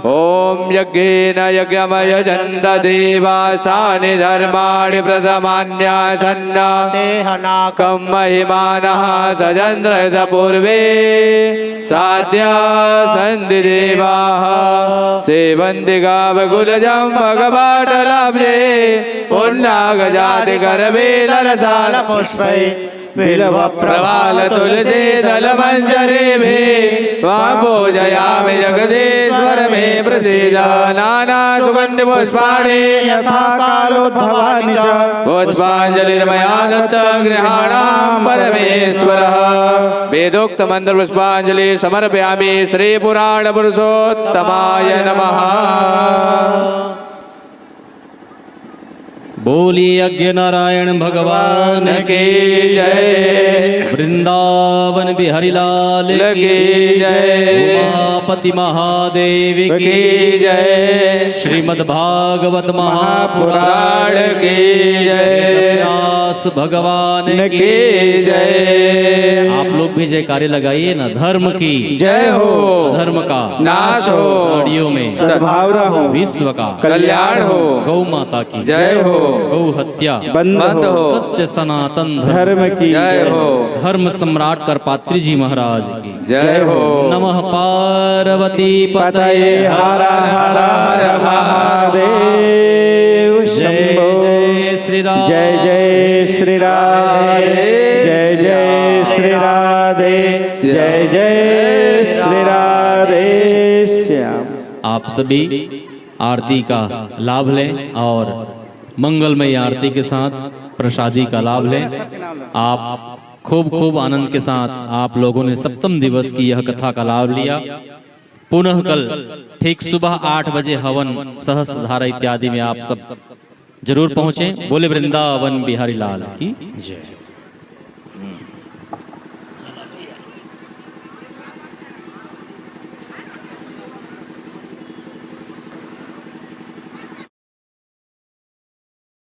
[SPEAKER 5] ओम यज्ञेन यज्ञमयजन्त देवास्तानि धर्माणि प्रथमान्यासन्न देहनाकं महिमानः सजन्द्रयत पूर्वे साध्या सन्ति देवाः सेवन्ति गावकुलजं भगवाटलब्धे पुण्डागजाति करवेलरसाल पुष्पै बिल्व प्रवाल तुलसी दल मंजरी पूजयामि जगदीश्वर मे प्रसीद। नाना सुगंधि पुष्पाणि
[SPEAKER 3] यथा कालोद्भवानि च
[SPEAKER 5] पुष्पांजलिर्मया दत्त गृहाणां परमेश्वरः। वेदोक्त मंत्र पुष्पांजलि समर्पयामि श्री पुराण पुरुषोत्तमाय नमः।
[SPEAKER 2] बोली यज्ञ नारायण भगवान
[SPEAKER 5] की जय।
[SPEAKER 2] वृंदावन बिहारी लाल
[SPEAKER 5] की जय।
[SPEAKER 2] उमापति महादेव
[SPEAKER 5] की जय।
[SPEAKER 2] श्रीमद् भागवत महापुराण
[SPEAKER 5] पुराण की जय।
[SPEAKER 2] व्यास भगवान
[SPEAKER 5] की जय।
[SPEAKER 2] आप लोग भी जयकारे लगाइए ना। धर्म की
[SPEAKER 5] जय हो,
[SPEAKER 2] धर्म का
[SPEAKER 5] नाश हो,
[SPEAKER 2] गाड़ियों में
[SPEAKER 3] सद्भावना हो,
[SPEAKER 2] विश्व का
[SPEAKER 5] कल्याण हो,
[SPEAKER 2] गौ माता की
[SPEAKER 5] जय हो,
[SPEAKER 2] गौ हत्या
[SPEAKER 3] बंद हो,
[SPEAKER 2] सत्य सनातन
[SPEAKER 3] धर्म की
[SPEAKER 5] जय हो,
[SPEAKER 2] धर्म सम्राट करपात्री जी महाराज की
[SPEAKER 5] जय हो।
[SPEAKER 2] नमः पार्वती
[SPEAKER 3] पतये हर हर हर महादेव शंभो।
[SPEAKER 2] जय श्री राम।
[SPEAKER 3] जय जय श्री राधे, जय जय श्री राधे, जय जय श्री राधे श्याम।
[SPEAKER 2] आप सभी आरती का लाभ लें और मंगलमय आरती के साथ प्रसादी का लाभ लें। आप खूब खूब आनंद के साथ आप लोगों ने सप्तम दिवस की यह कथा का लाभ लिया। पुनः कल ठीक सुबह 8 बजे हवन सहस्त्रधारा इत्यादि में आप सब जरूर पहुंचें। बोले वृंदावन बिहारी लाल की जय।